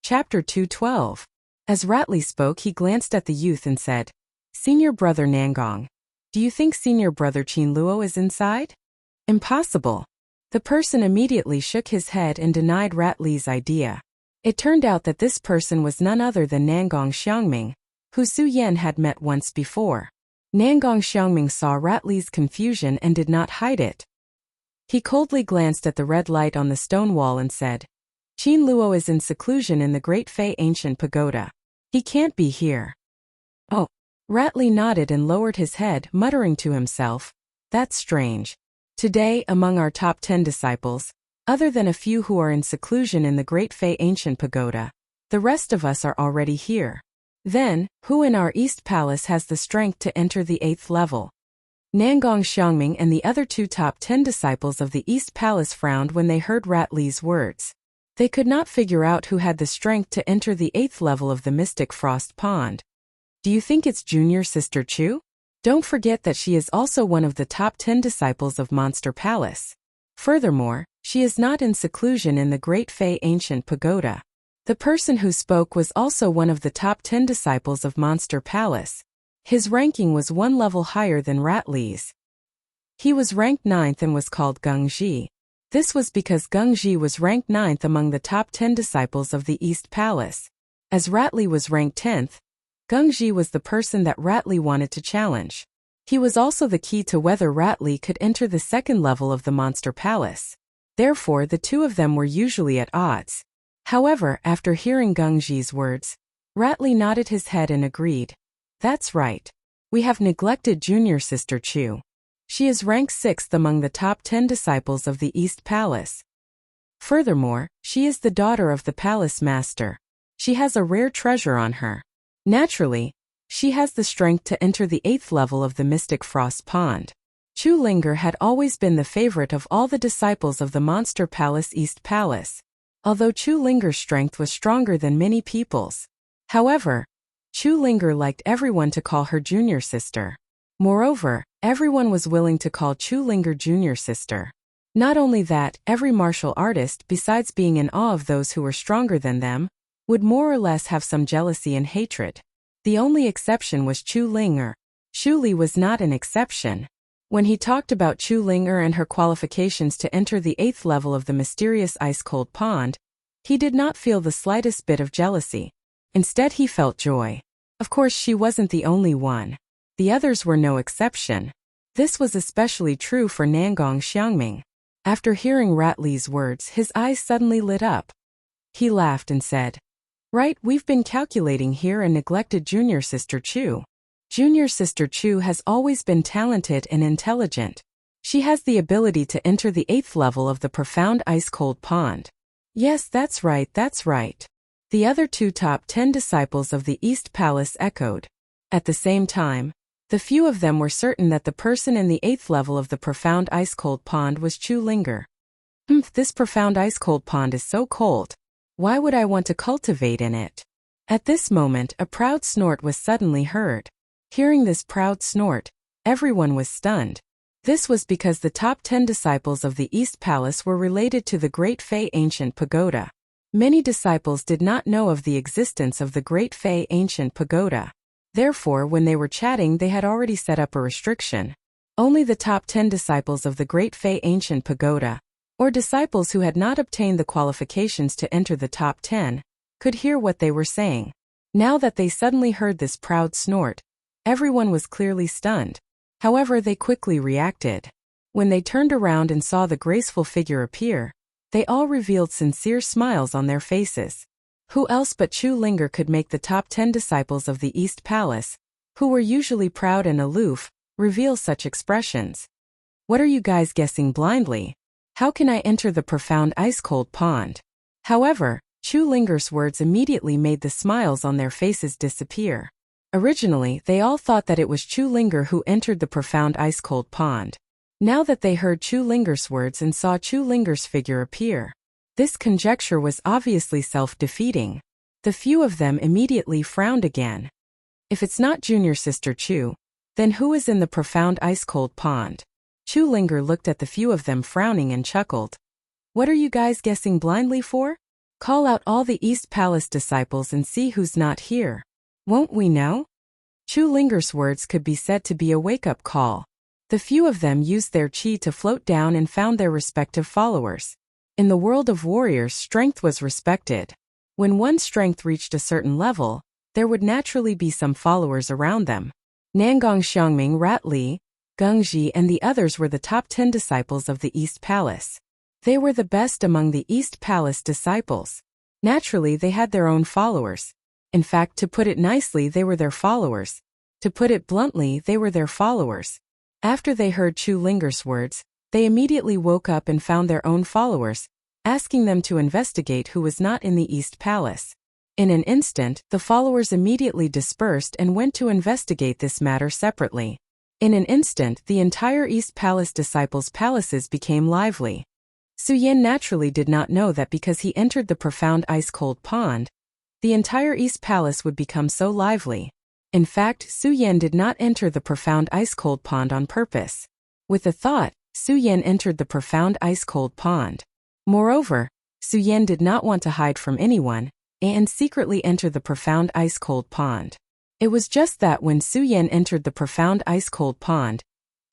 Chapter 212. As Ratley spoke, he glanced at the youth and said, "Senior brother Nangong, do you think senior brother Qin Luo is inside?" "Impossible." The person immediately shook his head and denied Ratley's idea. It turned out that this person was none other than Nangong Xiangming, who Su Yan had met once before. Nangong Xiangming saw Ratley's confusion and did not hide it. He coldly glanced at the red light on the stone wall and said, "Qin Luo is in seclusion in the Great Fei Ancient Pagoda. He can't be here." "Oh." Ratley nodded and lowered his head, muttering to himself, "That's strange. Today, among our top 10 disciples, other than a few who are in seclusion in the Great Fei Ancient Pagoda, the rest of us are already here. Then, who in our East Palace has the strength to enter the 8th level?" Nangong Xiangming and the other 2 top 10 disciples of the East Palace frowned when they heard Ratley's words. They could not figure out who had the strength to enter the 8th level of the Mystic Frost Pond. "Do you think it's junior sister Chu? Don't forget that she is also one of the top 10 disciples of Monster Palace. Furthermore, she is not in seclusion in the Great Fei Ancient Pagoda." The person who spoke was also one of the top 10 disciples of Monster Palace. His ranking was 1 level higher than Ratley's. He was ranked 9th and was called Geng Ji. This was because Geng Ji was ranked 9th among the top 10 disciples of the East Palace. As Ratley was ranked 10th, Geng Ji was the person that Ratley wanted to challenge. He was also the key to whether Ratley could enter the 2nd level of the Monster Palace. Therefore, the two of them were usually at odds. However, after hearing Geng Ji's words, Ratley nodded his head and agreed. "That's right. We have neglected junior sister Chu. She is ranked 6th among the top 10 disciples of the East Palace. Furthermore, she is the daughter of the palace master. She has a rare treasure on her. Naturally, she has the strength to enter the 8th level of the Mystic Frost Pond." Chu Linger had always been the favorite of all the disciples of the Monster Palace East Palace, although Chu Linger's strength was stronger than many people's. However, Chu Linger liked everyone to call her junior sister. Moreover, everyone was willing to call Chu Linger junior sister. Not only that, every martial artist, besides being in awe of those who were stronger than them, would more or less have some jealousy and hatred. The only exception was Chu Linger. Xu Li was not an exception. When he talked about Chu Linger and her qualifications to enter the 8th level of the mysterious ice-cold pond, he did not feel the slightest bit of jealousy. Instead, he felt joy. Of course, she wasn't the only one. The others were no exception. This was especially true for Nangong Xiangming. After hearing Ratley's words, his eyes suddenly lit up. He laughed and said, "Right, we've been calculating here and neglected junior sister Chu. Junior sister Chu has always been talented and intelligent. She has the ability to enter the 8th level of the profound ice-cold pond." "Yes, that's right, that's right." The other 2 top 10 disciples of the East Palace echoed. At the same time, the few of them were certain that the person in the 8th level of the profound ice-cold pond was Chu Linger. This profound ice-cold pond is so cold. Why would I want to cultivate in it?" At this moment, a proud snort was suddenly heard. Hearing this proud snort, everyone was stunned. This was because the top 10 disciples of the East Palace were related to the Great Fei Ancient Pagoda. Many disciples did not know of the existence of the Great Fei Ancient Pagoda. Therefore, when they were chatting, they had already set up a restriction. Only the top 10 disciples of the Great Fei Ancient Pagoda, or disciples who had not obtained the qualifications to enter the top 10, could hear what they were saying. Now that they suddenly heard this proud snort, everyone was clearly stunned. However, they quickly reacted. When they turned around and saw the graceful figure appear, they all revealed sincere smiles on their faces. Who else but Chu Linger could make the top 10 disciples of the East Palace, who were usually proud and aloof, reveal such expressions? "What are you guys guessing blindly? How can I enter the profound ice-cold pond?" However, Chu Linger's words immediately made the smiles on their faces disappear. Originally, they all thought that it was Chu Linger who entered the profound ice-cold pond. Now that they heard Chu Linger's words and saw Chu Linger's figure appear, this conjecture was obviously self-defeating. The few of them immediately frowned again. If it's not junior sister Chu, then who is in the profound ice-cold pond? Chu Linger looked at the few of them frowning and chuckled. "What are you guys guessing blindly for? Call out all the East Palace disciples and see who's not here. Won't we know? Chu Linger's words could be said to be a wake-up call. The few of them used their chi to float down and found their respective followers. In the world of warriors, strength was respected. When one's strength reached a certain level, there would naturally be some followers around them. Nangong Xiangming, Rat Li, Gengji and the others were the top 10 disciples of the East Palace. They were the best among the East Palace disciples. Naturally, they had their own followers. In fact, to put it nicely, they were their followers. To put it bluntly, they were their followers. After they heard Chu Linger's words, they immediately woke up and found their own followers, asking them to investigate who was not in the East Palace. In an instant, the followers immediately dispersed and went to investigate this matter separately. In an instant, the entire East Palace disciples' palaces became lively. Su Yan naturally did not know that because he entered the profound ice-cold pond, the entire East Palace would become so lively. In fact, Su Yan did not enter the profound ice-cold pond on purpose. With a thought, Su Yan entered the profound ice-cold pond. Moreover, Su Yan did not want to hide from anyone, and secretly enter the profound ice-cold pond. It was just that when Su Yan entered the profound ice-cold pond,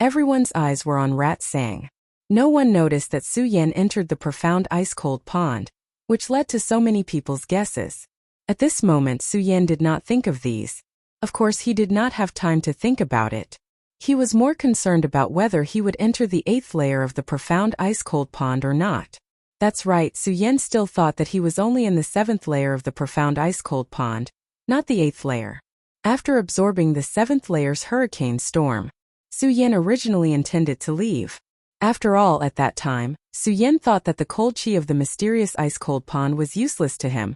everyone's eyes were on Rat Sang. No one noticed that Su Yan entered the profound ice-cold pond, which led to so many people's guesses. At this moment, Su Yan did not think of these. Of course, he did not have time to think about it. He was more concerned about whether he would enter the 8th layer of the profound ice-cold pond or not. That's right, Su Yan still thought that he was only in the 7th layer of the profound ice-cold pond, not the 8th layer. After absorbing the 7th layer's hurricane storm, Su Yan originally intended to leave. After all, at that time, Su Yan thought that the cold chi of the mysterious ice-cold pond was useless to him.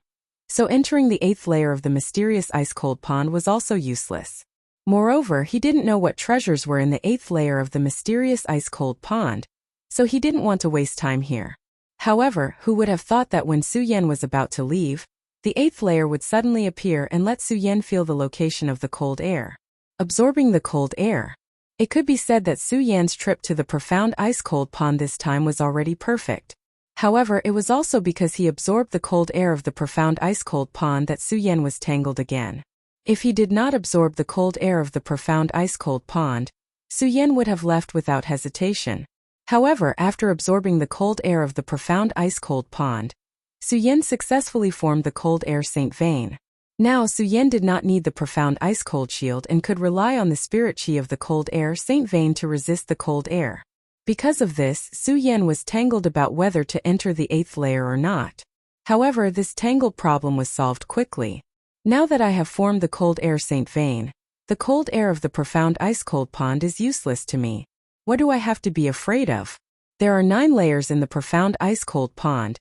So entering the 8th layer of the mysterious ice-cold pond was also useless. Moreover, he didn't know what treasures were in the 8th layer of the mysterious ice-cold pond, so he didn't want to waste time here. However, who would have thought that when Su Yan was about to leave, the 8th layer would suddenly appear and let Su Yan feel the location of the cold air. Absorbing the cold air. It could be said that Su Yan's trip to the profound ice-cold pond this time was already perfect. However, it was also because he absorbed the cold air of the profound ice-cold pond that Su Yan was tangled again. If he did not absorb the cold air of the profound ice-cold pond, Su Yan would have left without hesitation. However, after absorbing the cold air of the profound ice-cold pond, Su Yan successfully formed the cold air Saint Vein. Now Su Yan did not need the profound ice-cold shield and could rely on the spirit chi of the cold air Saint Vein to resist the cold air. Because of this, Su Yan was tangled about whether to enter the 8th layer or not. However, this tangled problem was solved quickly. Now that I have formed the cold air Saint Vein, the cold air of the profound ice-cold pond is useless to me. What do I have to be afraid of? There are 9 layers in the profound ice-cold pond,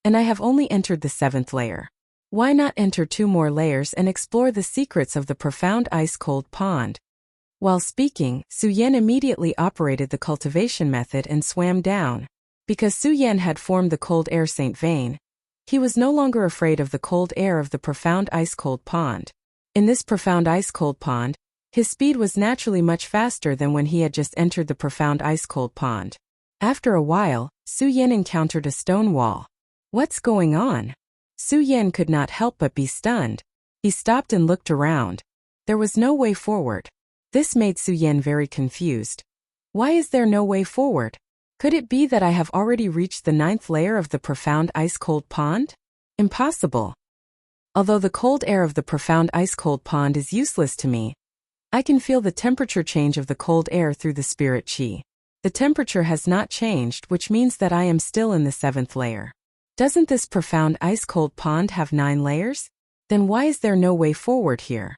and I have only entered the 7th layer. Why not enter 2 more layers and explore the secrets of the profound ice-cold pond? While speaking, Su Yan immediately operated the cultivation method and swam down. Because Su Yan had formed the cold air Saint Vein, he was no longer afraid of the cold air of the profound ice-cold pond. In this profound ice-cold pond, his speed was naturally much faster than when he had just entered the profound ice-cold pond. After a while, Su Yan encountered a stone wall. What's going on? Su Yan could not help but be stunned. He stopped and looked around. There was no way forward. This made Su Yan very confused. Why is there no way forward? Could it be that I have already reached the 9th layer of the profound ice-cold pond? Impossible. Although the cold air of the profound ice-cold pond is useless to me, I can feel the temperature change of the cold air through the spirit chi. The temperature has not changed, which means that I am still in the 7th layer. Doesn't this profound ice-cold pond have 9 layers? Then why is there no way forward here?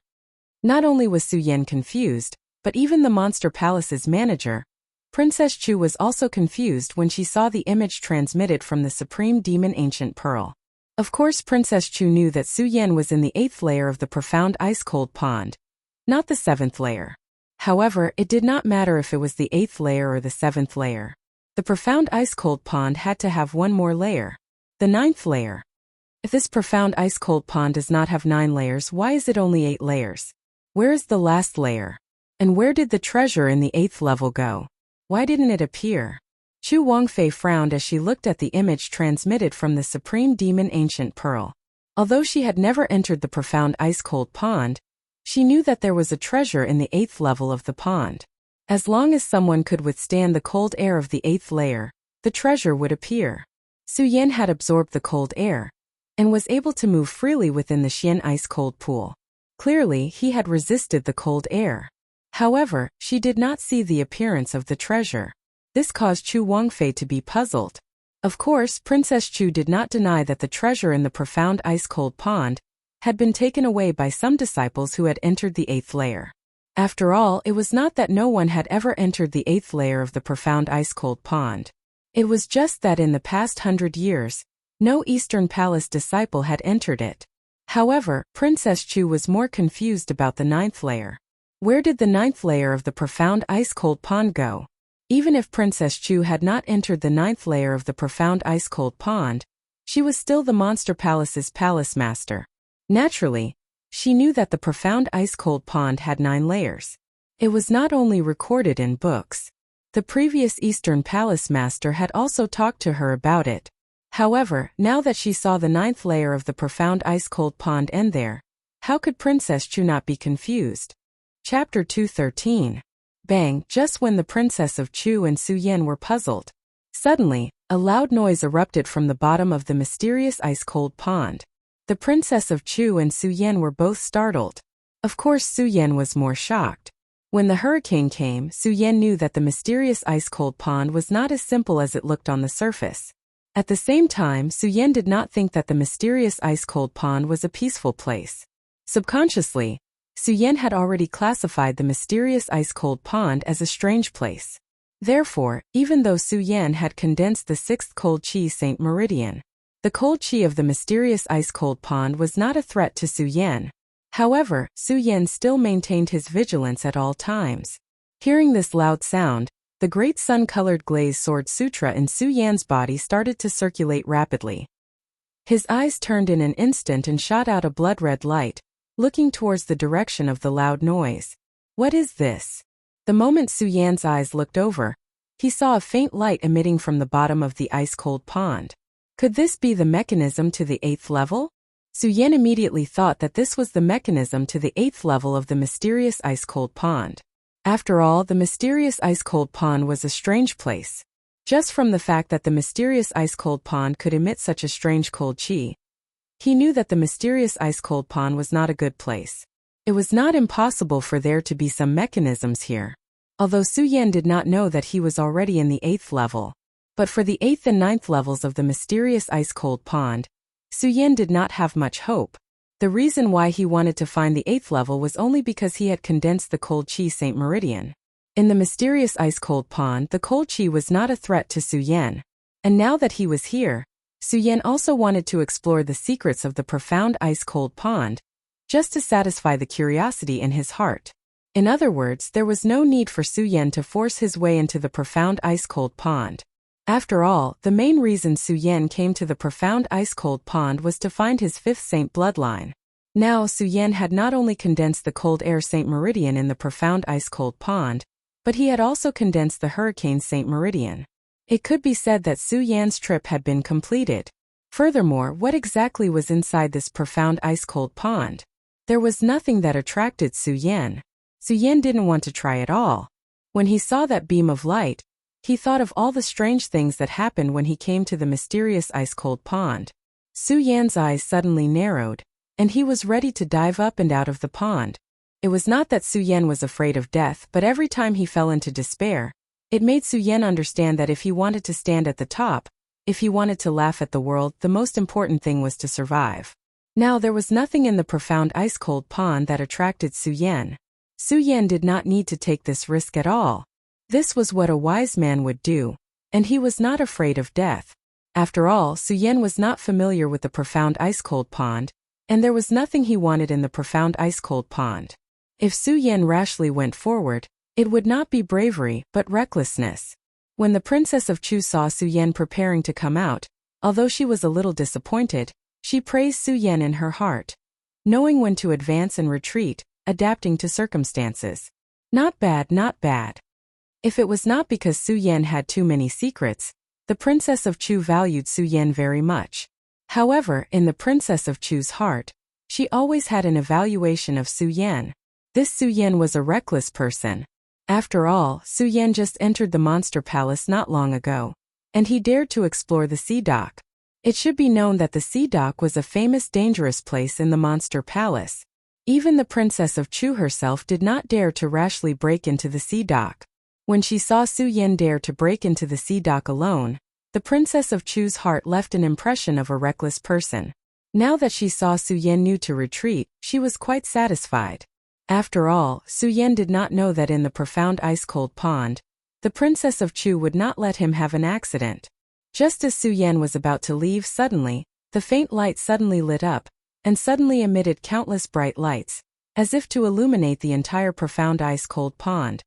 Not only was Su Yan confused, but even the Monster Palace's manager, Princess Chu, was also confused when she saw the image transmitted from the Supreme Demon Ancient Pearl. Of course, Princess Chu knew that Su Yan was in the 8th layer of the profound ice-cold pond, not the 7th layer. However, it did not matter if it was the 8th layer or the 7th layer. The profound ice-cold pond had to have 1 more layer. The 9th layer. If this profound ice-cold pond does not have 9 layers, why is it only 8 layers? Where is the last layer? And where did the treasure in the 8th level go? Why didn't it appear? Chu Wangfei frowned as she looked at the image transmitted from the supreme demon Ancient Pearl. Although she had never entered the profound ice-cold pond, she knew that there was a treasure in the 8th level of the pond. As long as someone could withstand the cold air of the 8th layer, the treasure would appear. Su Yan had absorbed the cold air and was able to move freely within the Xian ice-cold pool. Clearly, he had resisted the cold air. However, she did not see the appearance of the treasure. This caused Chu Wangfei to be puzzled. Of course, Princess Chu did not deny that the treasure in the profound ice-cold pond had been taken away by some disciples who had entered the 8th layer. After all, it was not that no one had ever entered the 8th layer of the profound ice-cold pond. It was just that in the past 100 years, no Eastern Palace disciple had entered it. However, Princess Chu was more confused about the 9th layer. Where did the 9th layer of the profound ice-cold pond go? Even if Princess Chu had not entered the 9th layer of the profound ice-cold pond, she was still the Monster Palace's palace master. Naturally, she knew that the profound ice-cold pond had 9 layers. It was not only recorded in books. The previous Eastern Palace master had also talked to her about it. However, now that she saw the 9th layer of the profound ice-cold pond end there, how could Princess Chu not be confused? Chapter 213. Bang! Just when the Princess of Chu and Su Yan were puzzled, suddenly, a loud noise erupted from the bottom of the mysterious ice-cold pond. The Princess of Chu and Su Yan were both startled. Of course, Su Yan was more shocked. When the hurricane came, Su Yan knew that the mysterious ice-cold pond was not as simple as it looked on the surface. At the same time, Su Yan did not think that the mysterious ice-cold pond was a peaceful place. Subconsciously, Su Yan had already classified the mysterious ice-cold pond as a strange place. Therefore, even though Su Yan had condensed the 6th cold chi Saint Meridian, the cold chi of the mysterious ice-cold pond was not a threat to Su Yan. However, Su Yan still maintained his vigilance at all times. Hearing this loud sound, the great sun-colored glaze sword sutra in Su Yan's body started to circulate rapidly. His eyes turned in an instant and shot out a blood-red light, looking towards the direction of the loud noise. What is this? The moment Su Yan's eyes looked over, he saw a faint light emitting from the bottom of the ice-cold pond. Could this be the mechanism to the 8th level? Su Yan immediately thought that this was the mechanism to the 8th level of the mysterious ice-cold pond. After all, the mysterious ice-cold pond was a strange place. Just from the fact that the mysterious ice-cold pond could emit such a strange cold chi, he knew that the mysterious ice-cold pond was not a good place. It was not impossible for there to be some mechanisms here. Although Su Yan did not know that he was already in the 8th level. But for the 8th and 9th levels of the mysterious ice-cold pond, Su Yan did not have much hope. The reason why he wanted to find the 8th level was only because he had condensed the cold chi Saint Meridian. In the mysterious ice-cold pond, the cold chi was not a threat to Su Yan. And now that he was here, Su Yan also wanted to explore the secrets of the profound ice-cold pond, just to satisfy the curiosity in his heart. In other words, there was no need for Su Yan to force his way into the profound ice-cold pond. After all, the main reason Su Yan came to the profound ice-cold pond was to find his 5th saint bloodline. Now Su Yan had not only condensed the cold air Saint Meridian in the profound ice-cold pond, but he had also condensed the hurricane Saint Meridian. It could be said that Su Yan's trip had been completed. Furthermore, what exactly was inside this profound ice-cold pond? There was nothing that attracted Su Yan. Su Yan didn't want to try at all. When he saw that beam of light, he thought of all the strange things that happened when he came to the mysterious ice-cold pond. Su Yan's eyes suddenly narrowed, and he was ready to dive up and out of the pond. It was not that Su Yan was afraid of death, but every time he fell into despair, it made Su Yan understand that if he wanted to stand at the top, if he wanted to laugh at the world, the most important thing was to survive. Now there was nothing in the profound ice-cold pond that attracted Su Yan. Su Yan did not need to take this risk at all. This was what a wise man would do, and he was not afraid of death. After all, Su Yan was not familiar with the profound ice-cold pond, and there was nothing he wanted in the profound ice-cold pond. If Su Yan rashly went forward, it would not be bravery, but recklessness. When the Princess of Chu saw Su Yan preparing to come out, although she was a little disappointed, she praised Su Yan in her heart. Knowing when to advance and retreat, adapting to circumstances. Not bad, not bad. If it was not because Su Yan had too many secrets, the Princess of Chu valued Su Yan very much. However, in the Princess of Chu's heart, she always had an evaluation of Su Yan. This Su Yan was a reckless person. After all, Su Yan just entered the Monster Palace not long ago, and he dared to explore the Sea Dock. It should be known that the Sea Dock was a famous dangerous place in the Monster Palace. Even the Princess of Chu herself did not dare to rashly break into the Sea Dock. When she saw Su Yan dare to break into the Sea Dock alone, the Princess of Chu's heart left an impression of a reckless person. Now that she saw Su Yan knew to retreat, she was quite satisfied. After all, Su Yan did not know that in the profound ice-cold pond, the Princess of Chu would not let him have an accident. Just as Su Yan was about to leave suddenly, the faint light suddenly lit up, and suddenly emitted countless bright lights, as if to illuminate the entire profound ice-cold pond.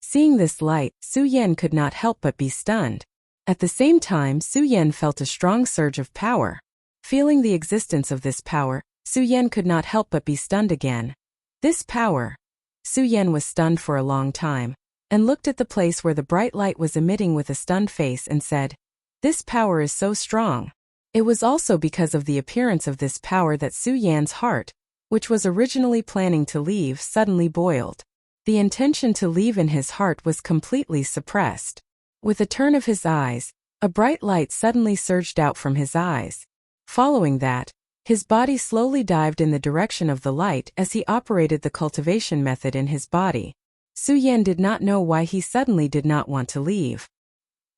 Seeing this light, Su Yan could not help but be stunned. At the same time, Su Yan felt a strong surge of power. Feeling the existence of this power, Su Yan could not help but be stunned again. This power. Su Yan was stunned for a long time, and looked at the place where the bright light was emitting with a stunned face and said, "This power is so strong." It was also because of the appearance of this power that Su Yan's heart, which was originally planning to leave, suddenly boiled. The intention to leave in his heart was completely suppressed. With a turn of his eyes, a bright light suddenly surged out from his eyes. Following that, his body slowly dived in the direction of the light as he operated the cultivation method in his body. Su Yan did not know why he suddenly did not want to leave.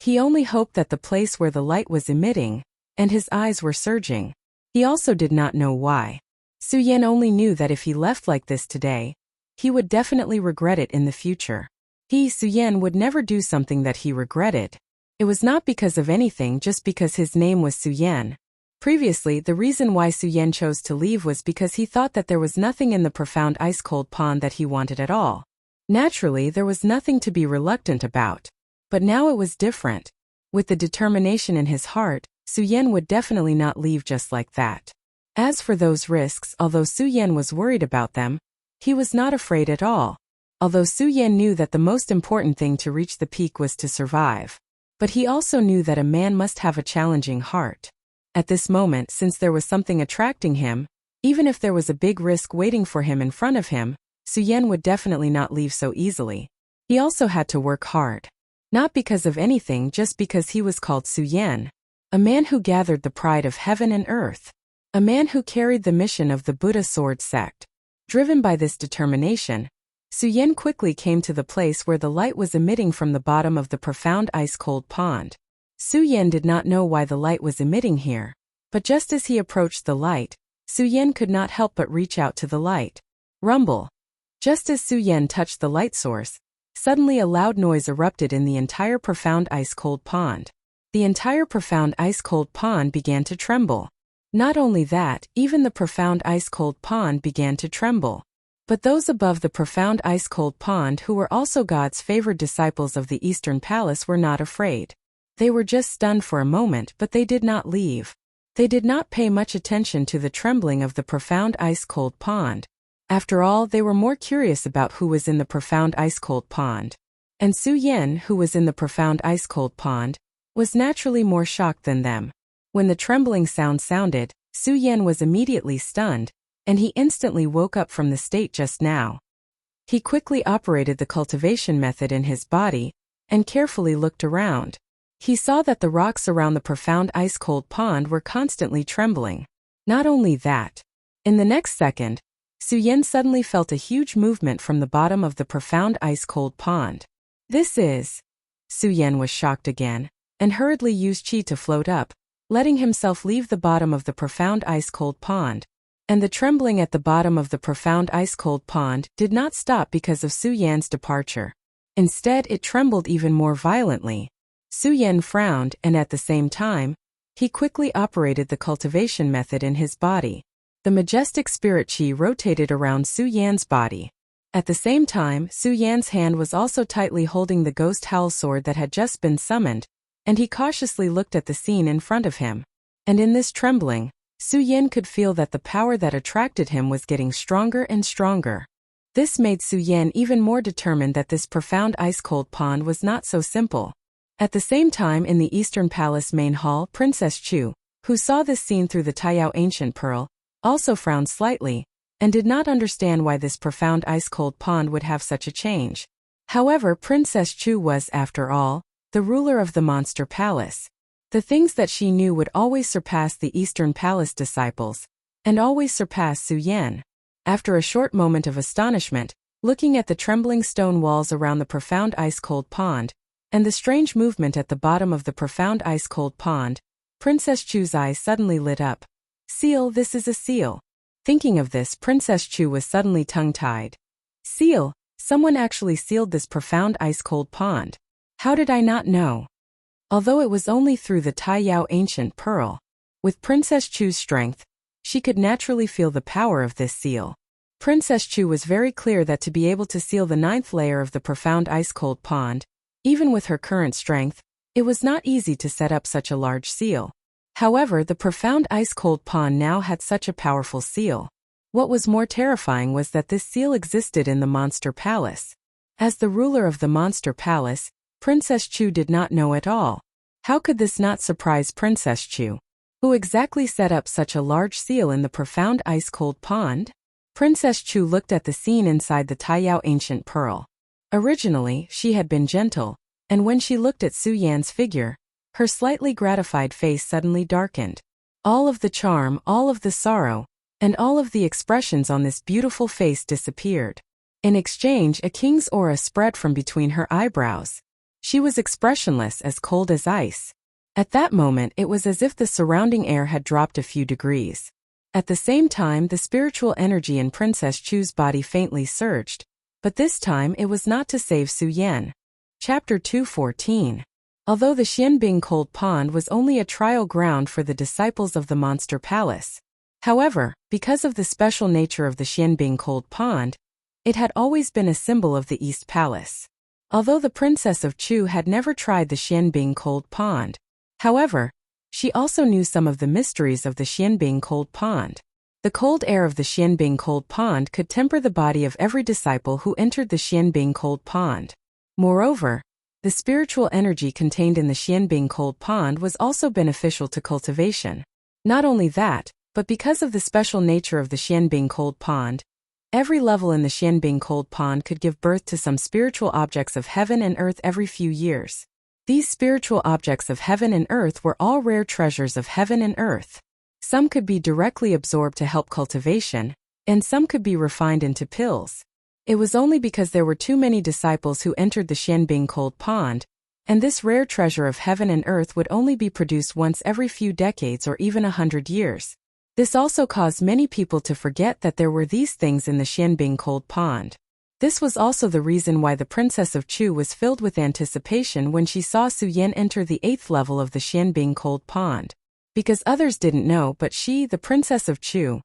He only hoped that the place where the light was emitting, and his eyes were surging. He also did not know why. Su Yan only knew that if he left like this today, he would definitely regret it in the future. Su Yan would never do something that he regretted. It was not because of anything, just because his name was Su Yan. Previously, the reason why Su Yan chose to leave was because he thought that there was nothing in the profound ice-cold pond that he wanted at all. Naturally, there was nothing to be reluctant about. But now it was different. With the determination in his heart, Su Yan would definitely not leave just like that. As for those risks, although Su Yan was worried about them, he was not afraid at all. Although Su Yan knew that the most important thing to reach the peak was to survive. But he also knew that a man must have a challenging heart. At this moment, since there was something attracting him, even if there was a big risk waiting for him in front of him, Su Yan would definitely not leave so easily. He also had to work hard. Not because of anything, just because he was called Su Yan, a man who gathered the pride of heaven and earth. A man who carried the mission of the Buddha sword sect. Driven by this determination, Su Yan quickly came to the place where the light was emitting from the bottom of the profound ice-cold pond. Su Yan did not know why the light was emitting here, but just as he approached the light, Su Yan could not help but reach out to the light. Rumble. Just as Su Yan touched the light source, suddenly a loud noise erupted in the entire profound ice-cold pond. The entire profound ice-cold pond began to tremble. Not only that, even the profound ice-cold pond began to tremble. But those above the profound ice-cold pond, who were also God's favored disciples of the Eastern Palace, were not afraid. They were just stunned for a moment, but they did not leave. They did not pay much attention to the trembling of the profound ice-cold pond. After all, they were more curious about who was in the profound ice-cold pond. And Su Yan, who was in the profound ice-cold pond, was naturally more shocked than them. When the trembling sound sounded, Su Yan was immediately stunned, and he instantly woke up from the state just now. He quickly operated the cultivation method in his body, and carefully looked around. He saw that the rocks around the profound ice-cold pond were constantly trembling. Not only that, in the next second, Su Yan suddenly felt a huge movement from the bottom of the profound ice-cold pond. Su Yan was shocked again, and hurriedly used qi to float up, letting himself leave the bottom of the profound ice-cold pond. And the trembling at the bottom of the profound ice-cold pond did not stop because of Su Yan's departure. Instead, it trembled even more violently. Su Yan frowned, and at the same time, he quickly operated the cultivation method in his body. The majestic spirit qi rotated around Su Yan's body. At the same time, Su Yan's hand was also tightly holding the ghost howl sword that had just been summoned, and he cautiously looked at the scene in front of him. And in this trembling, Su Yan could feel that the power that attracted him was getting stronger and stronger. This made Su Yan even more determined that this profound ice-cold pond was not so simple. At the same time, in the Eastern Palace main hall, Princess Chu, who saw this scene through the Taiyao ancient pearl, also frowned slightly, and did not understand why this profound ice-cold pond would have such a change. However, Princess Chu was, after all, the ruler of the Monster Palace. The things that she knew would always surpass the Eastern Palace disciples, and always surpass Su Yan. After a short moment of astonishment, looking at the trembling stone walls around the profound ice-cold pond, and the strange movement at the bottom of the profound ice-cold pond, Princess Chu's eyes suddenly lit up. Seal, this is a seal. Thinking of this, Princess Chu was suddenly tongue-tied. Seal, someone actually sealed this profound ice-cold pond. How did I not know? Although it was only through the Taiyao ancient pearl, with Princess Chu's strength, she could naturally feel the power of this seal. Princess Chu was very clear that to be able to seal the 9th layer of the profound ice-cold pond, even with her current strength, it was not easy to set up such a large seal. However, the profound ice-cold pond now had such a powerful seal. What was more terrifying was that this seal existed in the Monster Palace. As the ruler of the Monster Palace, Princess Chu did not know at all. How could this not surprise Princess Chu? Who exactly set up such a large seal in the profound ice-cold pond? Princess Chu looked at the scene inside the Taiyao ancient pearl. Originally, she had been gentle, and when she looked at Su Yan's figure, her slightly gratified face suddenly darkened. All of the charm, all of the sorrow, and all of the expressions on this beautiful face disappeared. In exchange, a king's aura spread from between her eyebrows. She was expressionless, as cold as ice. At that moment, it was as if the surrounding air had dropped a few degrees. At the same time, the spiritual energy in Princess Chu's body faintly surged, but this time it was not to save Su Yan. Chapter 214. Although the Xianbing Cold Pond was only a trial ground for the disciples of the Monster Palace. However, because of the special nature of the Xianbing Cold Pond, it had always been a symbol of the East Palace. Although the Princess of Chu had never tried the Xianbing Cold Pond, however, she also knew some of the mysteries of the Xianbing Cold Pond. The cold air of the Xianbing Cold Pond could temper the body of every disciple who entered the Xianbing Cold Pond. Moreover, the spiritual energy contained in the Xianbing Cold Pond was also beneficial to cultivation. Not only that, but because of the special nature of the Xianbing Cold Pond, every level in the Xianbing Cold Pond could give birth to some spiritual objects of heaven and earth every few years. These spiritual objects of heaven and earth were all rare treasures of heaven and earth. Some could be directly absorbed to help cultivation, and some could be refined into pills. It was only because there were too many disciples who entered the Xianbing Cold Pond, and this rare treasure of heaven and earth would only be produced once every few decades or even 100 years. This also caused many people to forget that there were these things in the Xianbing Cold Pond. This was also the reason why the Princess of Chu was filled with anticipation when she saw Su Yan enter the 8th level of the Xianbing Cold Pond. Because others didn't know, but she, the Princess of Chu,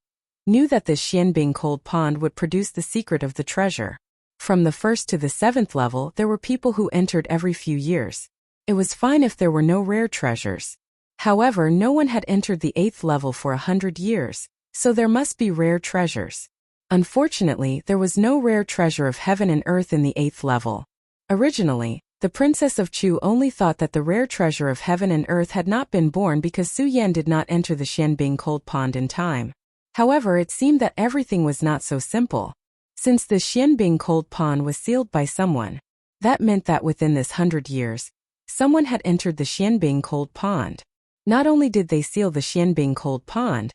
knew that this Xianbing Cold Pond would produce the secret of the treasure. From the 1st to the 7th level, there were people who entered every few years. It was fine if there were no rare treasures. However, no one had entered the 8th level for 100 years, so there must be rare treasures. Unfortunately, there was no rare treasure of heaven and earth in the 8th level. Originally, the Princess of Chu only thought that the rare treasure of heaven and earth had not been born because Su Yan did not enter the Xianbing Cold Pond in time. However, it seemed that everything was not so simple. Since the Xianbing Cold Pond was sealed by someone, that meant that within this 100 years, someone had entered the Xianbing Cold Pond. Not only did they seal the Xianbing Cold Pond,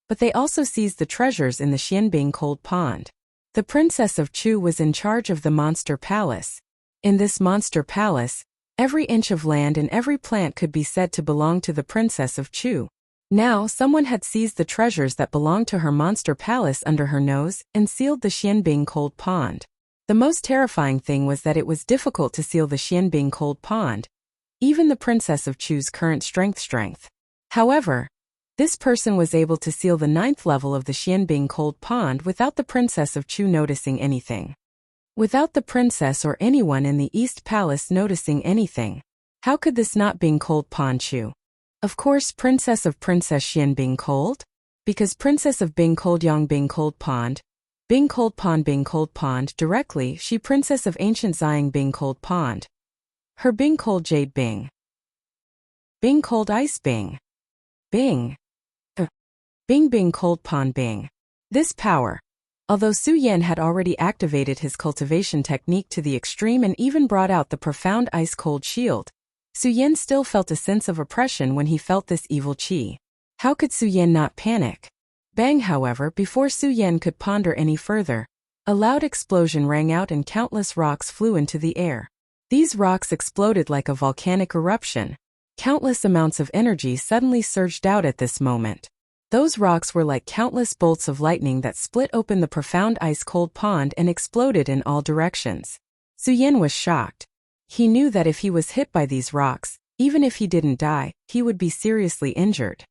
but they also seized the treasures in the Xianbing Cold Pond. The Princess of Chu was in charge of the Monster Palace. In this Monster Palace, every inch of land and every plant could be said to belong to the Princess of Chu. Now, someone had seized the treasures that belonged to her Monster Palace under her nose and sealed the Xianbing Cold Pond. The most terrifying thing was that it was difficult to seal the Xianbing Cold Pond, even the Princess of Chu's current strength. However, this person was able to seal the 9th level of the Xianbing Cold Pond without the Princess of Chu noticing anything. Without the princess or anyone in the East Palace noticing anything. How could this not being Cold Pond Chu? Of course, Princess of Princess Xianbing Cold? Because Princess of Bing Cold Yang Bing Cold Pond, Bing Cold Pond, Bing Cold Pond. Directly, she princess of ancient Xiang, Bing Cold Pond. Her Bing Cold Jade, Bing. Bing Cold Ice, Bing. Bing. Bing Bing Cold Pond, Bing. This power. Although Su Yan had already activated his cultivation technique to the extreme and even brought out the profound ice-cold shield, Su Yan still felt a sense of oppression when he felt this evil qi. How could Su Yan not panic? Bang, however, before Su Yan could ponder any further, a loud explosion rang out and countless rocks flew into the air. These rocks exploded like a volcanic eruption. Countless amounts of energy suddenly surged out at this moment. Those rocks were like countless bolts of lightning that split open the profound ice-cold pond and exploded in all directions. Su Yan was shocked. He knew that if he was hit by these rocks, even if he didn't die, he would be seriously injured.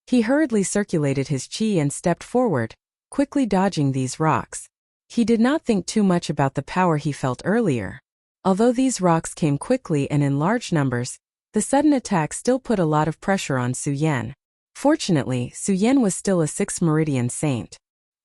He hurriedly circulated his qi and stepped forward, quickly dodging these rocks. He did not think too much about the power he felt earlier. Although these rocks came quickly and in large numbers, the sudden attack still put a lot of pressure on Su Yan. Fortunately, Su Yan was still a 6th meridian saint.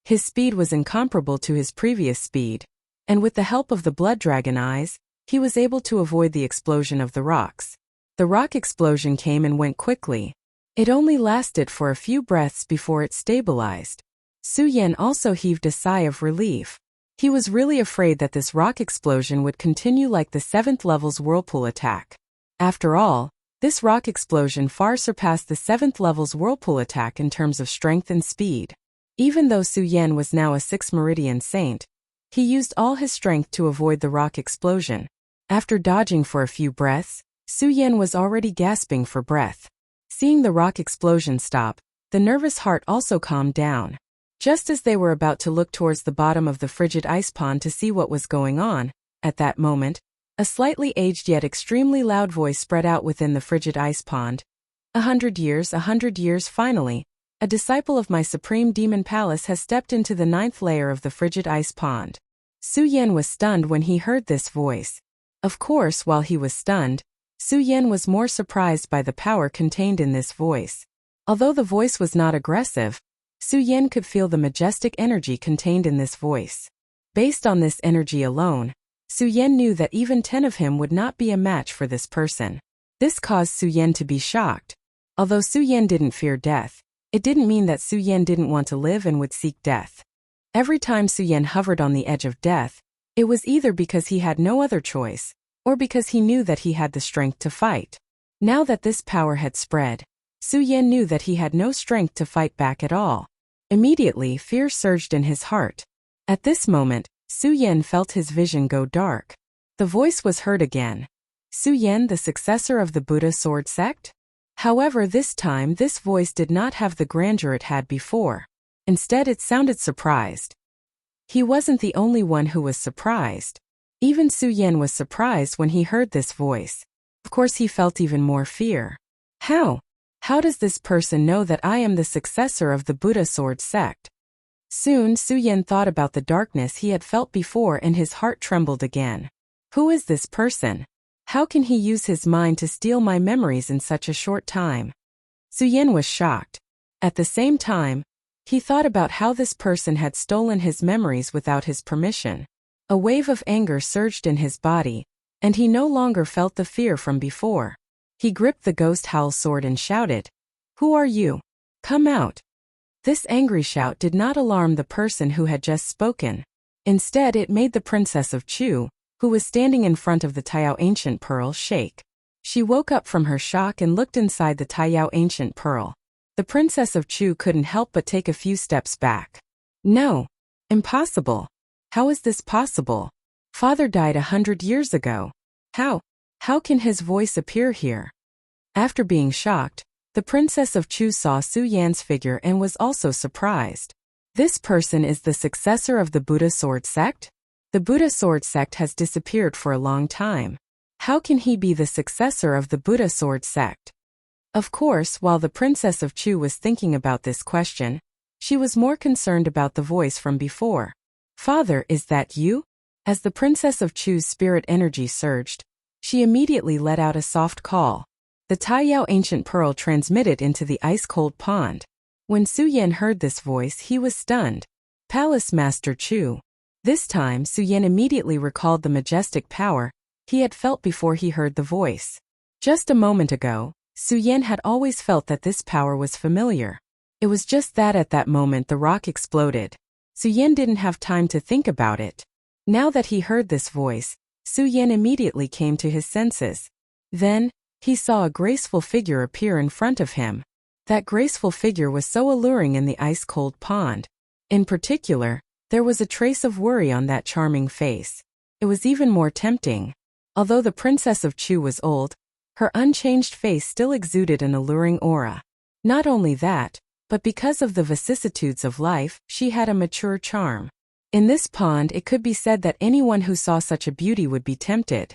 His speed was incomparable to his previous speed, and with the help of the blood dragon eyes, he was able to avoid the explosion of the rocks. The rock explosion came and went quickly. It only lasted for a few breaths before it stabilized. Su Yan also heaved a sigh of relief. He was really afraid that this rock explosion would continue like the 7th level's whirlpool attack. After all, this rock explosion far surpassed the 7th level's whirlpool attack in terms of strength and speed. Even though Su Yan was now a 6th meridian saint, he used all his strength to avoid the rock explosion. After dodging for a few breaths, Su Yan was already gasping for breath. Seeing the rock explosion stop, the nervous heart also calmed down. Just as they were about to look towards the bottom of the frigid ice pond to see what was going on, at that moment, a slightly aged yet extremely loud voice spread out within the frigid ice pond. 100 years, 100 years, finally, a disciple of my supreme demon palace has stepped into the 9th layer of the frigid ice pond. Su Yan was stunned when he heard this voice. Of course, while he was stunned, Su Yan was more surprised by the power contained in this voice. Although the voice was not aggressive, Su Yan could feel the majestic energy contained in this voice. Based on this energy alone, Su Yan knew that even 10 of him would not be a match for this person. This caused Su Yan to be shocked. Although Su Yan didn't fear death, it didn't mean that Su Yan didn't want to live and would seek death. Every time Su Yan hovered on the edge of death, it was either because he had no other choice, or because he knew that he had the strength to fight. Now that this power had spread, Su Yan knew that he had no strength to fight back at all. Immediately, fear surged in his heart. At this moment, Su Yan felt his vision go dark. The voice was heard again. Su Yan, the successor of the Buddha sword sect? However, this time this voice did not have the grandeur it had before. Instead, it sounded surprised. He wasn't the only one who was surprised. Even Su Yan was surprised when he heard this voice. Of course, he felt even more fear. How? How does this person know that I am the successor of the Buddha sword sect? Soon, Su Yan thought about the darkness he had felt before and his heart trembled again. Who is this person? How can he use his mind to steal my memories in such a short time? Su Yan was shocked. At the same time, he thought about how this person had stolen his memories without his permission. A wave of anger surged in his body, and he no longer felt the fear from before. He gripped the ghost howl sword and shouted, "Who are you? Come out." This angry shout did not alarm the person who had just spoken. Instead, it made the Princess of Chu, who was standing in front of the Taiyao Ancient Pearl, shake. She woke up from her shock and looked inside the Taiyao Ancient Pearl. The Princess of Chu couldn't help but take a few steps back. No. Impossible. How is this possible? Father died 100 years ago. How can his voice appear here? After being shocked, the Princess of Chu saw Su Yan's figure and was also surprised. This person is the successor of the Buddha sword sect? The Buddha sword sect has disappeared for a long time. How can he be the successor of the Buddha sword sect? Of course, while the Princess of Chu was thinking about this question, she was more concerned about the voice from before. Father, is that you? As the Princess of Chu's spirit energy surged, she immediately let out a soft call. The Taiyao Ancient Pearl transmitted into the ice-cold pond. When Su Yan heard this voice, he was stunned. Palace Master Chu. This time Su Yan immediately recalled the majestic power he had felt before he heard the voice. Just a moment ago, Su Yan had always felt that this power was familiar. It was just that at that moment the rock exploded. Su Yan didn't have time to think about it. Now that he heard this voice, Su Yan immediately came to his senses. Then, he saw a graceful figure appear in front of him. That graceful figure was so alluring in the ice-cold pond. In particular, there was a trace of worry on that charming face. It was even more tempting. Although the Princess of Chu was old, her unchanged face still exuded an alluring aura. Not only that, but because of the vicissitudes of life, she had a mature charm. In this pond it could be said that anyone who saw such a beauty would be tempted.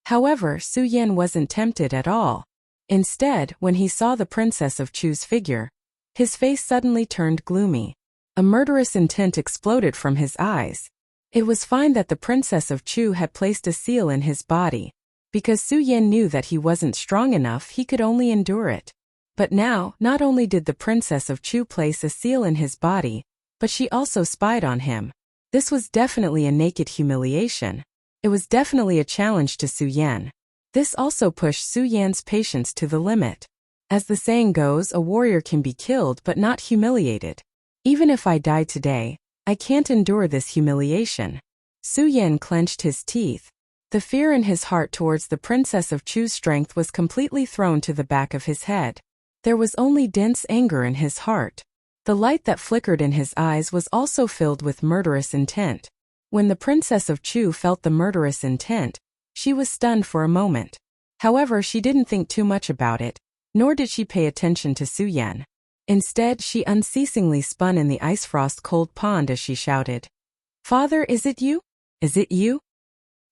However, Su Yan wasn't tempted at all. Instead, when he saw the Princess of Chu's figure, his face suddenly turned gloomy. A murderous intent exploded from his eyes. It was fine that the Princess of Chu had placed a seal in his body. Because Su Yan knew that he wasn't strong enough, he could only endure it. But now, not only did the Princess of Chu place a seal in his body, but she also spied on him. This was definitely a naked humiliation. It was definitely a challenge to Su Yan. This also pushed Su Yan's patience to the limit. As the saying goes, a warrior can be killed but not humiliated. Even if I die today, I can't endure this humiliation. Su Yan clenched his teeth. The fear in his heart towards the Princess of Chu's strength was completely thrown to the back of his head. There was only dense anger in his heart. The light that flickered in his eyes was also filled with murderous intent. When the Princess of Chu felt the murderous intent, she was stunned for a moment. However, she didn't think too much about it, nor did she pay attention to Su Yan. Instead, she unceasingly spun in the ice-frost-cold pond as she shouted, "Father, is it you? Is it you?"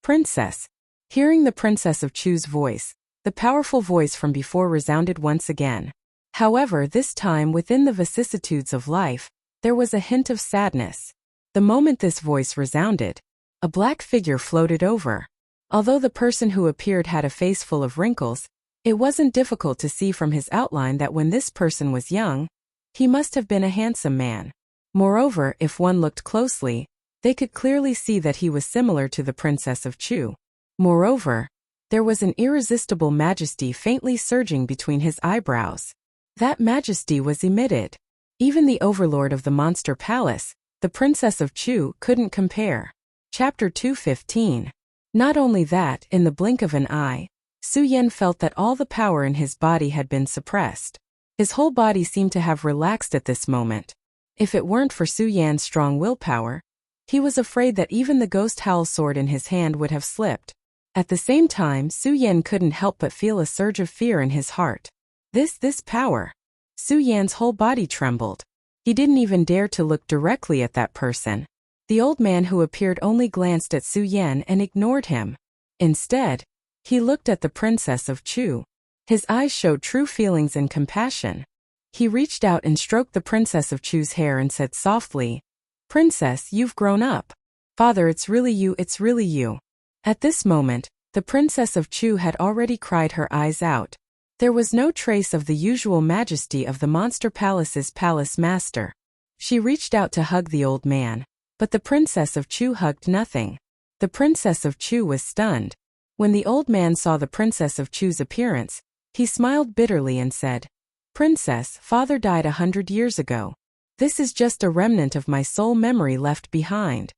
Princess. Hearing the Princess of Chu's voice, the powerful voice from before resounded once again. However, this time within the vicissitudes of life, there was a hint of sadness. The moment this voice resounded, a black figure floated over. Although the person who appeared had a face full of wrinkles, it wasn't difficult to see from his outline that when this person was young, he must have been a handsome man. Moreover, if one looked closely, they could clearly see that he was similar to the Princess of Chu. Moreover, there was an irresistible majesty faintly surging between his eyebrows. That majesty was emitted. Even the overlord of the Monster Palace, the Princess of Chu, couldn't compare. Chapter 215. Not only that, in the blink of an eye, Su Yan felt that all the power in his body had been suppressed. His whole body seemed to have relaxed at this moment. If it weren't for Su Yan's strong willpower, he was afraid that even the ghost howl sword in his hand would have slipped. At the same time, Su Yan couldn't help but feel a surge of fear in his heart. This power. Su Yan's whole body trembled. He didn't even dare to look directly at that person. The old man who appeared only glanced at Su Yan and ignored him. Instead, he looked at the Princess of Chu. His eyes showed true feelings and compassion. He reached out and stroked the Princess of Chu's hair and said softly, "Princess, you've grown up. Father, it's really you, it's really you." At this moment, the Princess of Chu had already cried her eyes out. There was no trace of the usual majesty of the Monster Palace's palace master. She reached out to hug the old man, but the Princess of Chu hugged nothing. The Princess of Chu was stunned. When the old man saw the Princess of Chu's appearance, he smiled bitterly and said, "Princess, father died 100 years ago. This is just a remnant of my soul memory left behind."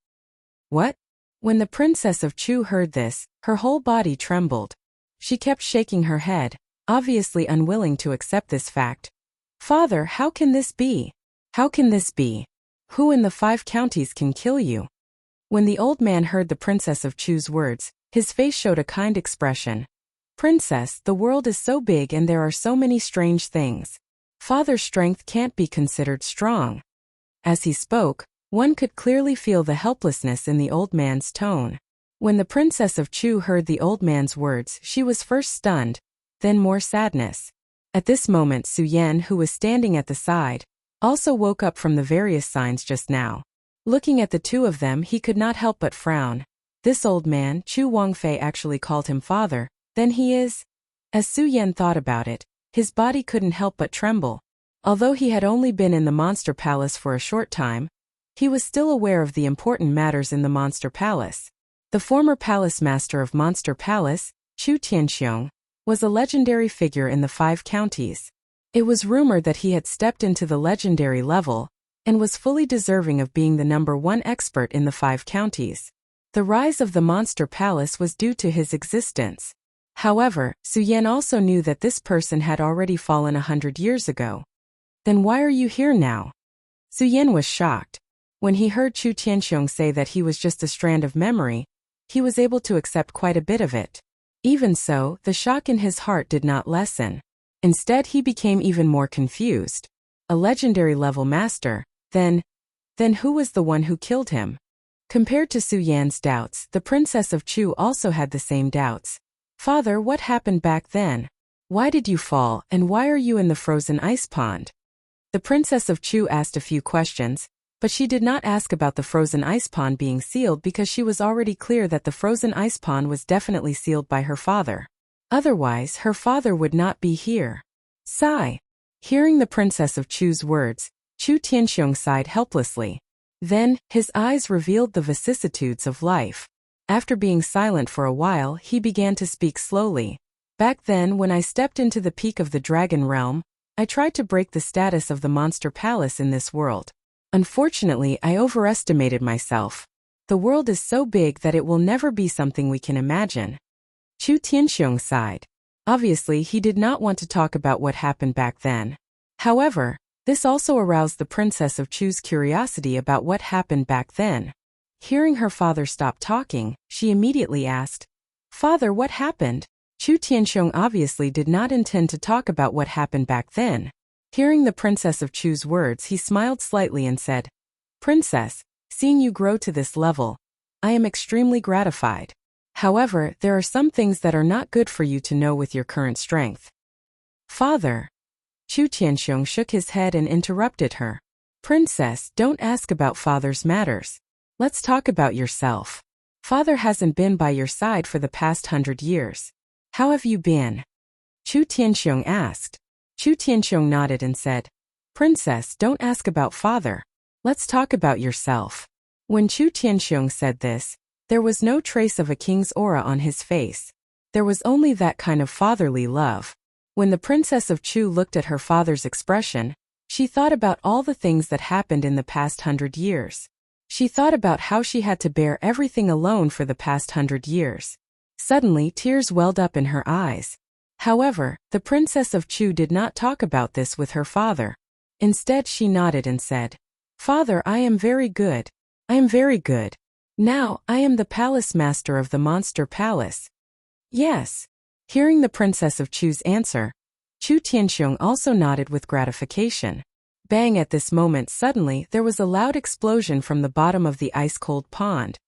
What? When the Princess of Chu heard this, her whole body trembled. She kept shaking her head, obviously unwilling to accept this fact. "Father, how can this be? How can this be? Who in the 5 counties can kill you?" When the old man heard the Princess of Chu's words, his face showed a kind expression. "Princess, the world is so big and there are so many strange things. Father's strength can't be considered strong." As he spoke, one could clearly feel the helplessness in the old man's tone. When the Princess of Chu heard the old man's words, she was first stunned, then more sadness. At this moment, Su Yan, who was standing at the side, also woke up from the various signs just now. Looking at the two of them, he could not help but frown. This old man, Chu Wangfei, actually called him father. Then he is? As Su Yan thought about it, his body couldn't help but tremble. Although he had only been in the Monster Palace for a short time, He was still aware of the important matters in the Monster Palace. The former palace master of Monster Palace, Chu Tianxiong, was a legendary figure in the 5 counties. It was rumored that he had stepped into the legendary level and was fully deserving of being the #1 expert in the 5 counties. The rise of the Monster Palace was due to his existence. However, Su Yan also knew that this person had already fallen 100 years ago. Then why are you here now? Su Yan was shocked. When he heard Chu Tianxiong say that he was just a strand of memory, he was able to accept quite a bit of it. Even so, the shock in his heart did not lessen. Instead, he became even more confused. A legendary level master, then who was the one who killed him? Compared to Su Yan's doubts, the Princess of Chu also had the same doubts. Father, what happened back then? Why did you fall, and why are you in the frozen ice pond? The Princess of Chu asked a few questions, but she did not ask about the frozen ice pond being sealed because she was already clear that the frozen ice pond was definitely sealed by her father. Otherwise, her father would not be here. Sigh. Hearing the Princess of Chu's words, Chu Tianxiong sighed helplessly. Then, his eyes revealed the vicissitudes of life. After being silent for a while, he began to speak slowly. Back then, when I stepped into the peak of the Dragon Realm, I tried to break the status of the Monster Palace in this world. Unfortunately, I overestimated myself. The world is so big that it will never be something we can imagine. Chu Tianxiong sighed. Obviously, he did not want to talk about what happened back then. However, this also aroused the Princess of Chu's curiosity about what happened back then. Hearing her father stop talking, she immediately asked, "Father, what happened?" Chu Tianxiong obviously did not intend to talk about what happened back then. Hearing the Princess of Chu's words, he smiled slightly and said, "Princess, seeing you grow to this level, I am extremely gratified. However, there are some things that are not good for you to know with your current strength." "Father." Chu Tianxiong shook his head and interrupted her. "Princess, don't ask about father's matters. Let's talk about yourself. Father hasn't been by your side for the past 100 years. How have you been?" Chu Tianxiong asked. Chu Tianxiong nodded and said, "Princess, don't ask about father. Let's talk about yourself." When Chu Tianxiong said this, there was no trace of a king's aura on his face. There was only that kind of fatherly love. When the Princess of Chu looked at her father's expression, she thought about all the things that happened in the past 100 years. She thought about how she had to bear everything alone for the past 100 years. Suddenly, tears welled up in her eyes. However, the Princess of Chu did not talk about this with her father. Instead, she nodded and said, "Father, I am very good. I am very good. Now, I am the palace master of the Monster Palace." "Yes." Hearing the Princess of Chu's answer, Chu Tianxiong also nodded with gratification. Bang! At this moment, suddenly, there was a loud explosion from the bottom of the ice-cold pond.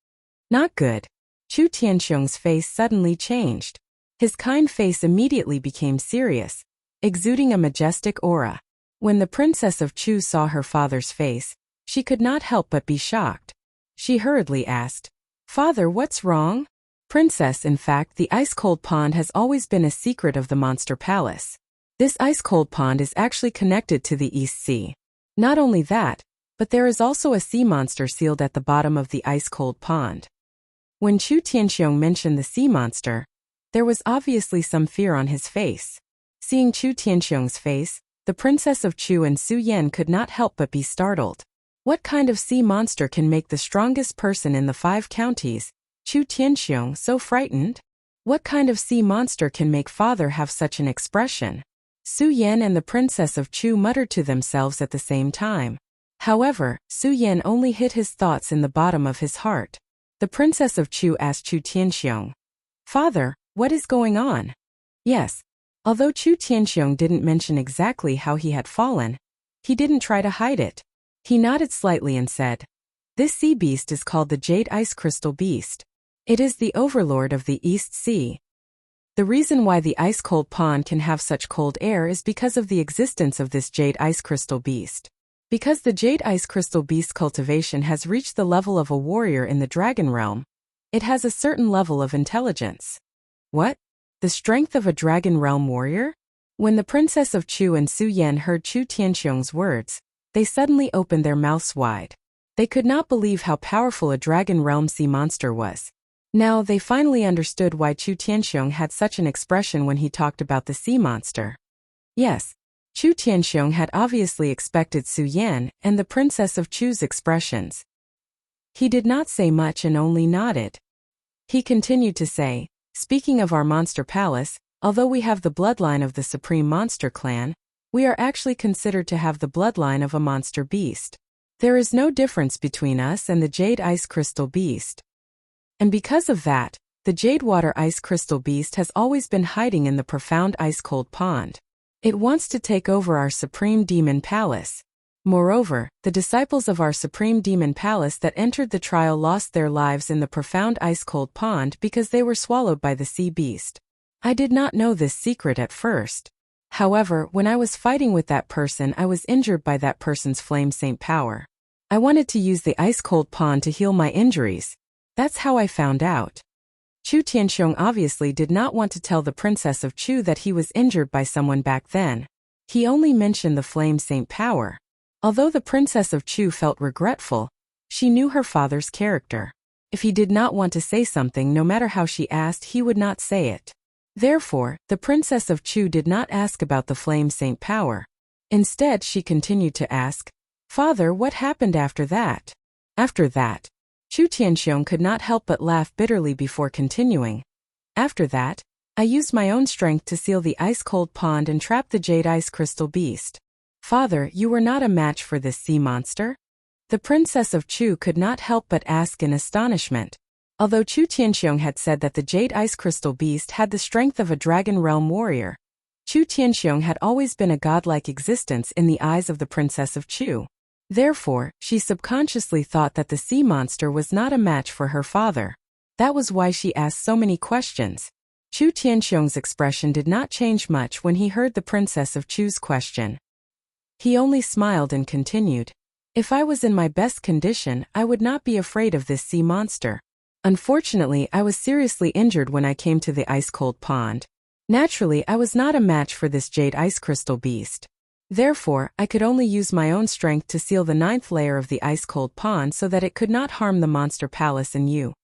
Not good. Chu Tianxiong's face suddenly changed. His kind face immediately became serious, exuding a majestic aura. When the Princess of Chu saw her father's face, she could not help but be shocked. She hurriedly asked, "Father, what's wrong?" "Princess, in fact, the ice-cold pond has always been a secret of the Monster Palace. This ice-cold pond is actually connected to the East Sea. Not only that, but there is also a sea monster sealed at the bottom of the ice-cold pond." When Chu Tianxiong mentioned the sea monster, there was obviously some fear on his face. Seeing Chu Tianxiong's face, the Princess of Chu and Su Yan could not help but be startled. What kind of sea monster can make the strongest person in the 5 counties, Chu Tianxiong, so frightened? What kind of sea monster can make father have such an expression? Su Yan and the Princess of Chu muttered to themselves at the same time. However, Su Yan only hid his thoughts in the bottom of his heart. The Princess of Chu asked Chu Tianxiong, "Father, what is going on?" Yes. Although Chu Tianxiong didn't mention exactly how he had fallen, he didn't try to hide it. He nodded slightly and said, "This sea beast is called the Jade Ice Crystal Beast. It is the overlord of the East Sea. The reason why the ice-cold pond can have such cold air is because of the existence of this Jade Ice Crystal Beast. Because the Jade Ice Crystal Beast cultivation has reached the level of a warrior in the Dragon Realm, it has a certain level of intelligence." "What? The strength of a Dragon Realm warrior?" When the Princess of Chu and Su Yan heard Chu Tianxiong's words, they suddenly opened their mouths wide. They could not believe how powerful a dragon realm sea monster was. Now they finally understood why Chu Tianxiong had such an expression when he talked about the sea monster. Yes, Chu Tianxiong had obviously expected Su Yan and the Princess of Chu's expressions. He did not say much and only nodded. He continued to say, "Speaking of our monster palace, although we have the bloodline of the supreme monster clan, we are actually considered to have the bloodline of a monster beast. There is no difference between us and the Jade Ice Crystal Beast. And because of that, the Jade Water Ice Crystal Beast has always been hiding in the profound ice-cold pond. It wants to take over our Supreme Demon Palace. Moreover, the disciples of our Supreme Demon Palace that entered the trial lost their lives in the profound ice-cold pond because they were swallowed by the sea beast. I did not know this secret at first. However, when I was fighting with that person, I was injured by that person's flame saint power. I wanted to use the ice-cold pond to heal my injuries. That's how I found out." Chu Tianxiong obviously did not want to tell the Princess of Chu that he was injured by someone back then. He only mentioned the flame saint power. Although the Princess of Chu felt regretful, she knew her father's character. If he did not want to say something, no matter how she asked, he would not say it. Therefore, the Princess of Chu did not ask about the flame saint power. Instead, she continued to ask, "Father, what happened after that?" After that, Chu Tianxiong could not help but laugh bitterly before continuing. "After that, I used my own strength to seal the ice-cold pond and trap the Jade Ice Crystal Beast. Father, you were not a match for this sea monster?" The Princess of Chu could not help but ask in astonishment. Although Chu Tianxiong had said that the Jade Ice Crystal Beast had the strength of a dragon realm warrior, Chu Tianxiong had always been a godlike existence in the eyes of the Princess of Chu. Therefore, she subconsciously thought that the sea monster was not a match for her father. That was why she asked so many questions. Chu Tianxiong's expression did not change much when he heard the Princess of Chu's question. He only smiled and continued, "If I was in my best condition, I would not be afraid of this sea monster. Unfortunately, I was seriously injured when I came to the ice-cold pond. Naturally, I was not a match for this Jade Ice Crystal Beast. Therefore, I could only use my own strength to seal the 9th layer of the ice-cold pond so that it could not harm the monster palace and you."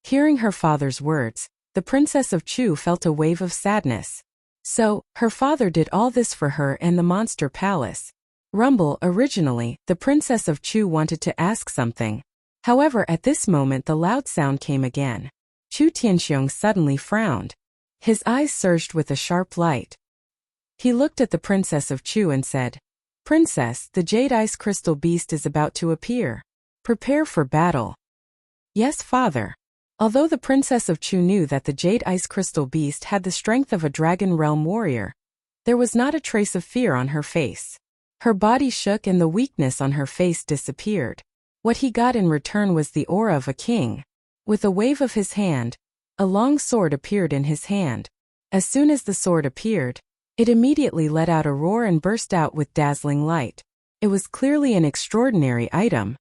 Hearing her father's words, the Princess of Chu felt a wave of sadness. So, her father did all this for her and the monster palace. Rumble, originally, the Princess of Chu wanted to ask something. However, at this moment the loud sound came again. Chu Tianxiong suddenly frowned. His eyes surged with a sharp light. He looked at the Princess of Chu and said, "Princess, the Jade Ice Crystal Beast is about to appear. Prepare for battle." "Yes, father." Although the Princess of Chu knew that the Jade Ice Crystal Beast had the strength of a dragon realm warrior, there was not a trace of fear on her face. Her body shook and the weakness on her face disappeared. What he got in return was the aura of a king. With a wave of his hand, a long sword appeared in his hand. As soon as the sword appeared, it immediately let out a roar and burst out with dazzling light. It was clearly an extraordinary item.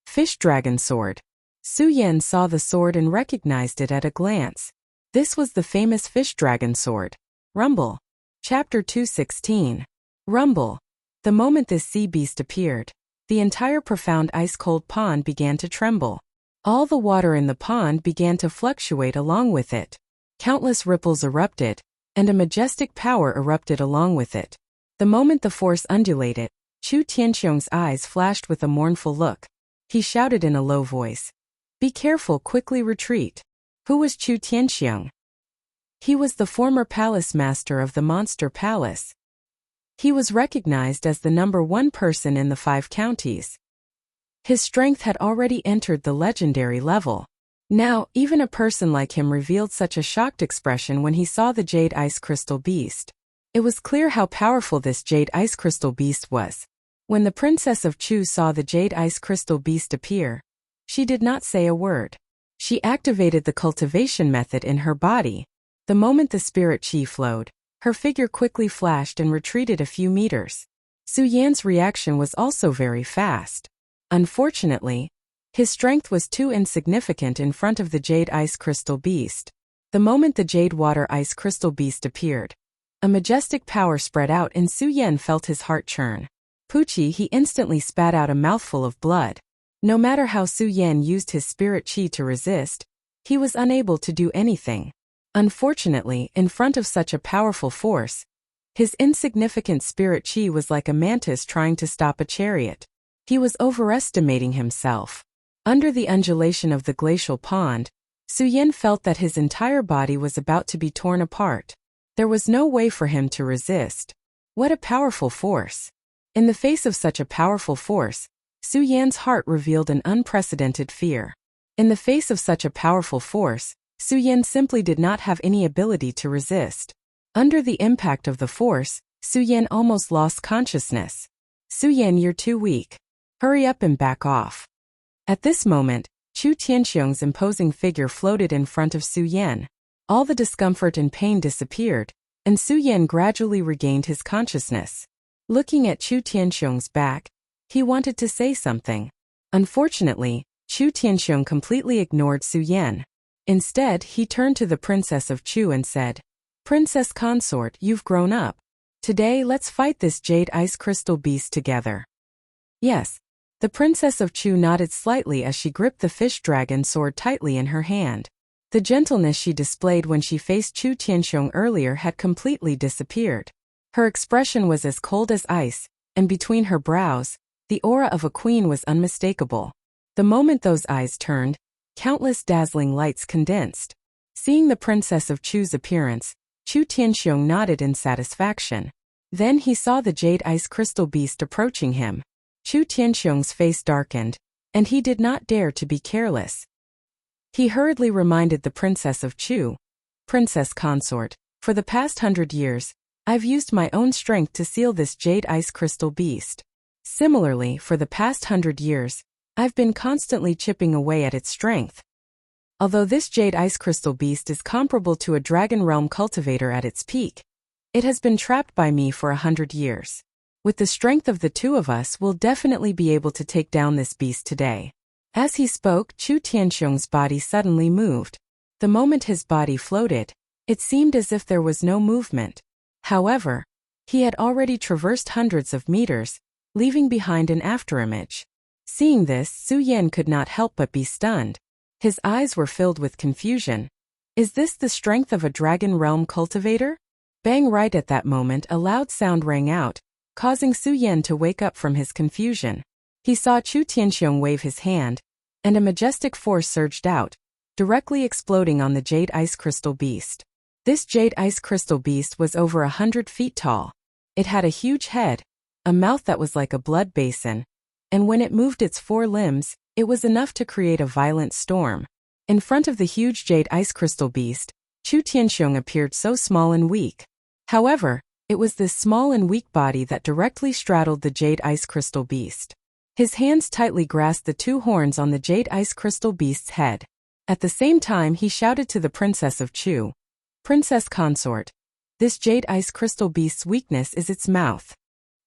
Fish Dragon Sword. Su Yan saw the sword and recognized it at a glance. This was the famous Fish Dragon Sword. Rumble. Chapter 216. Rumble. The moment this sea beast appeared, the entire profound ice-cold pond began to tremble. All the water in the pond began to fluctuate along with it. Countless ripples erupted, and a majestic power erupted along with it. The moment the force undulated, Chu Tianxiong's eyes flashed with a mournful look. He shouted in a low voice, "Be careful, quickly retreat." Who was Chu Tianxiong? He was the former palace master of the Monster Palace. He was recognized as the #1 person in the 5 counties. His strength had already entered the legendary level. Now, even a person like him revealed such a shocked expression when he saw the Jade Ice Crystal Beast. It was clear how powerful this Jade Ice Crystal Beast was. When the Princess of Chu saw the Jade Ice Crystal Beast appear, she did not say a word. She activated the cultivation method in her body. The moment the spirit chi flowed, her figure quickly flashed and retreated a few meters. Su Yan's reaction was also very fast. Unfortunately, his strength was too insignificant in front of the Jade Ice Crystal Beast. The moment the Jade Water Ice Crystal Beast appeared, a majestic power spread out and Su Yan felt his heart churn. Pucci, he instantly spat out a mouthful of blood. No matter how Su Yan used his spirit chi to resist, he was unable to do anything. Unfortunately, in front of such a powerful force, his insignificant spirit chi was like a mantis trying to stop a chariot. He was overestimating himself. Under the undulation of the glacial pond, Su Yan felt that his entire body was about to be torn apart. There was no way for him to resist. What a powerful force! In the face of such a powerful force, Su Yan's heart revealed an unprecedented fear. In the face of such a powerful force, Su Yan simply did not have any ability to resist. Under the impact of the force, Su Yan almost lost consciousness. Su Yan, you're too weak. Hurry up and back off. At this moment, Chu Tianxiong's imposing figure floated in front of Su Yan. All the discomfort and pain disappeared, and Su Yan gradually regained his consciousness. Looking at Chu Tianxiong's back, he wanted to say something. Unfortunately, Chu Tianxiong completely ignored Su Yan. Instead, he turned to the Princess of Chu and said, "Princess Consort, you've grown up. Today let's fight this jade ice crystal beast together." Yes. The Princess of Chu nodded slightly as she gripped the fish dragon sword tightly in her hand. The gentleness she displayed when she faced Chu Tianxiong earlier had completely disappeared. Her expression was as cold as ice, and between her brows, the aura of a queen was unmistakable. The moment those eyes turned, countless dazzling lights condensed. Seeing the Princess of Chu's appearance, Chu Tianxiong nodded in satisfaction. Then he saw the jade ice crystal beast approaching him. Chu Tianxiong's face darkened, and he did not dare to be careless. He hurriedly reminded the Princess of Chu, "Princess Consort, for the past 100 years, I've used my own strength to seal this jade ice crystal beast. Similarly, for the past 100 years, I've been constantly chipping away at its strength. Although this jade ice crystal beast is comparable to a dragon realm cultivator at its peak, it has been trapped by me for 100 years. With the strength of the two of us, we'll definitely be able to take down this beast today." As he spoke, Chu Tianxiong's body suddenly moved. The moment his body floated, it seemed as if there was no movement. However, he had already traversed hundreds of meters, leaving behind an afterimage. Seeing this, Su Yan could not help but be stunned. His eyes were filled with confusion. Is this the strength of a dragon realm cultivator? Bang! Right at that moment, a loud sound rang out, causing Su Yan to wake up from his confusion. He saw Chu Tianxiong wave his hand, and a majestic force surged out, directly exploding on the jade ice crystal beast. This jade ice crystal beast was over 100 feet tall. It had a huge head, a mouth that was like a blood basin, and when it moved its four limbs, it was enough to create a violent storm. In front of the huge jade ice crystal beast, Chu Tianxiong appeared so small and weak. However, it was this small and weak body that directly straddled the jade ice crystal beast. His hands tightly grasped the two horns on the jade ice crystal beast's head. At the same time, he shouted to the Princess of Chu, "Princess Consort, this jade ice crystal beast's weakness is its mouth.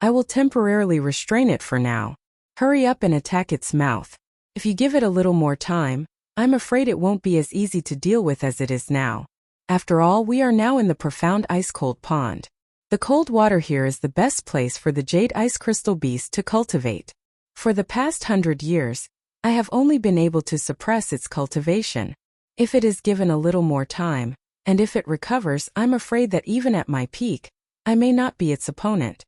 I will temporarily restrain it for now. Hurry up and attack its mouth. If you give it a little more time, I'm afraid it won't be as easy to deal with as it is now. After all, we are now in the profound ice-cold pond. The cold water here is the best place for the jade ice crystal beast to cultivate. For the past 100 years, I have only been able to suppress its cultivation. If it is given a little more time, and if it recovers, I'm afraid that even at my peak, I may not be its opponent."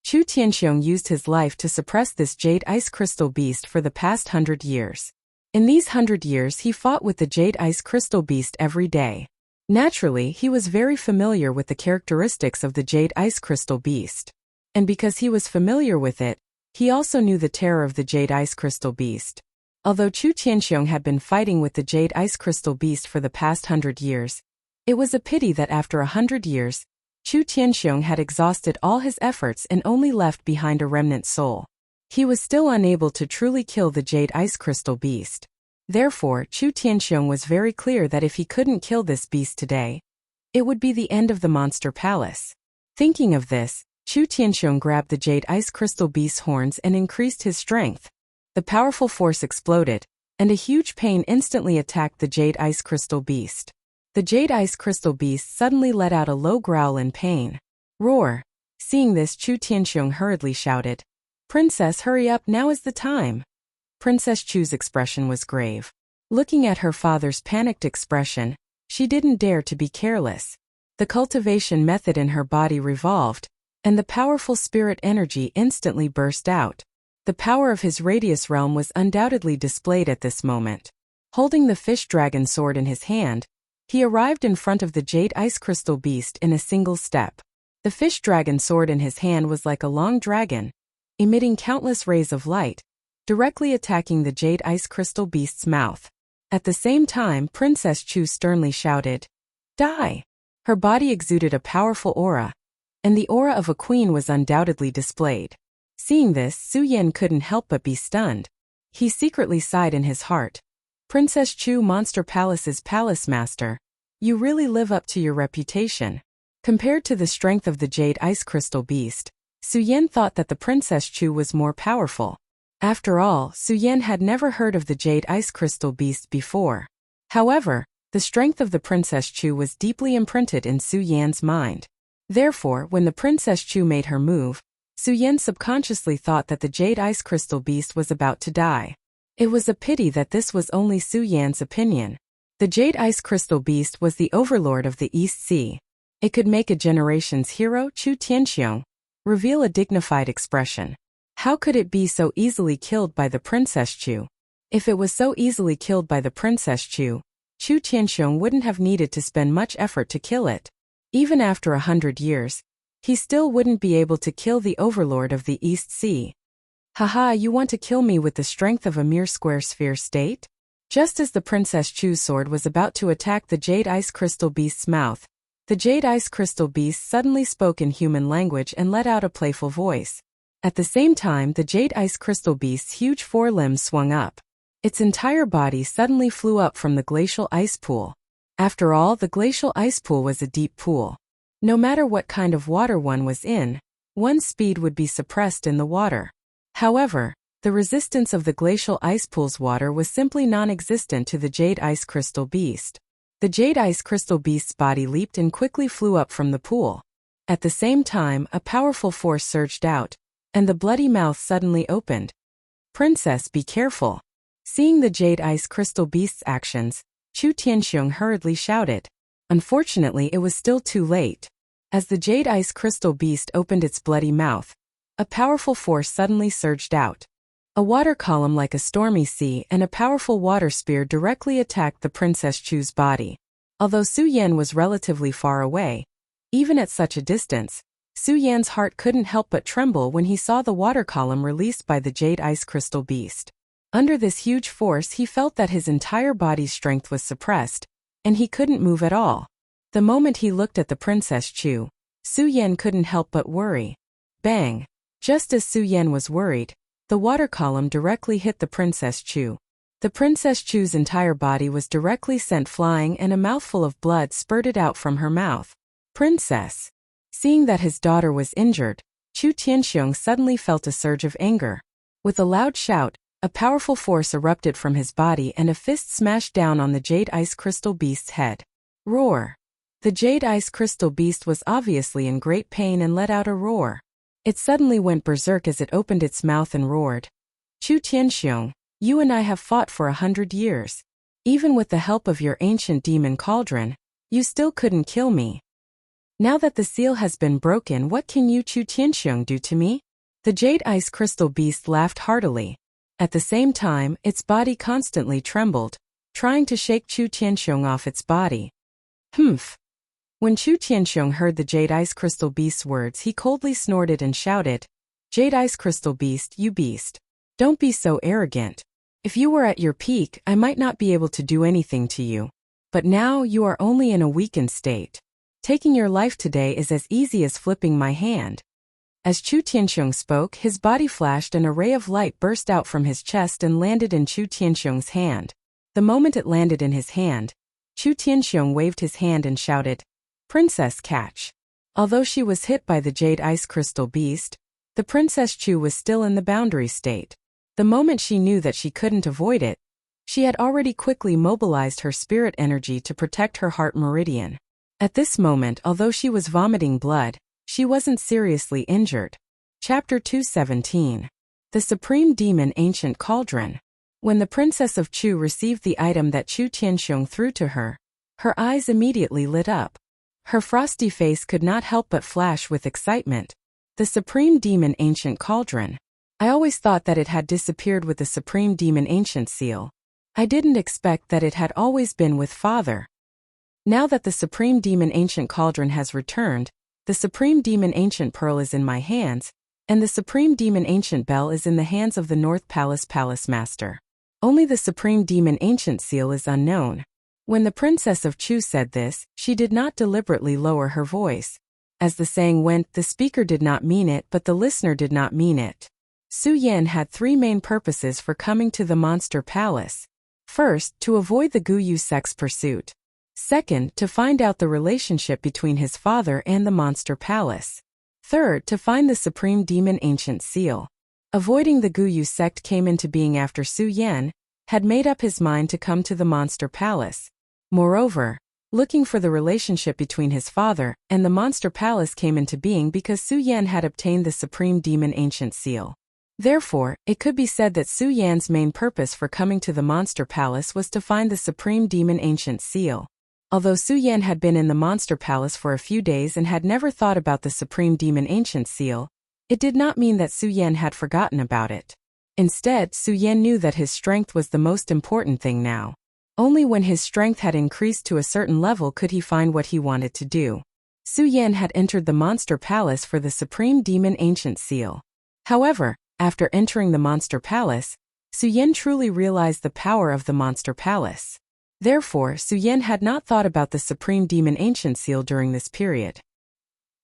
Chu Tianxiong used his life to suppress this jade ice crystal beast for the past 100 years. In these 100 years, he fought with the jade ice crystal beast every day. Naturally, he was very familiar with the characteristics of the jade ice crystal beast. And because he was familiar with it, he also knew the terror of the jade ice crystal beast. Although Chu Tianxiong had been fighting with the jade ice crystal beast for the past 100 years, it was a pity that after 100 years, Chu Tianxiong had exhausted all his efforts and only left behind a remnant soul. He was still unable to truly kill the jade ice crystal beast. Therefore, Chu Tianxiong was very clear that if he couldn't kill this beast today, it would be the end of the monster palace. Thinking of this, Chu Tianxiong grabbed the jade ice crystal beast's horns and increased his strength. The powerful force exploded, and a huge pain instantly attacked the jade ice crystal beast. The jade ice crystal beast suddenly let out a low growl in pain. Roar! Seeing this, Chu Tianxiong hurriedly shouted, "Princess, hurry up, now is the time." Princess Chu's expression was grave. Looking at her father's panicked expression, she didn't dare to be careless. The cultivation method in her body revolved, and the powerful spirit energy instantly burst out. The power of his radius realm was undoubtedly displayed at this moment. Holding the fish dragon sword in his hand, he arrived in front of the jade ice crystal beast in a single step. The fish dragon sword in his hand was like a long dragon, emitting countless rays of light, directly attacking the jade ice crystal beast's mouth. At the same time, Princess Chu sternly shouted, "Die!" Her body exuded a powerful aura, and the aura of a queen was undoubtedly displayed. Seeing this, Su Yan couldn't help but be stunned. He secretly sighed in his heart. "Princess Chu, Monster Palace's palace master, you really live up to your reputation." Compared to the strength of the jade ice crystal beast, Su Yan thought that the Princess Chu was more powerful. After all, Su Yan had never heard of the jade ice crystal beast before. However, the strength of the Princess Chu was deeply imprinted in Su Yan's mind. Therefore, when the Princess Chu made her move, Su Yan subconsciously thought that the jade ice crystal beast was about to die. It was a pity that this was only Su Yan's opinion. The jade ice crystal beast was the overlord of the East Sea. It could make a generation's hero, Chu Tianxiong, reveal a dignified expression. How could it be so easily killed by the Princess Chu? If it was so easily killed by the Princess Chu, Chu Tianxiong wouldn't have needed to spend much effort to kill it. Even after 100 years, he still wouldn't be able to kill the overlord of the East Sea. "Haha, you want to kill me with the strength of a mere square sphere state?" Just as the Princess Chu's sword was about to attack the jade ice crystal beast's mouth, the jade ice crystal beast suddenly spoke in human language and let out a playful voice. At the same time, the jade ice crystal beast's huge forelimbs swung up. Its entire body suddenly flew up from the glacial ice pool. After all, the glacial ice pool was a deep pool. No matter what kind of water one was in, one's speed would be suppressed in the water. However, the resistance of the glacial ice pool's water was simply non-existent to the jade ice crystal beast. The jade ice crystal beast's body leaped and quickly flew up from the pool. At the same time, a powerful force surged out, and the bloody mouth suddenly opened. "Princess, be careful." Seeing the jade ice crystal beast's actions, Chu Tianxiong hurriedly shouted. Unfortunately, it was still too late. As the jade ice crystal beast opened its bloody mouth, a powerful force suddenly surged out. A water column like a stormy sea and a powerful water spear directly attacked the Princess Chu's body. Although Su Yan was relatively far away, even at such a distance, Su Yan's heart couldn't help but tremble when he saw the water column released by the jade ice crystal beast. Under this huge force, he felt that his entire body's strength was suppressed, and he couldn't move at all. The moment he looked at the Princess Chu, Su Yan couldn't help but worry. Bang! Just as Su Yan was worried, the water column directly hit the Princess Chu. The Princess Chu's entire body was directly sent flying and a mouthful of blood spurted out from her mouth. "Princess!" Seeing that his daughter was injured, Chu Tianxiong suddenly felt a surge of anger. With a loud shout, a powerful force erupted from his body and a fist smashed down on the jade ice crystal beast's head. Roar! The jade ice crystal beast was obviously in great pain and let out a roar. It suddenly went berserk as it opened its mouth and roared. "Chu Tianxiong, you and I have fought for 100 years. Even with the help of your ancient demon cauldron, you still couldn't kill me. Now that the seal has been broken, what can you, Chu Tianxiong, do to me?" The jade ice crystal beast laughed heartily. At the same time, its body constantly trembled, trying to shake Chu Tianxiong off its body. Humph! When Chu Tianxiong heard the jade ice crystal beast's words, he coldly snorted and shouted, "Jade ice crystal beast, you beast! Don't be so arrogant. If you were at your peak, I might not be able to do anything to you. But now you are only in a weakened state. Taking your life today is as easy as flipping my hand." As Chu Tianxiong spoke, his body flashed and a ray of light burst out from his chest and landed in Chu Tianxiong's hand. The moment it landed in his hand, Chu Tianxiong waved his hand and shouted, "Princess, catch." Although she was hit by the jade ice crystal beast, the Princess Chu was still in the boundary state. The moment she knew that she couldn't avoid it, she had already quickly mobilized her spirit energy to protect her heart meridian. At this moment, although she was vomiting blood, she wasn't seriously injured. Chapter 217. The Supreme Demon Ancient Cauldron. When the Princess of Chu received the item that Chu Tianxiong threw to her, her eyes immediately lit up. Her frosty face could not help but flash with excitement. The Supreme Demon Ancient Cauldron. I always thought that it had disappeared with the Supreme Demon Ancient Seal. I didn't expect that it had always been with Father. Now that the Supreme Demon Ancient Cauldron has returned, the Supreme Demon Ancient Pearl is in my hands, and the Supreme Demon Ancient Bell is in the hands of the North Palace Palace Master. Only the Supreme Demon Ancient Seal is unknown. When the Princess of Chu said this, she did not deliberately lower her voice. As the saying went, the speaker did not mean it, but the listener did not mean it. Su Yan had three main purposes for coming to the Monster Palace. First, to avoid the Guyu sect's pursuit. Second, to find out the relationship between his father and the Monster Palace. Third, to find the Supreme Demon Ancient Seal. Avoiding the Guyu sect came into being after Su Yan had made up his mind to come to the Monster Palace. Moreover, looking for the relationship between his father and the Monster Palace came into being because Su Yan had obtained the Supreme Demon Ancient Seal. Therefore, it could be said that Su Yan's main purpose for coming to the Monster Palace was to find the Supreme Demon Ancient Seal. Although Su Yan had been in the Monster Palace for a few days and had never thought about the Supreme Demon Ancient Seal, it did not mean that Su Yan had forgotten about it. Instead, Su Yan knew that his strength was the most important thing now. Only when his strength had increased to a certain level could he find what he wanted to do. Su Yan had entered the Monster Palace for the Supreme Demon Ancient Seal. However, after entering the Monster Palace, Su Yan truly realized the power of the Monster Palace. Therefore, Su Yan had not thought about the Supreme Demon Ancient Seal during this period.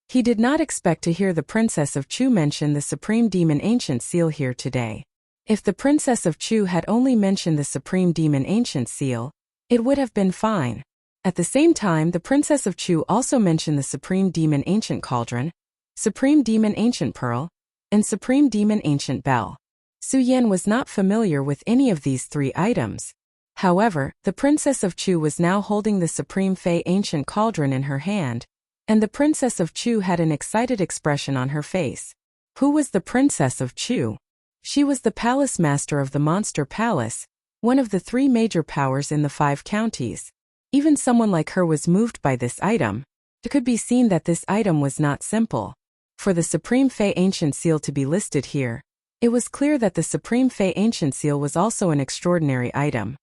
He did not expect to hear the Princess of Chu mention the Supreme Demon Ancient Seal here today. If the Princess of Chu had only mentioned the Supreme Demon Ancient Seal, it would have been fine. At the same time, the Princess of Chu also mentioned the Supreme Demon Ancient Cauldron, Supreme Demon Ancient Pearl, and Supreme Demon Ancient Bell. Su Yan was not familiar with any of these three items. However, the Princess of Chu was now holding the Supreme Fey Ancient Cauldron in her hand, and the Princess of Chu had an excited expression on her face. Who was the Princess of Chu? She was the Palace Master of the Monster Palace, one of the three major powers in the 5 counties. Even someone like her was moved by this item. It could be seen that this item was not simple. For the Supreme Fey Ancient Seal to be listed here, it was clear that the Supreme Fey Ancient Seal was also an extraordinary item.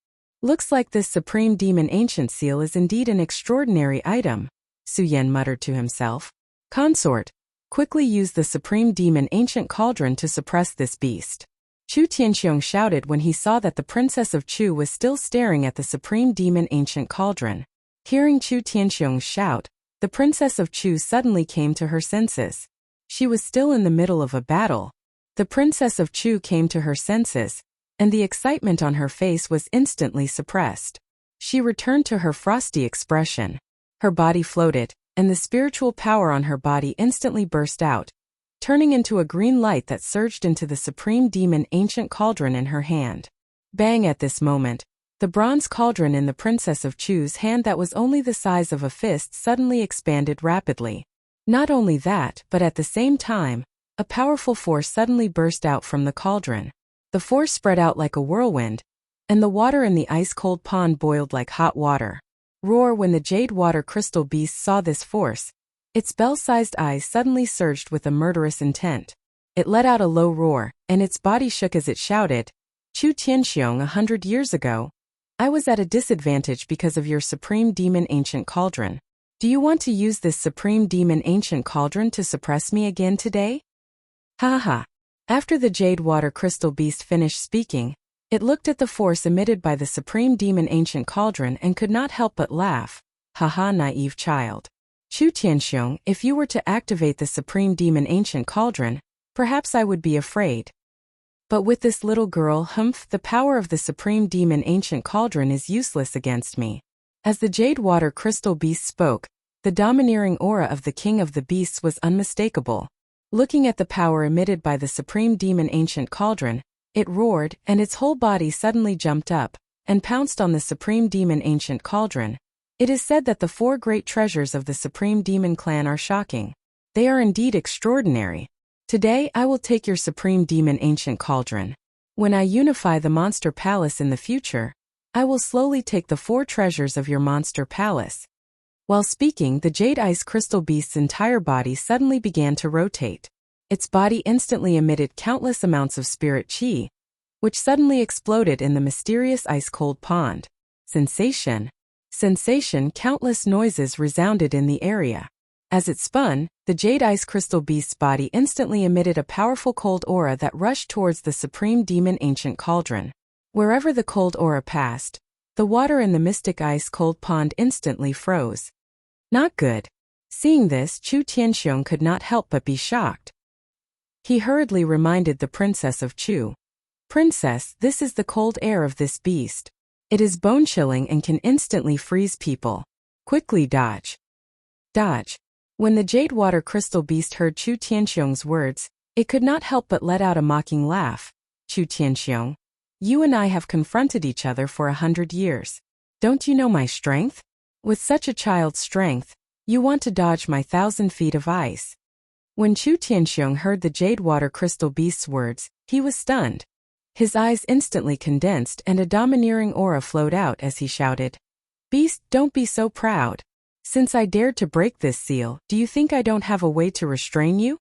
Looks like this Supreme Demon Ancient Seal is indeed an extraordinary item, Su Yan muttered to himself. Consort, quickly use the Supreme Demon Ancient Cauldron to suppress this beast. Chu Tianxiong shouted when he saw that the Princess of Chu was still staring at the Supreme Demon Ancient Cauldron. Hearing Chu Tianxiong's shout, the Princess of Chu suddenly came to her senses. She was still in the middle of a battle. The Princess of Chu came to her senses, and the excitement on her face was instantly suppressed. She returned to her frosty expression. Her body floated, and the spiritual power on her body instantly burst out, turning into a green light that surged into the Supreme Demon Ancient Cauldron in her hand. Bang! At this moment, the bronze cauldron in the Princess of Chu's hand that was only the size of a fist suddenly expanded rapidly. Not only that, but at the same time, a powerful force suddenly burst out from the cauldron. The force spread out like a whirlwind, and the water in the ice-cold pond boiled like hot water. Roar! When the jade water crystal beast saw this force, its bell-sized eyes suddenly surged with a murderous intent. It let out a low roar, and its body shook as it shouted, Chu Tianxiong, 100 years ago, I was at a disadvantage because of your Supreme Demon Ancient Cauldron. Do you want to use this Supreme Demon Ancient Cauldron to suppress me again today? Ha ha. After the jade water crystal beast finished speaking, it looked at the force emitted by the Supreme Demon Ancient Cauldron and could not help but laugh. Haha, naive child. Chu Tianxiong, if you were to activate the Supreme Demon Ancient Cauldron, perhaps I would be afraid. But with this little girl, the power of the Supreme Demon Ancient Cauldron is useless against me. As the jade water crystal beast spoke, the domineering aura of the King of the Beasts was unmistakable. Looking at the power emitted by the Supreme Demon Ancient Cauldron, it roared, and its whole body suddenly jumped up and pounced on the Supreme Demon Ancient Cauldron. It is said that the 4 great treasures of the Supreme Demon clan are shocking. They are indeed extraordinary. Today I will take your Supreme Demon Ancient Cauldron. When I unify the monster palace in the future, I will slowly take the 4 treasures of your monster palace. While speaking, the jade ice crystal beast's entire body suddenly began to rotate. Its body instantly emitted countless amounts of spirit chi, which suddenly exploded in the mysterious ice-cold pond. Sensation. Sensation. Countless noises resounded in the area. As it spun, the jade ice crystal beast's body instantly emitted a powerful cold aura that rushed towards the supreme demon ancient cauldron. Wherever the cold aura passed, the water in the mystic ice-cold pond instantly froze. Not good. Seeing this, Chu Tianxiong could not help but be shocked. He hurriedly reminded the princess of Chu. Princess, this is the cold air of this beast. It is bone-chilling and can instantly freeze people. Quickly dodge. Dodge. When the jade water crystal beast heard Chu Tianxiong's words, it could not help but let out a mocking laugh. Chu Tianxiong, you and I have confronted each other for 100 years. Don't you know my strength? With such a child's strength, you want to dodge my 1,000 feet of ice. When Chu Tianxiong heard the jade water crystal beast's words, he was stunned. His eyes instantly condensed and a domineering aura flowed out as he shouted, Beast, don't be so proud. Since I dared to break this seal, do you think I don't have a way to restrain you?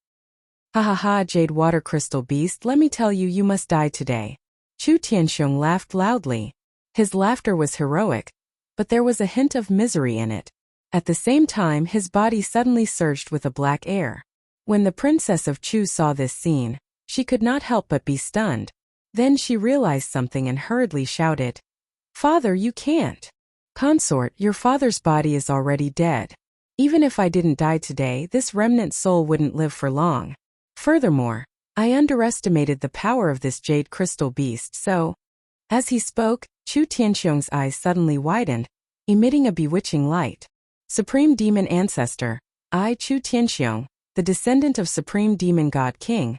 Ha ha ha, jade water crystal beast, let me tell you, you must die today. Chu Tianxiong laughed loudly. His laughter was heroic, but there was a hint of misery in it. At the same time, his body suddenly surged with a black air. When the princess of Chu saw this scene, she could not help but be stunned. Then she realized something and hurriedly shouted, Father, you can't. Consort, your father's body is already dead. Even if I didn't die today, this remnant soul wouldn't live for long. Furthermore, I underestimated the power of this jade crystal beast, so... As he spoke, Chu Tianxiong's eyes suddenly widened, emitting a bewitching light. Supreme Demon Ancestor, I, Chu Tianxiong, the descendant of Supreme Demon God King,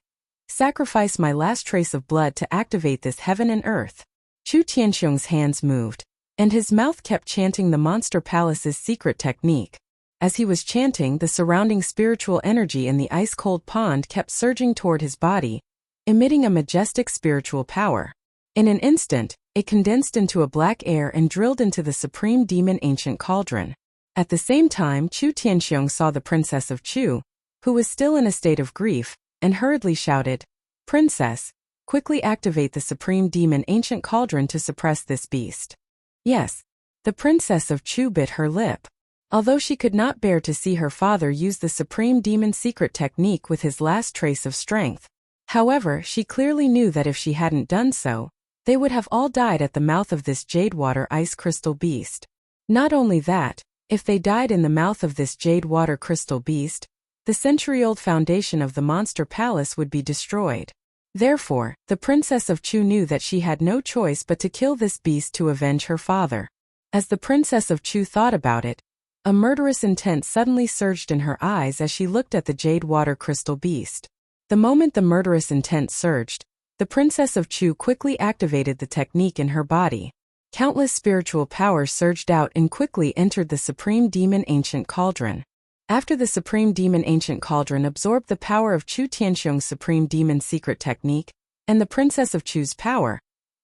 sacrifice my last trace of blood to activate this heaven and earth. Chu Tianxiong's hands moved, and his mouth kept chanting the Monster Palace's secret technique. As he was chanting, the surrounding spiritual energy in the ice-cold pond kept surging toward his body, emitting a majestic spiritual power. In an instant, it condensed into a black air and drilled into the Supreme Demon Ancient Cauldron. At the same time, Chu Tianxiong saw the Princess of Chu, who was still in a state of grief, and hurriedly shouted, Princess, quickly activate the Supreme Demon Ancient Cauldron to suppress this beast. Yes, the Princess of Chu bit her lip. Although she could not bear to see her father use the Supreme Demon secret technique with his last trace of strength. However, she clearly knew that if she hadn't done so, they would have all died at the mouth of this jade water ice crystal beast. Not only that, if they died in the mouth of this jade water crystal beast, the century-old foundation of the Monster Palace would be destroyed. Therefore, the Princess of Chu knew that she had no choice but to kill this beast to avenge her father. As the Princess of Chu thought about it, a murderous intent suddenly surged in her eyes as she looked at the jade water crystal beast. The moment the murderous intent surged, the Princess of Chu quickly activated the technique in her body. Countless spiritual powers surged out and quickly entered the Supreme Demon Ancient Cauldron. After the Supreme Demon Ancient Cauldron absorbed the power of Chu Tianxiong's Supreme Demon secret technique, and the Princess of Chu's power,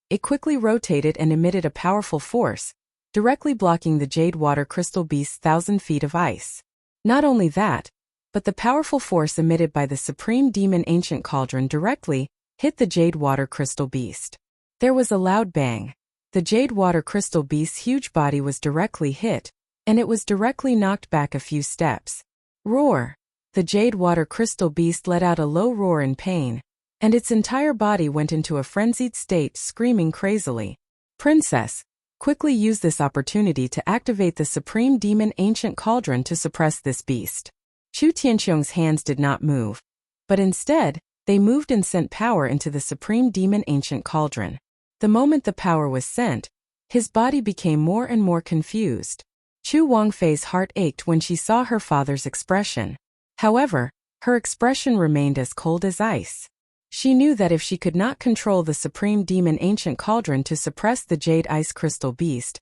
it quickly rotated and emitted a powerful force, directly blocking the jade water crystal beast's 1,000 feet of ice. Not only that, but the powerful force emitted by the Supreme Demon Ancient Cauldron directly hit the jade water crystal beast. There was a loud bang. The jade water crystal beast's huge body was directly hit, and it was directly knocked back a few steps. Roar! The jade water crystal beast let out a low roar in pain, and its entire body went into a frenzied state, screaming crazily. Princess, quickly use this opportunity to activate the Supreme Demon Ancient Cauldron to suppress this beast. Chu Tianxiong's hands did not move, but instead, they moved and sent power into the Supreme Demon Ancient Cauldron. The moment the power was sent, his body became more and more confused. Chu Wangfei's heart ached when she saw her father's expression. However, her expression remained as cold as ice. She knew that if she could not control the Supreme Demon Ancient Cauldron to suppress the jade ice crystal beast,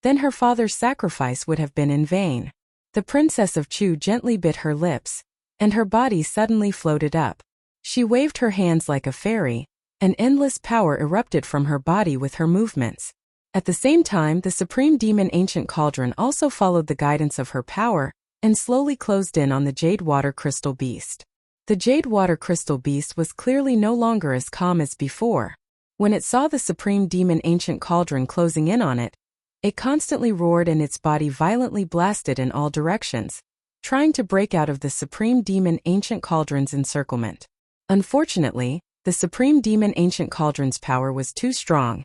then her father's sacrifice would have been in vain. The Princess of Chu gently bit her lips, and her body suddenly floated up. She waved her hands like a fairy, An endless power erupted from her body with her movements. At the same time, the supreme demon ancient cauldron also followed the guidance of her power and slowly closed in on the jade water crystal beast. The jade water crystal beast was clearly no longer as calm as before. When it saw the supreme demon ancient cauldron closing in on it, it constantly roared and its body violently blasted in all directions, trying to break out of the supreme demon ancient cauldron's encirclement. Unfortunately, the supreme demon ancient cauldron's power was too strong,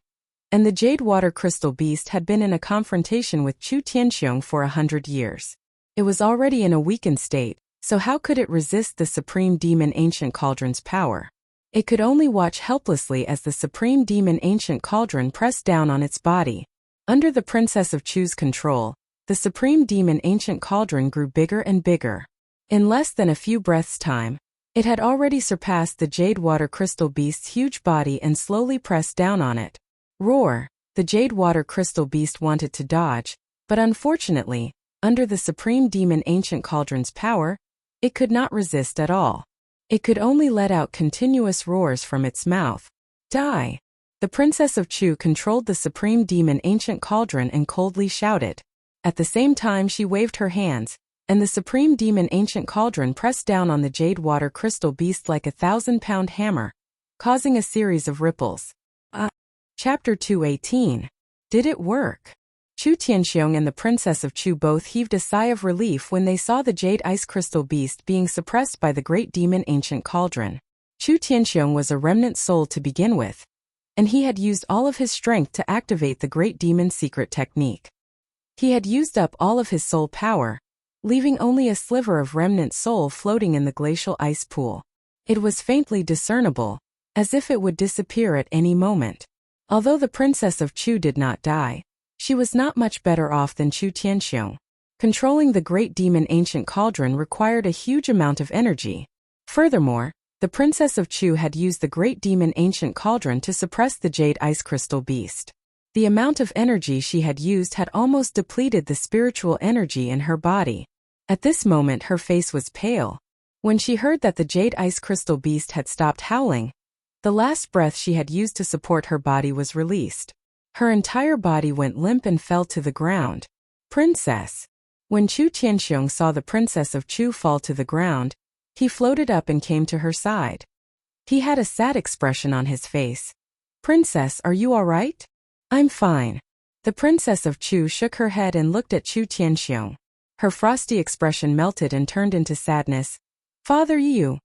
and the jade water crystal beast had been in a confrontation with Chu Tianxiong for 100 years. It was already in a weakened state, so how could it resist the supreme demon ancient cauldron's power? It could only watch helplessly as the supreme demon ancient cauldron pressed down on its body. Under the Princess of Chu's control, the supreme demon ancient cauldron grew bigger and bigger. In less than a few breaths' time, it had already surpassed the jade water crystal beast's huge body and slowly pressed down on it. Roar! The jade water crystal beast wanted to dodge, but unfortunately, under the supreme demon ancient cauldron's power, it could not resist at all. It could only let out continuous roars from its mouth. Die! The Princess of Chu controlled the supreme demon ancient cauldron and coldly shouted. At the same time she waved her hands, and the supreme demon ancient cauldron pressed down on the jade water crystal beast like a 1,000-pound hammer, causing a series of ripples. Chapter 218. Did it work? Chu Tianxiong and the Princess of Chu both heaved a sigh of relief when they saw the jade ice crystal beast being suppressed by the great demon ancient cauldron. Chu Tianxiong was a remnant soul to begin with, and he had used all of his strength to activate the great demon's secret technique. He had used up all of his soul power, leaving only a sliver of remnant soul floating in the glacial ice pool. It was faintly discernible, as if it would disappear at any moment. Although the Princess of Chu did not die, she was not much better off than Chu Tianxiong. Controlling the great demon ancient cauldron required a huge amount of energy. Furthermore, the Princess of Chu had used the great demon ancient cauldron to suppress the jade ice crystal beast. The amount of energy she had used had almost depleted the spiritual energy in her body. At this moment her face was pale. When she heard that the jade ice crystal beast had stopped howling, the last breath she had used to support her body was released. Her entire body went limp and fell to the ground. Princess! When Chu Tianxiong saw the Princess of Chu fall to the ground, he floated up and came to her side. He had a sad expression on his face. Princess, are you all right? I'm fine. The Princess of Chu shook her head and looked at Chu Tianxiong. Her frosty expression melted and turned into sadness. Father Yu.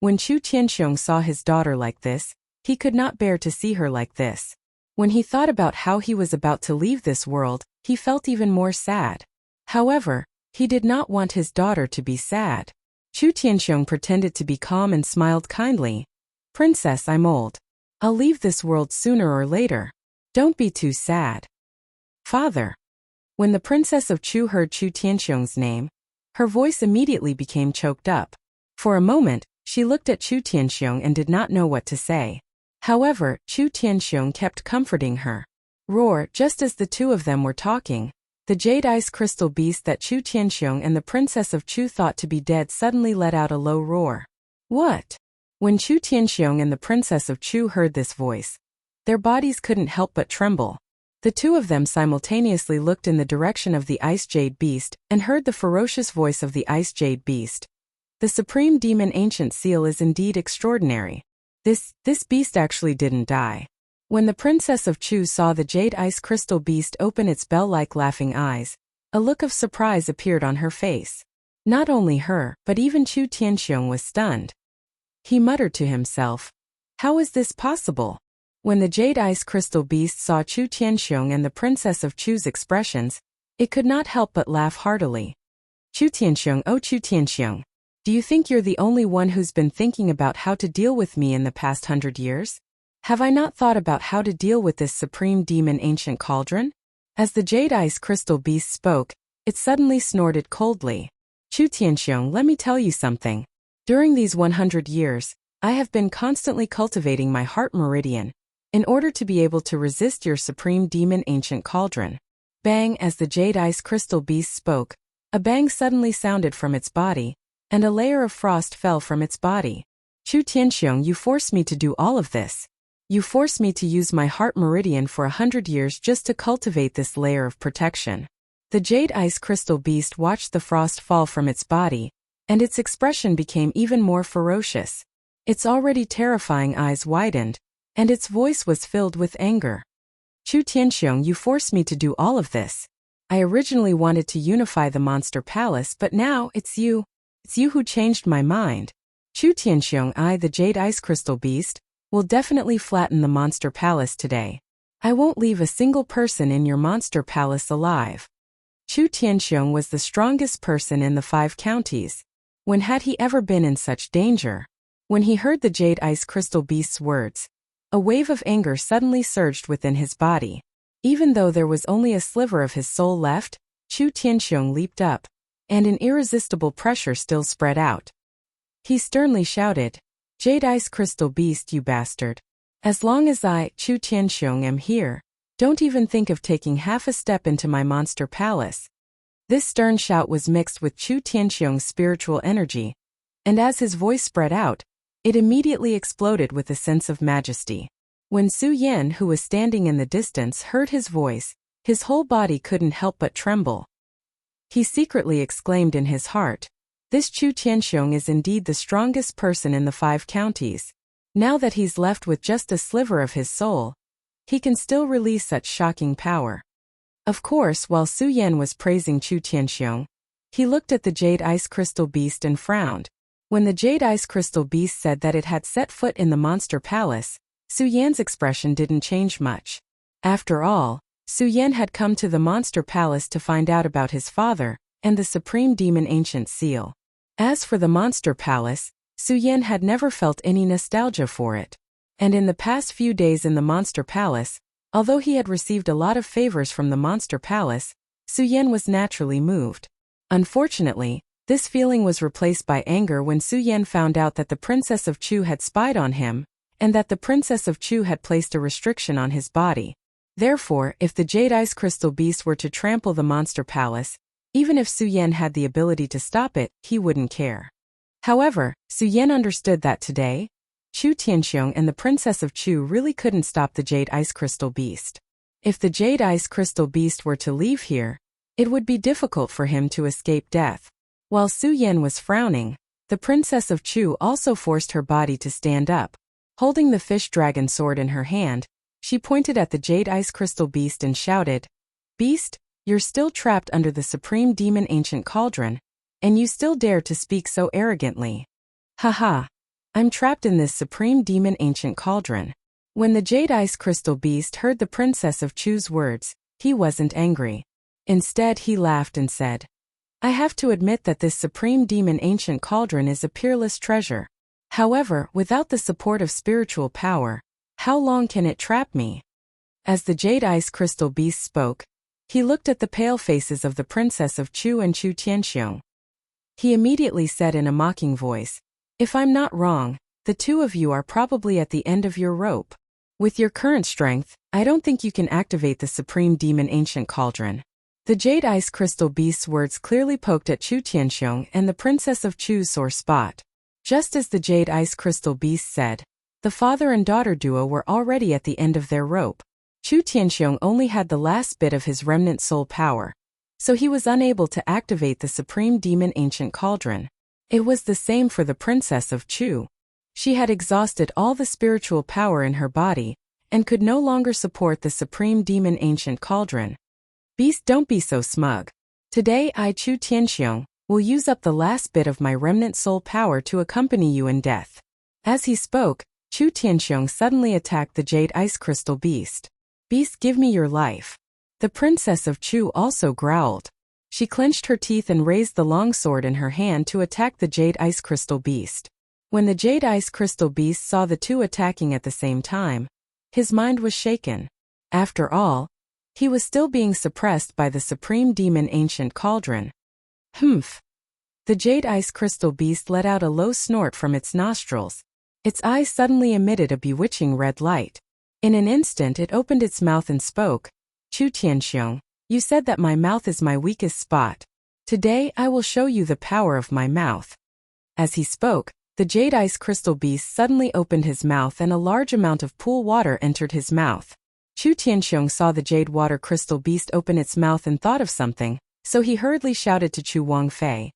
When Chu Tianxiong saw his daughter like this, he could not bear to see her like this. When he thought about how he was about to leave this world, he felt even more sad. However, he did not want his daughter to be sad. Chu Tianxiong pretended to be calm and smiled kindly. Princess, I'm old. I'll leave this world sooner or later. Don't be too sad. Father. When the Princess of Chu heard Chu Tianxiong's name, her voice immediately became choked up. For a moment, she looked at Chu Tianxiong and did not know what to say. However, Chu Tianxiong kept comforting her. Roar! Just as the two of them were talking, the jade ice crystal beast that Chu Tianxiong and the Princess of Chu thought to be dead suddenly let out a low roar. What? When Chu Tianxiong and the Princess of Chu heard this voice, their bodies couldn't help but tremble. The two of them simultaneously looked in the direction of the ice jade beast and heard the ferocious voice of the ice jade beast. The supreme demon ancient seal is indeed extraordinary. This beast actually didn't die. When the Princess of Chu saw the jade ice crystal beast open its bell-like laughing eyes, a look of surprise appeared on her face. Not only her, but even Chu Tianxiong was stunned. He muttered to himself, "How is this possible?" When the jade ice crystal beast saw Chu Tianxiong and the Princess of Chu's expressions, it could not help but laugh heartily. Chu Tianxiong, oh Chu Tianxiong, do you think you're the only one who's been thinking about how to deal with me in the past 100 years? Have I not thought about how to deal with this supreme demon ancient cauldron? As the jade ice crystal beast spoke, it suddenly snorted coldly. Chu Tianxiong, let me tell you something. During these 100 years, I have been constantly cultivating my heart meridian, in order to be able to resist your supreme demon ancient cauldron. Bang! As the jade ice crystal beast spoke, a bang suddenly sounded from its body, and a layer of frost fell from its body. Chu Tianxiong, you forced me to do all of this. You force me to use my heart meridian for 100 years just to cultivate this layer of protection. The jade ice crystal beast watched the frost fall from its body, and its expression became even more ferocious. Its already terrifying eyes widened, and its voice was filled with anger. Chu Tianxiong, you forced me to do all of this. I originally wanted to unify the monster palace, but now it's you. It's you who changed my mind. Chu Tianxiong, I, the jade ice crystal beast, will definitely flatten the monster palace today. I won't leave a single person in your monster palace alive. Chu Tianxiong was the strongest person in the 5 counties. When had he ever been in such danger? When he heard the jade ice crystal beast's words, a wave of anger suddenly surged within his body. Even though there was only a sliver of his soul left, Chu Tianxiong leaped up, and an irresistible pressure still spread out. He sternly shouted, "Jade ice crystal beast, you bastard. As long as I, Chu Tianxiong, am here, don't even think of taking half a step into my monster palace." This stern shout was mixed with Chu Tianxiong's spiritual energy, and as his voice spread out, it immediately exploded with a sense of majesty. When Su Yan, who was standing in the distance, heard his voice, his whole body couldn't help but tremble. He secretly exclaimed in his heart, "This Chu Tianxiong is indeed the strongest person in the 5 counties. Now that he's left with just a sliver of his soul, he can still release such shocking power." Of course, while Su Yan was praising Chu Tianxiong, he looked at the jade ice crystal beast and frowned. When the jade ice crystal beast said that it had set foot in the monster palace, Su Yan's expression didn't change much. After all, Su Yan had come to the monster palace to find out about his father and the supreme demon ancient seal. As for the monster palace, Su Yan had never felt any nostalgia for it. And in the past few days in the monster palace, although he had received a lot of favors from the monster palace, Su Yan was naturally moved. Unfortunately, this feeling was replaced by anger when Su Yan found out that the Princess of Chu had spied on him, and that the Princess of Chu had placed a restriction on his body. Therefore, if the jade ice crystal beast were to trample the monster palace, even if Su Yan had the ability to stop it, he wouldn't care. However, Su Yan understood that today, Chu Tianxiong and the Princess of Chu really couldn't stop the jade ice crystal beast. If the jade ice crystal beast were to leave here, it would be difficult for him to escape death. While Su Yan was frowning, the Princess of Chu also forced her body to stand up. Holding the fish dragon sword in her hand, she pointed at the jade ice crystal beast and shouted, "Beast, you're still trapped under the supreme demon ancient cauldron, and you still dare to speak so arrogantly. Haha, I'm trapped in this supreme demon ancient cauldron." When the jade ice crystal beast heard the Princess of Chu's words, he wasn't angry. Instead, he laughed and said, "I have to admit that this supreme demon ancient cauldron is a peerless treasure. However, without the support of spiritual power, how long can it trap me?" As the jade ice crystal beast spoke, he looked at the pale faces of the Princess of Chu and Chu Tianxiong. He immediately said in a mocking voice, "If I'm not wrong, the two of you are probably at the end of your rope. With your current strength, I don't think you can activate the supreme demon ancient cauldron." The jade ice crystal beast's words clearly poked at Chu Tianxiong and the Princess of Chu's sore spot. Just as the jade ice crystal beast said, the father and daughter duo were already at the end of their rope. Chu Tianxiong only had the last bit of his remnant soul power, so he was unable to activate the supreme demon ancient cauldron. It was the same for the Princess of Chu. She had exhausted all the spiritual power in her body, and could no longer support the supreme demon ancient cauldron. "Beast, don't be so smug. Today I, Chu Tianxiong, will use up the last bit of my remnant soul power to accompany you in death." As he spoke, Chu Tianxiong suddenly attacked the jade ice crystal beast. "Beast, give me your life." The Princess of Chu also growled. She clenched her teeth and raised the long sword in her hand to attack the jade ice crystal beast. When the jade ice crystal beast saw the two attacking at the same time, his mind was shaken. After all, he was still being suppressed by the supreme demon ancient cauldron. Humph. The jade ice crystal beast let out a low snort from its nostrils. Its eyes suddenly emitted a bewitching red light. In an instant it opened its mouth and spoke, "Chu Tianxiong, you said that my mouth is my weakest spot. Today I will show you the power of my mouth." As he spoke, The jade ice crystal beast suddenly opened his mouth and a large amount of pool water entered his mouth. Chu Tianxiong saw the jade water crystal beast open its mouth and thought of something, so he hurriedly shouted to Chu Wangfei.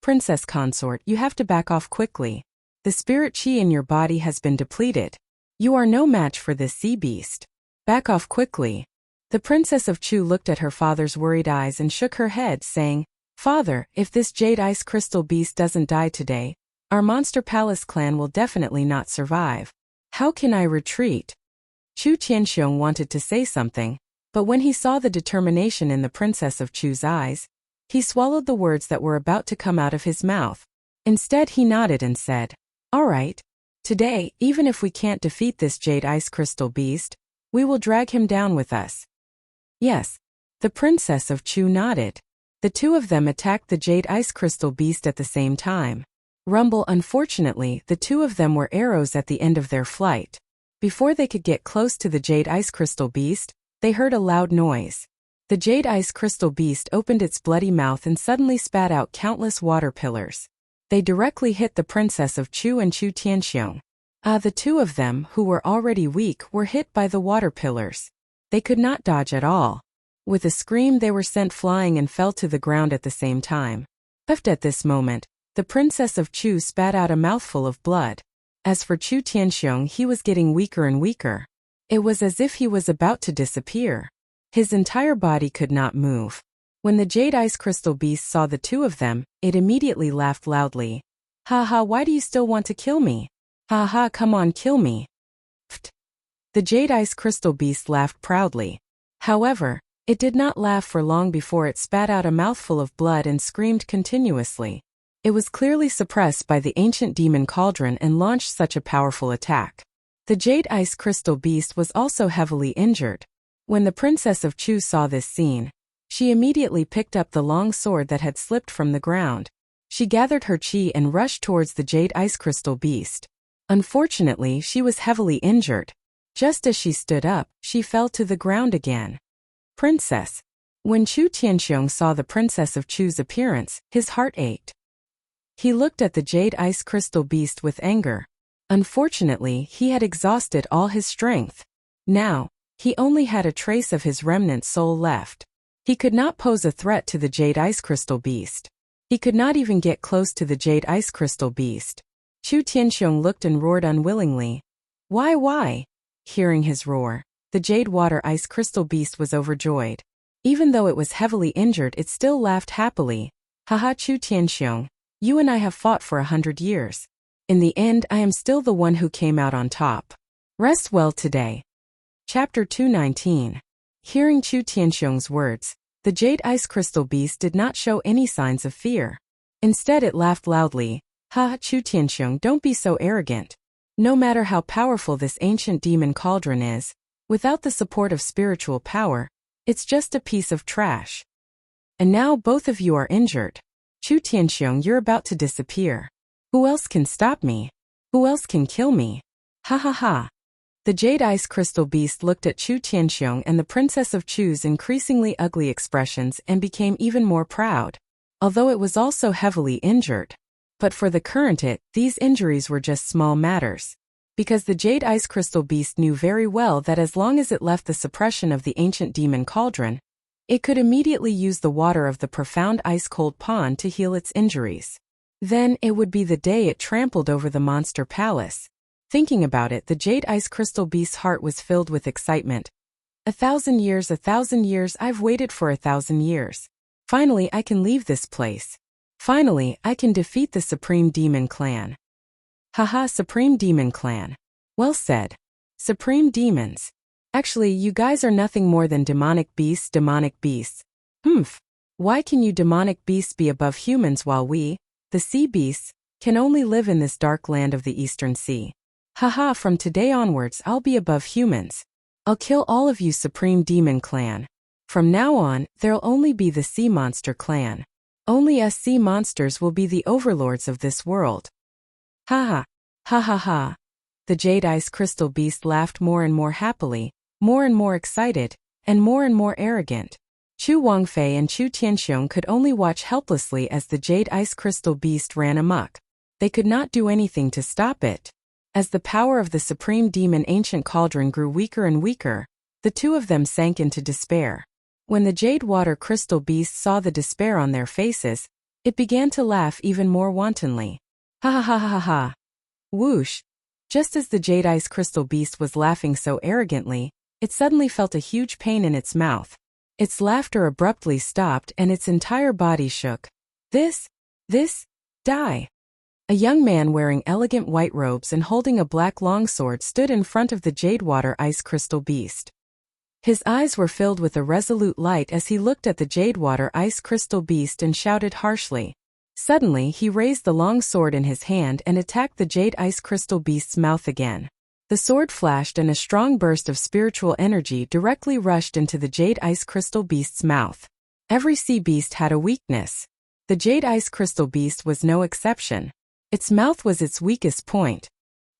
Princess consort, you have to back off quickly. The spirit qi in your body has been depleted. You are no match for this sea beast. Back off quickly. The princess of Chu looked at her father's worried eyes and shook her head, saying, Father, if this jade ice crystal beast doesn't die today, our Monster Palace clan will definitely not survive. How can I retreat? Chu Tianxiong wanted to say something, but when he saw the determination in the princess of Chu's eyes, he swallowed the words that were about to come out of his mouth. Instead he nodded and said, All right. Today, even if we can't defeat this jade ice crystal beast, we will drag him down with us. Yes. The princess of Chu nodded. The two of them attacked the jade ice crystal beast at the same time. Rumble, unfortunately, the two of them were arrows at the end of their flight. Before they could get close to the jade ice crystal beast, they heard a loud noise. The jade ice crystal beast opened its bloody mouth and suddenly spat out countless water pillars. They directly hit the princess of Chu and Chu Tianxiong. The two of them, who were already weak, were hit by the water pillars. They could not dodge at all. With a scream they were sent flying and fell to the ground at the same time. Left at this moment, the princess of Chu spat out a mouthful of blood. As for Chu Tianxiong, he was getting weaker and weaker. It was as if he was about to disappear. His entire body could not move. When the jade ice crystal beast saw the two of them, it immediately laughed loudly. Ha ha, why do you still want to kill me? Ha ha, come on, kill me. Pfft. The jade ice crystal beast laughed proudly. However, it did not laugh for long before it spat out a mouthful of blood and screamed continuously. It was clearly suppressed by the ancient demon cauldron and launched such a powerful attack. The jade ice crystal beast was also heavily injured. When the princess of Chu saw this scene, she immediately picked up the long sword that had slipped from the ground. She gathered her qi and rushed towards the jade ice crystal beast. Unfortunately, she was heavily injured. Just as she stood up, she fell to the ground again. Princess. When Chu Tianxiong saw the princess of Chu's appearance, his heart ached. He looked at the jade ice crystal beast with anger. Unfortunately, he had exhausted all his strength. Now, he only had a trace of his remnant soul left. He could not pose a threat to the jade ice crystal beast. He could not even get close to the jade ice crystal beast. Chu Tianxiong looked and roared unwillingly. Why? Hearing his roar, the jade water ice crystal beast was overjoyed. Even though it was heavily injured, it still laughed happily. Haha, Chu Tianxiong. You and I have fought for 100 years. In the end, I am still the one who came out on top. Rest well today. Chapter 219. Hearing Chu Tianxiong's words, the jade ice crystal beast did not show any signs of fear. Instead it laughed loudly. Ha, Chu Tianxiong, don't be so arrogant. No matter how powerful this ancient demon cauldron is, without the support of spiritual power, it's just a piece of trash. And now both of you are injured. Chu Tianxiong, you're about to disappear. Who else can stop me? Who else can kill me? Ha ha ha. The jade ice crystal beast looked at Chu Tianxiong and the princess of Chu's increasingly ugly expressions and became even more proud. Although it was also heavily injured. But for the current these injuries were just small matters. Because the jade ice crystal beast knew very well that as long as it left the suppression of the ancient demon cauldron, it could immediately use the water of the profound ice-cold pond to heal its injuries. Then it would be the day it trampled over the monster palace. Thinking about it, the jade ice crystal beast's heart was filled with excitement. 1,000 years, 1,000 years, I've waited for 1,000 years. Finally, I can leave this place. Finally, I can defeat the Supreme Demon Clan. Haha, Supreme Demon Clan. Well said. Supreme Demons. Actually, you guys are nothing more than demonic beasts. Humph. Why can you demonic beasts be above humans while we, the sea beasts, can only live in this dark land of the Eastern Sea? Haha, from today onwards I'll be above humans. I'll kill all of you, Supreme Demon Clan. From now on, there'll only be the Sea Monster Clan. Only us sea monsters will be the overlords of this world. Ha ha. The jade ice crystal beast laughed more and more happily, more and more excited, and more arrogant. Chu Wangfei and Chu Tianxiong could only watch helplessly as the jade ice crystal beast ran amok. They could not do anything to stop it. As the power of the supreme demon ancient cauldron grew weaker and weaker, the two of them sank into despair. When the jade water crystal beast saw the despair on their faces, it began to laugh even more wantonly. Ha ha ha ha ha. Whoosh! Just as the jade ice crystal beast was laughing so arrogantly, it suddenly felt a huge pain in its mouth. Its laughter abruptly stopped and its entire body shook. This, die! A young man wearing elegant white robes and holding a black longsword stood in front of the jade water ice crystal beast. His eyes were filled with a resolute light as he looked at the jade water ice crystal beast and shouted harshly. Suddenly he raised the long sword in his hand and attacked the jade ice crystal beast's mouth again. The sword flashed and a strong burst of spiritual energy directly rushed into the jade ice crystal beast's mouth. Every sea beast had a weakness. The jade ice crystal beast was no exception. Its mouth was its weakest point.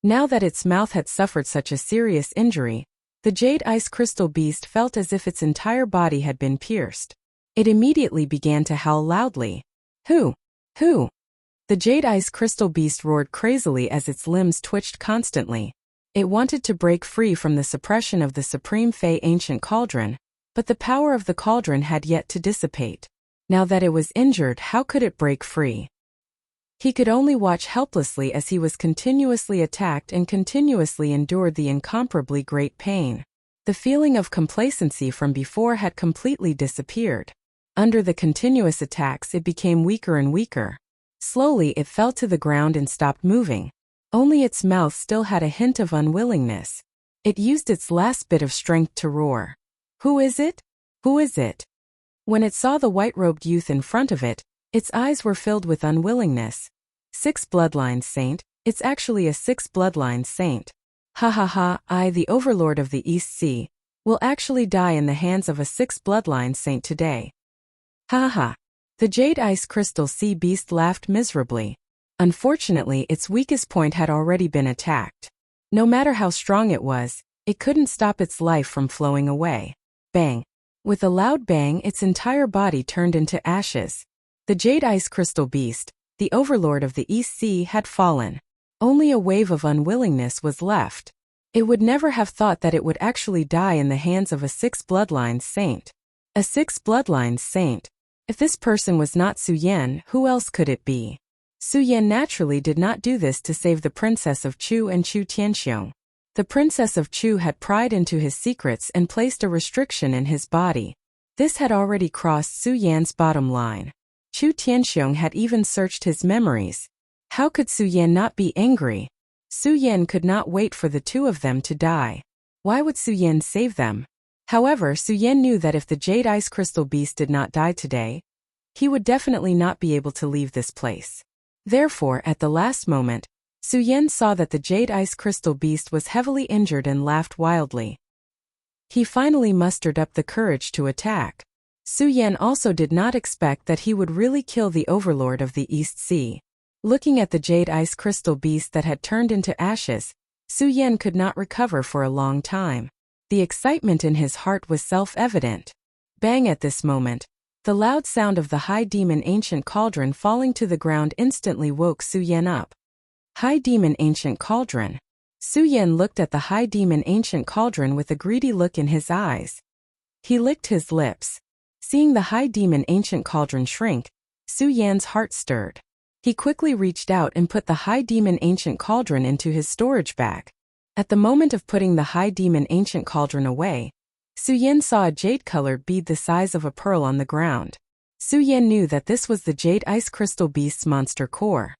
Now that its mouth had suffered such a serious injury, the jade ice crystal beast felt as if its entire body had been pierced. It immediately began to howl loudly. Who? The jade ice crystal beast roared crazily as its limbs twitched constantly. It wanted to break free from the suppression of the supreme Fey ancient cauldron, but the power of the cauldron had yet to dissipate. Now that it was injured, how could it break free? He could only watch helplessly as he was continuously attacked and continuously endured the incomparably great pain. The feeling of complacency from before had completely disappeared. Under the continuous attacks, it became weaker and weaker. Slowly it fell to the ground and stopped moving. Only its mouth still had a hint of unwillingness. It used its last bit of strength to roar. Who is it? Who is it? When it saw the white-robed youth in front of it, its eyes were filled with unwillingness. 6 bloodlines saint, it's actually a 6 bloodlines saint. Ha ha ha, I, the overlord of the East Sea, will actually die in the hands of a 6 bloodline saint today. Ha ha. The jade ice crystal sea beast laughed miserably. Unfortunately, its weakest point had already been attacked. No matter how strong it was, it couldn't stop its life from flowing away. Bang. With a loud bang, its entire body turned into ashes. The jade ice crystal beast, the overlord of the East Sea, had fallen. Only a wave of unwillingness was left. It would never have thought that it would actually die in the hands of a 6 bloodlines saint. A 6 bloodlines saint. If this person was not Su Yan, who else could it be? Su Yan naturally did not do this to save the princess of Chu and Chu Tianxiong. The princess of Chu had pried into his secrets and placed a restriction in his body. This had already crossed Su Yan's bottom line. Chu Tianxiong had even searched his memories. How could Su Yan not be angry? Su Yan could not wait for the two of them to die. Why would Su Yan save them? However, Su Yan knew that if the jade ice crystal beast did not die today, he would definitely not be able to leave this place. Therefore, at the last moment, Su Yan saw that the jade ice crystal beast was heavily injured and laughed wildly. He finally mustered up the courage to attack. Su Yan also did not expect that he would really kill the overlord of the East Sea. Looking at the jade ice crystal beast that had turned into ashes, Su Yan could not recover for a long time. The excitement in his heart was self-evident. Bang! At this moment, the loud sound of the high demon ancient cauldron falling to the ground instantly woke Su Yan up. High demon ancient cauldron. Su Yan looked at the high demon ancient cauldron with a greedy look in his eyes. He licked his lips. Seeing the high demon ancient cauldron shrink, Su Yan's heart stirred. He quickly reached out and put the high demon ancient cauldron into his storage bag. At the moment of putting the high demon ancient cauldron away, Su Yan saw a jade-colored bead the size of a pearl on the ground. Su Yan knew that this was the jade ice crystal beast's monster core.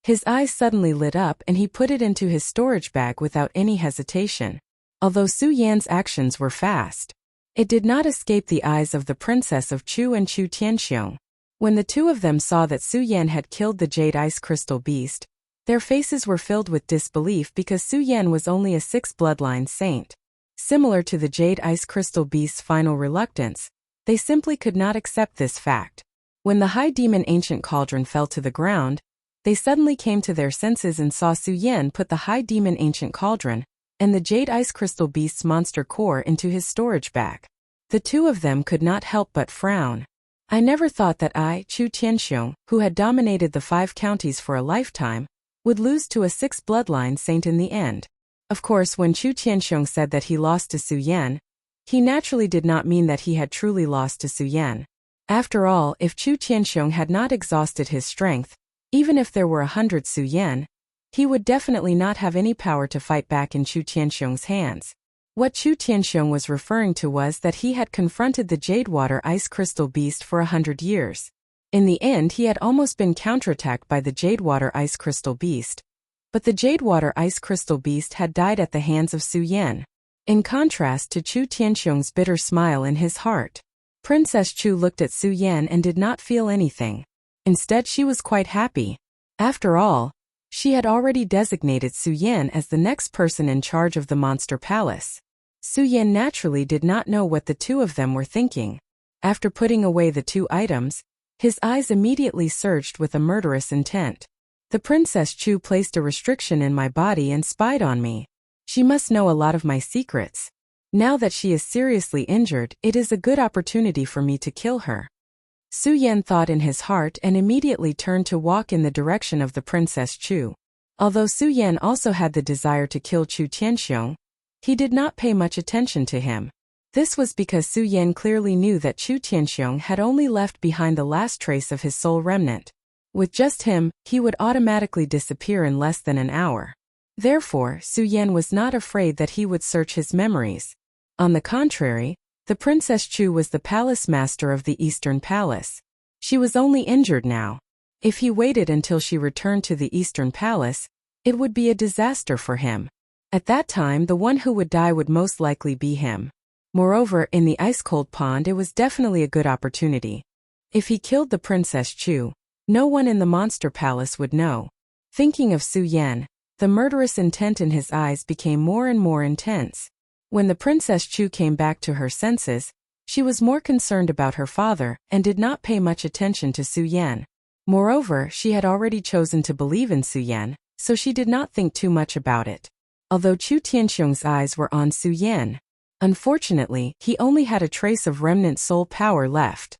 His eyes suddenly lit up and he put it into his storage bag without any hesitation. Although Su Yan's actions were fast, it did not escape the eyes of the princess of Chu and Chu Tianxiong. When the two of them saw that Su Yan had killed the jade ice crystal beast, their faces were filled with disbelief because Su Yan was only a 6 bloodline saint. Similar to the jade ice crystal beast's final reluctance, they simply could not accept this fact. When the high demon ancient cauldron fell to the ground, they suddenly came to their senses and saw Su Yan put the high demon ancient cauldron and the jade ice crystal beast's monster core into his storage bag. The two of them could not help but frown. I never thought that I, Chu Tianxiong, who had dominated the 5 counties for a lifetime, would lose to a 6th bloodline saint in the end. Of course, when Chu Tianxiong said that he lost to Su Yan, he naturally did not mean that he had truly lost to Su Yan. After all, if Chu Tianxiong had not exhausted his strength, even if there were 100 Su Yan, he would definitely not have any power to fight back in Chu Tianxiong's hands. What Chu Tianxiong was referring to was that he had confronted the Jadewater Ice Crystal Beast for 100 years. In the end, he had almost been counterattacked by the Jadewater Ice Crystal Beast. But the Jadewater Ice Crystal Beast had died at the hands of Su Yan. In contrast to Chu Tianxiong's bitter smile in his heart, Princess Chu looked at Su Yan and did not feel anything. Instead, she was quite happy. After all, she had already designated Su Yan as the next person in charge of the Monster Palace. Su Yan naturally did not know what the two of them were thinking. After putting away the 2 items, his eyes immediately surged with a murderous intent. The Princess Chu placed a restriction in my body and spied on me. She must know a lot of my secrets. Now that she is seriously injured, it is a good opportunity for me to kill her. Su Yan thought in his heart and immediately turned to walk in the direction of the Princess Chu. Although Su Yan also had the desire to kill Chu Tianxiong, he did not pay much attention to him. This was because Su Yan clearly knew that Chu Tianxiong had only left behind the last trace of his soul remnant. With just him, he would automatically disappear in less than an hour. Therefore, Su Yan was not afraid that he would search his memories. On the contrary, the Princess Chu was the palace master of the Eastern Palace. She was only injured now. If he waited until she returned to the Eastern Palace, it would be a disaster for him. At that time, the one who would die would most likely be him. Moreover, in the ice-cold pond, it was definitely a good opportunity. If he killed the Princess Chu, no one in the Monster Palace would know. Thinking of Su Yan, the murderous intent in his eyes became more and more intense. When the Princess Chu came back to her senses, she was more concerned about her father and did not pay much attention to Su Yan. Moreover, she had already chosen to believe in Su Yan, so she did not think too much about it. Although Chu Tianxiong's eyes were on Su Yan, unfortunately, he only had a trace of remnant soul power left.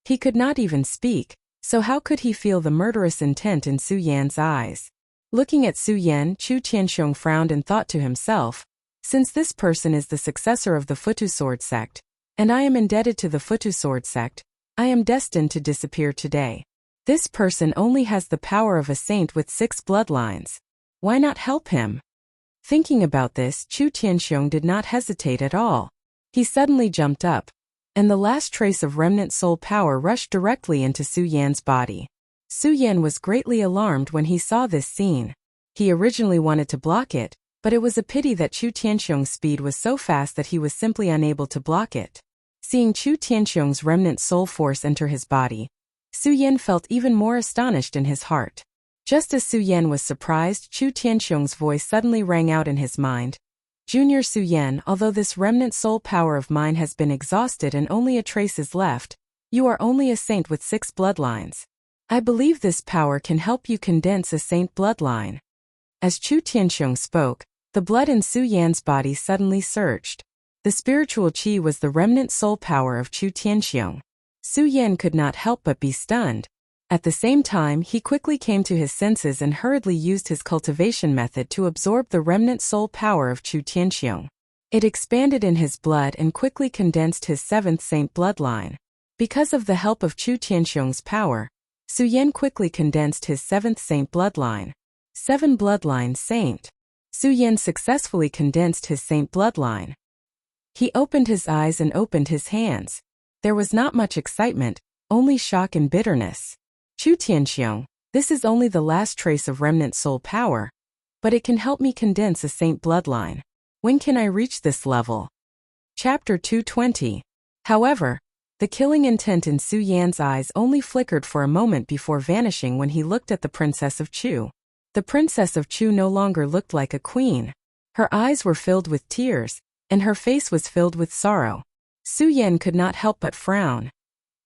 He could not even speak, so how could he feel the murderous intent in Su Yan's eyes? Looking at Su Yan, Chu Tianxiong frowned and thought to himself, since this person is the successor of the Futu Sword sect, and I am indebted to the Futu Sword sect, I am destined to disappear today. This person only has the power of a saint with 6 bloodlines. Why not help him? Thinking about this, Chu Tianxiong did not hesitate at all. He suddenly jumped up, and the last trace of remnant soul power rushed directly into Su Yan's body. Su Yan was greatly alarmed when he saw this scene. He originally wanted to block it, but it was a pity that Chu Tianxiong's speed was so fast that he was simply unable to block it. Seeing Chu Tianxiong's remnant soul force enter his body, Su Yan felt even more astonished in his heart. Just as Su Yan was surprised, Chu Tianxiong's voice suddenly rang out in his mind. Junior Su Yan, although this remnant soul power of mine has been exhausted and only a trace is left, you are only a saint with 6 bloodlines. I believe this power can help you condense a saint bloodline. As Chu Tianxiong spoke, the blood in Su Yan's body suddenly surged. The spiritual qi was the remnant soul power of Chu Tianxiong. Su Yan could not help but be stunned. At the same time, he quickly came to his senses and hurriedly used his cultivation method to absorb the remnant soul power of Chu Tianxiong. It expanded in his blood and quickly condensed his 7th saint bloodline. Because of the help of Chu Tianxiong's power, Su Yan quickly condensed his 7th saint bloodline. 7 bloodline saint. Su Yan successfully condensed his saint bloodline. He opened his eyes and opened his hands. There was not much excitement, only shock and bitterness. Chu Tianxiong, this is only the last trace of remnant soul power, but it can help me condense a saint bloodline. When can I reach this level? Chapter 220. However, the killing intent in Su Yan's eyes only flickered for a moment before vanishing when he looked at the Princess of Chu. The Princess of Chu no longer looked like a queen. Her eyes were filled with tears, and her face was filled with sorrow. Su Yan could not help but frown.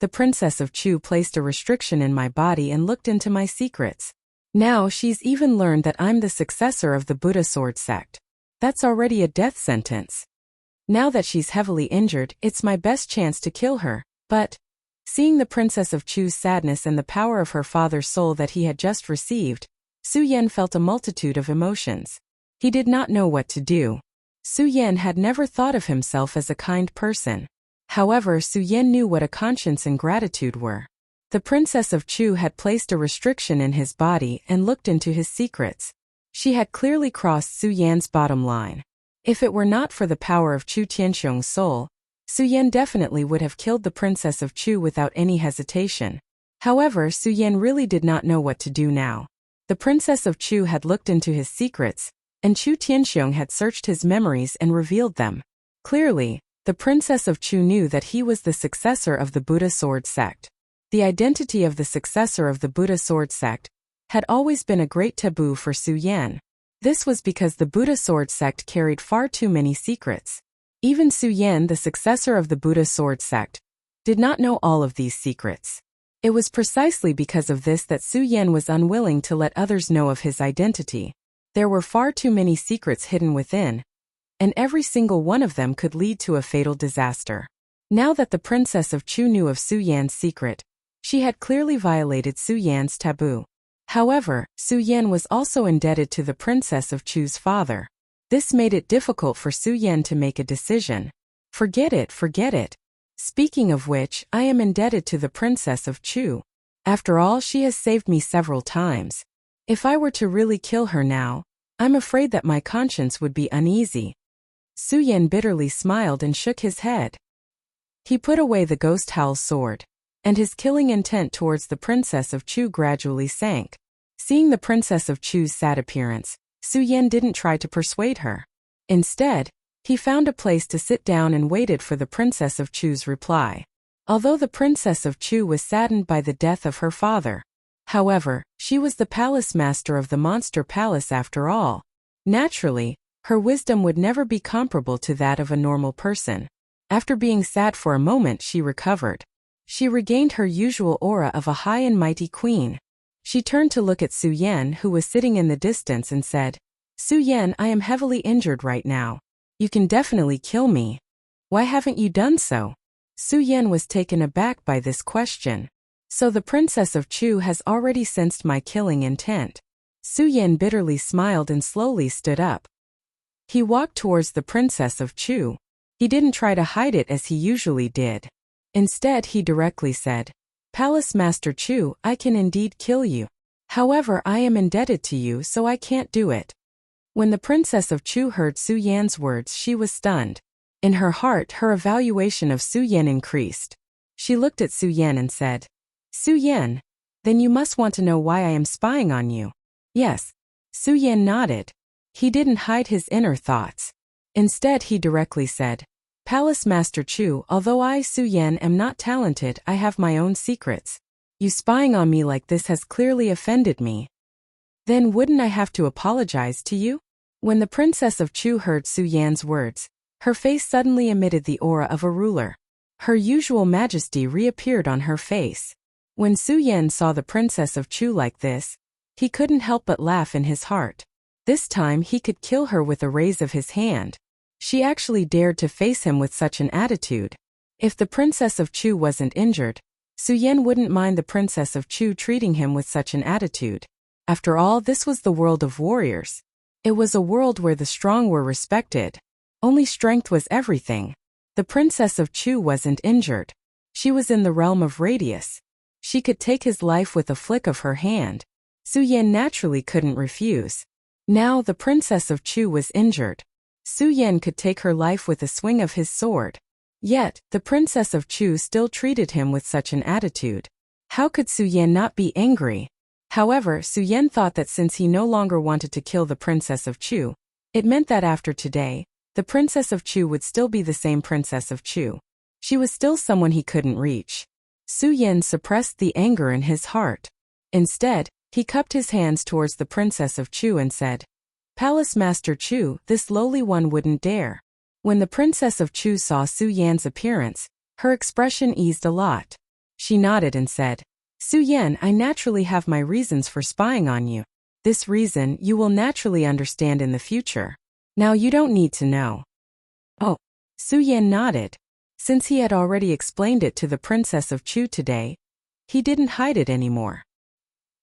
The Princess of Chu placed a restriction in my body and looked into my secrets. Now she's even learned that I'm the successor of the Buddha Sword sect. That's already a death sentence. Now that she's heavily injured, it's my best chance to kill her, but Seeing the Princess of Chu's sadness and the power of her father's soul that he had just received, Su Yan felt a multitude of emotions. He did not know what to do. Su Yan had never thought of himself as a kind person. However, Su Yan knew what a conscience and gratitude were. The Princess of Chu had placed a restriction in his body and looked into his secrets. She had clearly crossed Su Yan's bottom line. If it were not for the power of Chu Tianxiong's soul, Su Yan definitely would have killed the Princess of Chu without any hesitation. However, Su Yan really did not know what to do now. The Princess of Chu had looked into his secrets, and Chu Tianxiong had searched his memories and revealed them. Clearly, the Princess of Chu knew that he was the successor of the Buddha sword sect. The identity of the successor of the Buddha sword sect had always been a great taboo for Su Yan. This was because the Buddha sword sect carried far too many secrets. Even Su Yan, the successor of the Buddha sword sect, did not know all of these secrets. It was precisely because of this that Su Yan was unwilling to let others know of his identity. There were far too many secrets hidden within, and every single one of them could lead to a fatal disaster. Now that the Princess of Chu knew of Su Yan's secret, she had clearly violated Su Yan's taboo. However, Su Yan was also indebted to the Princess of Chu's father. This made it difficult for Su Yan to make a decision. Forget it, forget it. Speaking of which, I am indebted to the Princess of Chu. After all, she has saved me several times. If I were to really kill her now, I'm afraid that my conscience would be uneasy. Su Yan bitterly smiled and shook his head. He put away the ghost howl's sword, and his killing intent towards the Princess of Chu gradually sank. Seeing the Princess of Chu's sad appearance, Su Yan didn't try to persuade her. Instead, he found a place to sit down and waited for the Princess of Chu's reply. Although the Princess of Chu was saddened by the death of her father, however, she was the palace master of the Monster Palace after all. Naturally, her wisdom would never be comparable to that of a normal person. After being sad for a moment, she recovered. She regained her usual aura of a high and mighty queen. She turned to look at Su Yan, who was sitting in the distance, and said, "Su Yan, I am heavily injured right now. You can definitely kill me. Why haven't you done so?" Su Yan was taken aback by this question. So the Princess of Chu has already sensed my killing intent. Su Yan bitterly smiled and slowly stood up. He walked towards the Princess of Chu. He didn't try to hide it as he usually did. Instead, he directly said, "Palace Master Chu, I can indeed kill you. However, I am indebted to you, so I can't do it." When the Princess of Chu heard Su Yan's words, she was stunned. In her heart, her evaluation of Su Yan increased. She looked at Su Yan and said, "Su Yan, then you must want to know why I am spying on you." "Yes." Su Yan nodded. He didn't hide his inner thoughts. Instead, he directly said, "Palace Master Chu, although I, Su Yan, am not talented, I have my own secrets. You spying on me like this has clearly offended me. Then wouldn't I have to apologize to you?" When the Princess of Chu heard Su Yan's words, her face suddenly emitted the aura of a ruler. Her usual majesty reappeared on her face. When Su Yan saw the Princess of Chu like this, he couldn't help but laugh in his heart. This time he could kill her with a raise of his hand. She actually dared to face him with such an attitude. If the Princess of Chu wasn't injured, Su Yan wouldn't mind the Princess of Chu treating him with such an attitude. After all, this was the world of warriors. It was a world where the strong were respected. Only strength was everything. The Princess of Chu wasn't injured. She was in the realm of radius. She could take his life with a flick of her hand. Su Yan naturally couldn't refuse. Now the Princess of Chu was injured. Su Yan could take her life with a swing of his sword. Yet, the Princess of Chu still treated him with such an attitude. How could Su Yan not be angry? However, Su Yan thought that since he no longer wanted to kill the Princess of Chu, it meant that after today, the Princess of Chu would still be the same Princess of Chu. She was still someone he couldn't reach. Su Yan suppressed the anger in his heart. Instead, he cupped his hands towards the Princess of Chu and said, "Palace Master Chu, this lowly one wouldn't dare." When the Princess of Chu saw Su Yan's appearance, her expression eased a lot. She nodded and said, "Su Yan, I naturally have my reasons for spying on you. This reason you will naturally understand in the future. Now you don't need to know." "Oh." Su Yan nodded. Since he had already explained it to the Princess of Chu today, he didn't hide it anymore.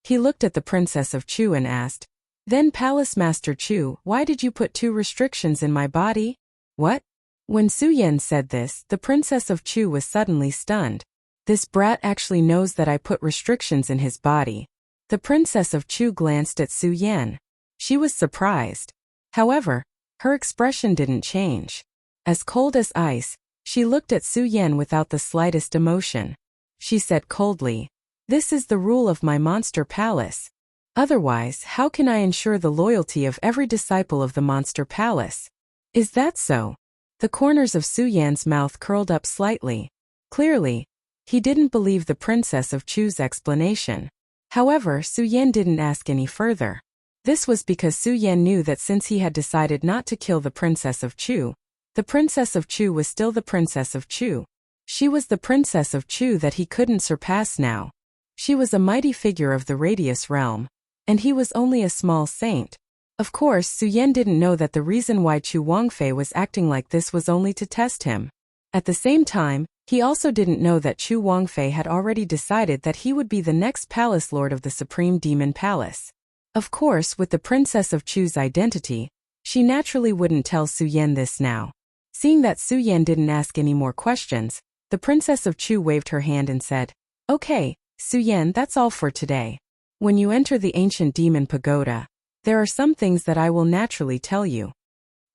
He looked at the Princess of Chu and asked, "Then Palace Master Chu, why did you put 2 restrictions in my body?" "What?" When Su Yan said this, the Princess of Chu was suddenly stunned. "This brat actually knows that I put restrictions in his body." The Princess of Chu glanced at Su Yan. She was surprised. However, her expression didn't change. As cold as ice, she looked at Su Yan without the slightest emotion. She said coldly, "This is the rule of my monster palace. Otherwise, how can I ensure the loyalty of every disciple of the monster palace?" "Is that so?" The corners of Su Yan's mouth curled up slightly. Clearly, he didn't believe the Princess of Chu's explanation. However, Su Yan didn't ask any further. This was because Su Yan knew that since he had decided not to kill the Princess of Chu, the Princess of Chu was still the Princess of Chu. She was the Princess of Chu that he couldn't surpass now. She was a mighty figure of the Radius realm, and he was only a small saint. Of course, Su Yan didn't know that the reason why Chu Wangfei was acting like this was only to test him. At the same time, he also didn't know that Chu Wangfei had already decided that he would be the next palace lord of the Supreme Demon Palace. Of course, with the Princess of Chu's identity, she naturally wouldn't tell Su Yan this now. Seeing that Su Yan didn't ask any more questions, the Princess of Chu waved her hand and said, "Okay, Su Yan, that's all for today. When you enter the ancient demon pagoda, there are some things that I will naturally tell you."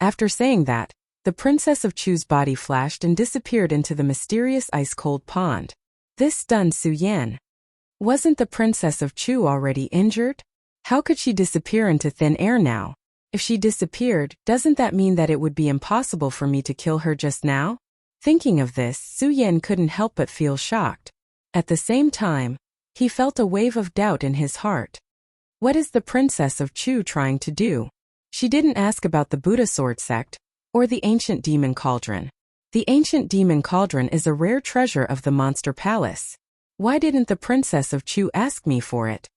After saying that, the Princess of Chu's body flashed and disappeared into the mysterious ice-cold pond. This stunned Su Yan. Wasn't the Princess of Chu already injured? How could she disappear into thin air now? If she disappeared, doesn't that mean that it would be impossible for me to kill her just now? Thinking of this, Su Yan couldn't help but feel shocked. At the same time, he felt a wave of doubt in his heart. What is the Princess of Chu trying to do? She didn't ask about the Buddha sword sect, or the ancient demon cauldron. The ancient demon cauldron is a rare treasure of the monster palace. Why didn't the Princess of Chu ask me for it?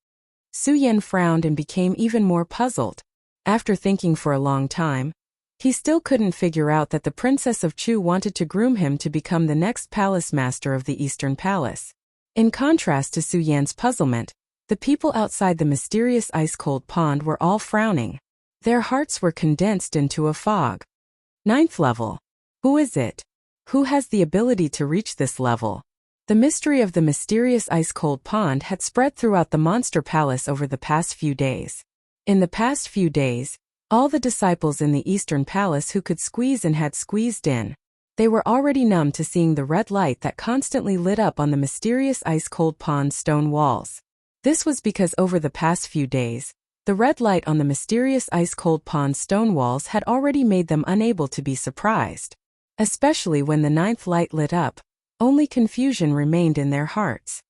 Su Yan frowned and became even more puzzled. After thinking for a long time, he still couldn't figure out that the Princess of Chu wanted to groom him to become the next palace master of the Eastern Palace. In contrast to Su Yan's puzzlement, the people outside the mysterious ice-cold pond were all frowning. Their hearts were condensed into a fog. 9th level. Who is it? Who has the ability to reach this level? The mystery of the mysterious ice-cold pond had spread throughout the monster palace over the past few days. In the past few days, all the disciples in the Eastern Palace who could squeeze in had squeezed in. They were already numb to seeing the red light that constantly lit up on the mysterious ice-cold pond's stone walls. This was because over the past few days, the red light on the mysterious ice-cold pond's stone walls had already made them unable to be surprised. Especially when the 9th light lit up, only confusion remained in their hearts.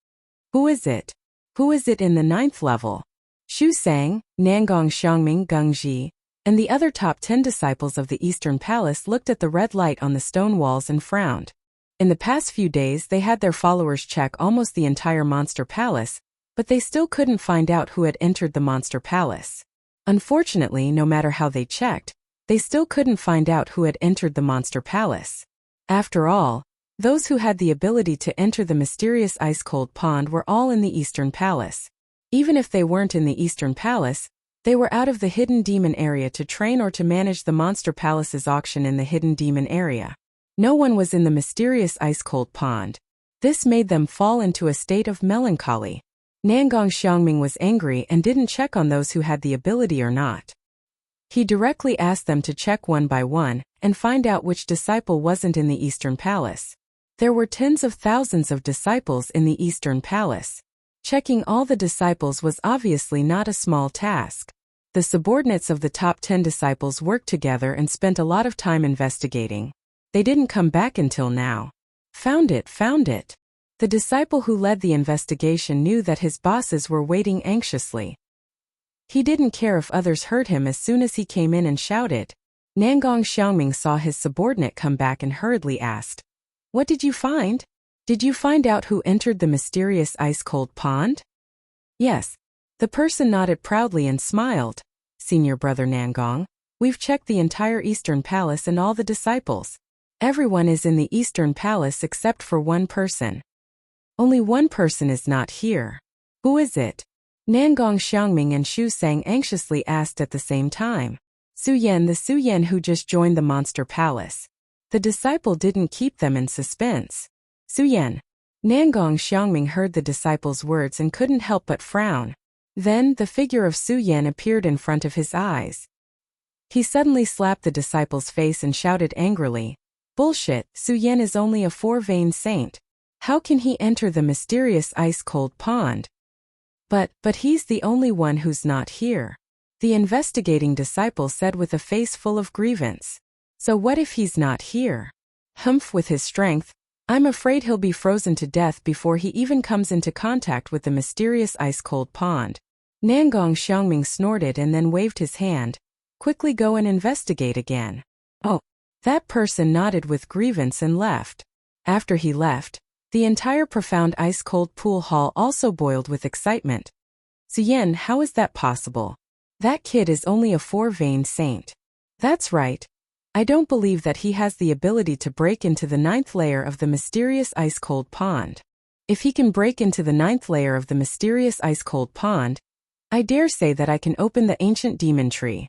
Who is it? Who is it in the 9th level? Xu Sang, Nangong Xiangming Gengji, and the other top 10 disciples of the Eastern Palace looked at the red light on the stone walls and frowned. In the past few days they had their followers check almost the entire monster palace, but they still couldn't find out who had entered the monster palace. Unfortunately, no matter how they checked, they still couldn't find out who had entered the monster palace. After all, those who had the ability to enter the mysterious ice-cold pond were all in the Eastern Palace. Even if they weren't in the Eastern Palace, they were out of the Hidden Demon area to train or to manage the Monster Palace's auction in the Hidden Demon area. No one was in the mysterious ice-cold pond. This made them fall into a state of melancholy. Nangong Xiangming was angry and didn't check on those who had the ability or not. He directly asked them to check one by one and find out which disciple wasn't in the Eastern Palace. There were tens of thousands of disciples in the Eastern Palace. Checking all the disciples was obviously not a small task. The subordinates of the top 10 disciples worked together and spent a lot of time investigating. They didn't come back until now. Found it. The disciple who led the investigation knew that his bosses were waiting anxiously. He didn't care if others heard him as soon as he came in and shouted. Nangong Xiangming saw his subordinate come back and hurriedly asked, "What did you find? Did you find out who entered the mysterious ice-cold pond?" "Yes." The person nodded proudly and smiled. "Senior brother Nangong, we've checked the entire Eastern Palace and all the disciples. Everyone is in the Eastern Palace except for one person. Only one person is not here. Who is it? Nangong, Xiangming and Xu Sang anxiously asked at the same time. Su Yan, the Su Yan who just joined the Monster Palace. The disciple didn't keep them in suspense. Su Yan. Nangong Xiangming heard the disciple's words and couldn't help but frown. Then, the figure of Su Yan appeared in front of his eyes. He suddenly slapped the disciple's face and shouted angrily, "Bullshit, Su Yan is only a four-veined saint. How can he enter the mysterious ice-cold pond? But he's the only one who's not here," the investigating disciple said with a face full of grievance. "So what if he's not here? Humph, with his strength, I'm afraid he'll be frozen to death before he even comes into contact with the mysterious ice-cold pond." Nangong Xiangming snorted and then waved his hand. "Quickly go and investigate again." Oh, that person nodded with grievance and left. After he left, the entire profound ice-cold pool hall also boiled with excitement. "Su Yan, how is that possible? That kid is only a four-veined saint." "That's right. I don't believe that he has the ability to break into the 9th layer of the mysterious ice-cold pond. If he can break into the 9th layer of the mysterious ice-cold pond, I dare say that I can open the ancient demon tree.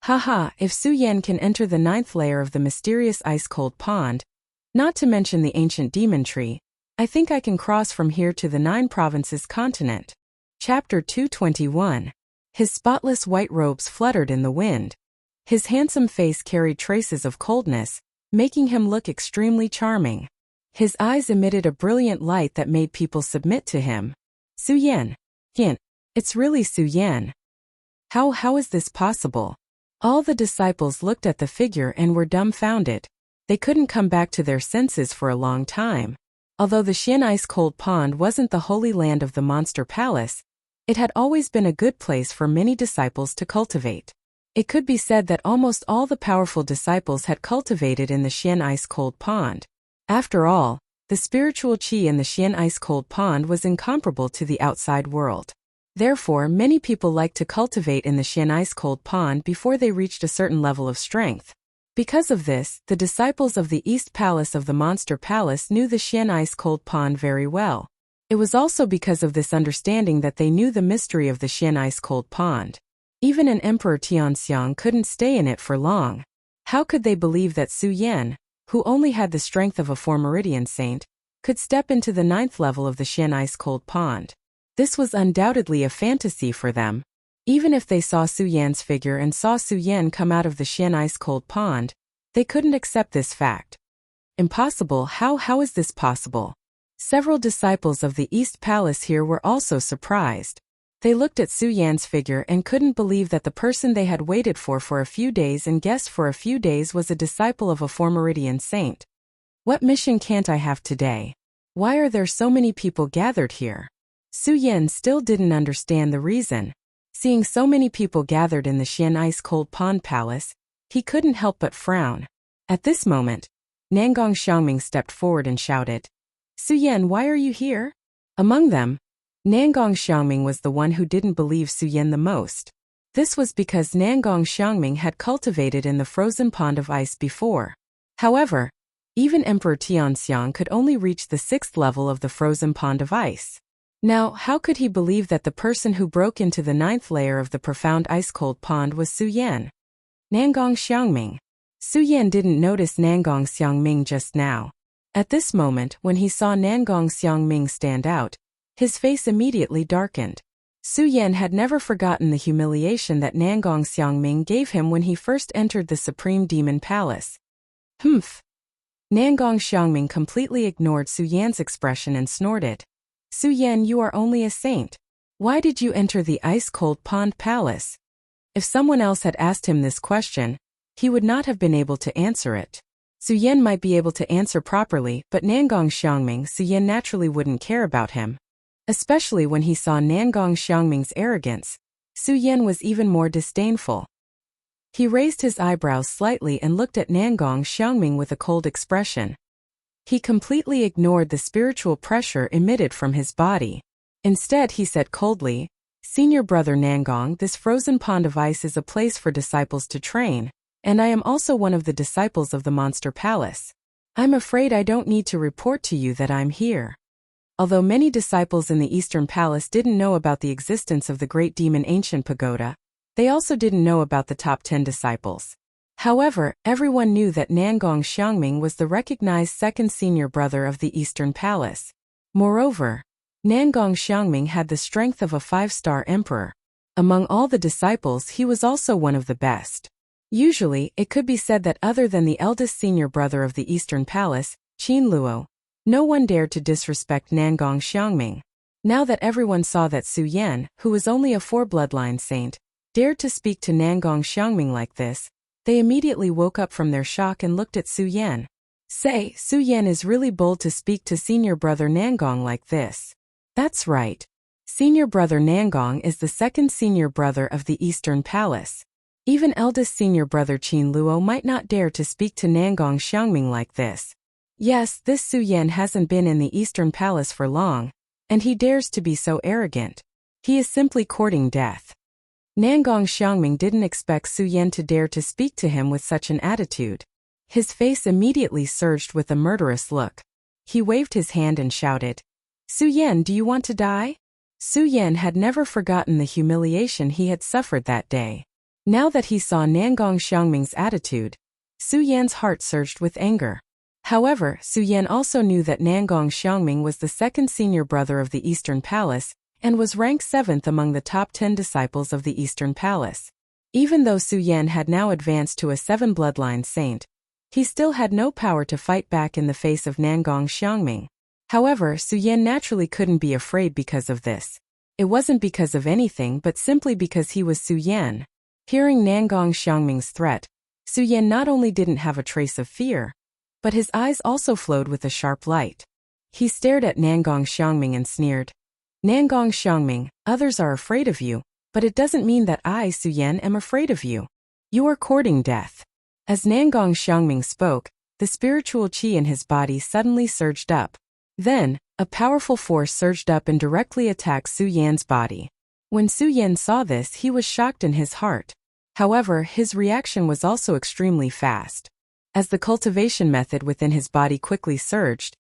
Haha, if Su Yan can enter the 9th layer of the mysterious ice-cold pond, not to mention the ancient demon tree, I think I can cross from here to the 9 provinces continent." Chapter 221. His spotless white robes fluttered in the wind. His handsome face carried traces of coldness, making him look extremely charming. His eyes emitted a brilliant light that made people submit to him. "Su Yan. Yan. It's really Su Yan. How is this possible?" All the disciples looked at the figure and were dumbfounded. They couldn't come back to their senses for a long time. Although the Xian ice-cold pond wasn't the holy land of the Monster Palace, it had always been a good place for many disciples to cultivate. It could be said that almost all the powerful disciples had cultivated in the Xian ice-cold pond. After all, the spiritual qi in the Xian ice-cold pond was incomparable to the outside world. Therefore, many people liked to cultivate in the Xian ice-cold pond before they reached a certain level of strength. Because of this, the disciples of the East Palace of the Monster Palace knew the Xian ice-cold pond very well. It was also because of this understanding that they knew the mystery of the Xian ice-cold pond. Even an Emperor Tianxiang couldn't stay in it for long. How could they believe that Su Yan, who only had the strength of a 4-meridian saint, could step into the 9th level of the Xian ice-cold pond? This was undoubtedly a fantasy for them. Even if they saw Su Yan's figure and saw Su Yan come out of the Xian ice-cold pond, they couldn't accept this fact. Impossible, how is this possible? Several disciples of the East Palace here were also surprised. They looked at Su Yan's figure and couldn't believe that the person they had waited for a few days and guessed for a few days was a disciple of a 4-meridian saint. What mission can't I have today? Why are there so many people gathered here? Su Yan still didn't understand the reason. Seeing so many people gathered in the Xian ice-cold pond palace, he couldn't help but frown. At this moment, Nangong Xiangming stepped forward and shouted, "Su Yan, why are you here?" Among them, Nangong Xiangming was the one who didn't believe Su Yan the most. This was because Nangong Xiangming had cultivated in the frozen pond of ice before. However, even Emperor Tianxiang could only reach the 6th level of the frozen pond of ice. Now, how could he believe that the person who broke into the 9th layer of the profound ice-cold pond was Su Yan? Nangong Xiangming. Su Yan didn't notice Nangong Xiangming just now. At this moment, when he saw Nangong Xiangming stand out, his face immediately darkened. Su Yan had never forgotten the humiliation that Nangong Xiangming gave him when he first entered the Supreme Demon Palace. Humph. Nangong Xiangming completely ignored Su Yan's expression and snorted. "Su Yan, you are only a saint. Why did you enter the ice-cold pond palace?" If someone else had asked him this question, he would not have been able to answer it. Su Yan might be able to answer properly, but Nangong Xiangming, Su Yan naturally wouldn't care about him. Especially when he saw Nangong Xiangming's arrogance, Su Yan was even more disdainful. He raised his eyebrows slightly and looked at Nangong Xiangming with a cold expression. He completely ignored the spiritual pressure emitted from his body. Instead, he said coldly, "Senior brother Nangong, this frozen pond of ice is a place for disciples to train, and I am also one of the disciples of the Monster Palace. I'm afraid I don't need to report to you that I'm here. Although many disciples in the Eastern Palace didn't know about the existence of the great demon ancient pagoda, they also didn't know about the top 10 disciples. However, everyone knew that Nangong Xiangming was the recognized second senior brother of the Eastern Palace. Moreover, Nangong Xiangming had the strength of a 5-star emperor. Among all the disciples, he was also one of the best. Usually, it could be said that other than the eldest senior brother of the Eastern Palace, Qin Luo, no one dared to disrespect Nangong Xiangming. Now that everyone saw that Su Yan, who was only a 4-bloodline saint, dared to speak to Nangong Xiangming like this, they immediately woke up from their shock and looked at Su Yan. Say, Su Yan is really bold to speak to senior brother Nangong like this. That's right. Senior brother Nangong is the second senior brother of the Eastern Palace. Even eldest senior brother Qin Luo might not dare to speak to Nangong Xiangming like this. Yes, this Su Yan hasn't been in the Eastern Palace for long, and he dares to be so arrogant. He is simply courting death. Nangong Xiangming didn't expect Su Yan to dare to speak to him with such an attitude. His face immediately surged with a murderous look. He waved his hand and shouted, Su Yan, do you want to die? Su Yan had never forgotten the humiliation he had suffered that day. Now that he saw Nangong Xiangming's attitude, Su Yan's heart surged with anger. However, Su Yan also knew that Nangong Xiangming was the second senior brother of the Eastern Palace and was ranked 7th among the top 10 disciples of the Eastern Palace. Even though Su Yan had now advanced to a 7-bloodline saint, he still had no power to fight back in the face of Nangong Xiangming. However, Su Yan naturally couldn't be afraid because of this. It wasn't because of anything but simply because he was Su Yan. Hearing Nangong Xiangming's threat, Su Yan not only didn't have a trace of fear, but his eyes also flowed with a sharp light. He stared at Nangong Xiangming and sneered. Nangong Xiangming, others are afraid of you, but it doesn't mean that I, Su Yan, am afraid of you. You are courting death. As Nangong Xiangming spoke, the spiritual qi in his body suddenly surged up. Then, a powerful force surged up and directly attacked Su Yan's body. When Su Yan saw this, he was shocked in his heart. However, his reaction was also extremely fast. As the cultivation method within his body quickly surged,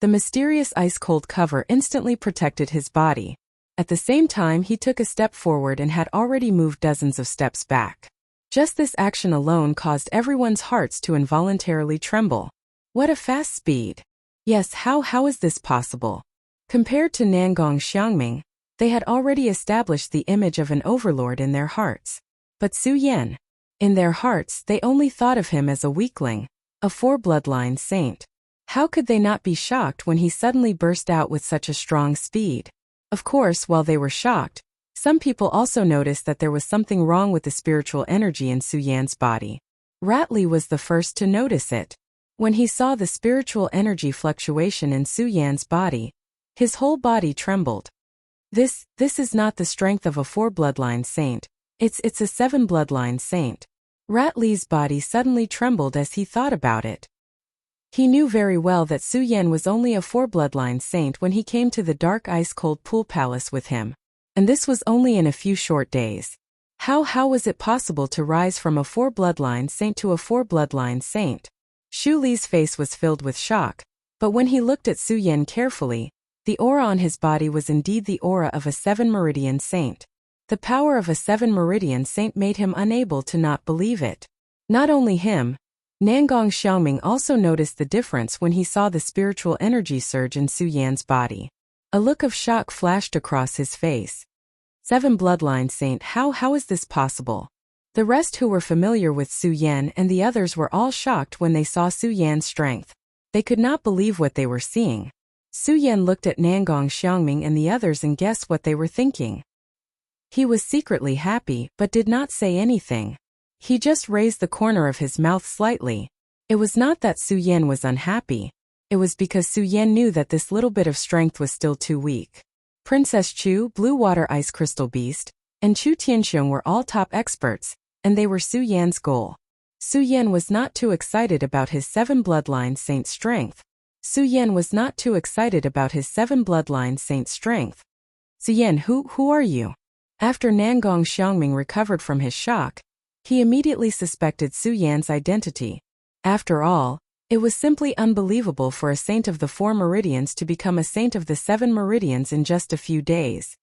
the mysterious ice-cold cover instantly protected his body. At the same time, he took a step forward and had already moved dozens of steps back. Just this action alone caused everyone's hearts to involuntarily tremble. What a fast speed! Yes, how is this possible? Compared to Nangong Xiangming, they had already established the image of an overlord in their hearts. But Su Yan, in their hearts, they only thought of him as a weakling, a 4-bloodline saint. How could they not be shocked when he suddenly burst out with such a strong speed? Of course, while they were shocked, some people also noticed that there was something wrong with the spiritual energy in Su Yan's body. Ratley was the first to notice it. When he saw the spiritual energy fluctuation in Su Yan's body, his whole body trembled. This is not the strength of a 4-bloodline saint. It's a 7-bloodline saint. Ratley's body suddenly trembled as he thought about it. He knew very well that Su Yan was only a 4-bloodline saint when he came to the dark ice-cold pool palace with him. And this was only in a few short days. How was it possible to rise from a 4-bloodline saint to a 4-bloodline saint? Shu Li's face was filled with shock, but when he looked at Su Yan carefully, the aura on his body was indeed the aura of a 7-meridian saint. The power of a 7-meridian saint made him unable to not believe it. Not only him, Nangong Xiangming also noticed the difference when he saw the spiritual energy surge in Su Yan's body. A look of shock flashed across his face. 7-bloodline saint, how is this possible? The rest who were familiar with Su Yan and the others were all shocked when they saw Su Yan's strength. They could not believe what they were seeing. Su Yan looked at Nangong Xiangming and the others and guessed what they were thinking. He was secretly happy but did not say anything. He just raised the corner of his mouth slightly. It was not that Su Yan was unhappy. It was because Su Yan knew that this little bit of strength was still too weak. Princess Chu, Blue Water Ice Crystal Beast, and Chu Tianxiong were all top experts, and they were Su Yan's goal. Su Yan was not too excited about his 7-bloodline saint strength. Su Yan was not too excited about his 7-bloodline saint strength. Su Yan, who are you? After Nangong Xiangming recovered from his shock, he immediately suspected Su Yan's identity. After all, It was simply unbelievable for a saint of the 4 meridians to become a saint of the 7 meridians in just a few days.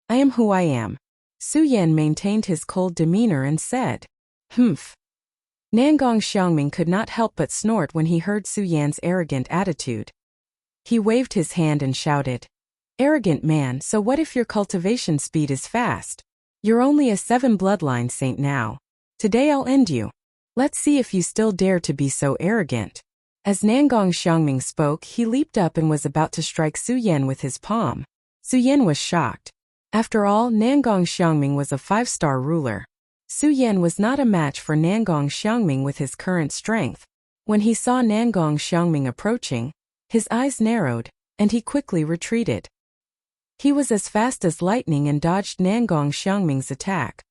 I am who I am. Su Yan maintained his cold demeanor and said, "Humph." Nangong Xiangming could not help but snort when he heard Su Yan's arrogant attitude. He waved his hand and shouted, "Arrogant man, so what if your cultivation speed is fast? You're only a 7 bloodline saint now. Today I'll end you. Let's see if you still dare to be so arrogant." As Nangong Xiangming spoke, he leaped up and was about to strike Su Yan with his palm. Su Yan was shocked. After all, Nangong Xiangming was a 5-star ruler. Su Yan was not a match for Nangong Xiangming with his current strength. When he saw Nangong Xiangming approaching, his eyes narrowed, and he quickly retreated. He was as fast as lightning and dodged Nangong Xiangming's attack.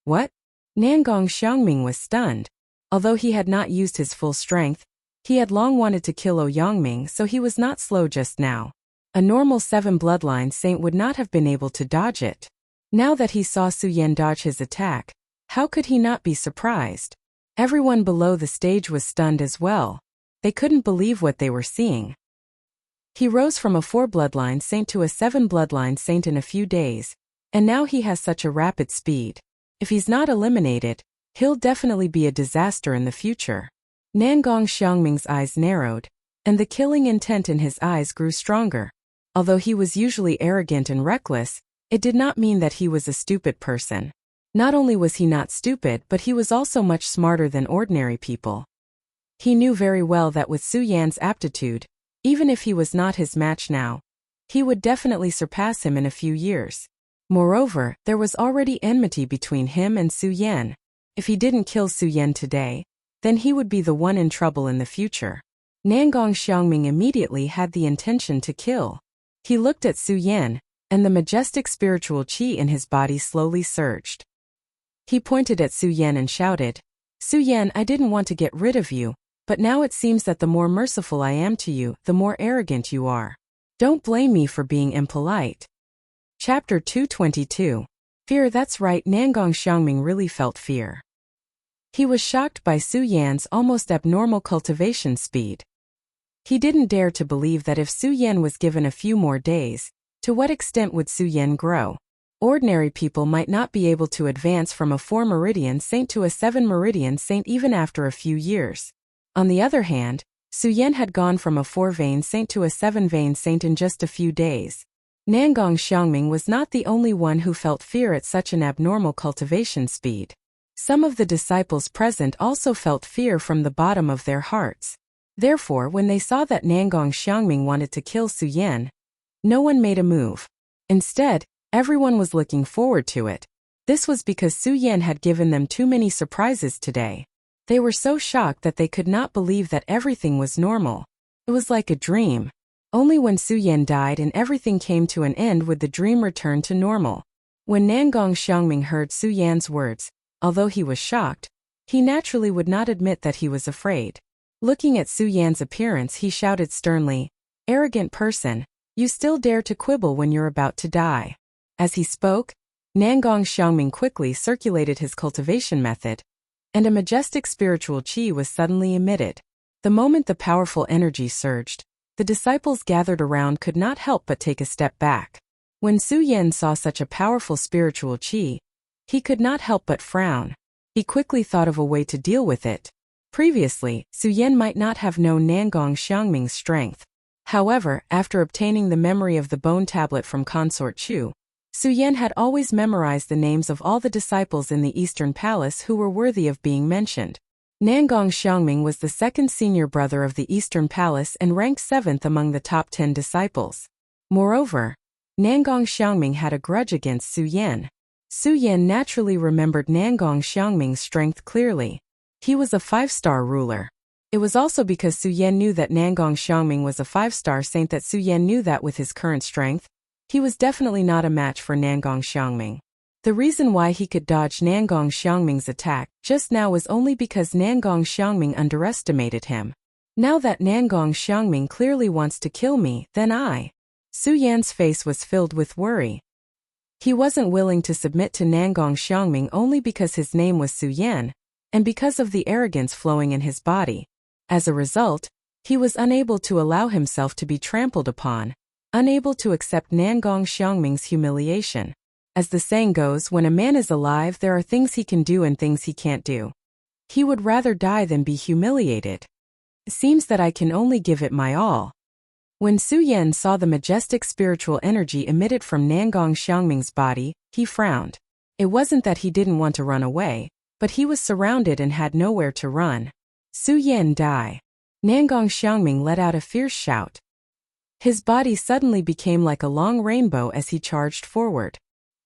What? Nangong Xiangming was stunned. Although he had not used his full strength, he had long wanted to kill Ouyangming, so he was not slow just now. A normal 7 bloodline saint would not have been able to dodge it. Now that he saw Su Yan dodge his attack, how could he not be surprised? Everyone below the stage was stunned as well. They couldn't believe what they were seeing. He rose from a 4 bloodline saint to a 7 bloodline saint in a few days, and now he has such a rapid speed. If he's not eliminated, he'll definitely be a disaster in the future. Nangong Xiangming's eyes narrowed, and the killing intent in his eyes grew stronger. Although he was usually arrogant and reckless, it did not mean that he was a stupid person. Not only was he not stupid, but he was also much smarter than ordinary people. He knew very well that with Su Yan's aptitude, even if he was not his match now, he would definitely surpass him in a few years. Moreover, there was already enmity between him and Su Yan. If he didn't kill Su Yan today, then he would be the one in trouble in the future. Nangong Xiangming immediately had the intention to kill. He looked at Su Yan, and the majestic spiritual qi in his body slowly surged. He pointed at Su Yan and shouted, "Su Yan, I didn't want to get rid of you, but now it seems that the more merciful I am to you, the more arrogant you are. Don't blame me for being impolite." Chapter 222. Fear. That's right, Nangong Xiangming really felt fear. He was shocked by Su Yan's almost abnormal cultivation speed. He didn't dare to believe that if Su Yan was given a few more days, to what extent would Su Yan grow? Ordinary people might not be able to advance from a 4 meridian saint to a 7 meridian saint even after a few years. On the other hand, Su Yan had gone from a 4 vein saint to a 7 vein saint in just a few days. Nangong Xiangming was not the only one who felt fear at such an abnormal cultivation speed. Some of the disciples present also felt fear from the bottom of their hearts. Therefore, when they saw that Nangong Xiangming wanted to kill Su Yan, no one made a move. Instead, everyone was looking forward to it. This was because Su Yan had given them too many surprises today. They were so shocked that they could not believe that everything was normal. It was like a dream. Only when Su Yan died and everything came to an end would the dream return to normal. When Nangong Xiangming heard Su Yan's words, although he was shocked, he naturally would not admit that he was afraid. Looking at Su Yan's appearance, he shouted sternly, "Arrogant person, you still dare to quibble when you're about to die." As he spoke, Nangong Xiangming quickly circulated his cultivation method, and a majestic spiritual qi was suddenly emitted. The moment the powerful energy surged, the disciples gathered around could not help but take a step back. When Su Yan saw such a powerful spiritual qi, he could not help but frown. He quickly thought of a way to deal with it. Previously, Su Yan might not have known Nangong Xiangming's strength. However, after obtaining the memory of the bone tablet from Consort Chu, Su Yan had always memorized the names of all the disciples in the Eastern Palace who were worthy of being mentioned. Nangong Xiangming was the second senior brother of the Eastern Palace and ranked 7th among the top 10 disciples. Moreover, Nangong Xiangming had a grudge against Su Yan. Su Yan naturally remembered Nangong Xiangming's strength clearly. He was a 5-star ruler. It was also because Su Yan knew that Nangong Xiangming was a 5-star saint that Su Yan knew that with his current strength, he was definitely not a match for Nangong Xiangming. The reason why he could dodge Nangong Xiangming's attack just now was only because Nangong Xiangming underestimated him. Now that Nangong Xiangming clearly wants to kill me, then Su Yan's face was filled with worry. He wasn't willing to submit to Nangong Xiangming only because his name was Su Yan, and because of the arrogance flowing in his body. As a result, He was unable to allow himself to be trampled upon, unable to accept Nangong Xiangming's humiliation. As the saying goes, when a man is alive, there are things he can do and things he can't do. He would rather die than be humiliated. It seems that I can only give it my all. When Su Yan saw the majestic spiritual energy emitted from Nangong Xiangming's body, he frowned. It wasn't that he didn't want to run away, but he was surrounded and had nowhere to run. Su Yan die. Nangong Xiangming let out a fierce shout. His body suddenly became like a long rainbow as he charged forward.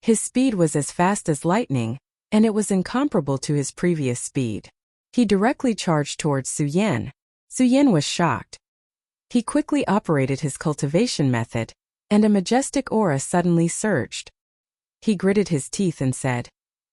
His speed was as fast as lightning, and it was incomparable to his previous speed. He directly charged towards Su Yan. Su Yan was shocked. He quickly operated his cultivation method, and a majestic aura suddenly surged. He gritted his teeth and said,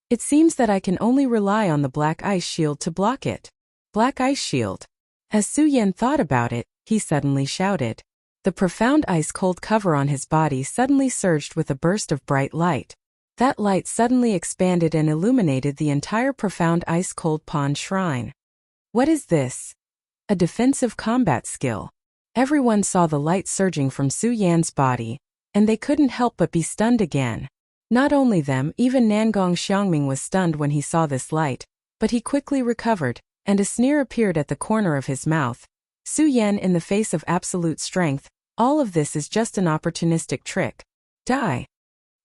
"It seems that I can only rely on the black ice shield to block it." Black ice shield. As Su Yan thought about it, he suddenly shouted. The profound ice-cold cover on his body suddenly surged with a burst of bright light. That light suddenly expanded and illuminated the entire profound ice-cold pond shrine. What is this? A defensive combat skill. Everyone saw the light surging from Su Yan's body, and they couldn't help but be stunned again. Not only them, even Nangong Xiangming was stunned when he saw this light, but he quickly recovered, and a sneer appeared at the corner of his mouth. Su Yan in the face of absolute strength, all of this is just an opportunistic trick. Die.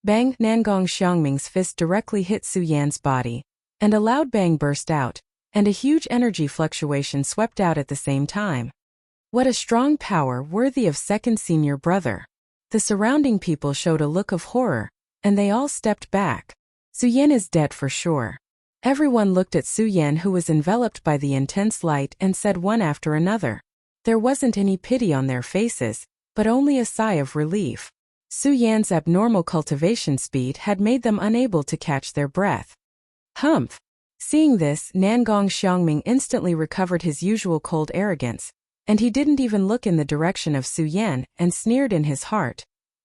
Bang! Nangong Xiangming's fist directly hit Su Yan's body, and a loud bang burst out, and a huge energy fluctuation swept out at the same time. What a strong power worthy of second senior brother. The surrounding people showed a look of horror, and they all stepped back. Su Yan is dead for sure. Everyone looked at Su Yan, who was enveloped by the intense light, and said one after another. There wasn't any pity on their faces, but only a sigh of relief. Su Yan's abnormal cultivation speed had made them unable to catch their breath. Humph! Seeing this, Nangong Xiangming instantly recovered his usual cold arrogance, and he didn't even look in the direction of Su Yan and sneered in his heart.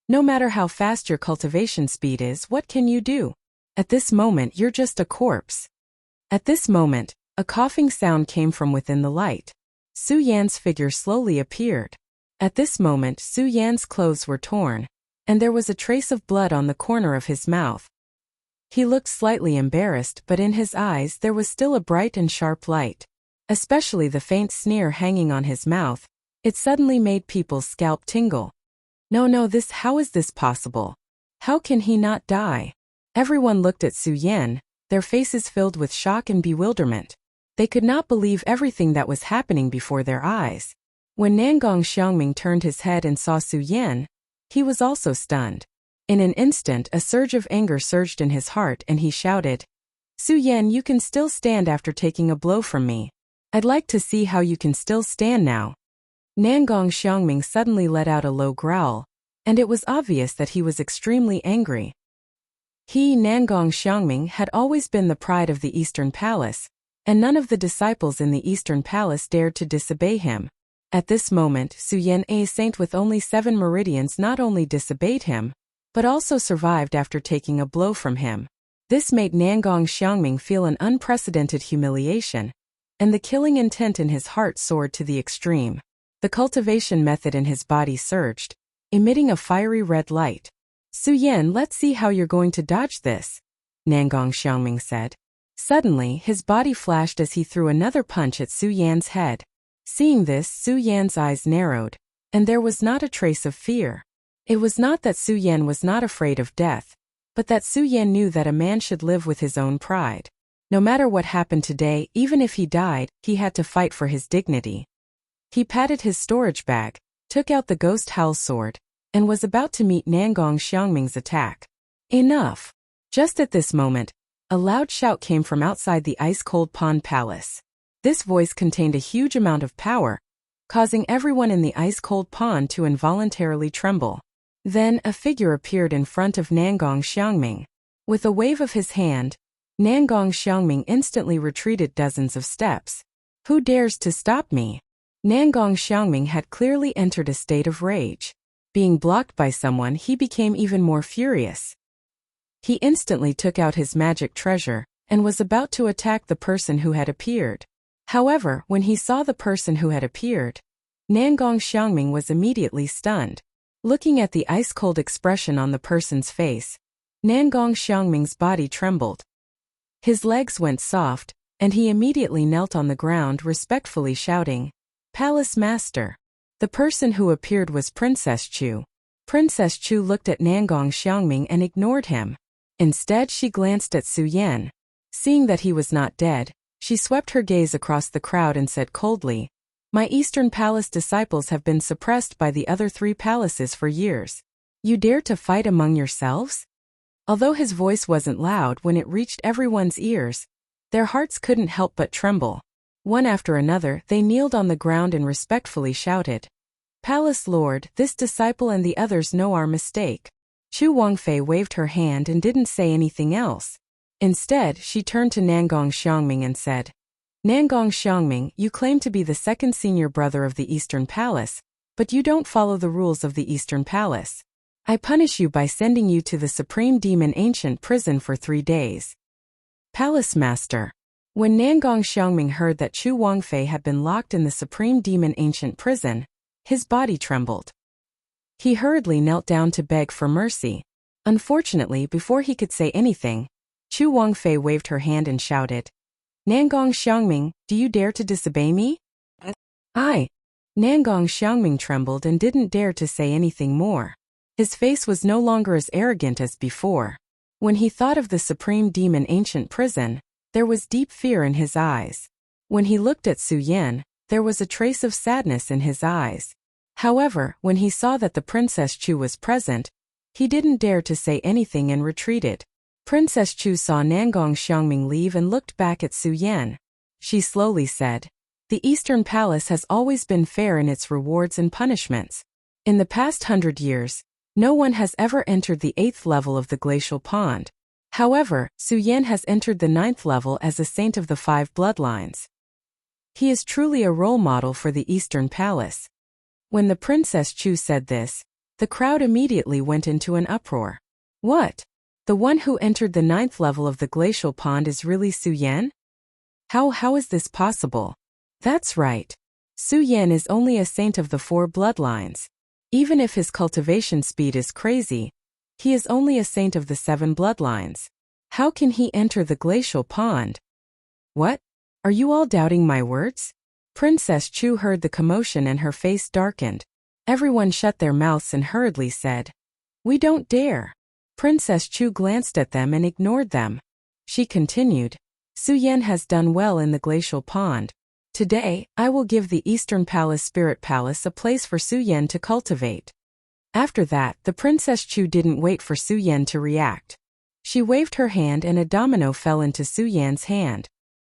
No matter how fast your cultivation speed is, what can you do? At this moment, you're just a corpse. At this moment, a coughing sound came from within the light. Su Yan's figure slowly appeared. At this moment, Su Yan's clothes were torn, and there was a trace of blood on the corner of his mouth. He looked slightly embarrassed, but in his eyes there was still a bright and sharp light. Especially the faint sneer hanging on his mouth. It suddenly made people's scalp tingle. No, how is this possible? How can he not die? Everyone looked at Su Yan, their faces filled with shock and bewilderment. They could not believe everything that was happening before their eyes. When Nangong Xiangming turned his head and saw Su Yan, he was also stunned. In an instant, a surge of anger surged in his heart and he shouted, "Su Yan, you can still stand after taking a blow from me. I'd like to see how you can still stand now." Nangong Xiangming suddenly let out a low growl, and it was obvious that he was extremely angry. He, Nangong Xiangming, had always been the pride of the Eastern Palace, and none of the disciples in the Eastern Palace dared to disobey him. At this moment, Su Yan, a saint with only 7 meridians, not only disobeyed him, but also survived after taking a blow from him. This made Nangong Xiangming feel an unprecedented humiliation, and the killing intent in his heart soared to the extreme. The cultivation method in his body surged, emitting a fiery red light. "Su Yan, let's see how you're going to dodge this," Nangong Xiangming said. Suddenly, his body flashed as he threw another punch at Su Yan's head. Seeing this, Su Yan's eyes narrowed, and there was not a trace of fear. It was not that Su Yan was not afraid of death, but that Su Yan knew that a man should live with his own pride. No matter what happened today, even if he died, he had to fight for his dignity. He patted his storage bag, took out the ghost howl sword, and was about to meet Nangong Xiangming's attack. Enough! Just at this moment, a loud shout came from outside the ice-cold pond palace. This voice contained a huge amount of power, causing everyone in the ice-cold pond to involuntarily tremble. Then a figure appeared in front of Nangong Xiangming. With a wave of his hand, Nangong Xiangming instantly retreated dozens of steps. "Who dares to stop me?" Nangong Xiangming had clearly entered a state of rage. Being blocked by someone, he became even more furious. He instantly took out his magic treasure, and was about to attack the person who had appeared. However, when he saw the person who had appeared, Nangong Xiangming was immediately stunned. Looking at the ice-cold expression on the person's face, Nangong Xiangming's body trembled. His legs went soft, and he immediately knelt on the ground respectfully shouting, "Palace Master." The person who appeared was Princess Chu. Princess Chu looked at Nangong Xiangming and ignored him. Instead, she glanced at Su Yan. Seeing that he was not dead, she swept her gaze across the crowd and said coldly, "My Eastern Palace disciples have been suppressed by the other 3 palaces for years. You dare to fight among yourselves?" Although his voice wasn't loud when it reached everyone's ears, their hearts couldn't help but tremble. One after another, they kneeled on the ground and respectfully shouted, "Palace Lord, this disciple and the others know our mistake." Chu Wangfei waved her hand and didn't say anything else. Instead, she turned to Nangong Xiangming and said, "Nangong Xiangming, you claim to be the second senior brother of the Eastern Palace, but you don't follow the rules of the Eastern Palace. I punish you by sending you to the Supreme Demon Ancient Prison for 3 days. Palace Master." When Nangong Xiangming heard that Chu Wangfei had been locked in the Supreme Demon Ancient Prison, his body trembled. He hurriedly knelt down to beg for mercy. Unfortunately, before he could say anything, Chu Wangfei waved her hand and shouted, "Nangong Xiangming, do you dare to disobey me?" "I." Nangong Xiangming trembled and didn't dare to say anything more. His face was no longer as arrogant as before. When he thought of the Supreme Demon Ancient Prison, there was deep fear in his eyes. When he looked at Su Yan, there was a trace of sadness in his eyes. However, when he saw that the Princess Chu was present, he didn't dare to say anything and retreated. Princess Chu saw Nangong Xiangming leave and looked back at Su Yan. She slowly said, "The Eastern Palace has always been fair in its rewards and punishments. In the past 100 years, no one has ever entered the 8th level of the glacial pond. However, Su Yan has entered the 9th level as a saint of the 5 bloodlines. He is truly a role model for the Eastern Palace." When the Princess Chu said this, the crowd immediately went into an uproar. What? The one who entered the 9th level of the glacial pond is really Su Yan? How is this possible? That's right. Su Yan is only a saint of the 4 bloodlines. Even if his cultivation speed is crazy, he is only a saint of the 7 bloodlines. How can he enter the glacial pond? What? Are you all doubting my words? Princess Chu heard the commotion and her face darkened. Everyone shut their mouths and hurriedly said, "We don't dare." Princess Chu glanced at them and ignored them. She continued, "Su Yan has done well in the glacial pond. Today, I will give the Eastern Palace Spirit Palace a place for Su Yan to cultivate." After that, the Princess Chu didn't wait for Su Yan to react. She waved her hand and a domino fell into Su Yan's hand.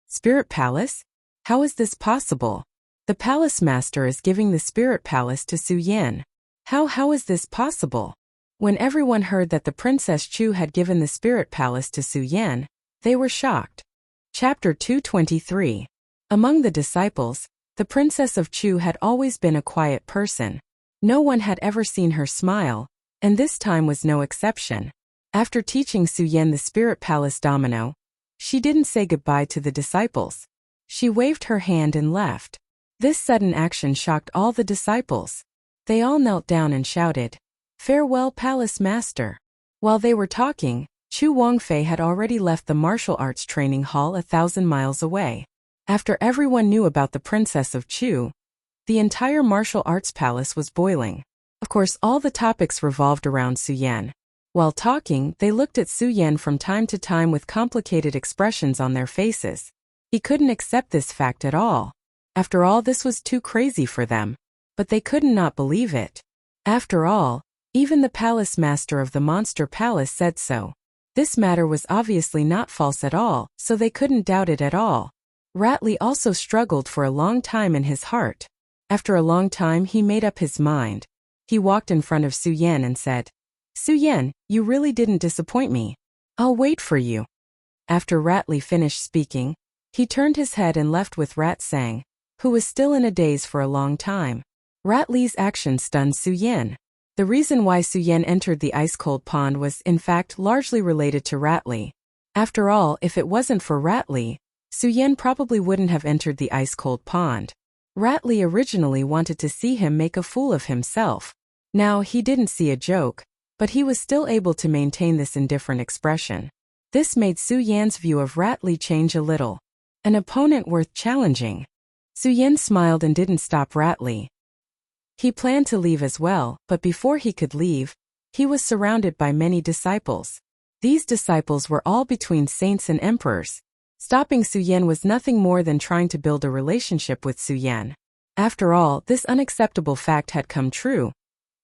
"Spirit Palace? How is this possible? The Palace Master is giving the Spirit Palace to Su Yan. How is this possible?" When everyone heard that the Princess Chu had given the Spirit Palace to Su Yan, they were shocked. Chapter 223. Among the disciples, the Princess of Chu had always been a quiet person. No one had ever seen her smile, and this time was no exception. After teaching Su Yan the Spirit Palace domino, she didn't say goodbye to the disciples. She waved her hand and left. This sudden action shocked all the disciples. They all knelt down and shouted, "Farewell, Palace Master." While they were talking, Chu Wangfei had already left the martial arts training hall 1,000 miles away. After everyone knew about the Princess of Chu, the entire martial arts palace was boiling. Of course, all the topics revolved around Su Yan. While talking, they looked at Su Yan from time to time with complicated expressions on their faces. He couldn't accept this fact at all. After all, this was too crazy for them. But they couldn't not believe it. After all, even the Palace Master of the Monster Palace said so. This matter was obviously not false at all, so they couldn't doubt it at all. Ratley also struggled for a long time in his heart. After a long time, he made up his mind. He walked in front of Su Yan and said, "Su Yan, you really didn't disappoint me. I'll wait for you." After Ratley finished speaking, he turned his head and left with Rat Sang, who was still in a daze for a long time. Ratley's action stunned Su Yan. The reason why Su Yan entered the ice-cold pond was, in fact, largely related to Ratley. After all, if it wasn't for Ratley, Su Yan probably wouldn't have entered the ice-cold pond. Rattly originally wanted to see him make a fool of himself. Now he didn't see a joke, but he was still able to maintain this indifferent expression. This made Su Yan's view of Rattly change a little. An opponent worth challenging. Su Yan smiled and didn't stop Rattly. He planned to leave as well, but before he could leave, he was surrounded by many disciples. These disciples were all between saints and emperors. Stopping Su Yan was nothing more than trying to build a relationship with Su Yan. After all, this unacceptable fact had come true,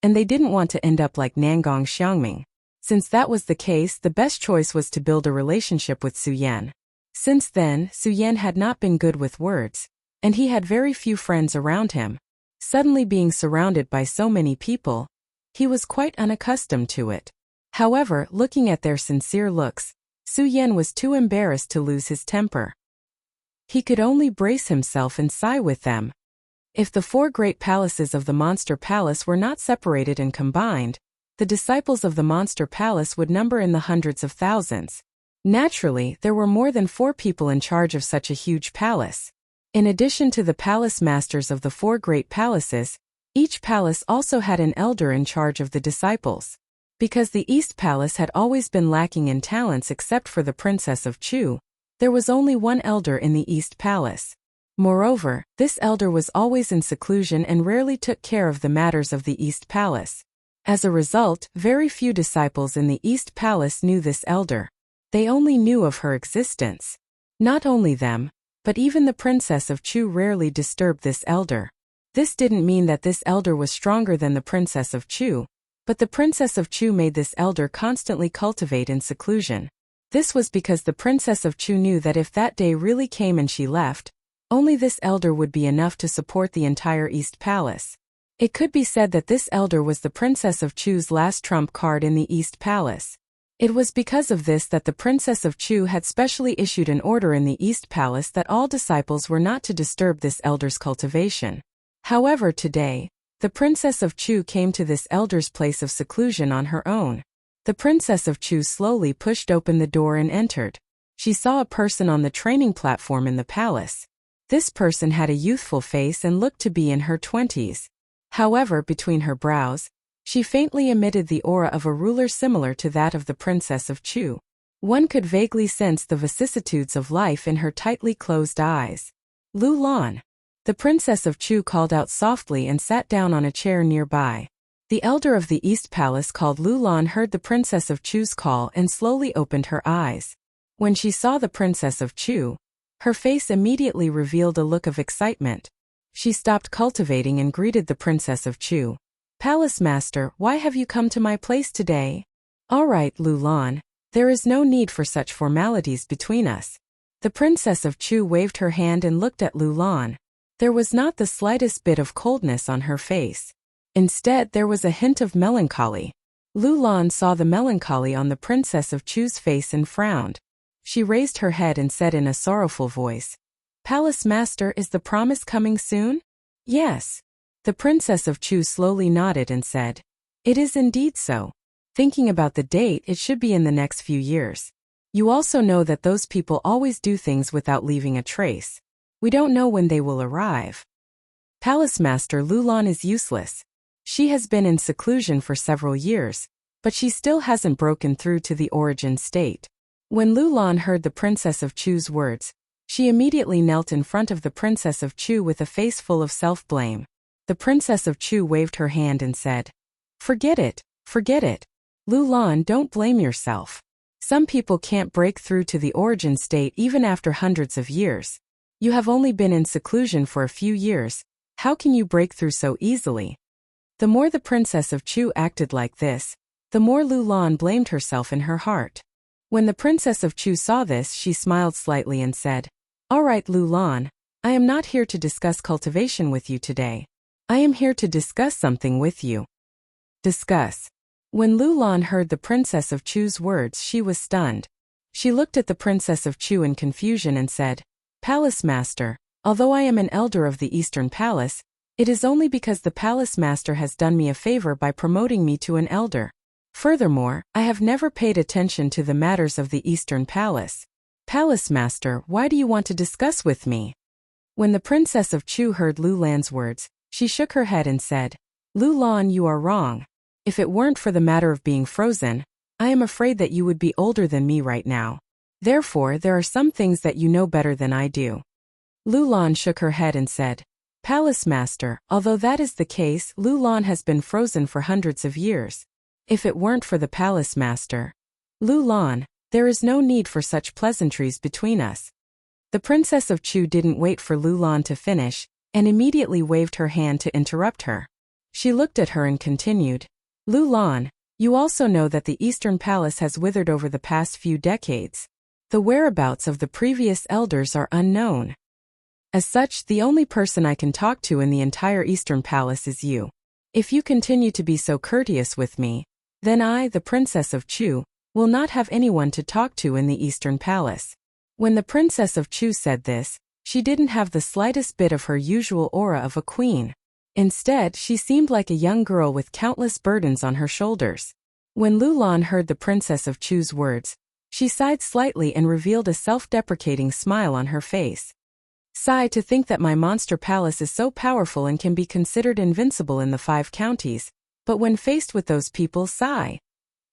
and they didn't want to end up like Nangong Xiangming. Since that was the case, the best choice was to build a relationship with Su Yan. Since then, Su Yan had not been good with words, and he had very few friends around him. Suddenly being surrounded by so many people, he was quite unaccustomed to it. However, looking at their sincere looks, Su Yan was too embarrassed to lose his temper. He could only brace himself and sigh with them. If the 4 great palaces of the Monster Palace were not separated and combined, the disciples of the Monster Palace would number in the hundreds of thousands. Naturally, there were more than 4 people in charge of such a huge palace. In addition to the palace masters of the 4 great palaces, each palace also had an elder in charge of the disciples. Because the East Palace had always been lacking in talents except for the Princess of Chu, there was only one elder in the East Palace. Moreover, this elder was always in seclusion and rarely took care of the matters of the East Palace. As a result, very few disciples in the East Palace knew this elder. They only knew of her existence. Not only them, but even the Princess of Chu rarely disturbed this elder. This didn't mean that this elder was stronger than the Princess of Chu, but the Princess of Chu made this elder constantly cultivate in seclusion. This was because the Princess of Chu knew that if that day really came and she left, only this elder would be enough to support the entire East Palace. It could be said that this elder was the Princess of Chu's last trump card in the East Palace. It was because of this that the Princess of Chu had specially issued an order in the East Palace that all disciples were not to disturb this elder's cultivation. However, today, the Princess of Chu came to this elder's place of seclusion on her own. The Princess of Chu slowly pushed open the door and entered. She saw a person on the training platform in the palace. This person had a youthful face and looked to be in her 20s. However, between her brows, she faintly emitted the aura of a ruler similar to that of the Princess of Chu. One could vaguely sense the vicissitudes of life in her tightly closed eyes. Lu Lan. The Princess of Chu called out softly and sat down on a chair nearby. The elder of the East Palace called Lu Lan heard the Princess of Chu's call and slowly opened her eyes. When she saw the Princess of Chu, her face immediately revealed a look of excitement. She stopped cultivating and greeted the Princess of Chu. "Palace Master, why have you come to my place today?" "All right, Lu Lan, there is no need for such formalities between us." The Princess of Chu waved her hand and looked at Lu Lan. There was not the slightest bit of coldness on her face. Instead, there was a hint of melancholy. Lu Lan saw the melancholy on the Princess of Chu's face and frowned. She raised her head and said in a sorrowful voice, "Palace Master, is the promise coming soon?" "Yes." The Princess of Chu slowly nodded and said, "It is indeed so. Thinking about the date, it should be in the next few years. You also know that those people always do things without leaving a trace. We don't know when they will arrive." Palace Master, Lu Lan is useless. She has been in seclusion for several years, but she still hasn't broken through to the origin state. When Lu Lan heard the Princess of Chu's words, she immediately knelt in front of the Princess of Chu with a face full of self-blame. The Princess of Chu waved her hand and said, "Forget it, forget it. Lu Lan, don't blame yourself. Some people can't break through to the origin state even after hundreds of years. You have only been in seclusion for a few years. How can you break through so easily?" The more the Princess of Chu acted like this, the more Lu Lan blamed herself in her heart. When the Princess of Chu saw this, she smiled slightly and said, "All right, Lu Lan, I am not here to discuss cultivation with you today. I am here to discuss something with you." Discuss. When Lu Lan heard the Princess of Chu's words, she was stunned. She looked at the Princess of Chu in confusion and said, "Palace Master, although I am an elder of the Eastern Palace, it is only because the Palace Master has done me a favor by promoting me to an elder. Furthermore, I have never paid attention to the matters of the Eastern Palace. Palace Master, why do you want to discuss with me?" When the Princess of Chu heard Lu Lan's words, she shook her head and said, Lu Lan, you are wrong. If it weren't for the matter of being frozen, I am afraid that you would be older than me right now. Therefore, there are some things that you know better than I do. Lu Lan shook her head and said, Palace Master, although that is the case, Lu Lan has been frozen for hundreds of years. If it weren't for the Palace Master, Lu Lan, there is no need for such pleasantries between us. The Princess of Chu didn't wait for Lu Lan to finish, and immediately waved her hand to interrupt her. She looked at her and continued, Lu Lan, you also know that the Eastern Palace has withered over the past few decades. The whereabouts of the previous elders are unknown. As such, the only person I can talk to in the entire Eastern Palace is you. If you continue to be so courteous with me, then I, the Princess of Chu, will not have anyone to talk to in the Eastern Palace. When the Princess of Chu said this, she didn't have the slightest bit of her usual aura of a queen. Instead, she seemed like a young girl with countless burdens on her shoulders. When Lu Lan heard the Princess of Chu's words, she sighed slightly and revealed a self-deprecating smile on her face. Sigh, to think that my monster palace is so powerful and can be considered invincible in the 5 counties, but when faced with those people, sigh.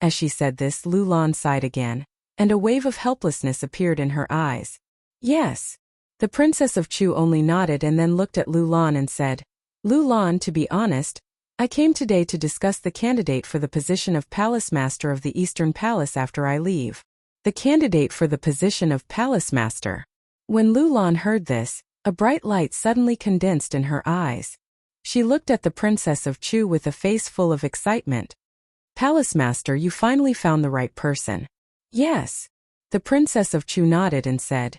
As she said this, Lu Lan sighed again, and a wave of helplessness appeared in her eyes. Yes. The Princess of Chu only nodded and then looked at Lu Lan and said, Lu Lan, to be honest, I came today to discuss the candidate for the position of Palace Master of the Eastern Palace after I leave. The candidate for the position of Palace Master. When Lu Lan heard this, a bright light suddenly condensed in her eyes. She looked at the Princess of Chu with a face full of excitement. Palace Master, you finally found the right person. Yes. The Princess of Chu nodded and said,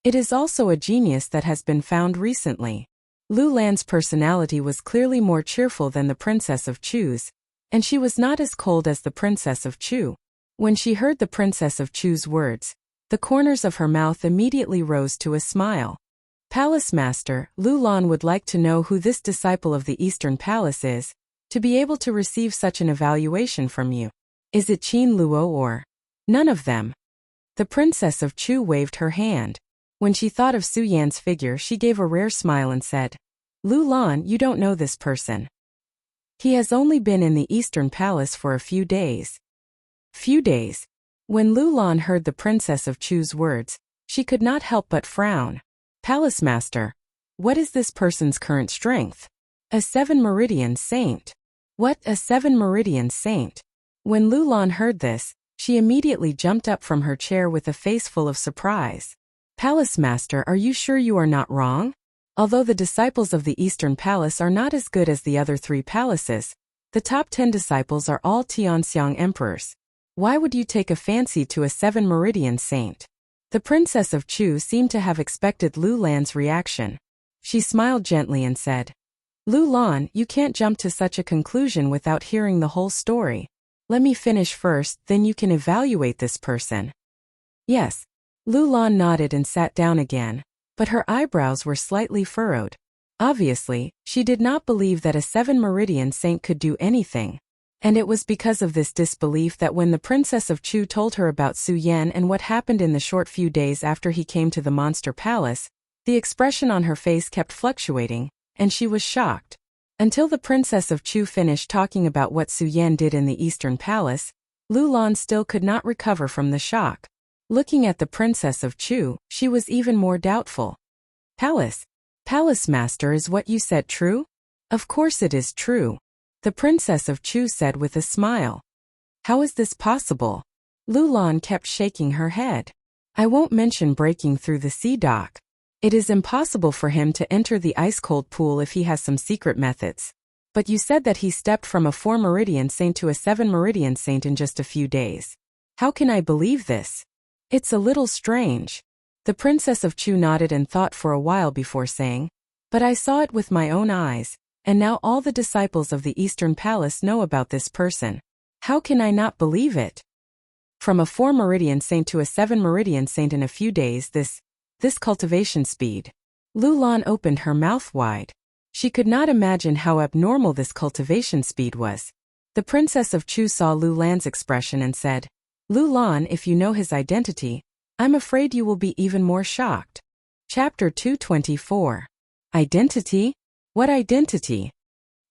It is also a genius that has been found recently. Lu Lan's personality was clearly more cheerful than the Princess of Chu's, and she was not as cold as the Princess of Chu. When she heard the Princess of Chu's words, the corners of her mouth immediately rose to a smile. Palace Master, Lu Lan would like to know who this disciple of the Eastern Palace is, to be able to receive such an evaluation from you. Is it Qin Luo or none of them? The Princess of Chu waved her hand. When she thought of Su Yan's figure, she gave a rare smile and said, Lu Lan, you don't know this person. He has only been in the Eastern Palace for a few days. Few days. When Lu Lan heard the Princess of Chu's words, she could not help but frown. Palace Master, what is this person's current strength? A 7 Meridian Saint. What, a 7 Meridian Saint? When Lu Lan heard this, she immediately jumped up from her chair with a face full of surprise. Palace Master, are you sure you are not wrong? Although the disciples of the Eastern Palace are not as good as the other 3 palaces, the top 10 disciples are all Tianxiang emperors. Why would you take a fancy to a 7 Meridian Saint? The Princess of Chu seemed to have expected Lu Lan's reaction. She smiled gently and said, Lu Lan, you can't jump to such a conclusion without hearing the whole story. Let me finish first, then you can evaluate this person. Yes. Lu Lan nodded and sat down again, but her eyebrows were slightly furrowed. Obviously, she did not believe that a 7 Meridian Saint could do anything. And it was because of this disbelief that when the Princess of Chu told her about Su Yan and what happened in the short few days after he came to the Monster Palace, the expression on her face kept fluctuating, and she was shocked. Until the Princess of Chu finished talking about what Su Yan did in the Eastern Palace, Lu Lan still could not recover from the shock. Looking at the Princess of Chu, she was even more doubtful. Palace Master, is what you said true? Of course it is true. The Princess of Chu said with a smile. How is this possible? Lu Lan kept shaking her head. I won't mention breaking through the sea dock. It is impossible for him to enter the ice-cold pool if he has some secret methods. But you said that he stepped from a 4 Meridian Saint to a 7 Meridian Saint in just a few days. How can I believe this? It's a little strange. The Princess of Chu nodded and thought for a while before saying, But I saw it with my own eyes. And now all the disciples of the Eastern Palace know about this person. How can I not believe it? From a 4 Meridian Saint to a 7 Meridian Saint in a few days, this cultivation speed. Lu Lan opened her mouth wide. She could not imagine how abnormal this cultivation speed was. The Princess of Chu saw Lu Lan's expression and said, Lu Lan, if you know his identity, I'm afraid you will be even more shocked. Chapter 224. Identity? What identity?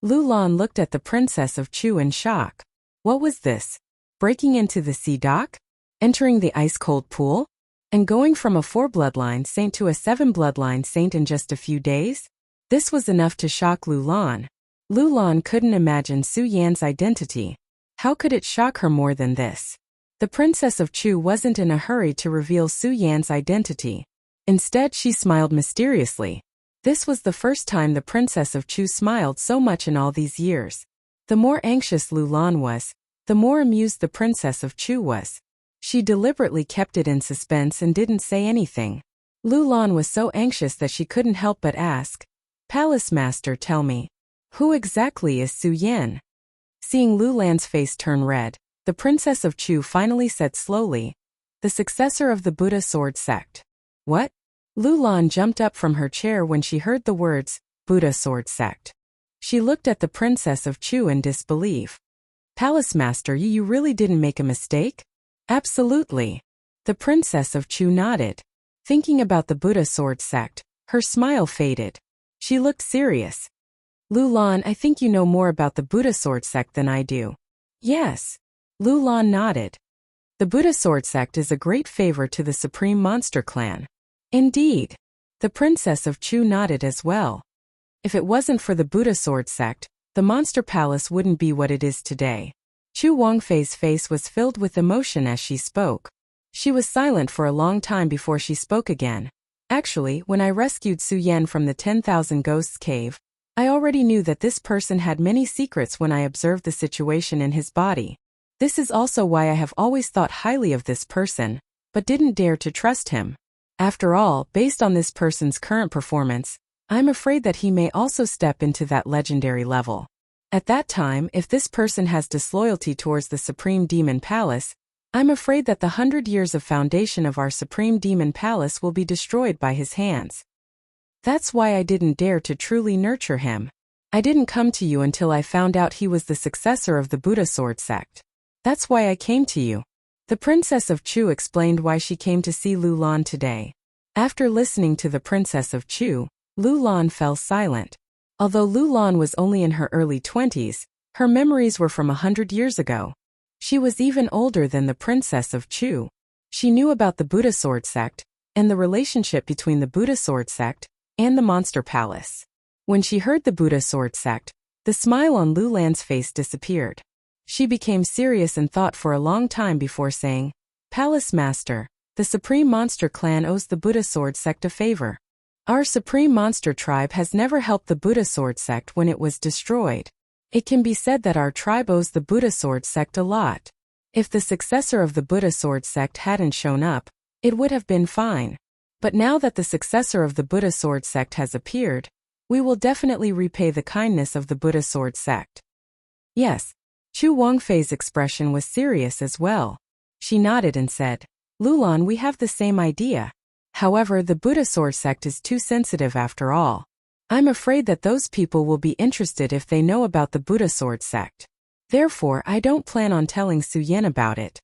Lu Lan looked at the Princess of Chu in shock. What was this? Breaking into the sea dock? Entering the ice-cold pool? And going from a 4-bloodline saint to a 7-bloodline saint in just a few days? This was enough to shock Lu Lan. Lu Lan couldn't imagine Su Yan's identity. How could it shock her more than this? The Princess of Chu wasn't in a hurry to reveal Su Yan's identity. Instead, she smiled mysteriously. This was the first time the Princess of Chu smiled so much in all these years. The more anxious Lu Lan was, the more amused the Princess of Chu was. She deliberately kept it in suspense and didn't say anything. Lu Lan was so anxious that she couldn't help but ask, "Palace Master, tell me, who exactly is Su Yan?" Seeing Lu Lan's face turn red, the Princess of Chu finally said slowly, "The successor of the Buddha sword sect." What? Lu Lan jumped up from her chair when she heard the words, Buddha sword sect. She looked at the Princess of Chu in disbelief. "Palace Master, you really didn't make a mistake?" "Absolutely." The Princess of Chu nodded. Thinking about the Buddha sword sect, her smile faded. She looked serious. "Lu Lan, I think you know more about the Buddha sword sect than I do." "Yes." Lu Lan nodded. "The Buddha sword sect is a great favor to the Supreme Monster Clan." "Indeed." The Princess of Chu nodded as well. If it wasn't for the Buddha sword sect, the Monster Palace wouldn't be what it is today. Chu Wangfei's face was filled with emotion as she spoke. She was silent for a long time before she spoke again. "Actually, when I rescued Su Yan from the 10,000 Ghosts cave, I already knew that this person had many secrets when I observed the situation in his body. This is also why I have always thought highly of this person, but didn't dare to trust him. After all, based on this person's current performance, I'm afraid that he may also step into that legendary level. At that time, if this person has disloyalty towards the Supreme Demon Palace, I'm afraid that the 100 years of foundation of our Supreme Demon Palace will be destroyed by his hands. That's why I didn't dare to truly nurture him. I didn't come to you until I found out he was the successor of the Buddha sword sect. That's why I came to you." The Princess of Chu explained why she came to see Lu Lan today. After listening to the Princess of Chu, Lu Lan fell silent. Although Lu Lan was only in her early 20s, her memories were from 100 years ago. She was even older than the Princess of Chu. She knew about the Buddha sword sect, and the relationship between the Buddha sword sect and the Monster Palace. When she heard the Buddha sword sect, the smile on Lu Lan's face disappeared. She became serious and thought for a long time before saying, "Palace Master, the Supreme Monster Clan owes the Buddha sword sect a favor. Our Supreme Monster tribe has never helped the Buddha sword sect when it was destroyed. It can be said that our tribe owes the Buddha sword sect a lot. If the successor of the Buddha sword sect hadn't shown up, it would have been fine. But now that the successor of the Buddha sword sect has appeared, we will definitely repay the kindness of the Buddha sword sect." "Yes." Chu Wangfei's expression was serious as well. She nodded and said, "Lu Lan, we have the same idea. However, the Buddha sword sect is too sensitive after all. I'm afraid that those people will be interested if they know about the Buddha sword sect. Therefore, I don't plan on telling Su Yan about it.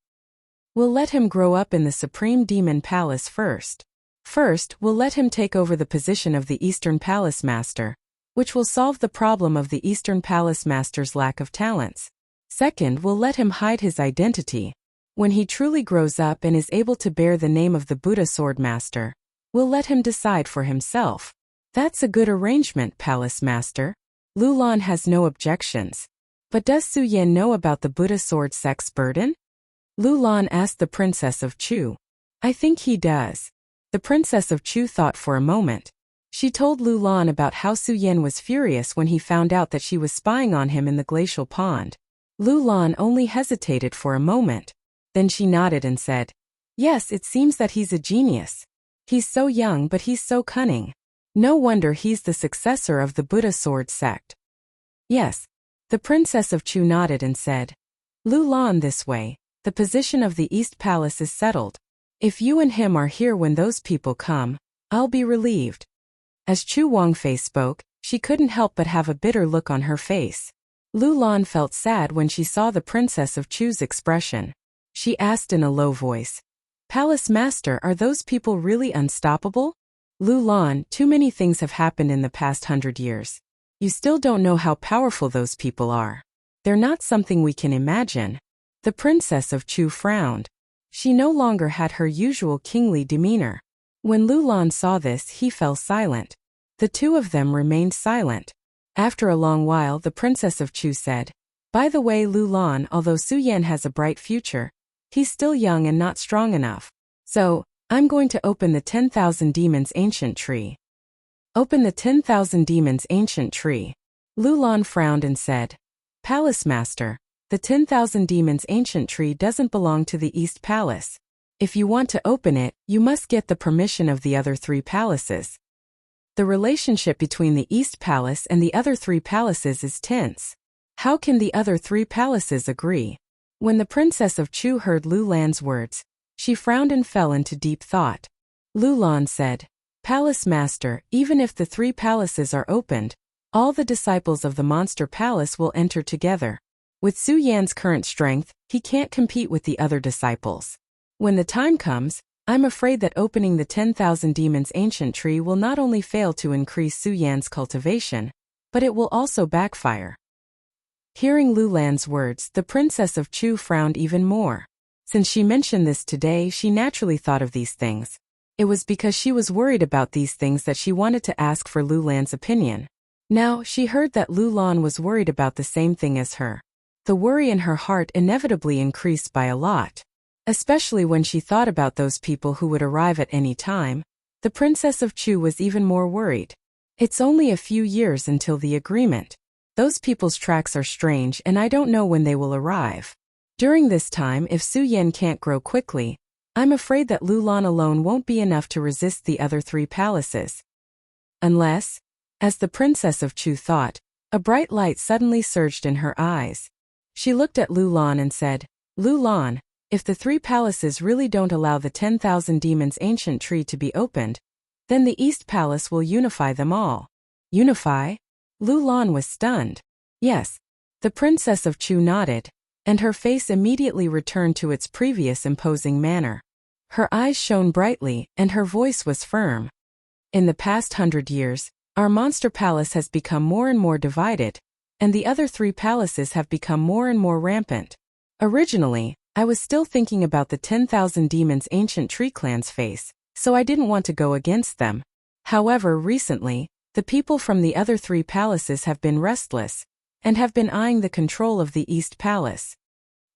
We'll let him grow up in the Supreme Demon Palace first. First, we'll let him take over the position of the Eastern Palace Master, which will solve the problem of the Eastern Palace Master's lack of talents. Second, we'll let him hide his identity. When he truly grows up and is able to bear the name of the Buddha Sword Master, we'll let him decide for himself." "That's a good arrangement, Palace Master." Lu Lan has no objections. "But does Su Yan know about the Buddha sword sect's burden?" Lu Lan asked the Princess of Chu. "I think he does." The Princess of Chu thought for a moment. She told Lu Lan about how Su Yan was furious when he found out that she was spying on him in the glacial pond. Lu Lan only hesitated for a moment. Then she nodded and said, "Yes, it seems that he's a genius. He's so young but he's so cunning. No wonder he's the successor of the Buddha sword sect." "Yes." The Princess of Chu nodded and said, "Lu Lan, this way, the position of the East Palace is settled. If you and him are here when those people come, I'll be relieved." As Chu Wangfei spoke, she couldn't help but have a bitter look on her face. Lu Lan felt sad when she saw the Princess of Chu's expression. She asked in a low voice, "Palace Master, are those people really unstoppable?" Lu Lan, too many things have happened in the past 100 years. You still don't know how powerful those people are. They're not something we can imagine. The princess of Chu frowned. She no longer had her usual kingly demeanor. When Lu Lan saw this, he fell silent. The two of them remained silent. After a long while, the princess of Chu said, "By the way, Lu Lan, although Su Yan has a bright future, he's still young and not strong enough. So, I'm going to open the 10,000 demons ancient tree." Open the 10,000 demons ancient tree. Lu Lan frowned and said, "Palace master, the 10,000 demons ancient tree doesn't belong to the East Palace. If you want to open it, you must get the permission of the other 3 palaces." The relationship between the East Palace and the other 3 palaces is tense. How can the other 3 palaces agree? When the princess of Chu heard Lu Lan's words, she frowned and fell into deep thought. Lu Lan said, "Palace master, even if the 3 palaces are opened, all the disciples of the monster palace will enter together. With Su Yan's current strength, he can't compete with the other disciples. When the time comes, I'm afraid that opening the 10,000 demons ancient tree will not only fail to increase Su Yan's cultivation, but it will also backfire." Hearing Lu Lan's words, the princess of Chu frowned even more. Since she mentioned this today, she naturally thought of these things. It was because she was worried about these things that she wanted to ask for Lu Lan's opinion. Now, she heard that Lu Lan was worried about the same thing as her. The worry in her heart inevitably increased by a lot. Especially when she thought about those people who would arrive at any time, the princess of Chu was even more worried. It's only a few years until the agreement. Those people's tracks are strange and I don't know when they will arrive. During this time, if Su Yan can't grow quickly, I'm afraid that Lu Lan alone won't be enough to resist the other 3 palaces. Unless, as the princess of Chu thought, a bright light suddenly surged in her eyes. She looked at Lu Lan and said, "Lu Lan, if the 3 palaces really don't allow the 10,000 demons ancient tree to be opened, then the East Palace will unify them all." Unify? Lu Lan was stunned. Yes. The princess of Chu nodded, and her face immediately returned to its previous imposing manner. Her eyes shone brightly, and her voice was firm. "In the past 100 years, our monster palace has become more and more divided, and the other 3 palaces have become more and more rampant. Originally, I was still thinking about the 10,000 demons ancient tree clan's face, so I didn't want to go against them. However, recently, the people from the other 3 palaces have been restless, and have been eyeing the control of the East Palace.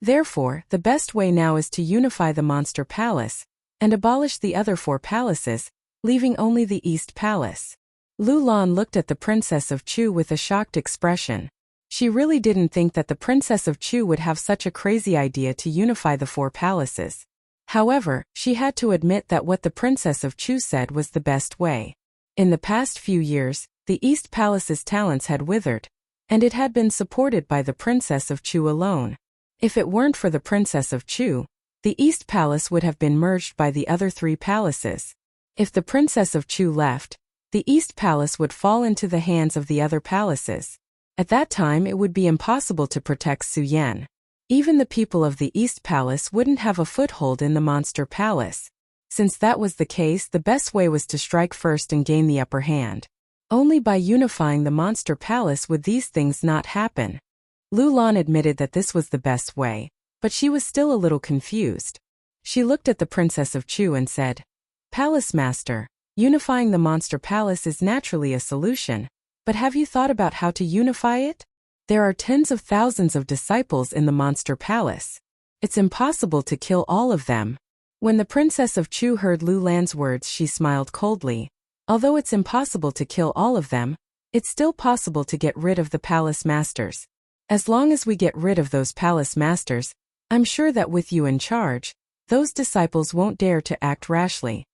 Therefore, the best way now is to unify the Monster Palace, and abolish the other 4 palaces, leaving only the East Palace." Lu Lan looked at the Princess of Chu with a shocked expression. She really didn't think that the Princess of Chu would have such a crazy idea to unify the 4 palaces. However, she had to admit that what the Princess of Chu said was the best way. In the past few years, the East Palace's talents had withered, and it had been supported by the Princess of Chu alone. If it weren't for the Princess of Chu, the East Palace would have been merged by the other 3 palaces. If the Princess of Chu left, the East Palace would fall into the hands of the other palaces. At that time, it would be impossible to protect Su Yan. Even the people of the East Palace wouldn't have a foothold in the Monster Palace. Since that was the case, the best way was to strike first and gain the upper hand. Only by unifying the Monster Palace would these things not happen. Lu Lan admitted that this was the best way, but she was still a little confused. She looked at the Princess of Chu and said, "Palace Master, unifying the Monster Palace is naturally a solution, but have you thought about how to unify it? There are tens of thousands of disciples in the Monster Palace. It's impossible to kill all of them." When the Princess of Chu heard Lu Lan's words, she smiled coldly. Although it's impossible to kill all of them, it's still possible to get rid of the Palace Masters. As long as we get rid of those Palace Masters, I'm sure that with you in charge, those disciples won't dare to act rashly.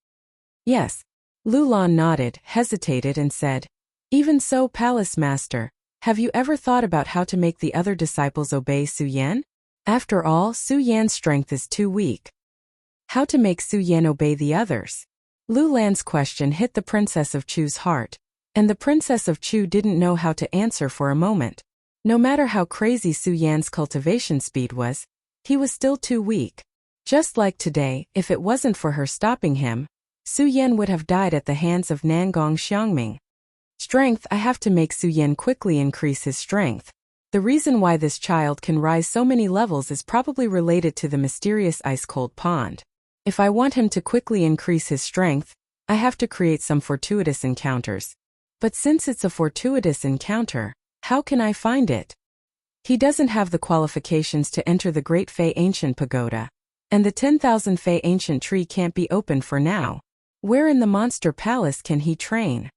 Yes. Lu Lan nodded, hesitated and said, "Even so, Palace Master, have you ever thought about how to make the other disciples obey Su Yan? After all, Su Yan's strength is too weak." How to make Su Yan obey the others? Lu Lan's question hit the Princess of Chu's heart, and the Princess of Chu didn't know how to answer for a moment. No matter how crazy Su Yan's cultivation speed was, he was still too weak. Just like today, if it wasn't for her stopping him, Su Yan would have died at the hands of Nangong Xiangming. Strength. I have to make Su Yan quickly increase his strength. The reason why this child can rise so many levels is probably related to the mysterious ice-cold pond. If I want him to quickly increase his strength, I have to create some fortuitous encounters. But since it's a fortuitous encounter, how can I find it? He doesn't have the qualifications to enter the Great Fei Ancient Pagoda. And the 10,000 Fei Ancient Tree can't be opened for now. Where in the Monster Palace can he train?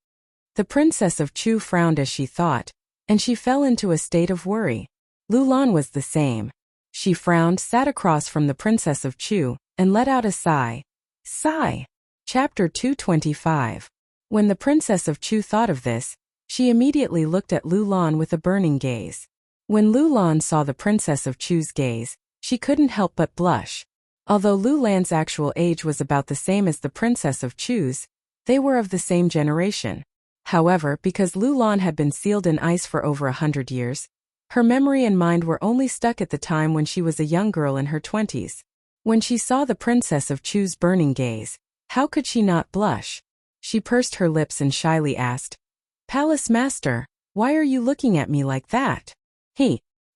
The Princess of Chu frowned as she thought, and she fell into a state of worry. Lulan was the same. She frowned, sat across from the Princess of Chu, and let out a sigh. Sigh. Chapter 225. When the Princess of Chu thought of this, she immediately looked at Lulan with a burning gaze. When Lulan saw the Princess of Chu's gaze, she couldn't help but blush. Although Lulan's actual age was about the same as the Princess of Chu's, they were of the same generation. However, because Lulan had been sealed in ice for over 100 years, her memory and mind were only stuck at the time when she was a young girl in her 20s. When she saw the Princess of Chu's burning gaze, how could she not blush? She pursed her lips and shyly asked, "Palace Master, why are you looking at me like that?"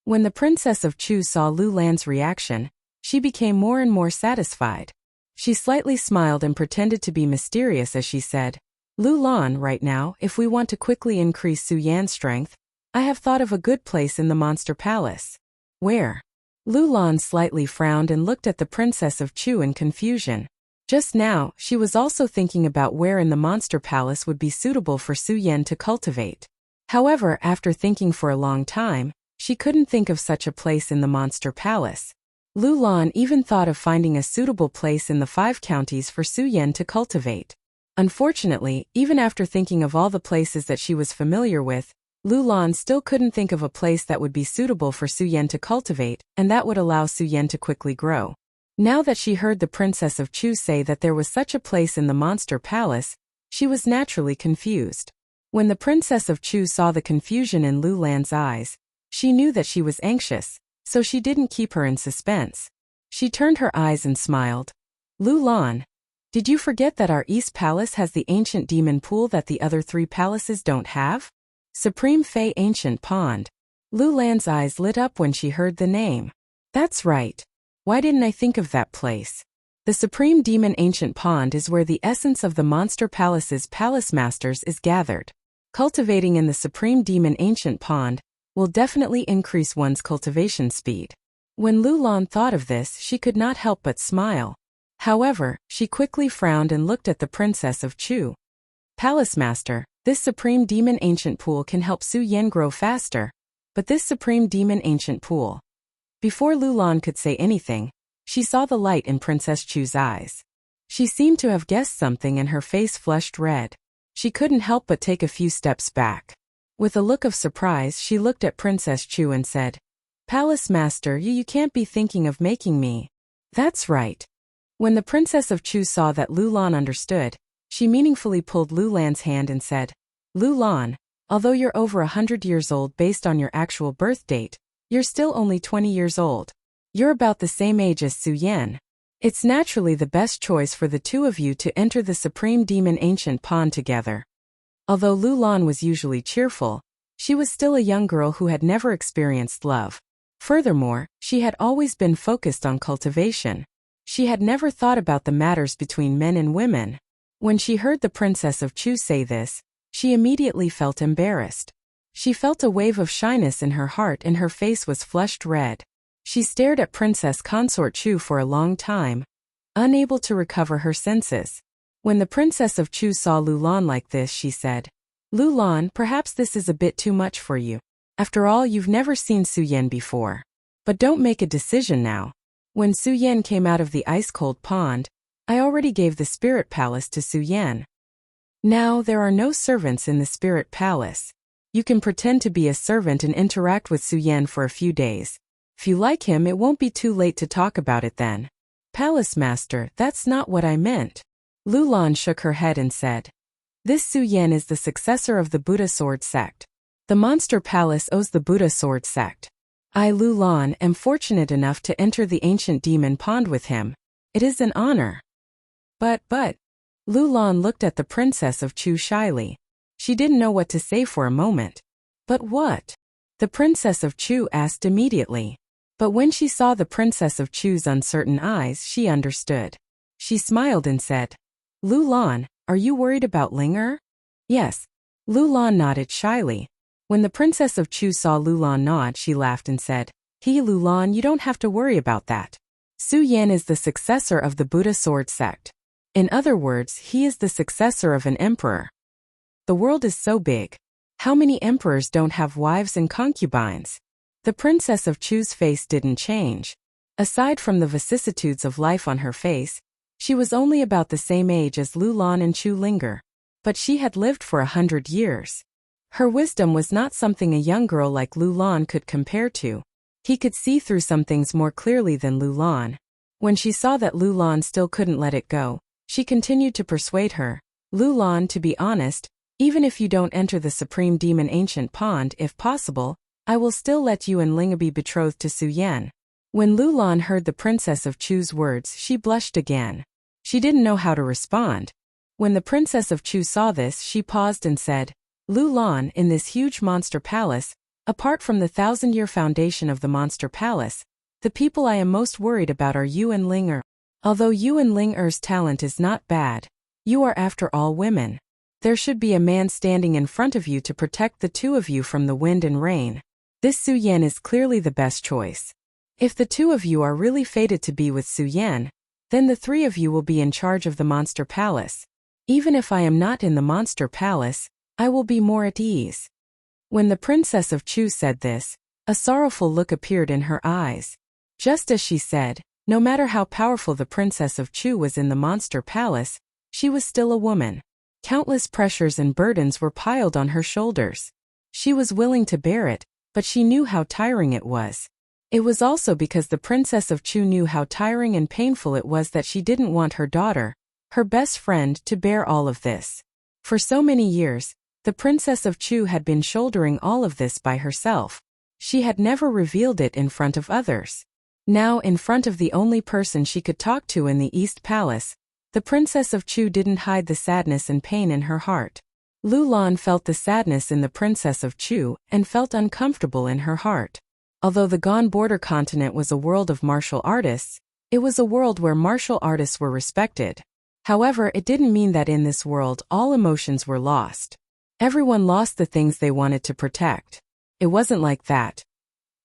When the Princess of Chu saw Lulan's reaction, she became more and more satisfied. She slightly smiled and pretended to be mysterious as she said, "Lulan, right now, if we want to quickly increase Su Yan's strength, I have thought of a good place in the Monster Palace." "Where?" Lulan slightly frowned and looked at the Princess of Chu in confusion. Just now, she was also thinking about where in the Monster Palace would be suitable for Su Yan to cultivate. However, after thinking for a long time, she couldn't think of such a place in the Monster Palace. Lulan even thought of finding a suitable place in the 5 counties for Su Yan to cultivate. Unfortunately, even after thinking of all the places that she was familiar with, Lulan still couldn't think of a place that would be suitable for Su Yan to cultivate, and that would allow Su Yan to quickly grow. Now that she heard the Princess of Chu say that there was such a place in the Monster Palace, she was naturally confused. When the Princess of Chu saw the confusion in Lulan's eyes, she knew that she was anxious, so she didn't keep her in suspense. She turned her eyes and smiled. "Lulan, did you forget that our East Palace has the ancient demon pool that the other 3 palaces don't have? Supreme Fei Ancient Pond." Lulan's eyes lit up when she heard the name. "That's right. Why didn't I think of that place? The Supreme Demon Ancient Pond is where the essence of the Monster Palace's Palace Masters is gathered. Cultivating in the Supreme Demon Ancient Pond will definitely increase one's cultivation speed." When Lulan thought of this, she could not help but smile. However, she quickly frowned and looked at the Princess of Chu. "Palace Master, this Supreme Demon Ancient Pool can help Su Yan grow faster, but this Supreme Demon Ancient Pool..." Before Lulan could say anything, she saw the light in Princess Chu's eyes. She seemed to have guessed something and her face flushed red. She couldn't help but take a few steps back. With a look of surprise, she looked at Princess Chu and said, "Palace Master, you can't be thinking of making me." "That's right." When the Princess of Chu saw that Lulan understood, she meaningfully pulled Lulan's hand and said, "Lulan, although you're over 100 years old based on your actual birth date, you're still only 20 years old. You're about the same age as Su Yan. It's naturally the best choice for the 2 of you to enter the Supreme Demon Ancient Pond together." Although Lulan was usually cheerful, she was still a young girl who had never experienced love. Furthermore, she had always been focused on cultivation. She had never thought about the matters between men and women. When she heard the Princess of Chu say this, she immediately felt embarrassed. She felt a wave of shyness in her heart and her face was flushed red. She stared at Princess Consort Chu for a long time, unable to recover her senses. When the Princess of Chu saw Lulan like this, she said, "Lulan, perhaps this is a bit too much for you. After all, you've never seen Su Yan before. But don't make a decision now. When Su Yan came out of the ice-cold pond, I already gave the Spirit Palace to Su Yan. Now there are no servants in the Spirit Palace. You can pretend to be a servant and interact with Su Yan for a few days. If you like him, it won't be too late to talk about it then." "Palace Master, that's not what I meant." Lulan shook her head and said, "This Su Yan is the successor of the Buddha Sword Sect. The Monster Palace owes the Buddha Sword Sect. I, Lulan, am fortunate enough to enter the ancient demon pond with him. It is an honor." But, Lu Lan looked at the Princess of Chu shyly. She didn't know what to say for a moment. But what? The Princess of Chu asked immediately. But when she saw the Princess of Chu's uncertain eyes, she understood. She smiled and said, Lu Lan, are you worried about Linger? Yes. Lu Lan nodded shyly. When the Princess of Chu saw Lu Lan nod, she laughed and said, Lu Lan, you don't have to worry about that. Su Yan is the successor of the Buddha sword sect. In other words, he is the successor of an emperor. The world is so big. How many emperors don't have wives and concubines? The Princess of Chu's face didn't change. Aside from the vicissitudes of life on her face, she was only about the same age as Lu Lan and Chu Linger. But she had lived for 100 years. Her wisdom was not something a young girl like Lu Lan could compare to. He could see through some things more clearly than Lu Lan. When she saw that Lu Lan still couldn't let it go, she continued to persuade her. Lu Lan, to be honest, even if you don't enter the Supreme Demon Ancient Pond, if possible, I will still let you and Linga be betrothed to Su Yan. When Lu Lan heard the Princess of Chu's words, she blushed again. She didn't know how to respond. When the Princess of Chu saw this, she paused and said, Lu Lan, in this huge monster palace, apart from the 1,000-year foundation of the monster palace, the people I am most worried about are you and Ling Er. Although you and Ling Er's talent is not bad, you are after all women. There should be a man standing in front of you to protect the two of you from the wind and rain. This Su Yan is clearly the best choice. If the two of you are really fated to be with Su Yan, then the three of you will be in charge of the monster palace. Even if I am not in the monster palace, I will be more at ease. When the Princess of Chu said this, a sorrowful look appeared in her eyes. Just as she said, no matter how powerful the Princess of Chu was in the monster palace, she was still a woman. Countless pressures and burdens were piled on her shoulders. She was willing to bear it, but she knew how tiring it was. It was also because the Princess of Chu knew how tiring and painful it was that she didn't want her daughter, her best friend, to bear all of this. For so many years, the Princess of Chu had been shouldering all of this by herself. She had never revealed it in front of others. Now, in front of the only person she could talk to in the East Palace, the Princess of Chu didn't hide the sadness and pain in her heart. Lu Lan felt the sadness in the Princess of Chu and felt uncomfortable in her heart. Although the Gone Border continent was a world of martial artists, it was a world where martial artists were respected. However, it didn't mean that in this world all emotions were lost. Everyone lost the things they wanted to protect. It wasn't like that.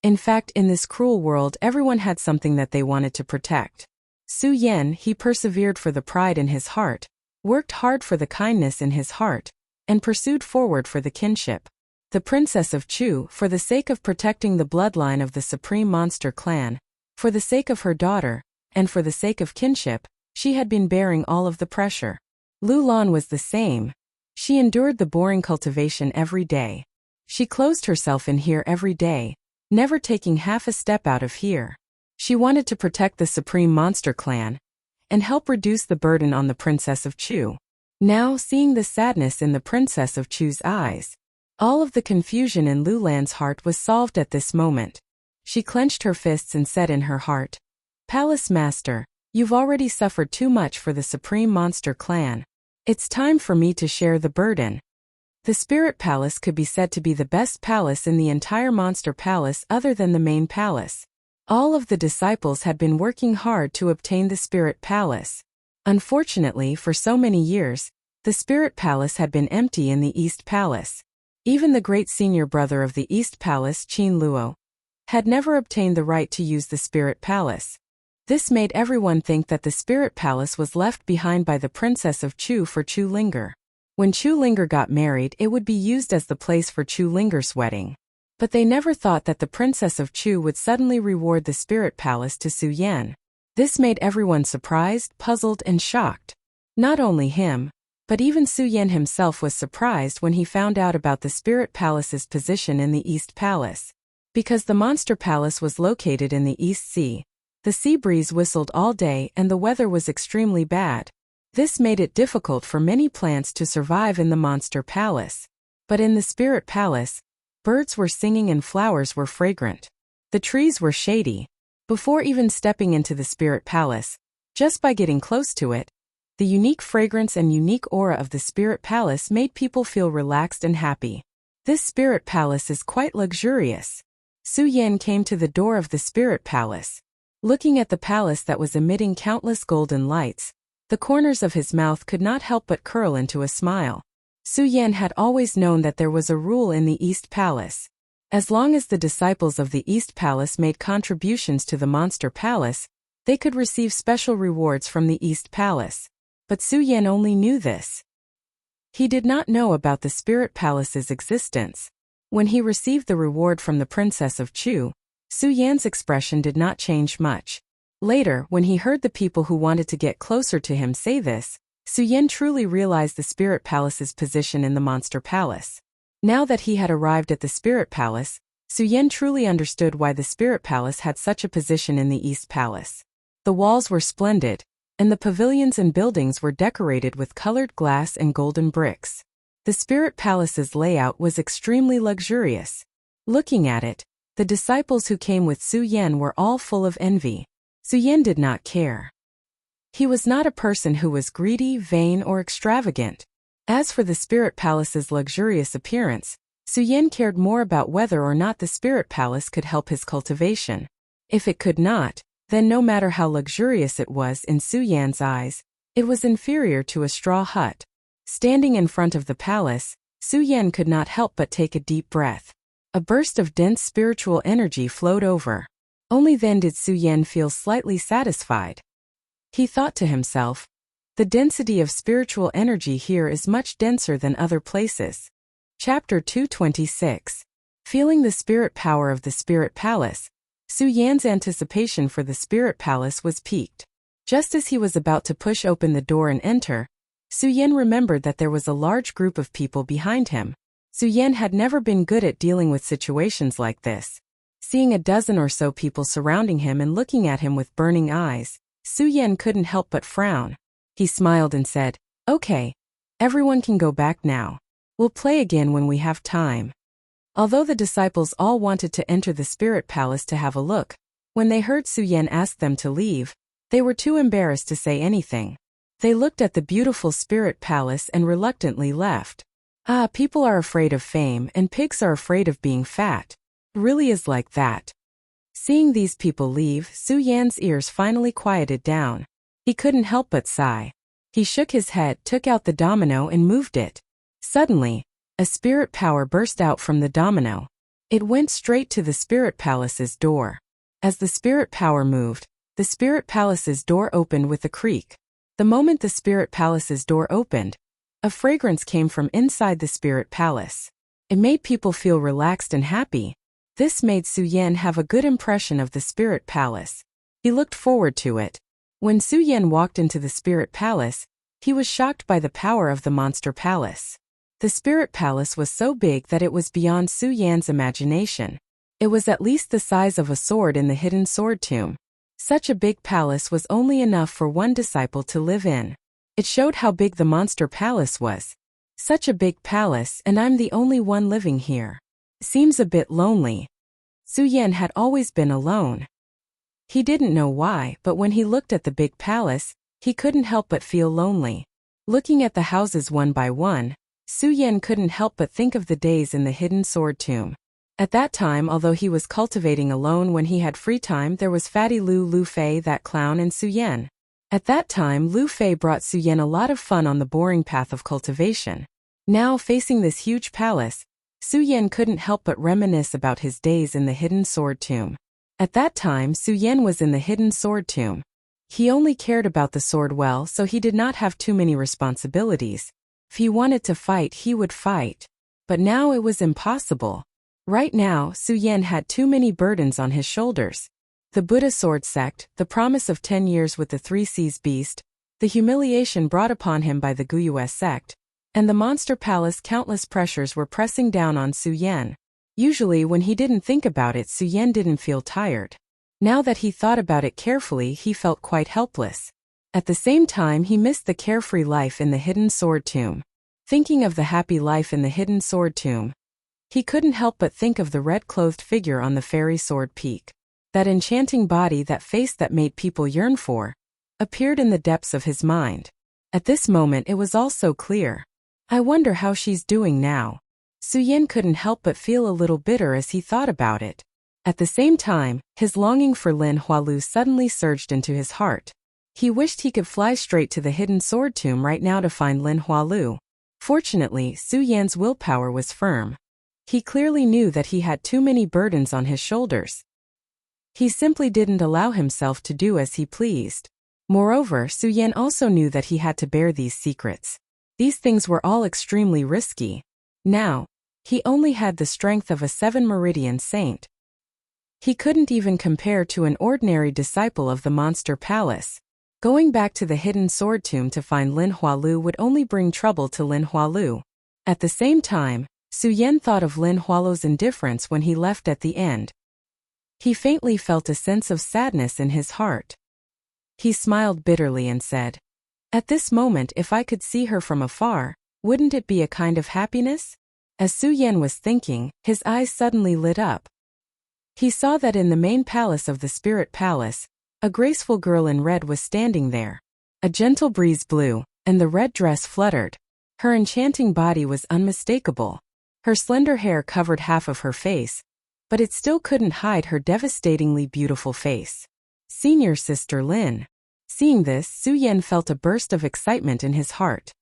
In fact, in this cruel world, everyone had something that they wanted to protect. Su Yan, he persevered for the pride in his heart, worked hard for the kindness in his heart, and pursued forward for the kinship. The Princess of Chu, for the sake of protecting the bloodline of the Supreme Monster Clan, for the sake of her daughter, and for the sake of kinship, she had been bearing all of the pressure. Lu Lan was the same. She endured the boring cultivation every day. She closed herself in here every day, never taking half a step out of here. She wanted to protect the Supreme Monster Clan and help reduce the burden on the Princess of Chu. Now, seeing the sadness in the Princess of Chu's eyes, all of the confusion in Lu Lan's heart was solved at this moment. She clenched her fists and said in her heart, Palace Master, you've already suffered too much for the Supreme Monster Clan. It's time for me to share the burden. The Spirit Palace could be said to be the best palace in the entire Monster Palace other than the main palace. All of the disciples had been working hard to obtain the Spirit Palace. Unfortunately, for so many years, the Spirit Palace had been empty in the East Palace. Even the great senior brother of the East Palace, Qin Luo, had never obtained the right to use the Spirit Palace. This made everyone think that the Spirit Palace was left behind by the Princess of Chu for Chu Linger. When Chu Linger got married, it would be used as the place for Chu Linger's wedding. But they never thought that the Princess of Chu would suddenly reward the Spirit Palace to Su Yan. This made everyone surprised, puzzled, and shocked. Not only him, but even Su Yan himself was surprised when he found out about the Spirit Palace's position in the East Palace. Because the Monster Palace was located in the East Sea, the sea breeze whistled all day and the weather was extremely bad. This made it difficult for many plants to survive in the Monster Palace. But in the Spirit Palace, birds were singing and flowers were fragrant. The trees were shady. Before even stepping into the Spirit Palace, just by getting close to it, The unique fragrance and unique aura of the spirit palace made people feel relaxed and happy. This spirit palace is quite luxurious. Su Yan came to the door of the spirit palace. Looking at the palace that was emitting countless golden lights, the corners of his mouth could not help but curl into a smile. Su Yan had always known that there was a rule in the East Palace. As long as the disciples of the East Palace made contributions to the Monster Palace, they could receive special rewards from the East Palace. But Su Yan only knew this. He did not know about the Spirit Palace's existence. When he received the reward from the Princess of Chu, Su Yan's expression did not change much. Later, when he heard the people who wanted to get closer to him say this, Su Yan truly realized the Spirit Palace's position in the Monster Palace. Now that he had arrived at the Spirit Palace, Su Yan truly understood why the Spirit Palace had such a position in the East Palace. The walls were splendid, and the pavilions and buildings were decorated with colored glass and golden bricks. The Spirit Palace's layout was extremely luxurious. Looking at it, the disciples who came with Su Yan were all full of envy. Su Yan did not care. He was not a person who was greedy, vain, or extravagant. As for the Spirit Palace's luxurious appearance, Su Yan cared more about whether or not the Spirit Palace could help his cultivation. If it could not, then no matter how luxurious it was in Su Yan's eyes, it was inferior to a straw hut. Standing in front of the palace, Su Yan could not help but take a deep breath. A burst of dense spiritual energy flowed over. Only then did Su Yan feel slightly satisfied. He thought to himself, the density of spiritual energy here is much denser than other places. Chapter 226. Feeling the spirit power of the Spirit Palace, Su Yan's anticipation for the Spirit Palace was piqued. Just as he was about to push open the door and enter, Su Yan remembered that there was a large group of people behind him. Su Yan had never been good at dealing with situations like this. Seeing a dozen or so people surrounding him and looking at him with burning eyes, Su Yan couldn't help but frown. He smiled and said, "Okay, everyone can go back now. We'll play again when we have time." Although the disciples all wanted to enter the Spirit Palace to have a look, when they heard Su Yan ask them to leave, they were too embarrassed to say anything. They looked at the beautiful Spirit Palace and reluctantly left. People are afraid of fame and pigs are afraid of being fat. It really is like that. Seeing these people leave, Su Yan's ears finally quieted down. He couldn't help but sigh. He shook his head, took out the domino and moved it. Suddenly, a spirit power burst out from the domino. It went straight to the Spirit Palace's door. As the spirit power moved, the Spirit Palace's door opened with a creak. The moment the Spirit Palace's door opened, a fragrance came from inside the Spirit Palace. It made people feel relaxed and happy. This made Su Yan have a good impression of the Spirit Palace. He looked forward to it. When Su Yan walked into the Spirit Palace, he was shocked by the power of the Monster Palace. The Spirit Palace was so big that it was beyond Su Yan's imagination. It was at least the size of a sword in the hidden sword tomb. Such a big palace was only enough for one disciple to live in. It showed how big the Monster Palace was. Such a big palace, and I'm the only one living here. Seems a bit lonely. Su Yan had always been alone. He didn't know why, but when he looked at the big palace, he couldn't help but feel lonely. Looking at the houses one by one, Su Yan couldn't help but think of the days in the hidden sword tomb. At that time, although he was cultivating alone when he had free time, there was Fatty Lu Fei, that clown, and Su Yan. At that time, Lu Fei brought Su Yan a lot of fun on the boring path of cultivation. Now, facing this huge palace, Su Yan couldn't help but reminisce about his days in the hidden sword tomb. At that time, Su Yan was in the hidden sword tomb. He only cared about the sword well, so he did not have too many responsibilities. If he wanted to fight, he would fight. But now it was impossible. Right now, Su Yan had too many burdens on his shoulders. The Buddha sword sect, the promise of 10 years with the 3 Seas beast, the humiliation brought upon him by the Guyue sect, and the Monster Palace. Countless pressures were pressing down on Su Yan. Usually when he didn't think about it, Su Yan didn't feel tired. Now that he thought about it carefully, he felt quite helpless. At the same time, he missed the carefree life in the hidden sword tomb. Thinking of the happy life in the hidden sword tomb, he couldn't help but think of the red-clothed figure on the fairy sword peak. That enchanting body, that face that made people yearn for, appeared in the depths of his mind. At this moment it was all so clear. I wonder how she's doing now. Su Yan couldn't help but feel a little bitter as he thought about it. At the same time, his longing for Lin Hualu suddenly surged into his heart. He wished he could fly straight to the hidden sword tomb right now to find Lin Hualu. Fortunately, Su Yan's willpower was firm. He clearly knew that he had too many burdens on his shoulders. He simply didn't allow himself to do as he pleased. Moreover, Su Yan also knew that he had to bear these secrets. These things were all extremely risky. Now, he only had the strength of a 7-meridian saint. He couldn't even compare to an ordinary disciple of the Monster Palace. Going back to the hidden sword tomb to find Lin Hualu would only bring trouble to Lin Hualu. At the same time, Su Yan thought of Lin Hualu's indifference when he left at the end. He faintly felt a sense of sadness in his heart. He smiled bitterly and said, "At this moment, if I could see her from afar, wouldn't it be a kind of happiness?" As Su Yan was thinking, his eyes suddenly lit up. He saw that in the main palace of the Spirit Palace, a graceful girl in red was standing there. A gentle breeze blew, and the red dress fluttered. Her enchanting body was unmistakable. Her slender hair covered half of her face, but it still couldn't hide her devastatingly beautiful face. Senior Sister Lin. Seeing this, Su Yan felt a burst of excitement in his heart.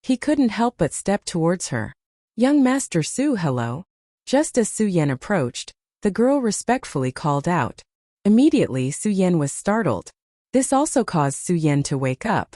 He couldn't help but step towards her. "Young Master Su, hello." Just as Su Yan approached, the girl respectfully called out. Immediately, Su Yan was startled. This also caused Su Yan to wake up.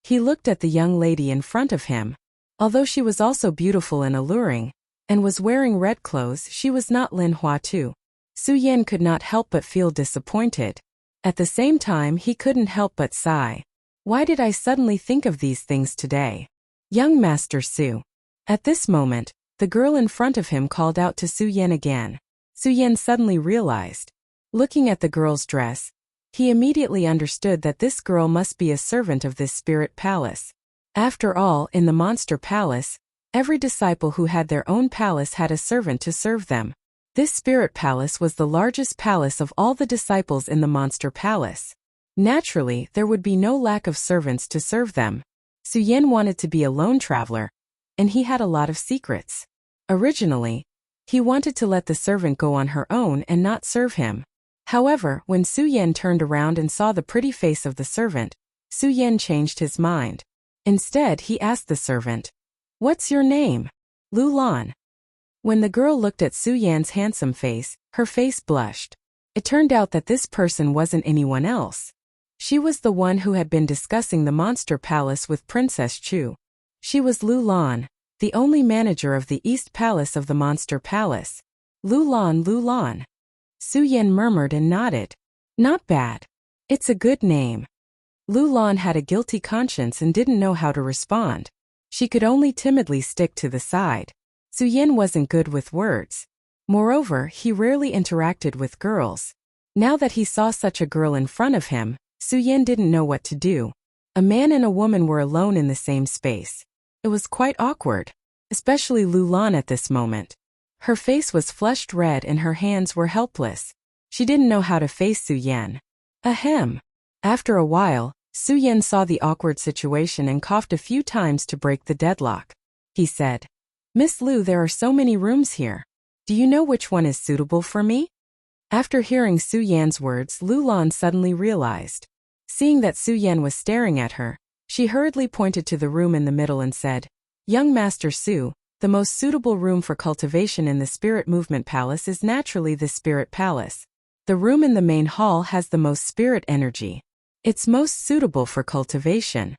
He looked at the young lady in front of him. Although she was also beautiful and alluring, and was wearing red clothes, she was not Lin Hualu. Su Yan could not help but feel disappointed. At the same time, he couldn't help but sigh. Why did I suddenly think of these things today? Young Master Su. At this moment, the girl in front of him called out to Su Yan again. Su Yan suddenly realized. Looking at the girl's dress, he immediately understood that this girl must be a servant of this spirit palace. After all, in the Monster Palace, every disciple who had their own palace had a servant to serve them. This spirit palace was the largest palace of all the disciples in the Monster Palace. Naturally, there would be no lack of servants to serve them. Su Yan wanted to be a lone traveler, and he had a lot of secrets. Originally, he wanted to let the servant go on her own and not serve him. However, when Su Yan turned around and saw the pretty face of the servant, Su Yan changed his mind. Instead, he asked the servant, "What's your name?" "Lu Lan." When the girl looked at Su Yan's handsome face, her face blushed. It turned out that this person wasn't anyone else. She was the one who had been discussing the Monster Palace with Princess Chu. She was Lu Lan, the only manager of the East Palace of the Monster Palace. Lu Lan, Lu Lan. Su Yan murmured and nodded. Not bad. It's a good name. Lu Lan had a guilty conscience and didn't know how to respond. She could only timidly stick to the side. Su Yan wasn't good with words. Moreover, he rarely interacted with girls. Now that he saw such a girl in front of him, Su Yan didn't know what to do. A man and a woman were alone in the same space. It was quite awkward, especially Lu Lan at this moment. Her face was flushed red and her hands were helpless. She didn't know how to face Su Yan. Ahem. After a while, Su Yan saw the awkward situation and coughed a few times to break the deadlock. He said, "Miss Lu, there are so many rooms here. Do you know which one is suitable for me?" After hearing Su Yan's words, Lu Lan suddenly realized. Seeing that Su Yan was staring at her, she hurriedly pointed to the room in the middle and said, "Young Master Su, the most suitable room for cultivation in the Spirit Movement Palace is naturally the Spirit Palace. The room in the main hall has the most spirit energy. It's most suitable for cultivation."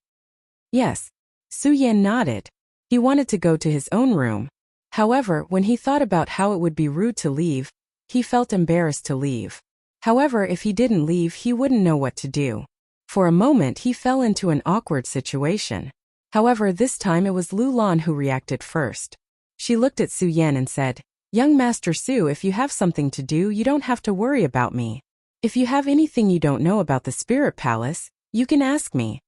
Yes. Su Yan nodded. He wanted to go to his own room. However, when he thought about how it would be rude to leave, he felt embarrassed to leave. However, if he didn't leave, he wouldn't know what to do. For a moment, he fell into an awkward situation. However, this time it was Lu Lan who reacted first. She looked at Su Yan and said, "Young Master Su, if you have something to do, you don't have to worry about me. If you have anything you don't know about the Spirit Palace, you can ask me."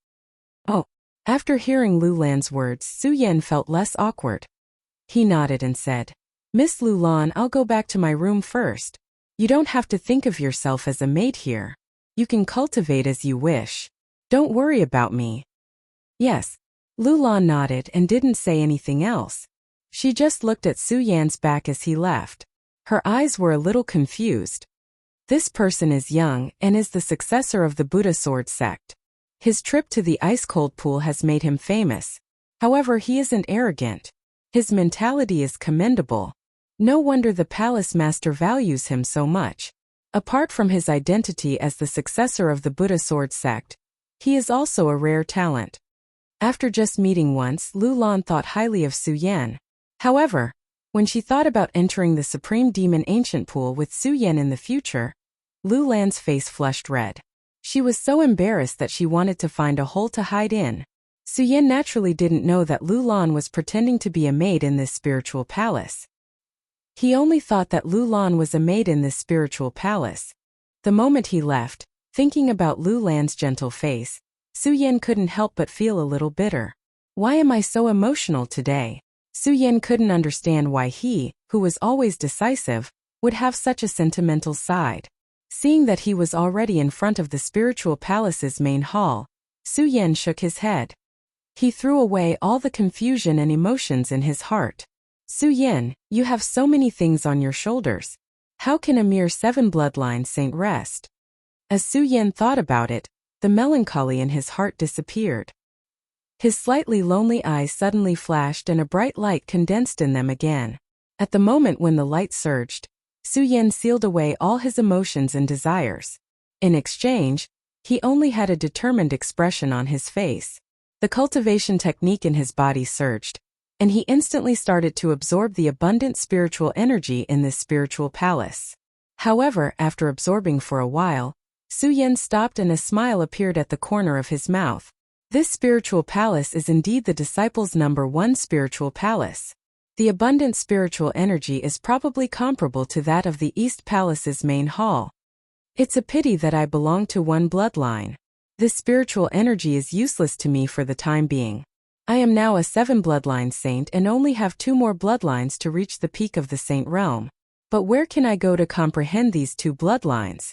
Oh. After hearing Lu Lan's words, Su Yan felt less awkward. He nodded and said, "Miss Lu Lan, I'll go back to my room first. You don't have to think of yourself as a maid here. You can cultivate as you wish. Don't worry about me." Yes. Lu Lan nodded and didn't say anything else. She just looked at Su Yan's back as he left. Her eyes were a little confused. This person is young and is the successor of the Buddha sword sect. His trip to the ice-cold pool has made him famous. However, he isn't arrogant. His mentality is commendable. No wonder the palace master values him so much. Apart from his identity as the successor of the Buddha sword sect, he is also a rare talent. After just meeting once, Lu Lan thought highly of Su Yan. However, when she thought about entering the Supreme Demon Ancient Pool with Su Yan in the future, Lu Lan's face flushed red. She was so embarrassed that she wanted to find a hole to hide in. Su Yan naturally didn't know that Lu Lan was pretending to be a maid in this spiritual palace. He only thought that Lu Lan was a maid in this spiritual palace. The moment he left, thinking about Lu Lan's gentle face, Su Yan couldn't help but feel a little bitter. Why am I so emotional today? Su Yan couldn't understand why he, who was always decisive, would have such a sentimental side. Seeing that he was already in front of the spiritual palace's main hall, Su Yan shook his head. He threw away all the confusion and emotions in his heart. Su Yan, you have so many things on your shoulders. How can a mere 7 bloodline saint rest? As Su Yan thought about it, the melancholy in his heart disappeared. His slightly lonely eyes suddenly flashed and a bright light condensed in them again. At the moment when the light surged, Su Yan sealed away all his emotions and desires. In exchange, he only had a determined expression on his face. The cultivation technique in his body surged, and he instantly started to absorb the abundant spiritual energy in this spiritual palace. However, after absorbing for a while, Su Yan stopped and a smile appeared at the corner of his mouth. This spiritual palace is indeed the disciples' #1 spiritual palace. The abundant spiritual energy is probably comparable to that of the East Palace's main hall. It's a pity that I belong to one bloodline. This spiritual energy is useless to me for the time being. I am now a 7 bloodline saint and only have 2 more bloodlines to reach the peak of the saint realm. But where can I go to comprehend these 2 bloodlines?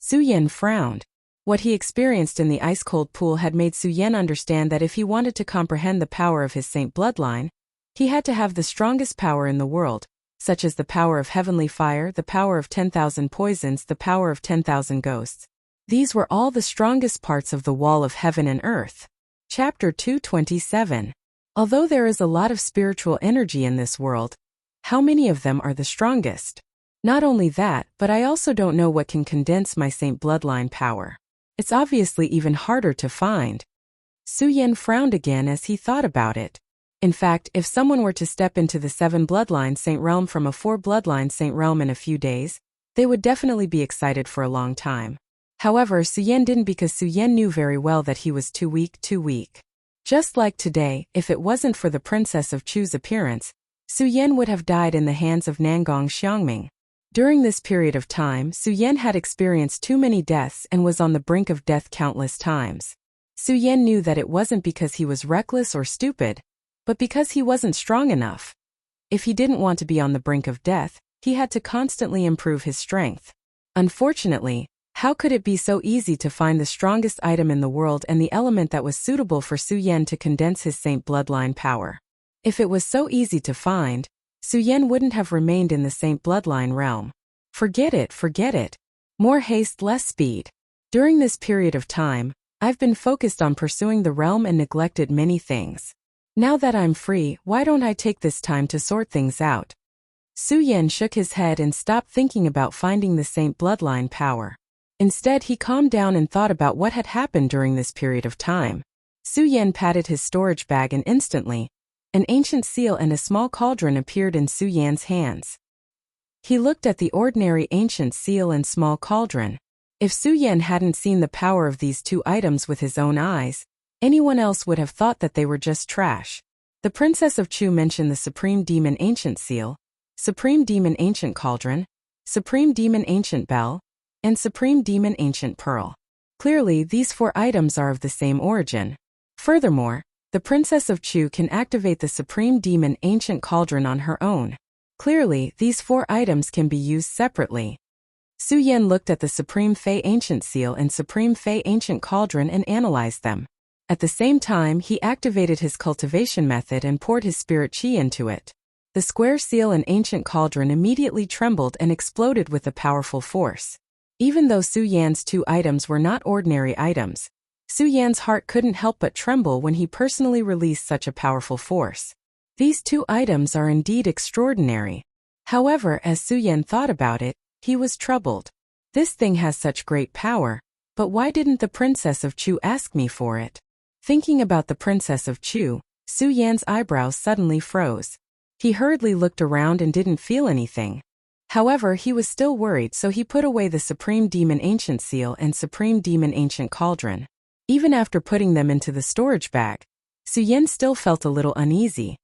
Su Yan frowned. What he experienced in the ice-cold pool had made Su Yan understand that if he wanted to comprehend the power of his saint bloodline, he had to have the strongest power in the world, such as the power of heavenly fire, the power of 10,000 poisons, the power of 10,000 ghosts. These were all the strongest parts of the wall of heaven and earth. Chapter 227. Although there is a lot of spiritual energy in this world, how many of them are the strongest? Not only that, but I also don't know what can condense my saint bloodline power. It's obviously even harder to find. Su Yan frowned again as he thought about it. In fact, if someone were to step into the 7 bloodline saint realm from a 4 bloodline saint realm in a few days, they would definitely be excited for a long time. However, Su Yan didn't, because Su Yan knew very well that he was too weak. Just like today, if it wasn't for the Princess of Chu's appearance, Su Yan would have died in the hands of Nangong Xiangming. During this period of time, Su Yan had experienced too many deaths and was on the brink of death countless times. Su Yan knew that it wasn't because he was reckless or stupid, but because he wasn't strong enough. If he didn't want to be on the brink of death, he had to constantly improve his strength. Unfortunately, how could it be so easy to find the strongest item in the world and the element that was suitable for Su Yan to condense his saint bloodline power? If it was so easy to find, Su Yan wouldn't have remained in the saint bloodline realm. Forget it. More haste, less speed. During this period of time, I've been focused on pursuing the realm and neglected many things. Now that I'm free, why don't I take this time to sort things out? Su Yan shook his head and stopped thinking about finding the saint bloodline power. Instead, he calmed down and thought about what had happened during this period of time. Su Yan patted his storage bag and instantly, an ancient seal and a small cauldron appeared in Su Yan's hands. He looked at the ordinary ancient seal and small cauldron. If Su Yan hadn't seen the power of these 2 items with his own eyes, anyone else would have thought that they were just trash. The Princess of Chu mentioned the Supreme Demon Ancient Seal, Supreme Demon Ancient Cauldron, Supreme Demon Ancient Bell, and Supreme Demon Ancient Pearl. Clearly, these 4 items are of the same origin. Furthermore, the Princess of Chu can activate the Supreme Demon Ancient Cauldron on her own. Clearly, these 4 items can be used separately. Su Yan looked at the Supreme Fey Ancient Seal and Supreme Fey Ancient Cauldron and analyzed them. At the same time, he activated his cultivation method and poured his spirit chi into it. The square seal and ancient cauldron immediately trembled and exploded with a powerful force. Even though Su Yan's 2 items were not ordinary items, Su Yan's heart couldn't help but tremble when he personally released such a powerful force. These 2 items are indeed extraordinary. However, as Su Yan thought about it, he was troubled. This thing has such great power, but why didn't the Princess of Chu ask me for it? Thinking about the Princess of Chu, Su Yan's eyebrows suddenly froze. He hurriedly looked around and didn't feel anything. However, he was still worried, so he put away the Supreme Demon Ancient Seal and Supreme Demon Ancient Cauldron. Even after putting them into the storage bag, Su Yan still felt a little uneasy.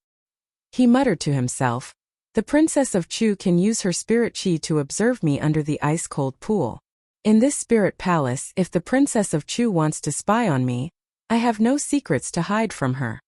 He muttered to himself, "The Princess of Chu can use her spirit chi to observe me under the ice-cold pool. In this spirit palace, if the Princess of Chu wants to spy on me, I have no secrets to hide from her."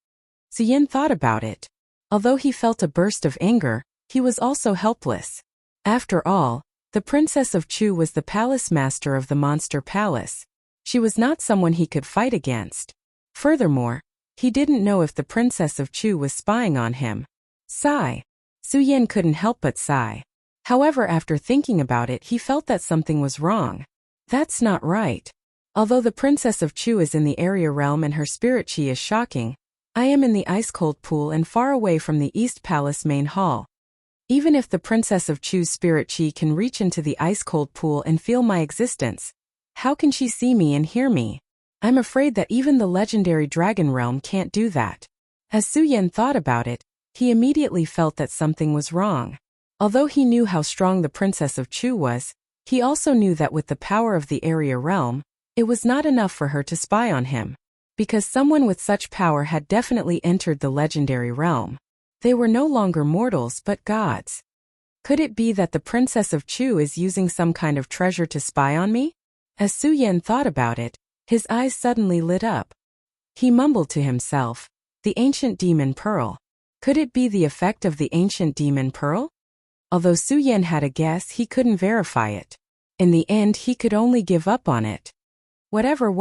Su Yan thought about it. Although he felt a burst of anger, he was also helpless. After all, the Princess of Chu was the palace master of the Monster Palace. She was not someone he could fight against. Furthermore, he didn't know if the Princess of Chu was spying on him. Sigh. Su Yan couldn't help but sigh. However, after thinking about it, he felt that something was wrong. That's not right. Although the Princess of Chu is in the area realm and her spirit chi is shocking, I am in the ice-cold pool and far away from the East Palace main hall. Even if the Princess of Chu's spirit chi can reach into the ice-cold pool and feel my existence, how can she see me and hear me? I'm afraid that even the legendary dragon realm can't do that. As Su Yan thought about it, he immediately felt that something was wrong. Although he knew how strong the Princess of Chu was, he also knew that with the power of the area realm, it was not enough for her to spy on him. Because someone with such power had definitely entered the legendary realm. They were no longer mortals but gods. Could it be that the Princess of Chu is using some kind of treasure to spy on me? As Su Yan thought about it, his eyes suddenly lit up. He mumbled to himself, "The ancient demon pearl. Could it be the effect of the ancient demon pearl?" Although Su Yan had a guess, he couldn't verify it. In the end, he could only give up on it. Whatever.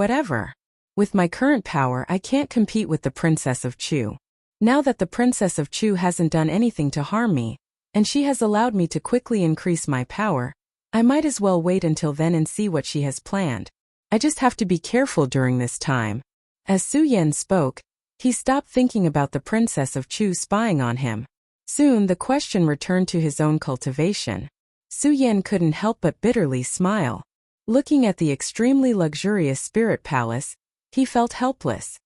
With my current power, I can't compete with the Princess of Chu. Now that the Princess of Chu hasn't done anything to harm me, and she has allowed me to quickly increase my power, I might as well wait until then and see what she has planned. I just have to be careful during this time. As Su Yan spoke, he stopped thinking about the Princess of Chu spying on him. Soon the question returned to his own cultivation. Su Yan couldn't help but bitterly smile. Looking at the extremely luxurious spirit palace, he felt helpless.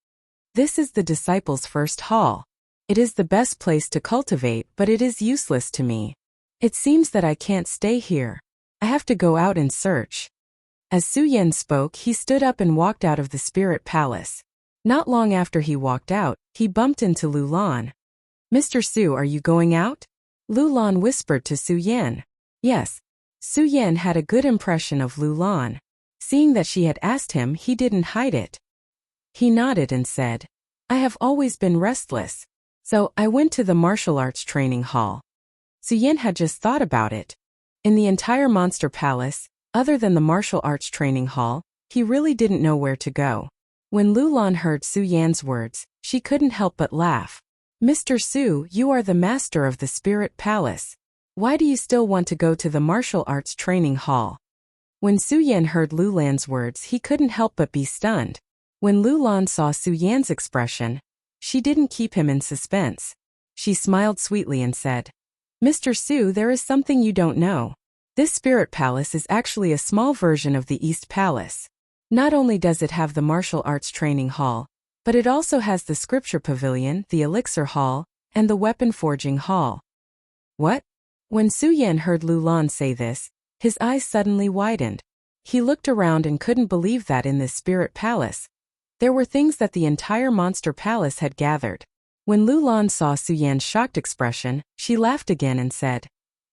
This is the disciples' first hall. It is the best place to cultivate, but it is useless to me. It seems that I can't stay here. I have to go out and search. As Su Yan spoke, he stood up and walked out of the spirit palace. Not long after he walked out, he bumped into Lu Lan. "Mr. Su, are you going out?" Lu Lan whispered to Su Yan. Yes. Su Yan had a good impression of Lu Lan. Seeing that she had asked him, he didn't hide it. He nodded and said, "I have always been restless. So, I went to the martial arts training hall." Su Yan had just thought about it. In the entire Monster Palace, other than the martial arts training hall, he really didn't know where to go. When Lu Lan heard Su Yan's words, she couldn't help but laugh. "Mr. Su, you are the master of the Spirit Palace. Why do you still want to go to the martial arts training hall?" When Su Yan heard Lu Lan's words, he couldn't help but be stunned. When Lu Lan saw Su Yan's expression, she didn't keep him in suspense. She smiled sweetly and said, "Mr. Su, there is something you don't know. This Spirit Palace is actually a small version of the East Palace. Not only does it have the martial arts training hall, but it also has the scripture pavilion, the elixir hall, and the weapon forging hall." What? When Su Yan heard Lu Lan say this, his eyes suddenly widened. He looked around and couldn't believe that in this Spirit Palace, there were things that the entire Monster Palace had gathered. When Lu Lan saw Su Yan's shocked expression, she laughed again and said,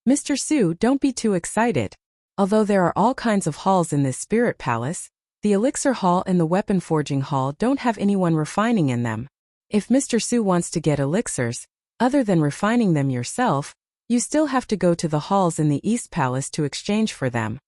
"Mr. Su, don't be too excited. Although there are all kinds of halls in this Spirit Palace, the elixir hall and the weapon forging hall don't have anyone refining in them. If Mr. Su wants to get elixirs, other than refining them yourself, you still have to go to the halls in the East Palace to exchange for them."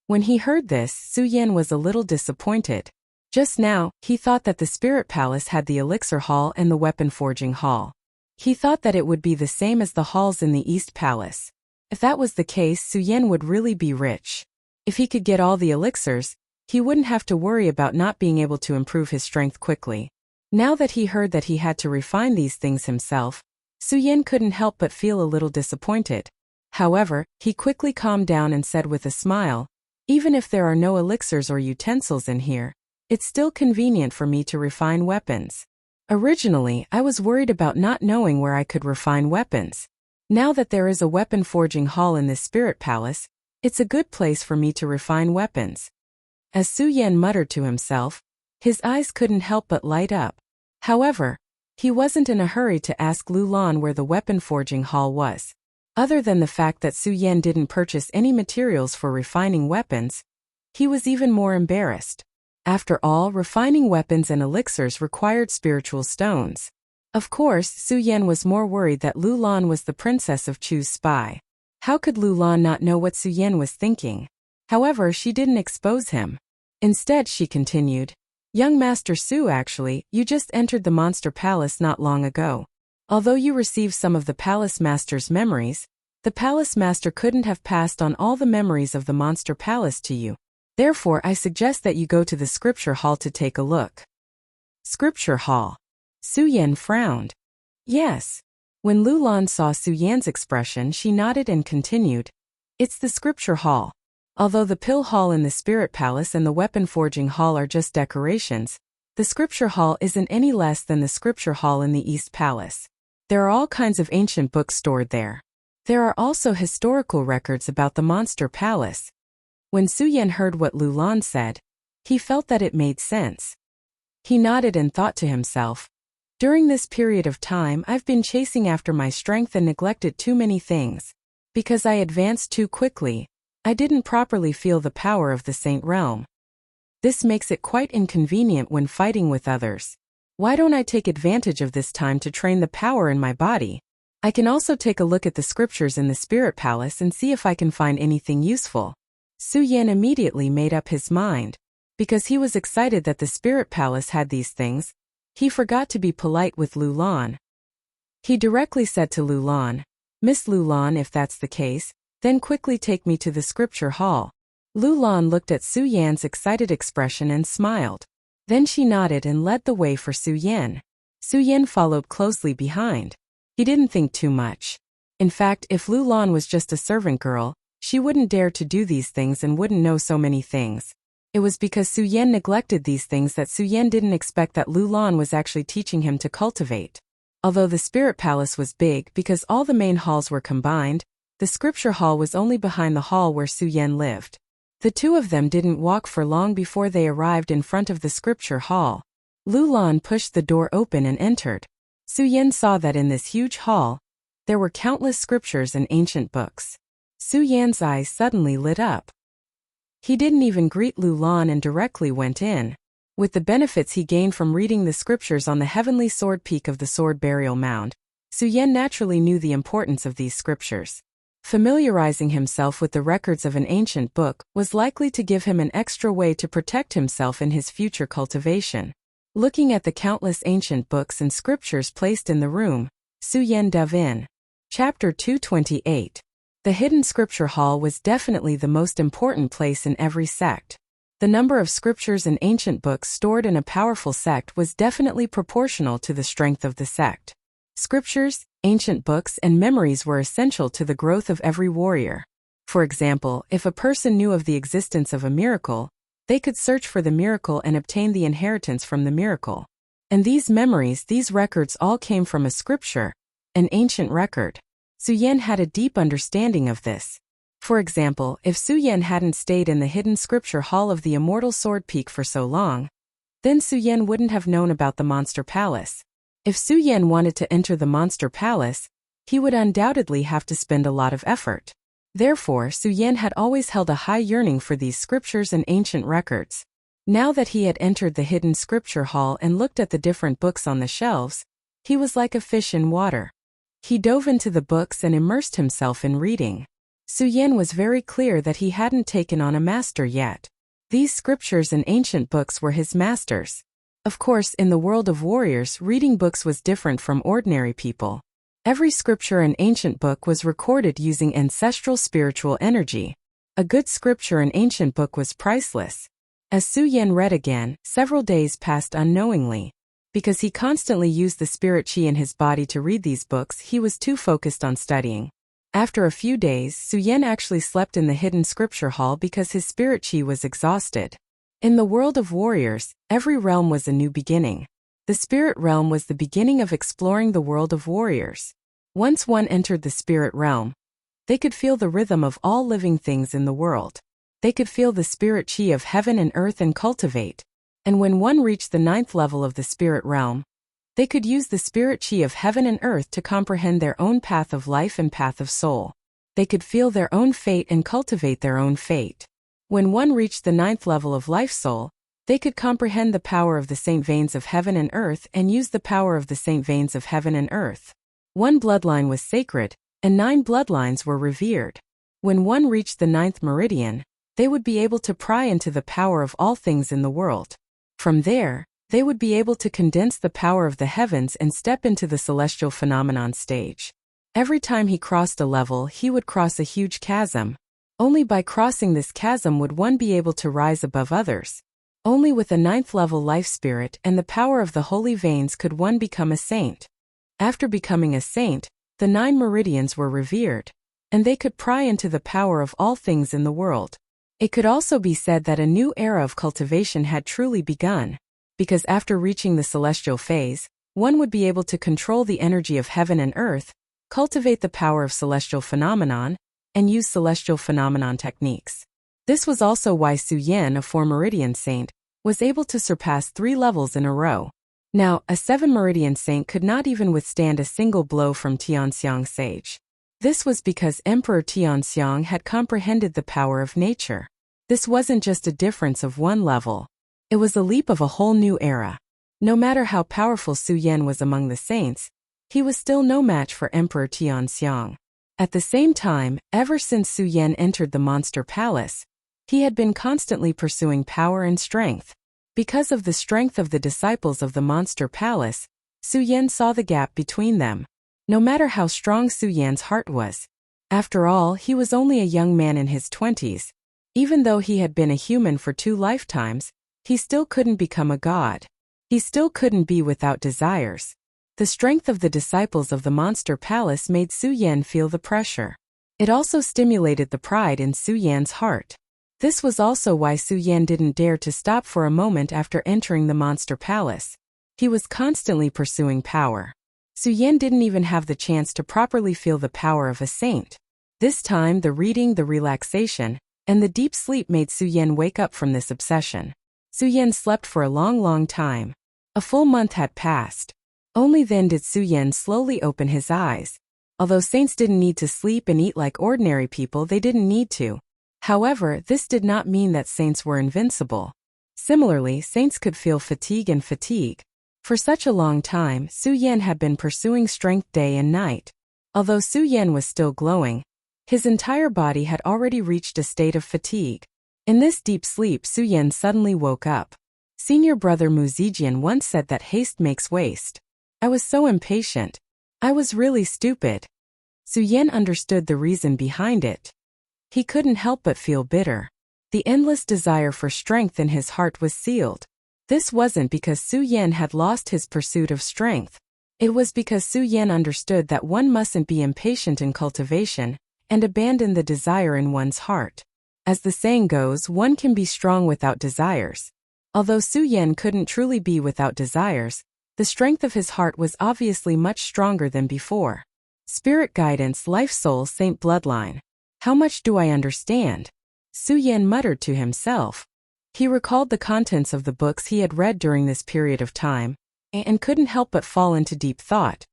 When he heard this, Su Yan was a little disappointed. Just now, he thought that the Spirit Palace had the Elixir Hall and the Weapon Forging Hall. He thought that it would be the same as the halls in the East Palace. If that was the case, Suyen would really be rich. If he could get all the elixirs, he wouldn't have to worry about not being able to improve his strength quickly. Now that he heard that he had to refine these things himself, Suyen couldn't help but feel a little disappointed. However, he quickly calmed down and said with a smile, "Even if there are no elixirs or utensils in here, it's still convenient for me to refine weapons. Originally, I was worried about not knowing where I could refine weapons. Now that there is a weapon forging hall in this Spirit Palace, it's a good place for me to refine weapons." As Suyen muttered to himself, his eyes couldn't help but light up. However, he wasn't in a hurry to ask Lulan where the weapon forging hall was. Other than the fact that Suyen didn't purchase any materials for refining weapons, he was even more embarrassed. After all, refining weapons and elixirs required spiritual stones. Of course, Suyen was more worried that Lulan was the princess of Chu's spy. How could Lulan not know what Suyen was thinking? However, she didn't expose him. Instead, she continued, "Young Master Su, actually, you just entered the Monster Palace not long ago. Although you received some of the Palace Master's memories, the Palace Master couldn't have passed on all the memories of the Monster Palace to you. Therefore, I suggest that you go to the Scripture Hall to take a look." Scripture Hall. Suyen frowned. Yes. When Lulan saw Suyen's expression, she nodded and continued, "It's the Scripture Hall. Although the Pill Hall in the Spirit Palace and the Weapon Forging Hall are just decorations, the Scripture Hall isn't any less than the Scripture Hall in the East Palace. There are all kinds of ancient books stored there. There are also historical records about the Monster Palace." When Suyen heard what Lulan said, he felt that it made sense. He nodded and thought to himself, "During this period of time, I've been chasing after my strength and neglected too many things. Because I advanced too quickly, I didn't properly feel the power of the Saint Realm. This makes it quite inconvenient when fighting with others. Why don't I take advantage of this time to train the power in my body? I can also take a look at the scriptures in the Spirit Palace and see if I can find anything useful." Suyen immediately made up his mind. Because he was excited that the Spirit Palace had these things, he forgot to be polite with Lulan. He directly said to Lulan, "Miss Lulan, if that's the case, then quickly take me to the Scripture Hall." Lulan looked at Suyen's excited expression and smiled. Then she nodded and led the way for Suyen. Suyen followed closely behind. He didn't think too much. In fact, if Lulan was just a servant girl, she wouldn't dare to do these things and wouldn't know so many things. It was because Suyen neglected these things that Suyen didn't expect that Lulan was actually teaching him to cultivate. Although the Spirit Palace was big because all the main halls were combined, the Scripture Hall was only behind the hall where Suyen lived. The two of them didn't walk for long before they arrived in front of the Scripture Hall. Lulan pushed the door open and entered. Suyen saw that in this huge hall, there were countless scriptures and ancient books. Suyen's eyes suddenly lit up. He didn't even greet Lulan and directly went in. With the benefits he gained from reading the scriptures on the heavenly sword peak of the sword burial mound, Suyen naturally knew the importance of these scriptures. Familiarizing himself with the records of an ancient book was likely to give him an extra way to protect himself in his future cultivation. Looking at the countless ancient books and scriptures placed in the room, Suyen dove in. Chapter 228. The hidden scripture hall was definitely the most important place in every sect. The number of scriptures and ancient books stored in a powerful sect was definitely proportional to the strength of the sect. Scriptures, ancient books, and memories were essential to the growth of every warrior. For example, if a person knew of the existence of a miracle, they could search for the miracle and obtain the inheritance from the miracle. And these memories, these records all came from a scripture, an ancient record. Suyen had a deep understanding of this. For example, if Suyen hadn't stayed in the hidden scripture hall of the Immortal Sword Peak for so long, then Suyen wouldn't have known about the Monster Palace. If Suyen wanted to enter the Monster Palace, he would undoubtedly have to spend a lot of effort. Therefore, Suyen had always held a high yearning for these scriptures and ancient records. Now that he had entered the hidden scripture hall and looked at the different books on the shelves, he was like a fish in water. He dove into the books and immersed himself in reading. Suyen was very clear that he hadn't taken on a master yet. These scriptures and ancient books were his masters. Of course, in the world of warriors, reading books was different from ordinary people. Every scripture and ancient book was recorded using ancestral spiritual energy. A good scripture and ancient book was priceless. As Su Yan read again, several days passed unknowingly. Because he constantly used the spirit chi in his body to read these books, he was too focused on studying. After a few days, Su Yan actually slept in the hidden scripture hall because his spirit chi was exhausted. In the world of warriors, every realm was a new beginning. The spirit realm was the beginning of exploring the world of warriors. Once one entered the spirit realm, they could feel the rhythm of all living things in the world. They could feel the spirit chi of heaven and earth and cultivate. And when one reached the 9th level of the spirit realm, they could use the spirit chi of heaven and earth to comprehend their own path of life and path of soul. They could feel their own fate and cultivate their own fate. When one reached the 9th level of life soul, they could comprehend the power of the saint veins of heaven and earth and use the power of the saint veins of heaven and earth. One bloodline was sacred, and 9 bloodlines were revered. When one reached the 9th meridian, they would be able to pry into the power of all things in the world. From there, they would be able to condense the power of the heavens and step into the celestial phenomenon stage. Every time he crossed a level, he would cross a huge chasm. Only by crossing this chasm would one be able to rise above others. Only with a 9th level life spirit and the power of the holy veins could one become a saint. After becoming a saint, the 9 meridians were revered, and they could pry into the power of all things in the world. It could also be said that a new era of cultivation had truly begun, because after reaching the celestial phase, one would be able to control the energy of heaven and earth, cultivate the power of celestial phenomenon, and use celestial phenomenon techniques. This was also why Su Yan, a 4-meridian saint, was able to surpass 3 levels in a row. Now, a 7-meridian saint could not even withstand a single blow from Tianxiang sage. This was because Emperor Tianxiang had comprehended the power of nature. This wasn't just a difference of one level. It was a leap of a whole new era. No matter how powerful Su Yan was among the saints, he was still no match for Emperor Tianxiang. At the same time, ever since Su Yan entered the monster palace, he had been constantly pursuing power and strength. Because of the strength of the disciples of the monster palace, Su Yan saw the gap between them. No matter how strong Su Yan's heart was. After all, he was only a young man in his 20s. Even though he had been a human for 2 lifetimes, he still couldn't become a god. He still couldn't be without desires. The strength of the disciples of the monster palace made Su Yan feel the pressure. It also stimulated the pride in Su Yan's heart. This was also why Su Yan didn't dare to stop for a moment after entering the monster palace. He was constantly pursuing power. Su Yan didn't even have the chance to properly feel the power of a saint. This time, the reading, the relaxation, and the deep sleep made Su Yan wake up from this obsession. Su Yan slept for a long time. A full month had passed. Only then did Su Yan slowly open his eyes. Although saints didn't need to sleep and eat like ordinary people, they didn't need to. However, this did not mean that saints were invincible. Similarly, saints could feel fatigue and fatigue. For such a long time, Su Yan had been pursuing strength day and night. Although Su Yan was still glowing, his entire body had already reached a state of fatigue. In this deep sleep, Su Yan suddenly woke up. Senior brother Mu Zijian once said that haste makes waste. I was so impatient. I was really stupid. Su Yan understood the reason behind it. He couldn't help but feel bitter. The endless desire for strength in his heart was sealed. This wasn't because Su Yan had lost his pursuit of strength. It was because Su Yan understood that one mustn't be impatient in cultivation and abandon the desire in one's heart. As the saying goes, one can be strong without desires. Although Su Yan couldn't truly be without desires, the strength of his heart was obviously much stronger than before. Spirit guidance, life soul, saint bloodline. How much do I understand? Su Yan muttered to himself. He recalled the contents of the books he had read during this period of time, and couldn't help but fall into deep thought.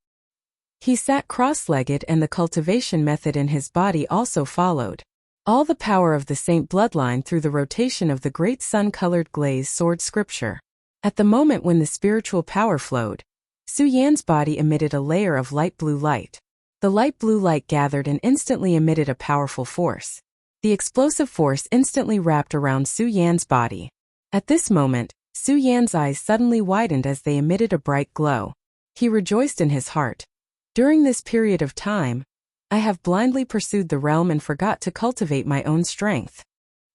He sat cross-legged and the cultivation method in his body also followed. All the power of the saint bloodline through the rotation of the great sun-colored glaze sword scripture. At the moment when the spiritual power flowed, Su Yan's body emitted a layer of light blue light. The light blue light gathered and instantly emitted a powerful force. The explosive force instantly wrapped around Su Yan's body. At this moment, Su Yan's eyes suddenly widened as they emitted a bright glow. He rejoiced in his heart. During this period of time, I have blindly pursued the realm and forgot to cultivate my own strength.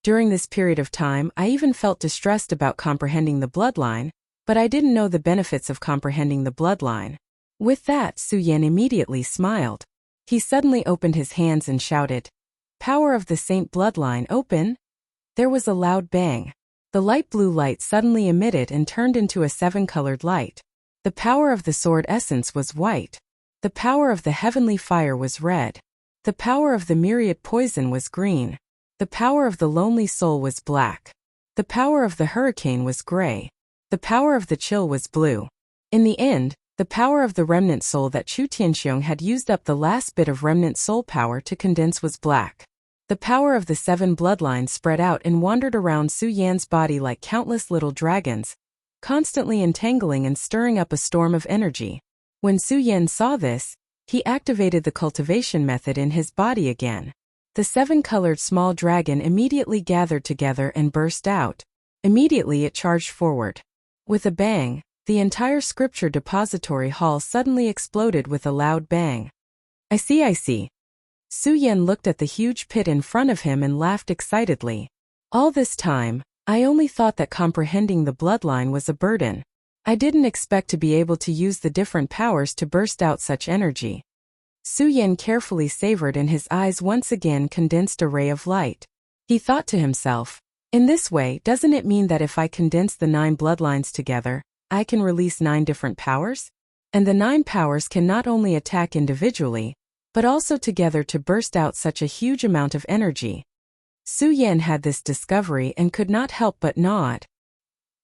During this period of time, I even felt distressed about comprehending the bloodline, but I didn't know the benefits of comprehending the bloodline. With that, Su Yan immediately smiled. He suddenly opened his hands and shouted, "Power of the Saint bloodline, open!" There was a loud bang. The light blue light suddenly emitted and turned into a 7-colored light. The power of the sword essence was white. The power of the heavenly fire was red. The power of the myriad poison was green. The power of the lonely soul was black. The power of the hurricane was gray. The power of the chill was blue. In the end, the power of the remnant soul that Chu Tianxiong had used up the last bit of remnant soul power to condense was black. The power of the 7 bloodlines spread out and wandered around Su Yan's body like countless little dragons, constantly entangling and stirring up a storm of energy. When Su Yan saw this, he activated the cultivation method in his body again. The 7-colored small dragon immediately gathered together and burst out. Immediately it charged forward. With a bang, the entire scripture depository hall suddenly exploded with a loud bang. I see. Su Yan looked at the huge pit in front of him and laughed excitedly. All this time, I only thought that comprehending the bloodline was a burden. I didn't expect to be able to use the different powers to burst out such energy. Su Yan carefully savored and his eyes once again condensed a ray of light. He thought to himself, in this way, doesn't it mean that if I condense the 9 bloodlines together, I can release 9 different powers? And the 9 powers can not only attack individually, but also together to burst out such a huge amount of energy. Su Yan had this discovery and could not help but nod.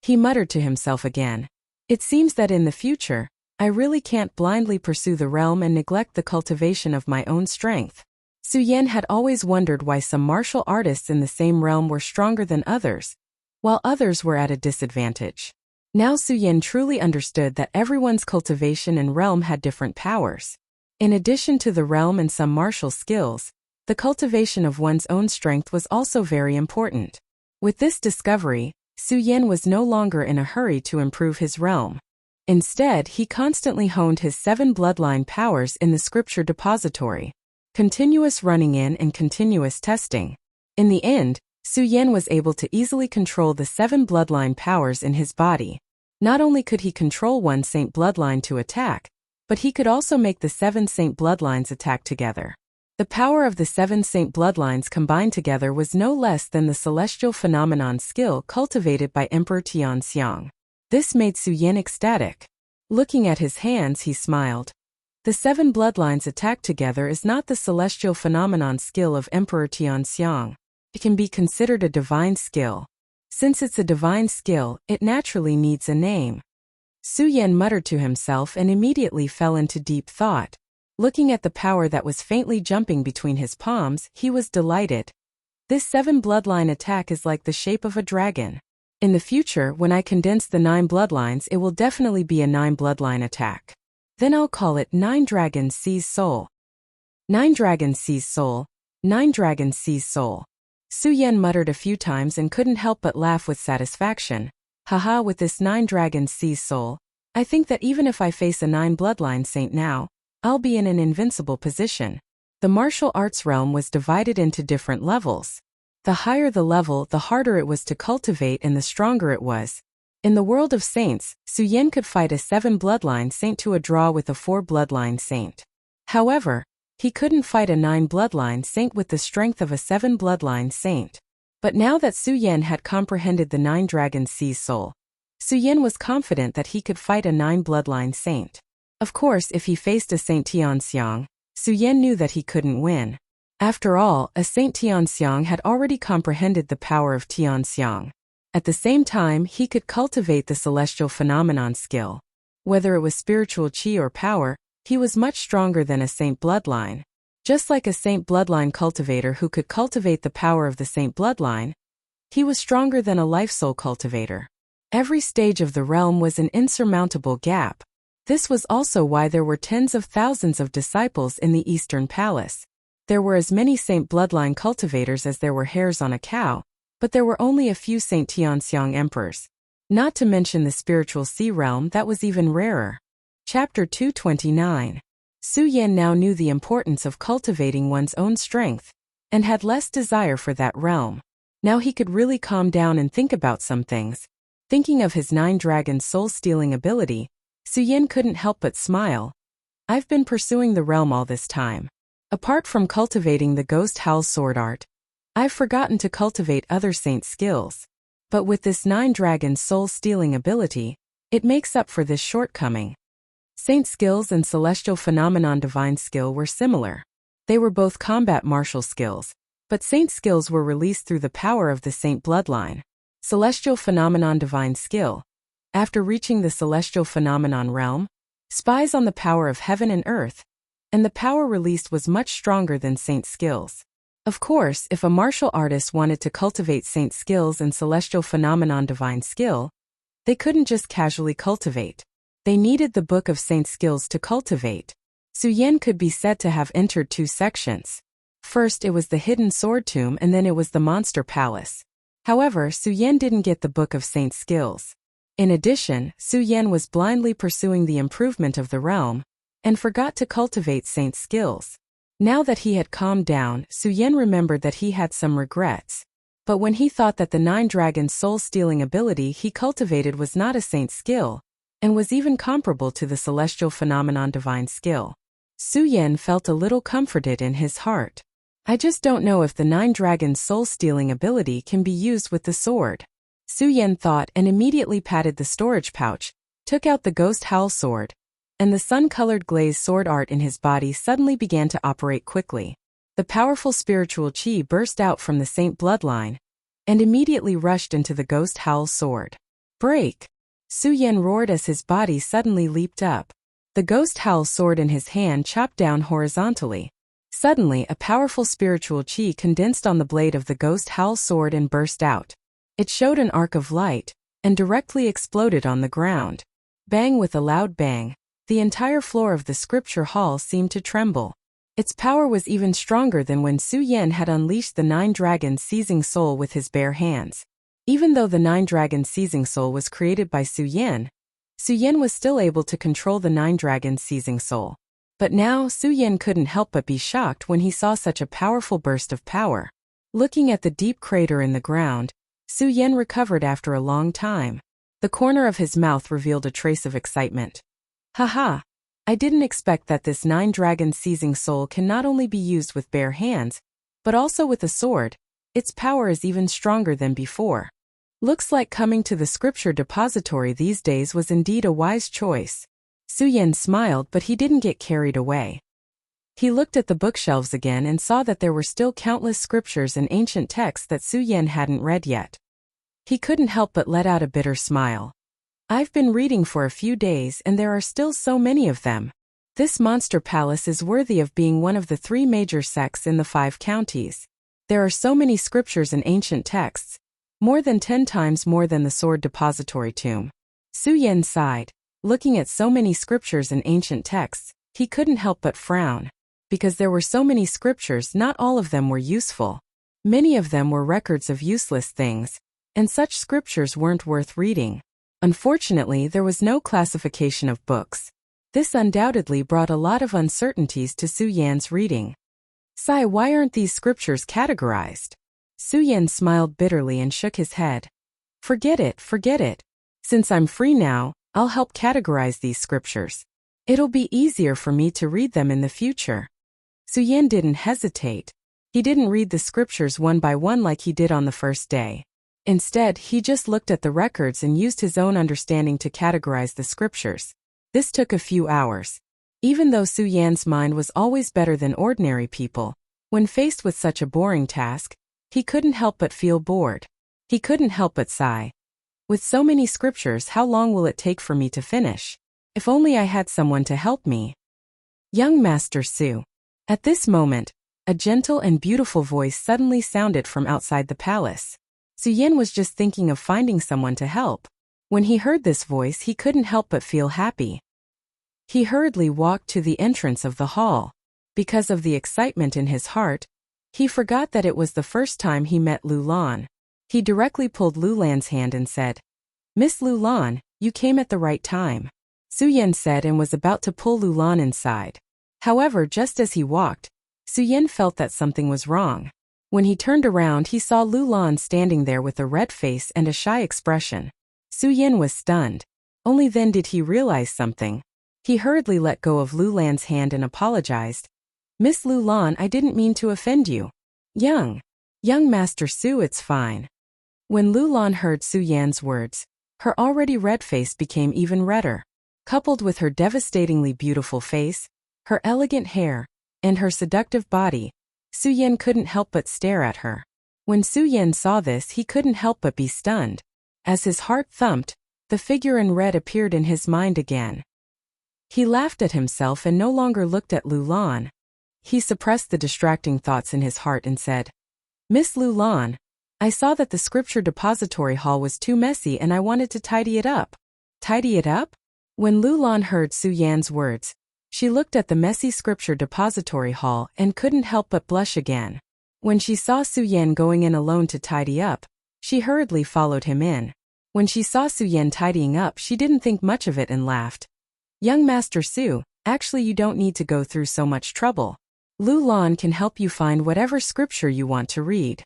He muttered to himself again. It seems that in the future, I really can't blindly pursue the realm and neglect the cultivation of my own strength. Su Yan had always wondered why some martial artists in the same realm were stronger than others, while others were at a disadvantage. Now Su Yan truly understood that everyone's cultivation and realm had different powers. In addition to the realm and some martial skills, the cultivation of one's own strength was also very important. With this discovery, Su Yan was no longer in a hurry to improve his realm. Instead, he constantly honed his 7 bloodline powers in the scripture depository. Continuous running in and continuous testing. In the end, Su Yan was able to easily control the 7 bloodline powers in his body. Not only could he control one saint bloodline to attack, but he could also make the 7 saint bloodlines attack together. The power of the 7 saint bloodlines combined together was no less than the celestial phenomenon skill cultivated by Emperor Tianxiong. This made Su Yan ecstatic. Looking at his hands, he smiled. The 7 bloodlines attacked together is not the celestial phenomenon skill of Emperor Tianxiong. It can be considered a divine skill. Since it's a divine skill, it naturally needs a name. Su Yan muttered to himself and immediately fell into deep thought. Looking at the power that was faintly jumping between his palms, he was delighted. This 7 bloodline attack is like the shape of a dragon. In the future, when I condense the 9 bloodlines, it will definitely be a 9 bloodline attack. Then I'll call it 9 Dragons Seize Soul. 9 Dragons Seize Soul. 9 Dragons Seize Soul. Su Yan muttered a few times and couldn't help but laugh with satisfaction. Haha, with this 9 Dragons Seize Soul, I think that even if I face a 9 bloodline saint now, I'll be in an invincible position. The martial arts realm was divided into different levels. The higher the level, the harder it was to cultivate and the stronger it was. In the world of saints, Su Yan could fight a 7 bloodline saint to a draw with a 4 bloodline saint. However, he couldn't fight a 9 bloodline saint with the strength of a 7 bloodline saint. But now that Su Yan had comprehended the 9 Dragons Seize Soul, Su Yan was confident that he could fight a 9 bloodline saint. Of course, if he faced a Saint Tianxiong, Su Yan knew that he couldn't win. After all, a Saint Tianxiong had already comprehended the power of Tianxiong. At the same time, he could cultivate the celestial phenomenon skill. Whether it was spiritual qi or power, he was much stronger than a saint bloodline. Just like a saint bloodline cultivator who could cultivate the power of the saint bloodline, he was stronger than a life soul cultivator. Every stage of the realm was an insurmountable gap. This was also why there were tens of thousands of disciples in the Eastern Palace. There were as many Saint bloodline cultivators as there were hairs on a cow, but there were only a few Saint Tianxiang emperors. Not to mention the spiritual sea realm that was even rarer. Chapter 229. Su Yan now knew the importance of cultivating one's own strength, and had less desire for that realm. Now he could really calm down and think about some things. Thinking of his 9 dragons soul-stealing ability, Su Yan couldn't help but smile. I've been pursuing the realm all this time. Apart from cultivating the Ghost Howl sword art, I've forgotten to cultivate other saint skills. But with this 9 dragons soul-stealing ability, it makes up for this shortcoming. Saint skills and celestial phenomenon divine skill were similar. They were both combat martial skills, but saint skills were released through the power of the saint bloodline. Celestial phenomenon divine skill. After reaching the celestial phenomenon realm, spies on the power of heaven and earth, and the power released was much stronger than saint skills. Of course, if a martial artist wanted to cultivate saint skills and celestial phenomenon divine skill, they couldn't just casually cultivate. They needed the Book of Saint Skills to cultivate. Su Yan could be said to have entered 2 sections. First it was the hidden sword tomb and then it was the monster palace. However, Su Yan didn't get the Book of Saint Skills. In addition, Su Yan was blindly pursuing the improvement of the realm, and forgot to cultivate saint skills. Now that he had calmed down, Su Yan remembered that he had some regrets. But when he thought that the 9 dragons soul-stealing ability he cultivated was not a saint skill, and was even comparable to the celestial phenomenon divine skill, Su Yan felt a little comforted in his heart. I just don't know if the 9 dragons soul-stealing ability can be used with the sword. Su Yan thought and immediately patted the storage pouch, took out the Ghost Howl sword, and the sun-colored glazed sword art in his body suddenly began to operate quickly. The powerful spiritual qi burst out from the saint bloodline, and immediately rushed into the Ghost Howl sword. Break! Su Yan roared as his body suddenly leaped up. The Ghost Howl sword in his hand chopped down horizontally. Suddenly, a powerful spiritual qi condensed on the blade of the Ghost Howl sword and burst out. It showed an arc of light, and directly exploded on the ground. Bang! With a loud bang, the entire floor of the scripture hall seemed to tremble. Its power was even stronger than when Su Yan had unleashed the 9 dragons seizing soul with his bare hands. Even though the 9 dragons seizing soul was created by Su Yan was still able to control the 9 dragons seizing soul. But now Su Yan couldn't help but be shocked when he saw such a powerful burst of power. Looking at the deep crater in the ground, Su Yan recovered after a long time. The corner of his mouth revealed a trace of excitement. Haha! I didn't expect that this 9 dragons seizing soul can not only be used with bare hands, but also with a sword. Its power is even stronger than before. Looks like coming to the scripture depository these days was indeed a wise choice. Su Yan smiled, but he didn't get carried away. He looked at the bookshelves again and saw that there were still countless scriptures and ancient texts that Su Yan hadn't read yet. He couldn't help but let out a bitter smile. I've been reading for a few days and there are still so many of them. This monster palace is worthy of being one of the 3 major sects in the 5 counties. There are so many scriptures and ancient texts, more than 10 times more than the sword depository tomb. Su Yan sighed. Looking at so many scriptures and ancient texts, he couldn't help but frown. Because there were so many scriptures, not all of them were useful. Many of them were records of useless things, and such scriptures weren't worth reading. Unfortunately, there was no classification of books. This undoubtedly brought a lot of uncertainties to Su Yan's reading. Sai, why aren't these scriptures categorized? Su Yan smiled bitterly and shook his head. Forget it, forget it. Since I'm free now, I'll help categorize these scriptures. It'll be easier for me to read them in the future. Su Yan didn't hesitate. He didn't read the scriptures one by one like he did on the first day. Instead, he just looked at the records and used his own understanding to categorize the scriptures. This took a few hours. Even though Su Yan's mind was always better than ordinary people, when faced with such a boring task, he couldn't help but feel bored. He couldn't help but sigh. With so many scriptures, how long will it take for me to finish? If only I had someone to help me. Young Master Su. At this moment, a gentle and beautiful voice suddenly sounded from outside the palace. Su Yan was just thinking of finding someone to help. When he heard this voice, he couldn't help but feel happy. He hurriedly walked to the entrance of the hall. Because of the excitement in his heart, he forgot that it was the first time he met Lu Lan. He directly pulled Lu Lan's hand and said, "Miss Lu Lan, you came at the right time," Su Yan said and was about to pull Lu Lan inside. However, just as he walked, Su Yan felt that something was wrong. When he turned around, he saw Lu Lan standing there with a red face and a shy expression. Su Yan was stunned. Only then did he realize something. He hurriedly let go of Lu Lan's hand and apologized. "Miss Lu Lan, I didn't mean to offend you. Young Master Su, it's fine." When Lu Lan heard Su Yan's words, her already red face became even redder. Coupled with her devastatingly beautiful face, her elegant hair, and her seductive body, Su Yan couldn't help but stare at her. When Su Yan saw this, he couldn't help but be stunned. As his heart thumped, the figure in red appeared in his mind again. He laughed at himself and no longer looked at Lu Lan. He suppressed the distracting thoughts in his heart and said, "Miss Lu Lan, I saw that the scripture depository hall was too messy and I wanted to tidy it up." "Tidy it up?" When Lu Lan heard Su Yan's words, she looked at the messy scripture depository hall and couldn't help but blush again. When she saw Su Yan going in alone to tidy up, she hurriedly followed him in. When she saw Su Yan tidying up, she didn't think much of it and laughed. "Young Master Su, actually you don't need to go through so much trouble. Lu Lan can help you find whatever scripture you want to read."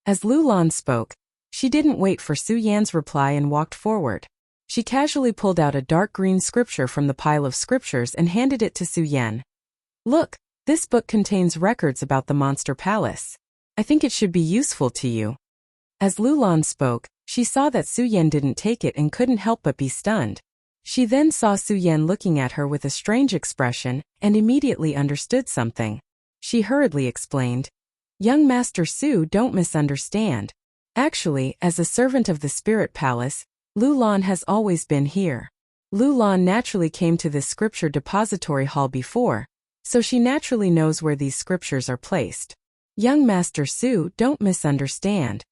As Lu Lan spoke, she didn't wait for Su Yan's reply and walked forward. She casually pulled out a dark green scripture from the pile of scriptures and handed it to Su Yan. "Look, this book contains records about the Monster Palace. I think it should be useful to you." As Lu Lan spoke, she saw that Su Yan didn't take it and couldn't help but be stunned. She then saw Su Yan looking at her with a strange expression and immediately understood something. She hurriedly explained, "Young Master Su, don't misunderstand. Actually, as a servant of the Spirit Palace, Lu Lan has always been here. Lu Lan naturally came to this scripture depository hall before, so she naturally knows where these scriptures are placed. Young Master Su, don't misunderstand."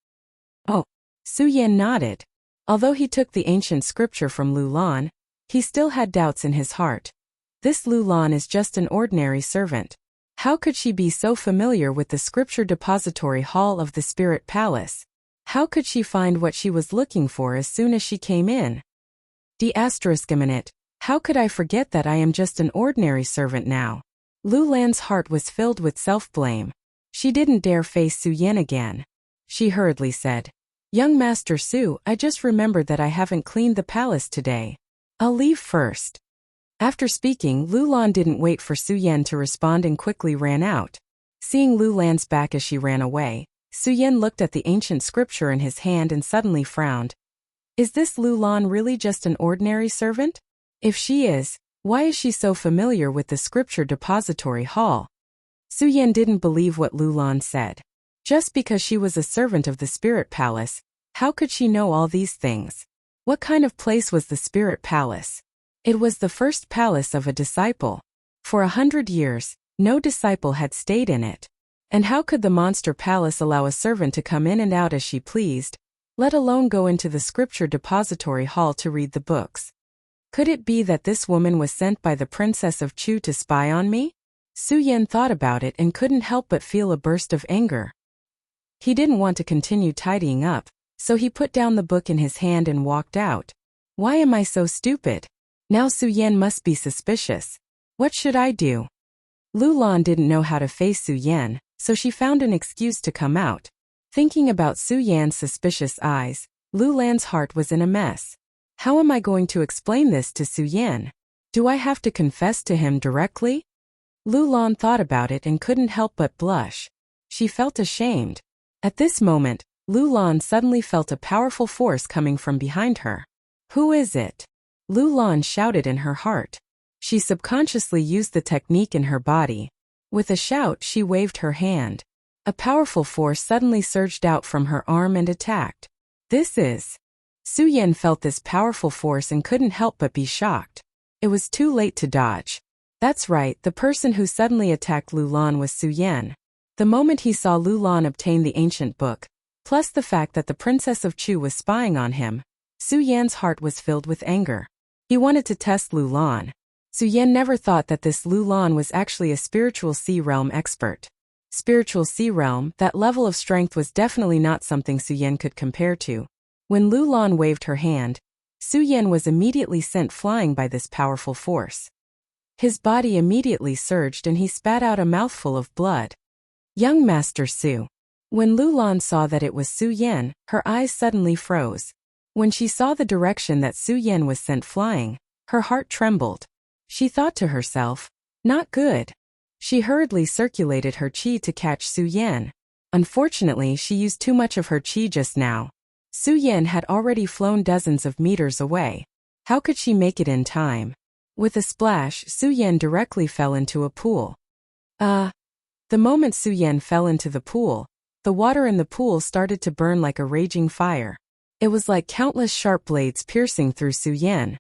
"Oh." Su Yan nodded. Although he took the ancient scripture from Lu Lan, he still had doubts in his heart. This Lu Lan is just an ordinary servant. How could she be so familiar with the scripture depository hall of the Spirit Palace? How could she find what she was looking for as soon as she came in? ***, how could I forget that I am just an ordinary servant now? Lu Lan's heart was filled with self-blame. She didn't dare face Su Yan again. She hurriedly said, "Young Master Su, I just remembered that I haven't cleaned the palace today. I'll leave first." After speaking, Lu Lan didn't wait for Su Yan to respond and quickly ran out. Seeing Lu Lan's back as she ran away, Su Yan looked at the ancient scripture in his hand and suddenly frowned. Is this Lu Lan really just an ordinary servant? If she is, why is she so familiar with the scripture depository hall? Su Yan didn't believe what Lu Lan said. Just because she was a servant of the Spirit Palace, how could she know all these things? What kind of place was the Spirit Palace? It was the first palace of a disciple. For 100 years, no disciple had stayed in it. And how could the Monster Palace allow a servant to come in and out as she pleased, let alone go into the scripture depository hall to read the books? Could it be that this woman was sent by the Princess of Chu to spy on me? Su Yan thought about it and couldn't help but feel a burst of anger. He didn't want to continue tidying up, so he put down the book in his hand and walked out. Why am I so stupid? Now Su Yan must be suspicious. What should I do? Lu Lan didn't know how to face Su Yan, so she found an excuse to come out. Thinking about Su Yan's suspicious eyes, Lu Lan's heart was in a mess. How am I going to explain this to Su Yan? Do I have to confess to him directly? Lu Lan thought about it and couldn't help but blush. She felt ashamed. At this moment, Lu Lan suddenly felt a powerful force coming from behind her. Who is it? Lu Lan shouted in her heart. She subconsciously used the technique in her body. With a shout, she waved her hand. A powerful force suddenly surged out from her arm and attacked. This is... Su Yan felt this powerful force and couldn't help but be shocked. It was too late to dodge. That's right, the person who suddenly attacked Lu Lan was Su Yan. The moment he saw Lu Lan obtain the ancient book, plus the fact that the Princess of Chu was spying on him, Su Yan's heart was filled with anger. He wanted to test Lu Lan. Su Yan never thought that this Lu Lan was actually a spiritual sea realm expert. Spiritual sea realm, that level of strength was definitely not something Su Yan could compare to. When Lu Lan waved her hand, Su Yan was immediately sent flying by this powerful force. His body immediately surged and he spat out a mouthful of blood. Young Master Su. When Lu Lan saw that it was Su Yan, her eyes suddenly froze. When she saw the direction that Su Yan was sent flying, her heart trembled. She thought to herself, not good. She hurriedly circulated her qi to catch Su Yan. Unfortunately, she used too much of her qi just now. Su Yan had already flown dozens of meters away. How could she make it in time? With a splash, Su Yan directly fell into a pool. The moment Su Yan fell into the pool, the water in the pool started to burn like a raging fire. It was like countless sharp blades piercing through Su Yan.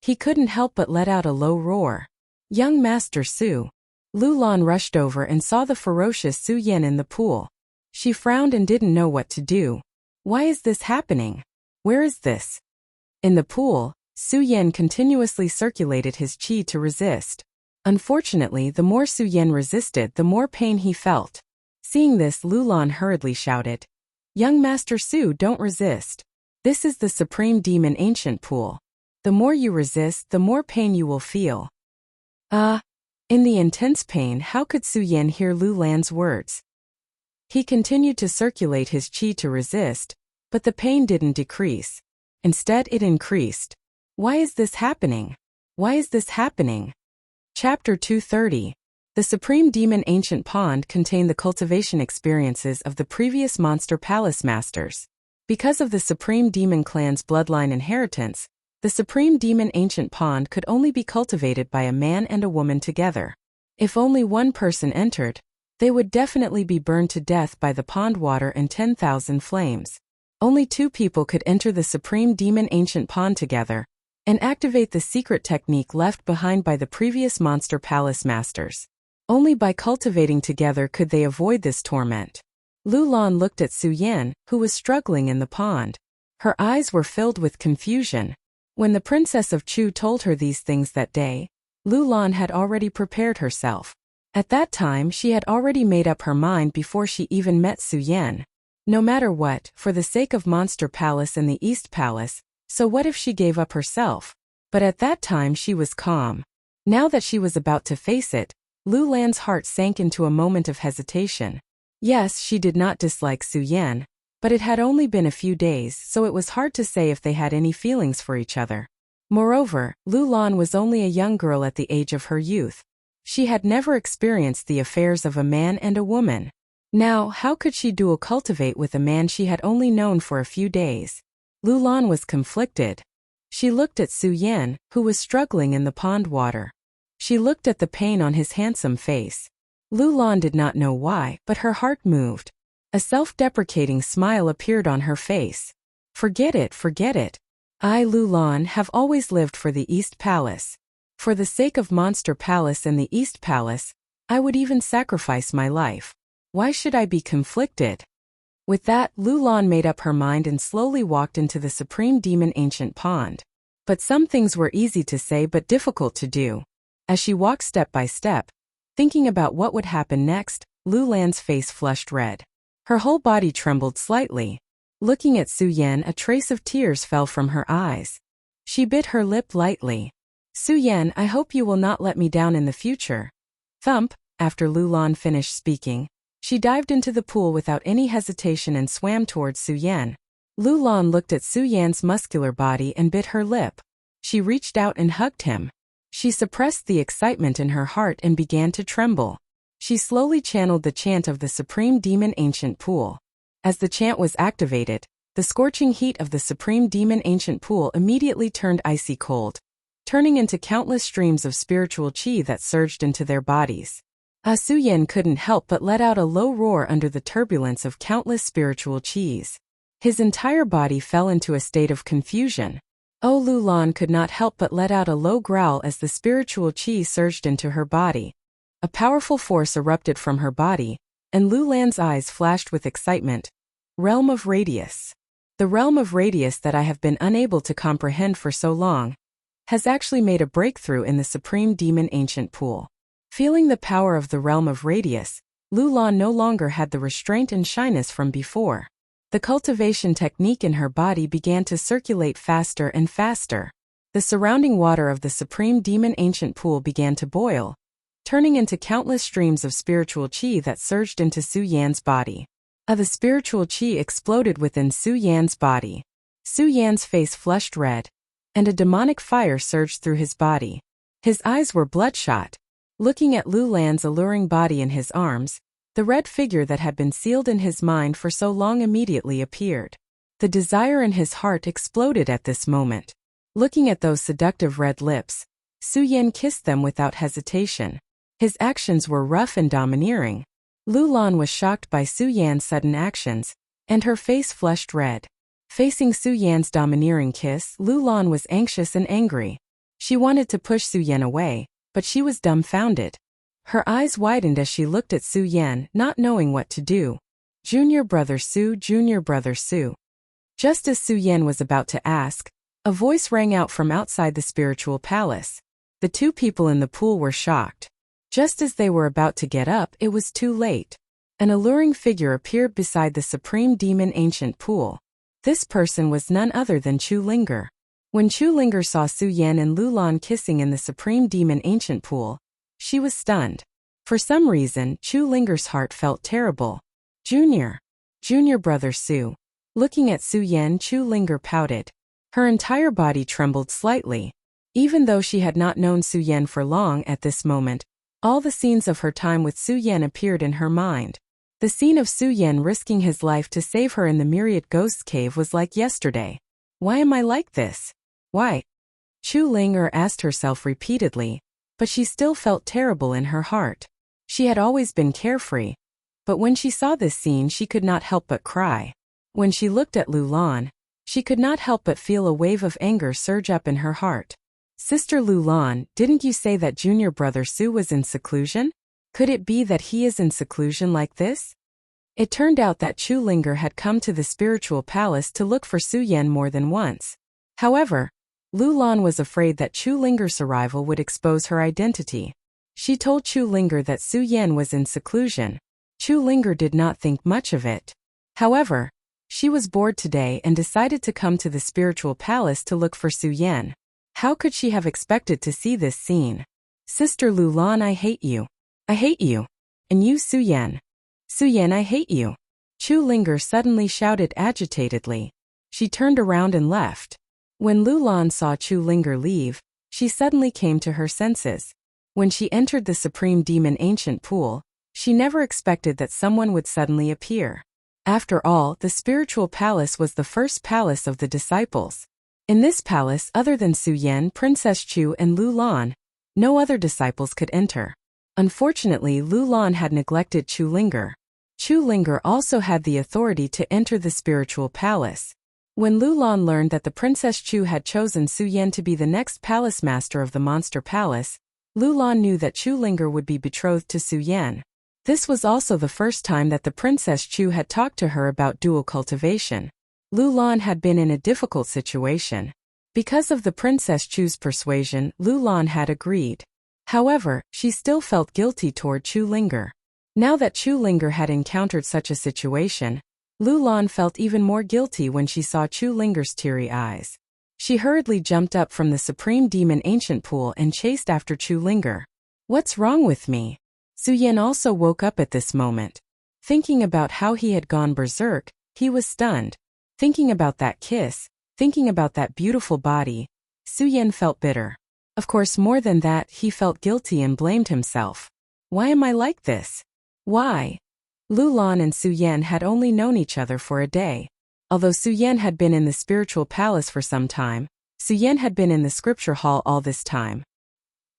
He couldn't help but let out a low roar. Young Master Su. Lu Lan rushed over and saw the ferocious Su Yan in the pool. She frowned and didn't know what to do. Why is this happening? Where is this? In the pool, Su Yan continuously circulated his qi to resist. Unfortunately, the more Su Yan resisted, the more pain he felt. Seeing this, Lu Lan hurriedly shouted, Young Master Su, don't resist. This is the Supreme Demon Ancient Pool. The more you resist, the more pain you will feel. In the intense pain, how could Su Yan hear Lu Lan's words? He continued to circulate his qi to resist, but the pain didn't decrease. Instead, it increased. Why is this happening? Why is this happening? Chapter 230. The Supreme Demon Ancient Pond contained the cultivation experiences of the previous Monster Palace Masters. Because of the Supreme Demon Clan's bloodline inheritance, the Supreme Demon Ancient Pond could only be cultivated by a man and a woman together. If only one person entered, they would definitely be burned to death by the pond water and 10,000 flames. Only 2 people could enter the Supreme Demon Ancient Pond together and activate the secret technique left behind by the previous Monster Palace Masters. Only by cultivating together could they avoid this torment. Lu Lan looked at Su Yan, who was struggling in the pond. Her eyes were filled with confusion. When the Princess of Chu told her these things that day, Lu Lan had already prepared herself. At that time, she had already made up her mind before she even met Su Yan. No matter what, for the sake of Monster Palace and the East Palace, so what if she gave up herself? But at that time she was calm. Now that she was about to face it, Lu Lan's heart sank into a moment of hesitation. Yes, she did not dislike Su Yan, but it had only been a few days, so it was hard to say if they had any feelings for each other. Moreover, Lu Lan was only a young girl at the age of her youth. She had never experienced the affairs of a man and a woman. Now, how could she dual cultivate with a man she had only known for a few days? Lu Lan was conflicted. She looked at Su Yan, who was struggling in the pond water. She looked at the pain on his handsome face. Lu Lan did not know why, but her heart moved. A self-deprecating smile appeared on her face. Forget it, forget it. I, Lu Lan, have always lived for the East Palace. For the sake of Monster Palace and the East Palace, I would even sacrifice my life. Why should I be conflicted? With that, Lu Lan made up her mind and slowly walked into the Supreme Demon Ancient Pond. But some things were easy to say but difficult to do. As she walked step by step, thinking about what would happen next, Lu Lan's face flushed red. Her whole body trembled slightly. Looking at Su Yan, a trace of tears fell from her eyes. She bit her lip lightly. Su Yan, I hope you will not let me down in the future. Thump, after Lu Lan finished speaking, she dived into the pool without any hesitation and swam towards Su Yan. Lu Lan looked at Su Yan's muscular body and bit her lip. She reached out and hugged him. She suppressed the excitement in her heart and began to tremble. She slowly channeled the chant of the Supreme Demon Ancient Pool. As the chant was activated, the scorching heat of the Supreme Demon Ancient Pool immediately turned icy cold, turning into countless streams of spiritual qi that surged into their bodies. Su Yan couldn't help but let out a low roar under the turbulence of countless spiritual qis. His entire body fell into a state of confusion. Lu Lan could not help but let out a low growl as the spiritual qi surged into her body. A powerful force erupted from her body, and Lu Lan's eyes flashed with excitement. Realm of Radius. The realm of Radius that I have been unable to comprehend for so long. has actually made a breakthrough in the Supreme Demon Ancient Pool. Feeling the power of the realm of radius, Lu Lan no longer had the restraint and shyness from before. The cultivation technique in her body began to circulate faster and faster. The surrounding water of the Supreme Demon Ancient Pool began to boil, turning into countless streams of spiritual qi that surged into Su Yan's body. The spiritual qi exploded within Su Yan's body. Su Yan's face flushed red, and a demonic fire surged through his body. His eyes were bloodshot. Looking at Lu Lan's alluring body in his arms, the red figure that had been sealed in his mind for so long immediately appeared. The desire in his heart exploded at this moment. Looking at those seductive red lips, Su Yan kissed them without hesitation. His actions were rough and domineering. Lu Lan was shocked by Su Yan's sudden actions, and her face flushed red. Facing Su Yan's domineering kiss, Lu Lan was anxious and angry. She wanted to push Su Yan away, but she was dumbfounded. Her eyes widened as she looked at Su Yan, not knowing what to do. Junior brother Su, junior brother Su. Just as Su Yan was about to ask, a voice rang out from outside the spiritual palace. The two people in the pool were shocked. Just as they were about to get up, it was too late. An alluring figure appeared beside the Supreme Demon Ancient Pool. This person was none other than Chu Linger. When Chu Linger saw Su Yan and Lu Lan kissing in the Supreme Demon Ancient Pool, she was stunned. For some reason, Chu Linger's heart felt terrible. Junior brother Su. Looking at Su Yan, Chu Linger pouted. Her entire body trembled slightly. Even though she had not known Su Yan for long at this moment, all the scenes of her time with Su Yan appeared in her mind. The scene of Su Yan risking his life to save her in the Myriad Ghosts Cave was like yesterday. Why am I like this? Why? Chu Linger asked herself repeatedly, but she still felt terrible in her heart. She had always been carefree, but when she saw this scene she could not help but cry. When she looked at Lu Lan, she could not help but feel a wave of anger surge up in her heart. Sister Lu Lan, didn't you say that junior brother Su was in seclusion? Could it be that he is in seclusion like this? It turned out that Chu Linger had come to the spiritual palace to look for Su Yan more than once. However, Lu Lan was afraid that Chu Linger's arrival would expose her identity. She told Chu Linger that Su Yan was in seclusion. Chu Linger did not think much of it. However, she was bored today and decided to come to the spiritual palace to look for Su Yan. How could she have expected to see this scene? Sister Lu Lan, I hate you. I hate you. And you, Su Yan. Su Yan, I hate you. Chu Linger suddenly shouted agitatedly. She turned around and left. When Lu Lan saw Chu Linger leave, she suddenly came to her senses. When she entered the Supreme Demon Ancient Pool, she never expected that someone would suddenly appear. After all, the spiritual palace was the first palace of the disciples. In this palace, other than Su Yan, Princess Chu and Lu Lan, no other disciples could enter. Unfortunately, Lu Lan had neglected Chu Linger. Chu Linger also had the authority to enter the spiritual palace. When Lu Lan learned that the Princess Chu had chosen Su Yan to be the next palace master of the Monster Palace, Lu Lan knew that Chu Linger would be betrothed to Su Yan. This was also the first time that the Princess Chu had talked to her about dual cultivation. Lu Lan had been in a difficult situation. Because of the Princess Chu's persuasion, Lu Lan had agreed. However, she still felt guilty toward Chu Linger. Now that Chu Linger had encountered such a situation, Lu Lan felt even more guilty when she saw Chu Linger's teary eyes. She hurriedly jumped up from the Supreme Demon Ancient Pool and chased after Chu Linger. What's wrong with me? Su Yan also woke up at this moment. Thinking about how he had gone berserk, he was stunned. Thinking about that kiss, thinking about that beautiful body, Su Yan felt bitter. Of course, more than that, he felt guilty and blamed himself. Why am I like this? Why? Lu Lan and Su Yan had only known each other for a day. Although Su Yan had been in the spiritual palace for some time, Su Yan had been in the scripture hall all this time.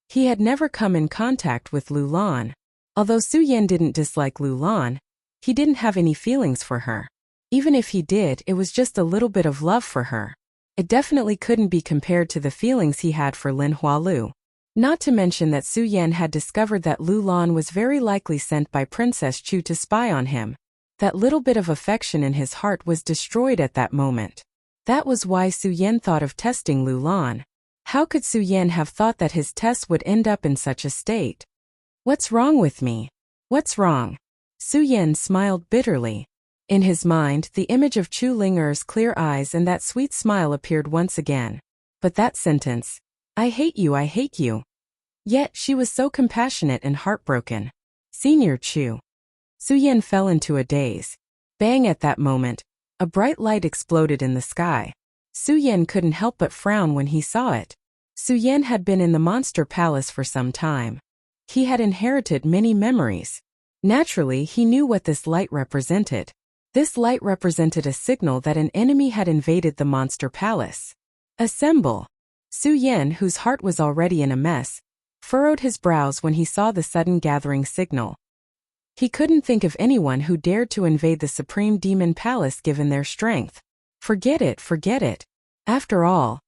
He had never come in contact with Lu Lan. Although Su Yan didn't dislike Lu Lan, he didn't have any feelings for her. Even if he did, it was just a little bit of love for her. It definitely couldn't be compared to the feelings he had for Lin Hualu. Not to mention that Su Yan had discovered that Lu Lan was very likely sent by Princess Chu to spy on him. That little bit of affection in his heart was destroyed at that moment. That was why Su Yan thought of testing Lu Lan. How could Su Yan have thought that his tests would end up in such a state? What's wrong with me? What's wrong? Su Yan smiled bitterly. In his mind, the image of Chu Linger's clear eyes and that sweet smile appeared once again. But that sentence, I hate you, I hate you. Yet she was so compassionate and heartbroken. Senior Chu. Su Yan fell into a daze. Bang! At that moment, a bright light exploded in the sky. Su Yan couldn't help but frown when he saw it. Su Yan had been in the monster palace for some time. He had inherited many memories. Naturally, he knew what this light represented. This light represented a signal that an enemy had invaded the monster palace. Assemble! Su Yan, whose heart was already in a mess, furrowed his brows when he saw the sudden gathering signal. He couldn't think of anyone who dared to invade the Supreme Demon Palace given their strength. Forget it, forget it. After all,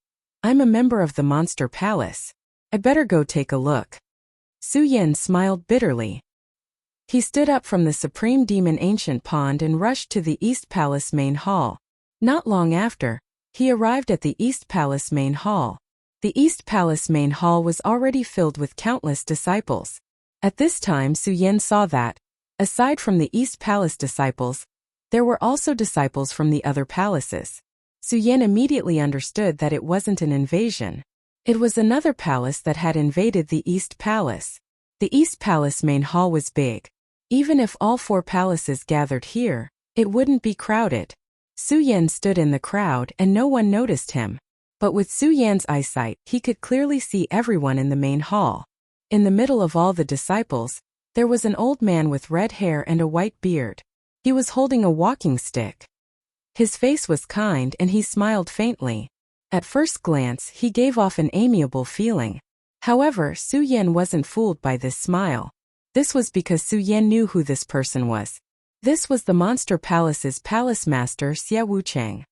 I'm a member of the Monster Palace. I better go take a look. Su Yan smiled bitterly. He stood up from the Supreme Demon Ancient Pond and rushed to the East Palace main hall. Not long after, he arrived at the East Palace main hall. The East Palace main hall was already filled with countless disciples. At this time Su Yan saw that, aside from the East Palace disciples, there were also disciples from the other palaces. Su Yan immediately understood that it wasn't an invasion. It was another palace that had invaded the East Palace. The East Palace main hall was big. Even if all 4 palaces gathered here, it wouldn't be crowded. Su Yan stood in the crowd and no one noticed him. But with Su Yan's eyesight, he could clearly see everyone in the main hall. In the middle of all the disciples, there was an old man with red hair and a white beard. He was holding a walking stick. His face was kind and he smiled faintly. At first glance, he gave off an amiable feeling. However, Su Yan wasn't fooled by this smile. This was because Su Yan knew who this person was. This was the Monster Palace's palace master Xia Wucheng.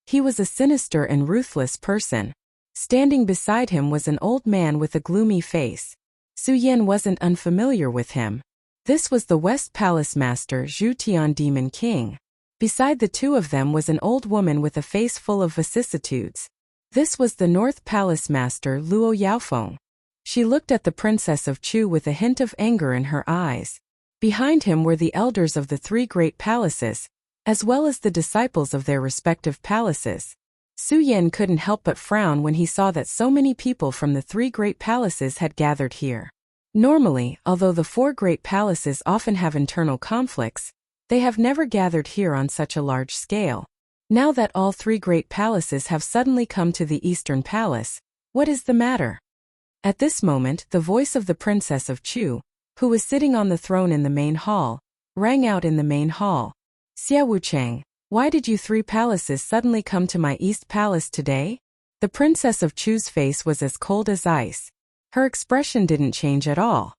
He was a sinister and ruthless person. Standing beside him was an old man with a gloomy face. Su Yan wasn't unfamiliar with him. This was the West Palace Master Zhu Tian Demon King. Beside the two of them was an old woman with a face full of vicissitudes. This was the North Palace Master Luo Yaofeng. She looked at the Princess of Chu with a hint of anger in her eyes. Behind him were the elders of the 3 great palaces, as well as the disciples of their respective palaces. Su Yan couldn't help but frown when he saw that so many people from the 3 great palaces had gathered here. Normally, although the 4 great palaces often have internal conflicts, they have never gathered here on such a large scale. Now that all 3 great palaces have suddenly come to the Eastern Palace, what is the matter? At this moment, the voice of the Princess of Chu, who was sitting on the throne in the main hall, rang out in the main hall. Xia Wucheng, why did you 3 palaces suddenly come to my East Palace today? The Princess of Chu's face was as cold as ice. Her expression didn't change at all.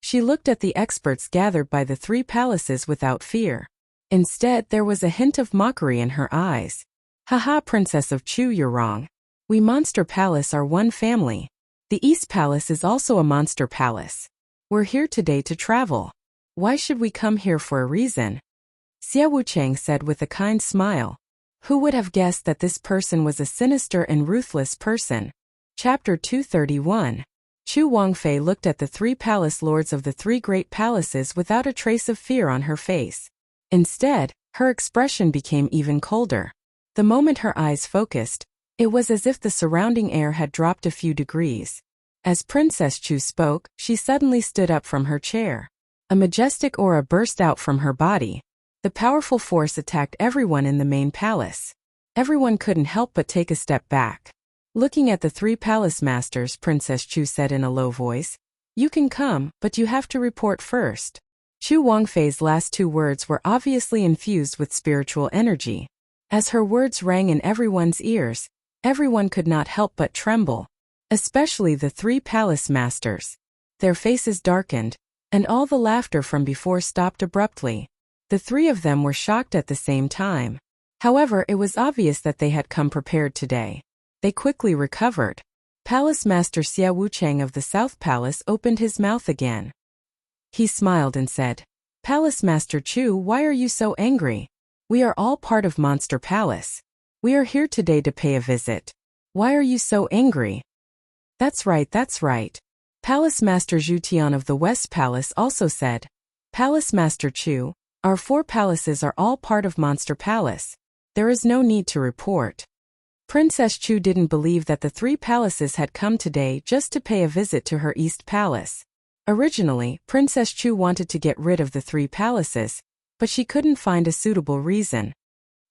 She looked at the experts gathered by the 3 palaces without fear. Instead, there was a hint of mockery in her eyes. Haha, Princess of Chu, you're wrong. We Monster Palace are one family. The East Palace is also a monster palace. We're here today to travel. Why should we come here for a reason? Xia Wucheng said with a kind smile. Who would have guessed that this person was a sinister and ruthless person? Chapter 231. Chu Wangfei looked at the 3 palace lords of the 3 great palaces without a trace of fear on her face. Instead, her expression became even colder. The moment her eyes focused, it was as if the surrounding air had dropped a few degrees. As Princess Chu spoke, she suddenly stood up from her chair. A majestic aura burst out from her body. The powerful force attacked everyone in the main palace. Everyone couldn't help but take a step back. Looking at the 3 palace masters, Princess Chu said in a low voice, "You can come, but you have to report first." Chu Wangfei's last 2 words were obviously infused with spiritual energy. As her words rang in everyone's ears, everyone could not help but tremble. Especially the 3 palace masters. Their faces darkened, and all the laughter from before stopped abruptly. The 3 of them were shocked at the same time. However, it was obvious that they had come prepared today. They quickly recovered. Palace Master Xia Wucheng of the South Palace opened his mouth again. He smiled and said, "Palace Master Chu, why are you so angry? We are all part of Monster Palace. We are here today to pay a visit. Why are you so angry?" That's right, that's right. Palace Master Zhu Tian of the West Palace also said, Palace Master Chu, our 4 palaces are all part of Monster Palace. There is no need to report. Princess Chu didn't believe that the 3 palaces had come today just to pay a visit to her East Palace. Originally, Princess Chu wanted to get rid of the 3 palaces, but she couldn't find a suitable reason.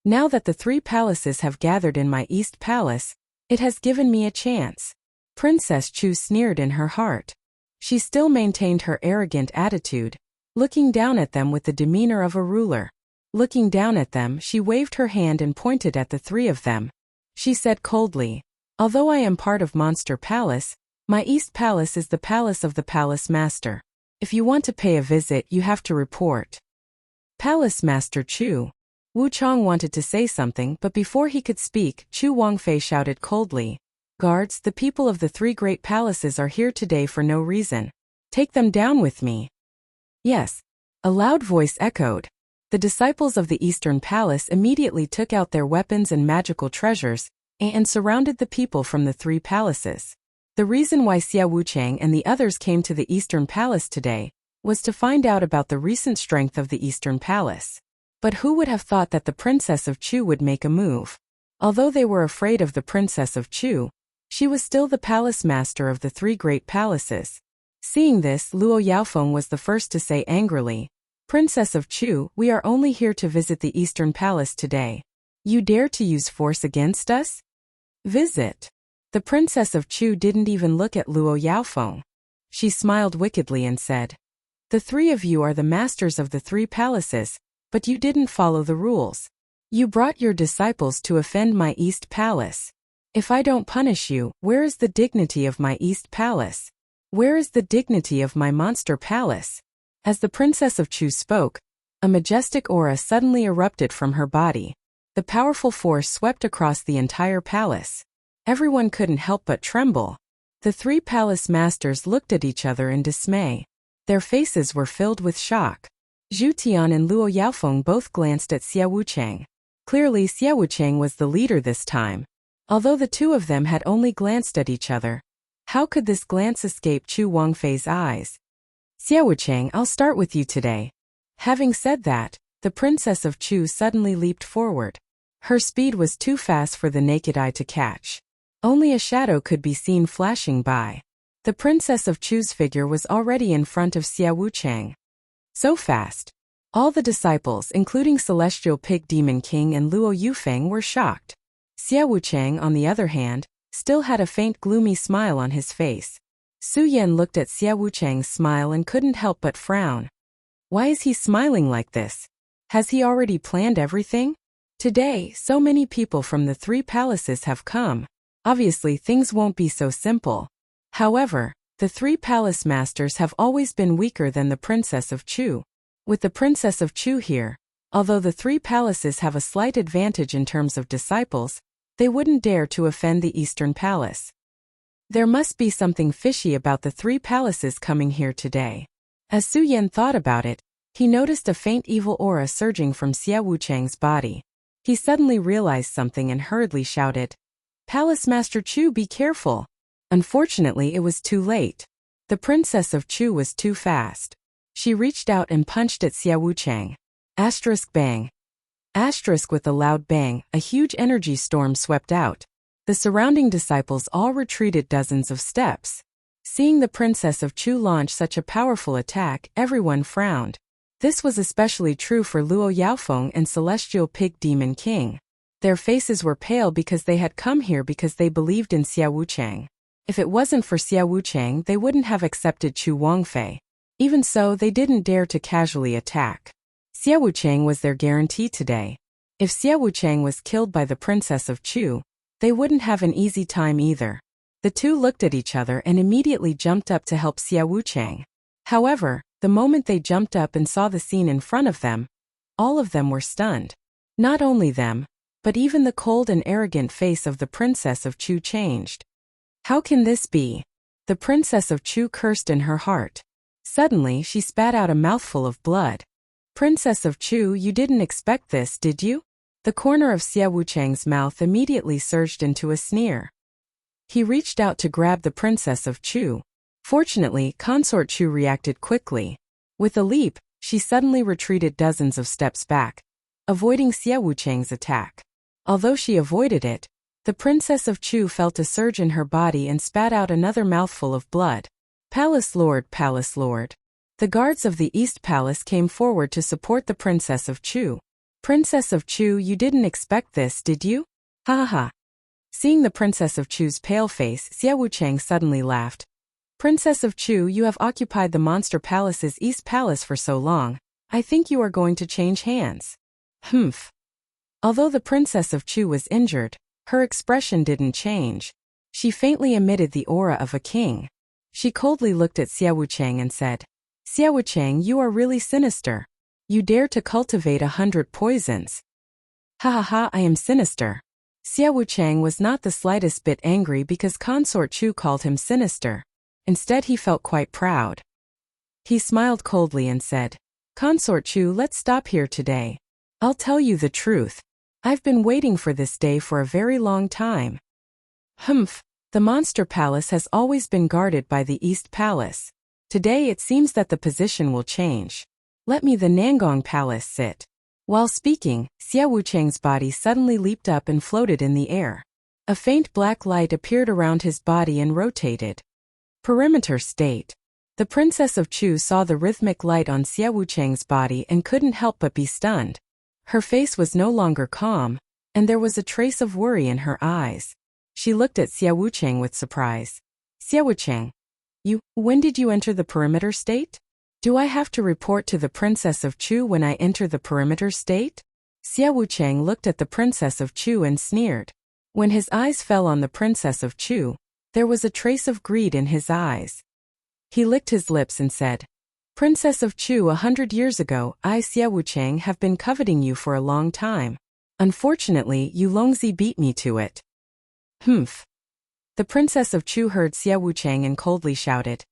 Now that the 3 palaces have gathered in my East Palace, it has given me a chance. Princess Chu sneered in her heart. She still maintained her arrogant attitude, looking down at them with the demeanor of a ruler. Looking down at them, she waved her hand and pointed at the 3 of them. She said coldly, although I am part of Monster Palace, my East Palace is the palace of the Palace Master. If you want to pay a visit, you have to report. Palace Master Chu. Wu Chong wanted to say something, but before he could speak, Chu Wangfei shouted coldly, Guards, the people of the 3 great palaces are here today for no reason. Take them down with me. Yes. A loud voice echoed. The disciples of the Eastern Palace immediately took out their weapons and magical treasures, and surrounded the people from the 3 palaces. The reason why Xia Wuchang and the others came to the Eastern Palace today was to find out about the recent strength of the Eastern Palace. But who would have thought that the Princess of Chu would make a move? Although they were afraid of the Princess of Chu, she was still the palace master of the 3 great palaces. Seeing this, Luo Yaofeng was the first to say angrily, Princess of Chu, we are only here to visit the Eastern Palace today. You dare to use force against us? Visit. The Princess of Chu didn't even look at Luo Yaofeng. She smiled wickedly and said, The 3 of you are the masters of the 3 palaces, but you didn't follow the rules. You brought your disciples to offend my East Palace. If I don't punish you, where is the dignity of my East Palace? Where is the dignity of my Monster Palace? As the Princess of Chu spoke, a majestic aura suddenly erupted from her body. The powerful force swept across the entire palace. Everyone couldn't help but tremble. The 3 palace masters looked at each other in dismay. Their faces were filled with shock. Zhu Tian and Luo Yaofeng both glanced at Xia Wuchang. Clearly Xia Wuchang was the leader this time. Although the 2 of them had only glanced at each other, how could this glance escape Chu Wangfei's eyes? Xia Wuchang, I'll start with you today. Having said that, the Princess of Chu suddenly leaped forward. Her speed was too fast for the naked eye to catch. Only a shadow could be seen flashing by. The Princess of Chu's figure was already in front of Xia Wuchang. So fast. All the disciples, including Celestial Pig Demon King and Luo Yufeng, were shocked. Xia Wuchang, on the other hand, still had a faint gloomy smile on his face. Su Yan looked at Xia Wuchang's smile and couldn't help but frown. Why is he smiling like this? Has he already planned everything? Today, so many people from the 3 palaces have come. Obviously, things won't be so simple. However, the 3 palace masters have always been weaker than the Princess of Chu. With the Princess of Chu here, although the 3 palaces have a slight advantage in terms of disciples, they wouldn't dare to offend the Eastern Palace. There must be something fishy about the 3 palaces coming here today. As Su Yan thought about it, he noticed a faint evil aura surging from Xia Wuchang's body. He suddenly realized something and hurriedly shouted, Palace Master Chu, be careful. Unfortunately, it was too late. The Princess of Chu was too fast. She reached out and punched at Xia Wuchang. Asterisk bang. Asterisk with a loud bang, a huge energy storm swept out. The surrounding disciples all retreated dozens of steps. Seeing the Princess of Chu launch such a powerful attack, everyone frowned. This was especially true for Luo Yaofeng and Celestial Pig Demon King. Their faces were pale because they had come here because they believed in Xia Wuchang. If it wasn't for Xia Wuchang, they wouldn't have accepted Chu Wangfei. Even so, they didn't dare to casually attack. Xia Wuchang was their guarantee today. If Xia Wuchang was killed by the Princess of Chu, they wouldn't have an easy time either. The 2 looked at each other and immediately jumped up to help Xia Wuchang. However, the moment they jumped up and saw the scene in front of them, all of them were stunned. Not only them, but even the cold and arrogant face of the Princess of Chu changed. How can this be? The Princess of Chu cursed in her heart. Suddenly, she spat out a mouthful of blood. Princess of Chu, you didn't expect this, did you? The corner of Xia Wuchang's mouth immediately surged into a sneer. He reached out to grab the Princess of Chu. Fortunately, Consort Chu reacted quickly. With a leap, she suddenly retreated dozens of steps back, avoiding Xie Wucheng's attack. Although she avoided it, the Princess of Chu felt a surge in her body and spat out another mouthful of blood. Palace Lord, Palace Lord. The guards of the East Palace came forward to support the Princess of Chu. Princess of Chu, you didn't expect this, did you? Ha ha ha. Seeing the Princess of Chu's pale face, Xie Wucheng suddenly laughed. Princess of Chu, you have occupied the Monster Palace's East Palace for so long, I think you are going to change hands. Humph. Although the Princess of Chu was injured, her expression didn't change. She faintly emitted the aura of a king. She coldly looked at Xie Wucheng and said, Xie Wucheng, you are really sinister. You dare to cultivate 100 poisons. Ha ha ha, I am sinister. Xie Wucheng was not the slightest bit angry because Consort Chu called him sinister. Instead, he felt quite proud. He smiled coldly and said, Consort Chu, let's stop here today. I'll tell you the truth. I've been waiting for this day for a very long time. Humph, the Monster Palace has always been guarded by the East Palace. Today it seems that the position will change. Let me the Nangong Palace sit. While speaking, Xie Wucheng's body suddenly leaped up and floated in the air. A faint black light appeared around his body and rotated. Perimeter state. The Princess of Chu saw the rhythmic light on Xie Wucheng's body and couldn't help but be stunned. Her face was no longer calm, and there was a trace of worry in her eyes. She looked at Xie Wucheng with surprise. Xie Wucheng, when did you enter the perimeter state? Do I have to report to the Princess of Chu when I enter the perimeter state? Xie Wucheng looked at the Princess of Chu and sneered. When his eyes fell on the Princess of Chu, there was a trace of greed in his eyes. He licked his lips and said, Princess of Chu, 100 years ago, I, Xie Wucheng, have been coveting you for a long time. Unfortunately, you Longzi beat me to it. Humph. The Princess of Chu heard Xie Wucheng and coldly shouted,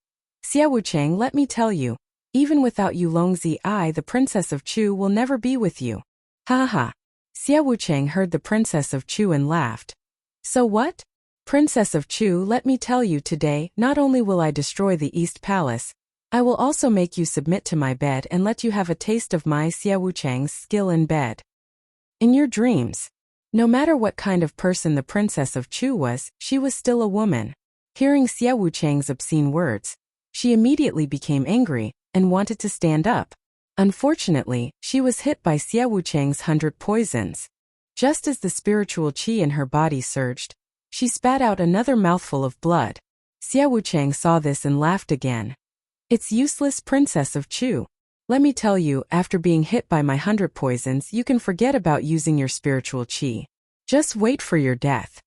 Xie Wucheng, let me tell you, even without you Longzi, I, the Princess of Chu, will never be with you. Ha ha. Xie Wucheng heard the Princess of Chu and laughed. So what? Princess of Chu, let me tell you today, not only will I destroy the East Palace, I will also make you submit to my bed and let you have a taste of my Xie Wucheng's skill in bed. In your dreams. No matter what kind of person the Princess of Chu was, she was still a woman. Hearing Xie Wucheng's obscene words, she immediately became angry and wanted to stand up. Unfortunately, she was hit by Xie Wucheng's 100 poisons. Just as the spiritual qi in her body surged, she spat out another mouthful of blood. Xie Wucheng saw this and laughed again. It's useless, Princess of Chu. Let me tell you, after being hit by my 100 poisons, you can forget about using your spiritual qi. Just wait for your death.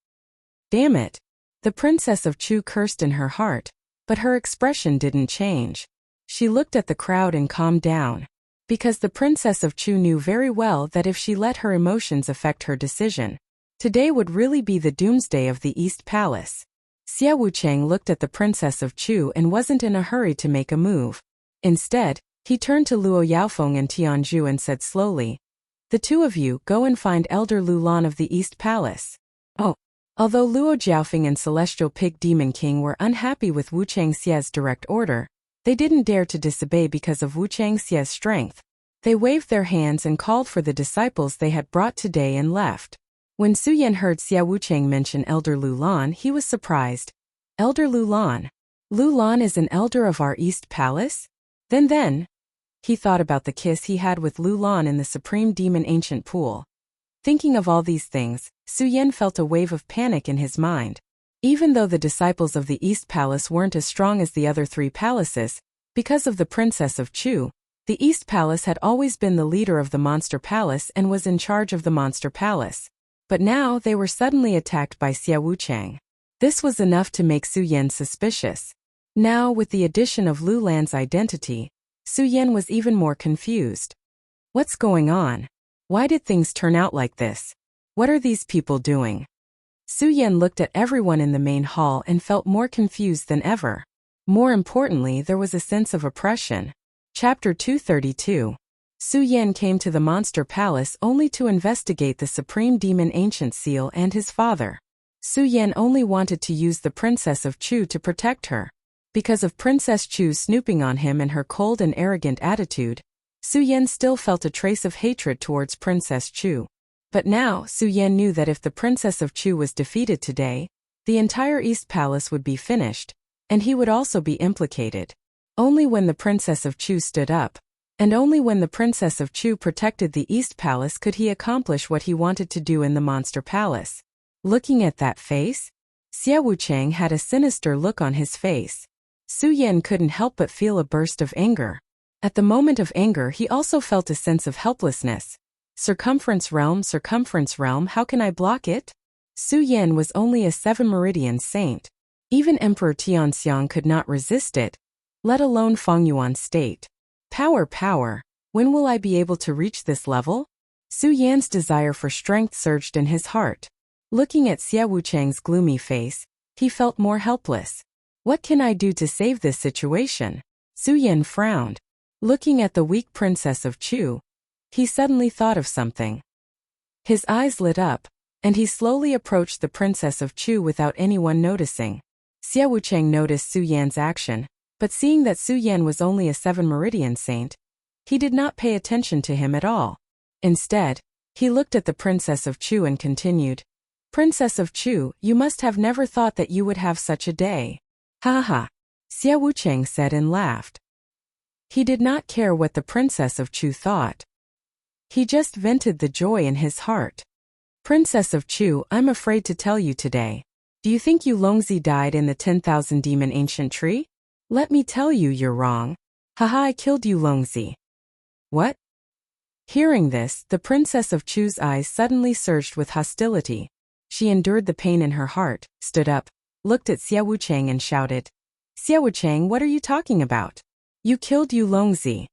Damn it. The Princess of Chu cursed in her heart, but her expression didn't change. She looked at the crowd and calmed down. Because the Princess of Chu knew very well that if she let her emotions affect her decision, today would really be the doomsday of the East Palace. Xie Wucheng looked at the Princess of Chu and wasn't in a hurry to make a move. Instead, he turned to Luo Yaofeng and Tianzhu and said slowly, The two of you go and find Elder Lu Lan of the East Palace. Oh. Although Luo Jiaofeng and Celestial Pig Demon King were unhappy with Wucheng Xie's direct order, they didn't dare to disobey because of Wucheng Xie's strength. They waved their hands and called for the disciples they had brought today and left. When Su Yan heard Xie Wucheng mention Elder Lu Lan, he was surprised. Elder Lu Lan? Lu Lan is an elder of our East Palace? Then, he thought about the kiss he had with Lu Lan in the Supreme Demon Ancient Pool. Thinking of all these things, Su Yan felt a wave of panic in his mind. Even though the disciples of the East Palace weren't as strong as the other three palaces, because of the Princess of Chu, the East Palace had always been the leader of the Monster Palace and was in charge of the Monster Palace. But now they were suddenly attacked by Xie Wucheng. This was enough to make Su Yan suspicious. Now, with the addition of Lu Lan's identity, Su Yan was even more confused. What's going on? Why did things turn out like this? What are these people doing? Su Yan looked at everyone in the main hall and felt more confused than ever. More importantly, there was a sense of oppression. Chapter 232. Su Yan came to the Monster Palace only to investigate the Supreme Demon Ancient Seal and his father. Su Yan only wanted to use the Princess of Chu to protect her. Because of Princess Chu snooping on him and her cold and arrogant attitude, Su Yan still felt a trace of hatred towards Princess Chu. But now, Su Yan knew that if the Princess of Chu was defeated today, the entire East Palace would be finished, and he would also be implicated. Only when the Princess of Chu stood up, and only when the Princess of Chu protected the East Palace could he accomplish what he wanted to do in the Monster Palace. Looking at that face, Xia Wuchang had a sinister look on his face. Su Yan couldn't help but feel a burst of anger. At the moment of anger he also felt a sense of helplessness. Circumference realm, how can I block it? Su Yan was only a 7-meridian saint. Even Emperor Tianxiang could not resist it, let alone Fengyuan state. Power, when will I be able to reach this level? Su Yan's desire for strength surged in his heart. Looking at Xia Wuchang's gloomy face, he felt more helpless. What can I do to save this situation? Su Yan frowned. Looking at the weak Princess of Chu, he suddenly thought of something. His eyes lit up, and he slowly approached the Princess of Chu without anyone noticing. Xia Wuchang noticed Su Yan's action, but seeing that Su Yan was only a 7-meridian saint, he did not pay attention to him at all. Instead, he looked at the Princess of Chu and continued, Princess of Chu, you must have never thought that you would have such a day. Ha ha, Xia Wuchang said and laughed. He did not care what the Princess of Chu thought. He just vented the joy in his heart. Princess of Chu, I'm afraid to tell you today. Do you think Yu Longzi died in the 10,000 demon ancient tree? Let me tell you you're wrong. Haha, I killed Yu Longzi. What? Hearing this, the Princess of Chu's eyes suddenly surged with hostility. She endured the pain in her heart, stood up, looked at Xia Wuchang and shouted, Xia Wuchang, what are you talking about? You killed Yu Longzi.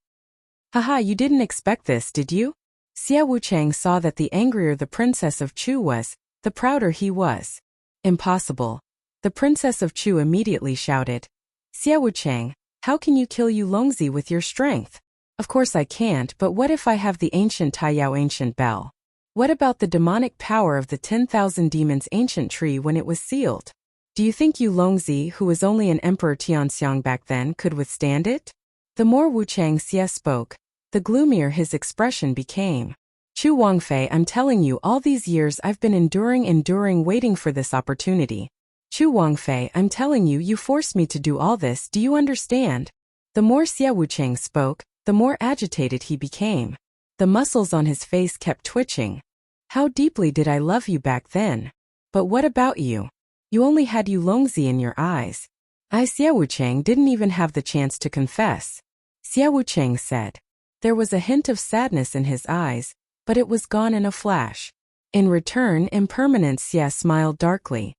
Haha, you didn't expect this, did you? Xia Wuchang saw that the angrier the Princess of Chu was, the prouder he was. Impossible. The Princess of Chu immediately shouted, Xia Wuchang, how can you kill Yu Longzi with your strength? Of course I can't, but what if I have the ancient Taiyao ancient bell? What about the demonic power of the 10,000 demons ancient tree when it was sealed? Do you think Yu Longzi, who was only an Emperor Tianxiang back then, could withstand it? The more Wuchang Xia spoke, the gloomier his expression became. Chu Wangfei, I'm telling you, all these years I've been enduring waiting for this opportunity. Chu Wangfei, I'm telling you, you forced me to do all this, do you understand? The more Xia Wuchang spoke, the more agitated he became. The muscles on his face kept twitching. How deeply did I love you back then? But what about you? You only had Yu Longzi in your eyes. Xia Wuchang didn't even have the chance to confess. Xia Wuchang said. There was a hint of sadness in his eyes, but it was gone in a flash. In return, Impermanent Xia smiled darkly.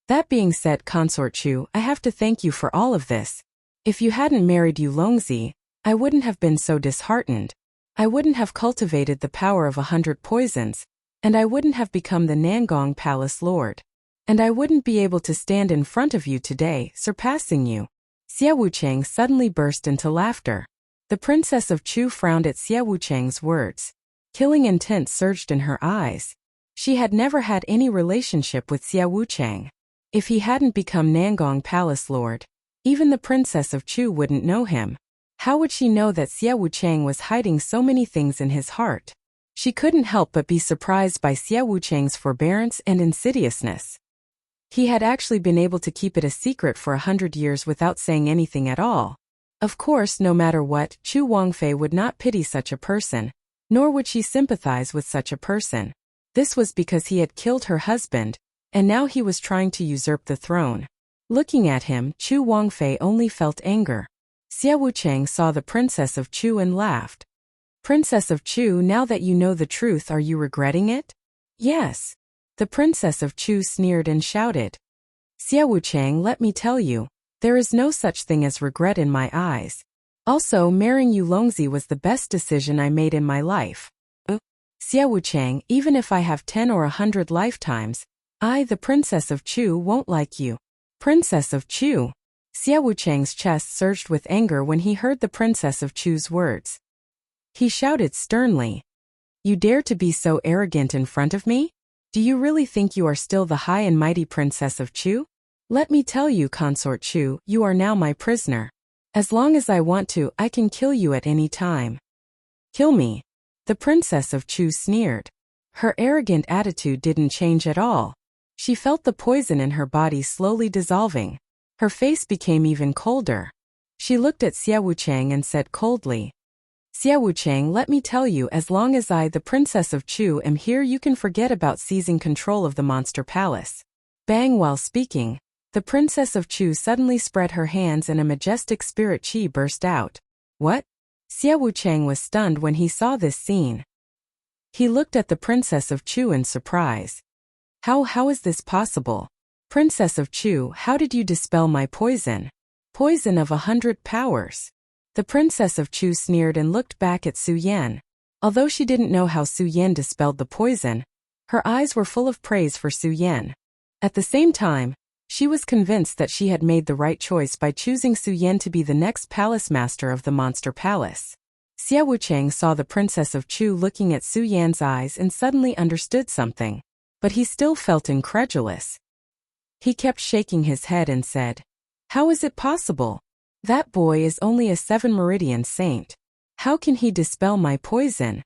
That being said, Consort Chu, I have to thank you for all of this. If you hadn't married Yu Longzi, I wouldn't have been so disheartened. I wouldn't have cultivated the power of 100 poisons, and I wouldn't have become the Nangong Palace Lord. And I wouldn't be able to stand in front of you today, surpassing you. Xia Wuchang suddenly burst into laughter. The Princess of Chu frowned at Xia Wuchang's words. Killing intent surged in her eyes. She had never had any relationship with Xia Wuchang. If he hadn't become Nangong Palace Lord, even the Princess of Chu wouldn't know him. How would she know that Xia Wuchang was hiding so many things in his heart? She couldn't help but be surprised by Xia Wuchang's forbearance and insidiousness. He had actually been able to keep it a secret for 100 years without saying anything at all. Of course, no matter what, Chu Wangfei would not pity such a person, nor would she sympathize with such a person. This was because he had killed her husband, and now he was trying to usurp the throne. Looking at him, Chu Wangfei only felt anger. Xia Wuchang saw the Princess of Chu and laughed. Princess of Chu, now that you know the truth, are you regretting it? Yes. The Princess of Chu sneered and shouted. Xia Wuchang, let me tell you, there is no such thing as regret in my eyes. Also, marrying Yu Longzi was the best decision I made in my life. Xia Wuchang, even if I have 10 or 100 lifetimes, I, the Princess of Chu, won't like you. Princess of Chu. Xia Wuchang's chest surged with anger when he heard the Princess of Chu's words. He shouted sternly. You dare to be so arrogant in front of me? Do you really think you are still the high and mighty princess of Chu? Let me tell you, Consort Chu, you are now my prisoner. As long as I want to, I can kill you at any time. Kill me? The princess of Chu sneered. Her arrogant attitude didn't change at all. She felt the poison in her body slowly dissolving. Her face became even colder. She looked at Xia Wuchang and said coldly, Xia Wuchang, let me tell you, as long as I, the princess of Chu, am here, you can forget about seizing control of the monster palace. Bang! While speaking, the princess of Chu suddenly spread her hands and a majestic spirit chi burst out. What? Xia Wuchang was stunned when he saw this scene. He looked at the princess of Chu in surprise. How is this possible? Princess of Chu, how did you dispel my poison? Poison of 100 powers. The princess of Chu sneered and looked back at Su Yan. Although she didn't know how Su Yan dispelled the poison, her eyes were full of praise for Su Yan. At the same time, she was convinced that she had made the right choice by choosing Su Yan to be the next palace master of the monster palace. Xia Wuchang saw the princess of Chu looking at Su Yan's eyes and suddenly understood something, but he still felt incredulous. He kept shaking his head and said, How is it possible? That boy is only a 7 meridian saint. How can he dispel my poison?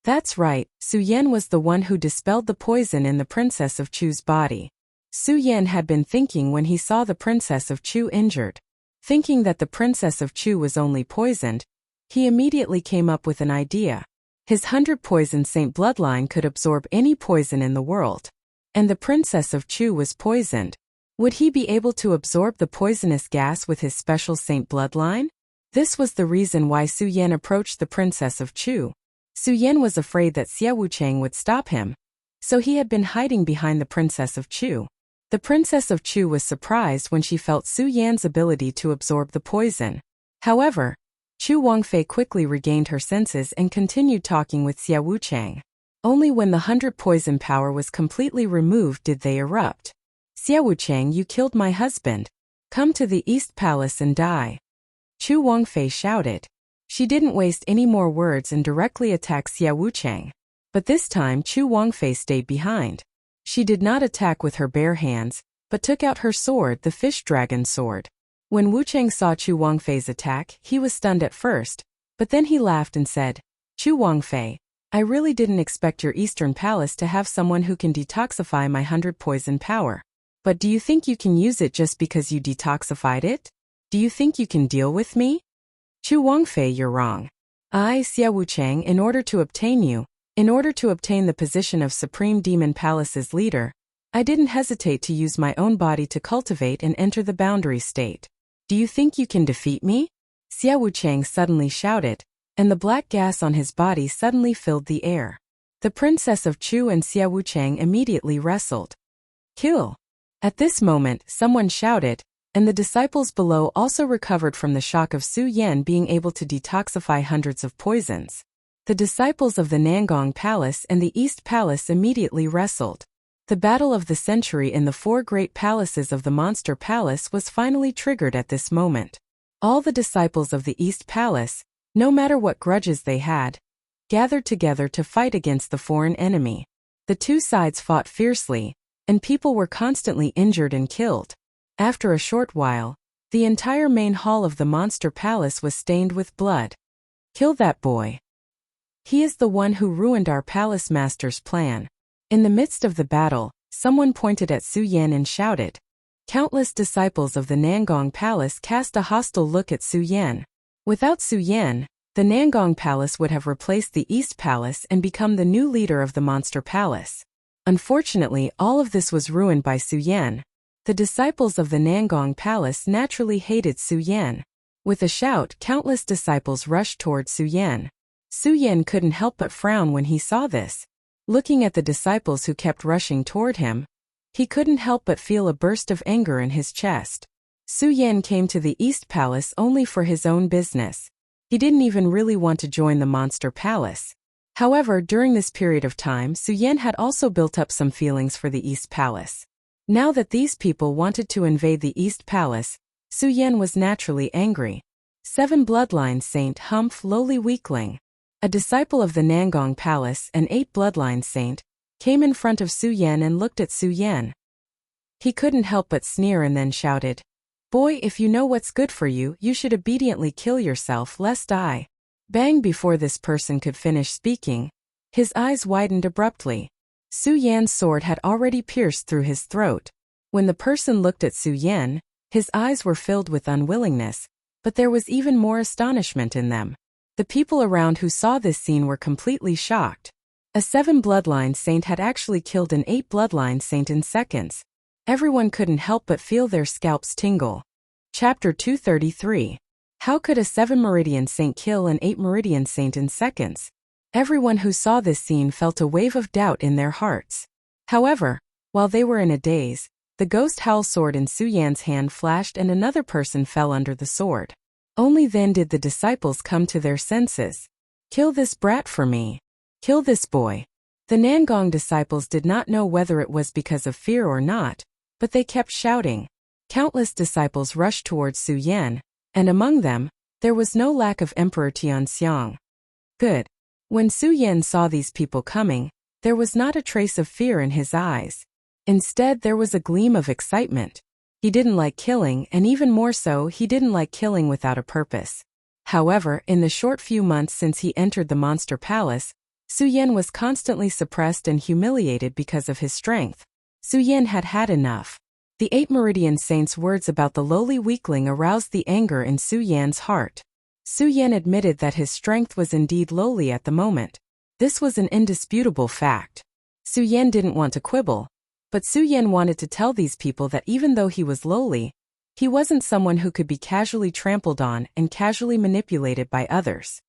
That's right, Su Yan was the one who dispelled the poison in the princess of Chu's body. Su Yan had been thinking when he saw the princess of Chu injured. Thinking that the princess of Chu was only poisoned, he immediately came up with an idea. His 100 poison saint bloodline could absorb any poison in the world. And the princess of Chu was poisoned. Would he be able to absorb the poisonous gas with his special saint bloodline? This was the reason why Su Yan approached the princess of Chu. Su Yan was afraid that Xia Wuchang would stop him, so he had been hiding behind the princess of Chu. The princess of Chu was surprised when she felt Su Yan's ability to absorb the poison. However, Chu Wangfei quickly regained her senses and continued talking with Xia Wuchang. Only when the 100 poison power was completely removed did they erupt. Xia Wuchang, you killed my husband. Come to the East Palace and die. Chu Wangfei shouted. She didn't waste any more words and directly attacked Xia Wuchang. But this time Chu Wangfei stayed behind. She did not attack with her bare hands, but took out her sword, the fish dragon sword. When Wuchang saw Chu Wangfei's attack, he was stunned at first, but then he laughed and said, Chu Wangfei, I really didn't expect your Eastern Palace to have someone who can detoxify my 100 poison power. But do you think you can use it just because you detoxified it? Do you think you can deal with me? Chu Wangfei, you're wrong. I, Xia Wuchang, in order to obtain the position of Supreme Demon Palace's leader, I didn't hesitate to use my own body to cultivate and enter the boundary state. Do you think you can defeat me? Xia Wuchang suddenly shouted, and the black gas on his body suddenly filled the air. The princess of Chu and Xia Wuchang immediately wrestled. Kill! At this moment, someone shouted, and the disciples below also recovered from the shock of Su Yan being able to detoxify hundreds of poisons. The disciples of the Nangong Palace and the East Palace immediately wrestled. The battle of the century in the 4 great palaces of the Monster Palace was finally triggered at this moment. All the disciples of the East Palace, no matter what grudges they had, gathered together to fight against the foreign enemy. The two sides fought fiercely, and people were constantly injured and killed. After a short while, the entire main hall of the Monster Palace was stained with blood. Kill that boy. He is the one who ruined our palace master's plan. In the midst of the battle, someone pointed at Su Yan and shouted. Countless disciples of the Nangong Palace cast a hostile look at Su Yan. Without Su Yan, the Nangong Palace would have replaced the East Palace and become the new leader of the Monster Palace. Unfortunately, all of this was ruined by Su Yan. The disciples of the Nangong Palace naturally hated Su Yan. With a shout, countless disciples rushed toward Su Yan. Su Yan couldn't help but frown when he saw this. Looking at the disciples who kept rushing toward him, he couldn't help but feel a burst of anger in his chest. Su Yan came to the East Palace only for his own business. He didn't even really want to join the Monster Palace. However, during this period of time, Su Yan had also built up some feelings for the East Palace. Now that these people wanted to invade the East Palace, Su Yan was naturally angry. 7 bloodline Saint Humph, lowly weakling. A disciple of the Nangong Palace and 8 bloodline Saint, came in front of Su Yan and looked at Su Yan. He couldn't help but sneer and then shouted, "Boy, if you know what's good for you, you should obediently kill yourself lest I." Bang! Before this person could finish speaking, his eyes widened abruptly. Su Yan's sword had already pierced through his throat. When the person looked at Su Yan, his eyes were filled with unwillingness, but there was even more astonishment in them. The people around who saw this scene were completely shocked. A 7-bloodline saint had actually killed an 8-bloodline saint in seconds. Everyone couldn't help but feel their scalps tingle. Chapter 233. How could a 7-meridian saint kill an 8-meridian saint in seconds? Everyone who saw this scene felt a wave of doubt in their hearts. However, while they were in a daze, the ghost howl sword in Su Yan's hand flashed and another person fell under the sword. Only then did the disciples come to their senses. "Kill this brat for me. Kill this boy." The Nangong disciples did not know whether it was because of fear or not, but they kept shouting. Countless disciples rushed towards Su Yan, and among them, there was no lack of Emperor Tianxiang. Good. When Su Yan saw these people coming, there was not a trace of fear in his eyes. Instead, there was a gleam of excitement. He didn't like killing, and even more so, he didn't like killing without a purpose. However, in the short few months since he entered the monster palace, Su Yan was constantly suppressed and humiliated because of his strength. Su Yan had had enough. The 8-meridian saint's words about the lowly weakling aroused the anger in Su Yan's heart. Su Yan admitted that his strength was indeed lowly at the moment. This was an indisputable fact. Su Yan didn't want to quibble, but Su Yan wanted to tell these people that even though he was lowly, he wasn't someone who could be casually trampled on and casually manipulated by others.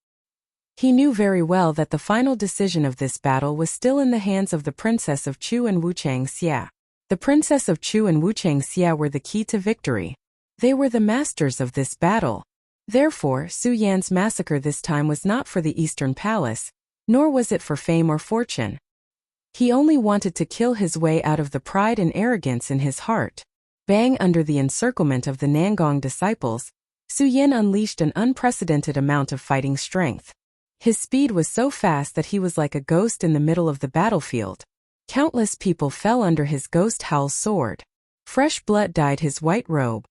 He knew very well that the final decision of this battle was still in the hands of the Princess of Chu and Wuchang Xia. The Princess of Chu and Wuchang Xia were the key to victory. They were the masters of this battle. Therefore, Su Yan's massacre this time was not for the Eastern Palace, nor was it for fame or fortune. He only wanted to kill his way out of the pride and arrogance in his heart. Bang! Under the encirclement of the Nangong disciples, Su Yan unleashed an unprecedented amount of fighting strength. His speed was so fast that he was like a ghost in the middle of the battlefield. Countless people fell under his ghost howl sword. Fresh blood dyed his white robe.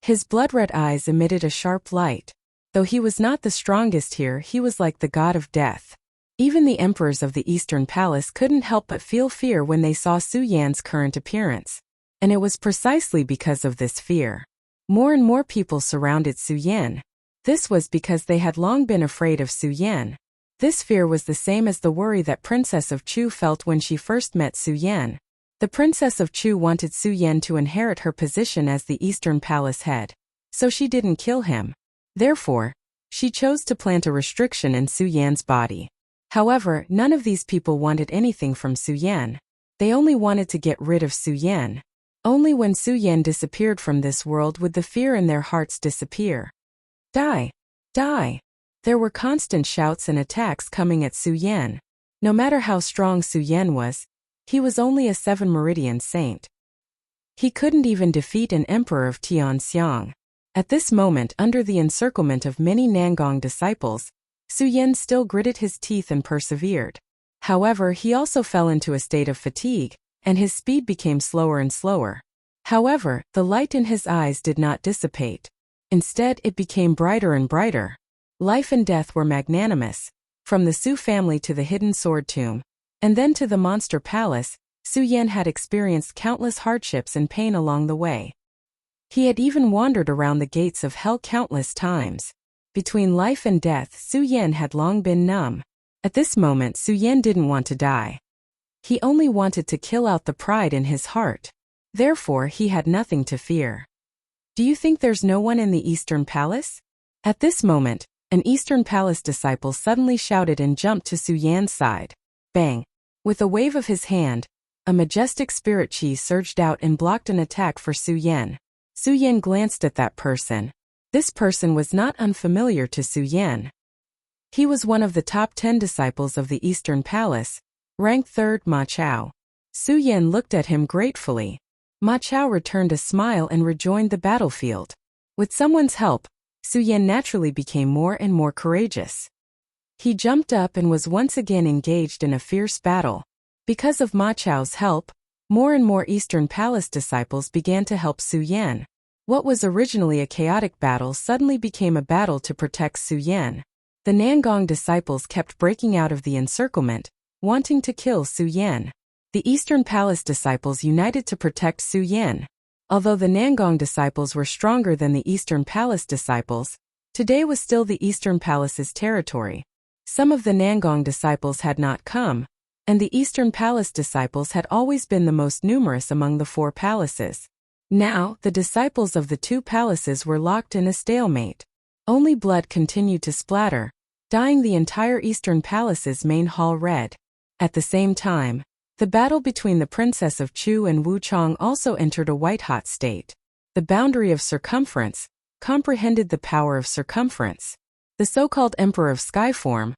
His blood-red eyes emitted a sharp light. Though he was not the strongest here, he was like the god of death. Even the emperors of the Eastern Palace couldn't help but feel fear when they saw Su Yan's current appearance. And it was precisely because of this fear. More and more people surrounded Su Yan. This was because they had long been afraid of Su Yan. This fear was the same as the worry that Princess of Chu felt when she first met Su Yan. The Princess of Chu wanted Su Yan to inherit her position as the Eastern Palace head, so she didn't kill him. Therefore, she chose to plant a restriction in Su Yan's body. However, none of these people wanted anything from Su Yan. They only wanted to get rid of Su Yan. Only when Su Yan disappeared from this world would the fear in their hearts disappear. Die! Die! There were constant shouts and attacks coming at Su Yan. No matter how strong Su Yan was, he was only a 7-meridian saint. He couldn't even defeat an emperor of Tianxiang. At this moment, under the encirclement of many Nangong disciples, Su Yan still gritted his teeth and persevered. However, he also fell into a state of fatigue, and his speed became slower and slower. However, the light in his eyes did not dissipate. Instead, it became brighter and brighter. Life and death were magnanimous. From the Su family to the hidden sword tomb, and then to the monster palace, Su Yan had experienced countless hardships and pain along the way. He had even wandered around the gates of hell countless times. Between life and death, Su Yan had long been numb. At this moment, Su Yan didn't want to die. He only wanted to kill out the pride in his heart. Therefore, he had nothing to fear. Do you think there's no one in the Eastern Palace? At this moment, an Eastern Palace disciple suddenly shouted and jumped to Su Yan's side. Bang! With a wave of his hand, a majestic spirit chi surged out and blocked an attack for Su Yan. Su Yan glanced at that person. This person was not unfamiliar to Su Yan. He was one of the top 10 disciples of the Eastern Palace, ranked 3rd Ma Chao. Su Yan looked at him gratefully. Ma Chao returned a smile and rejoined the battlefield. With someone's help, Su Yan naturally became more and more courageous. He jumped up and was once again engaged in a fierce battle. Because of Ma Chao's help, more and more Eastern Palace disciples began to help Su Yan. What was originally a chaotic battle suddenly became a battle to protect Su Yan. The Nangong disciples kept breaking out of the encirclement, wanting to kill Su Yan. The Eastern Palace disciples united to protect Su Yan. Although the Nangong disciples were stronger than the Eastern Palace disciples, today was still the Eastern Palace's territory. Some of the Nangong disciples had not come, and the Eastern Palace disciples had always been the most numerous among the 4 palaces. Now, the disciples of the 2 palaces were locked in a stalemate. Only blood continued to splatter, dyeing the entire Eastern Palace's main hall red. At the same time, the battle between the Princess of Chu and Wu Chong also entered a white-hot state. The boundary of circumference comprehended the power of circumference. The so-called Emperor of Skyform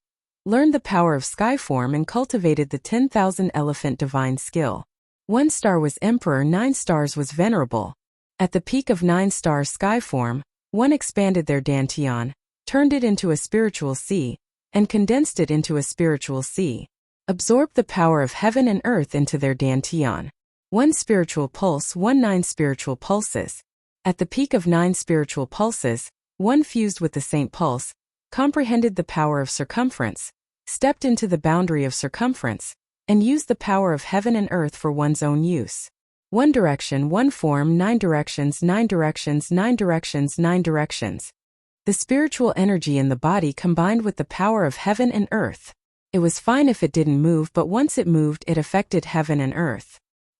learned the power of Skyform and cultivated the 10,000 elephant divine skill. 1 star was Emperor, 9 stars was Venerable. At the peak of 9 stars Skyform, 1 expanded their Dantian, turned it into a spiritual sea, and condensed it into a spiritual sea. Absorbed the power of heaven and earth into their Dantian. 1 spiritual pulse, 9 spiritual pulses. At the peak of 9 spiritual pulses, 1 fused with the Saint Pulse, comprehended the power of circumference, stepped into the boundary of circumference, and used the power of heaven and earth for one's own use. 1 direction, 1 form, 9 directions, 9 directions, 9 directions, 9 directions. The spiritual energy in the body combined with the power of heaven and earth. It was fine if it didn't move, but once it moved, it affected heaven and earth.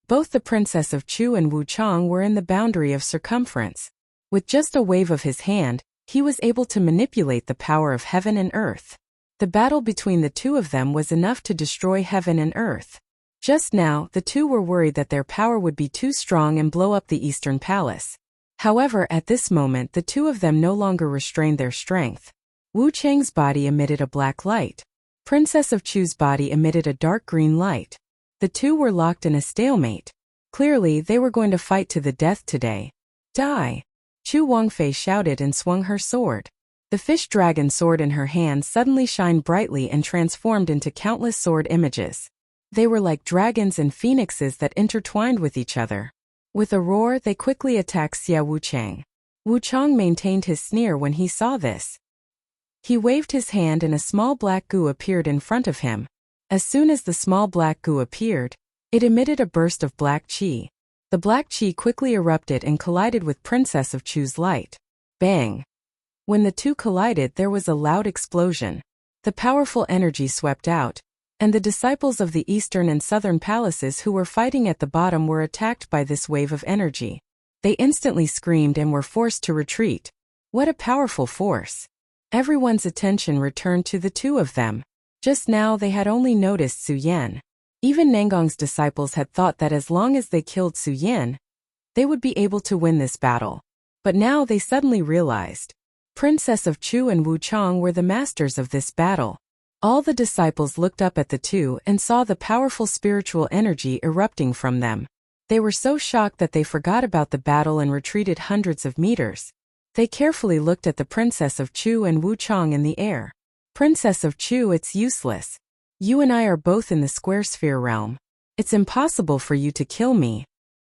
Both the Princess of Chu and Wu Chong were in the boundary of circumference. With just a wave of his hand, he was able to manipulate the power of heaven and earth. The battle between the 2 of them was enough to destroy heaven and earth. Just now, the 2 were worried that their power would be too strong and blow up the Eastern Palace. However, at this moment, the 2 of them no longer restrained their strength. Wu Chang's body emitted a black light. Princess of Chu's body emitted a dark green light. The 2 were locked in a stalemate. Clearly, they were going to fight to the death today. Die! Chu Wangfei shouted and swung her sword. The fish dragon sword in her hand suddenly shined brightly and transformed into countless sword images. They were like dragons and phoenixes that intertwined with each other. With a roar, they quickly attacked Xia Wuchang. Wu Chong maintained his sneer when he saw this. He waved his hand and a small black goo appeared in front of him. As soon as the small black goo appeared, it emitted a burst of black qi. The black qi quickly erupted and collided with Princess of Chu's light. Bang! When the 2 collided, there was a loud explosion. The powerful energy swept out, and the disciples of the Eastern and Southern palaces who were fighting at the bottom were attacked by this wave of energy. They instantly screamed and were forced to retreat. What a powerful force! Everyone's attention returned to the 2 of them. Just now they had only noticed Su Yan. Even Nangong's disciples had thought that as long as they killed Su Yan, they would be able to win this battle. But now they suddenly realized. Princess of Chu and Wu Chong were the masters of this battle. All the disciples looked up at the 2 and saw the powerful spiritual energy erupting from them. They were so shocked that they forgot about the battle and retreated hundreds of meters. They carefully looked at the Princess of Chu and Wu Chong in the air. Princess of Chu, it's useless. You and I are both in the square sphere realm. It's impossible for you to kill me.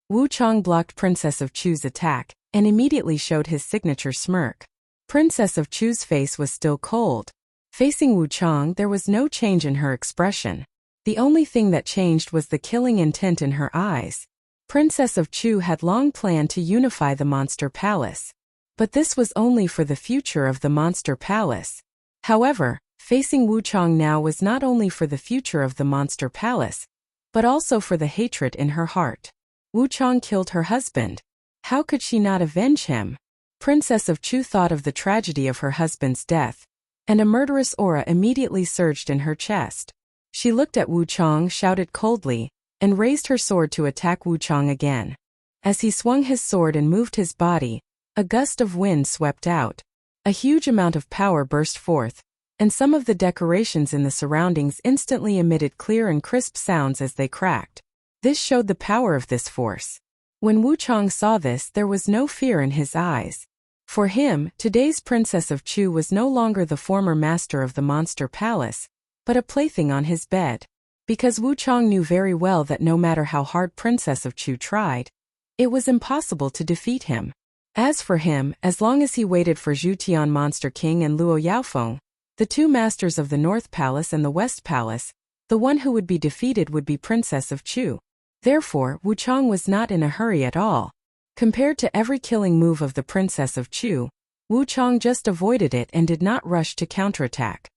Wu Chong blocked Princess of Chu's attack, and immediately showed his signature smirk. Princess of Chu's face was still cold. Facing Wu Chong, there was no change in her expression. The only thing that changed was the killing intent in her eyes. Princess of Chu had long planned to unify the Monster Palace. But this was only for the future of the Monster Palace. However, facing Wu Chong now was not only for the future of the Monster Palace, but also for the hatred in her heart. Wu Chong killed her husband. How could she not avenge him? Princess of Chu thought of the tragedy of her husband's death, and a murderous aura immediately surged in her chest. She looked at Wu Chong, shouted coldly, and raised her sword to attack Wu Chong again. As he swung his sword and moved his body, a gust of wind swept out. A huge amount of power burst forth, and some of the decorations in the surroundings instantly emitted clear and crisp sounds as they cracked. This showed the power of this force. When Wu Chong saw this, there was no fear in his eyes. For him, today's Princess of Chu was no longer the former master of the Monster Palace, but a plaything on his bed. because Wu Chang knew very well that no matter how hard Princess of Chu tried, it was impossible to defeat him. As for him, as long as he waited for Zhu Tian Monster King and Luo Yaofeng, the two masters of the North Palace and the West Palace, the one who would be defeated would be Princess of Chu. Therefore, Wu Chang was not in a hurry at all. Compared to every killing move of the Princess of Chu, Wu Chang just avoided it and did not rush to counterattack.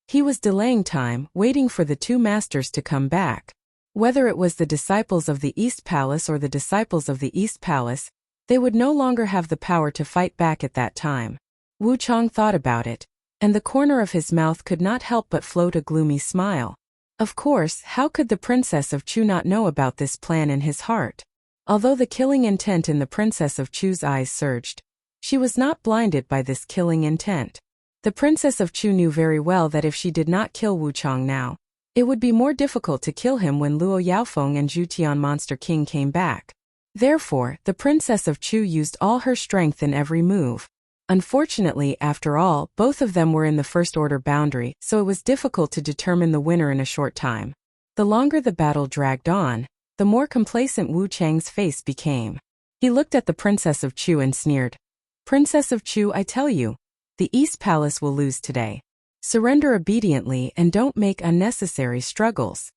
He was delaying time, waiting for the two masters to come back. Whether it was the disciples of the East Palace or the disciples of the East Palace, they would no longer have the power to fight back at that time. Wu Chang thought about it, and the corner of his mouth could not help but float a gloomy smile. Of course, how could the Princess of Chu not know about this plan in his heart? Although the killing intent in the Princess of Chu's eyes surged, she was not blinded by this killing intent. The Princess of Chu knew very well that if she did not kill Wu Chang now, it would be more difficult to kill him when Luo Yaofeng and Zhu Tian Monster King came back. Therefore, the Princess of Chu used all her strength in every move. Unfortunately, after all, both of them were in the first order boundary, so it was difficult to determine the winner in a short time. The longer the battle dragged on, the more complacent Wu Chang's face became. He looked at the Princess of Chu and sneered. "Princess of Chu, I tell you, the East Palace will lose today. Surrender obediently and don't make unnecessary struggles."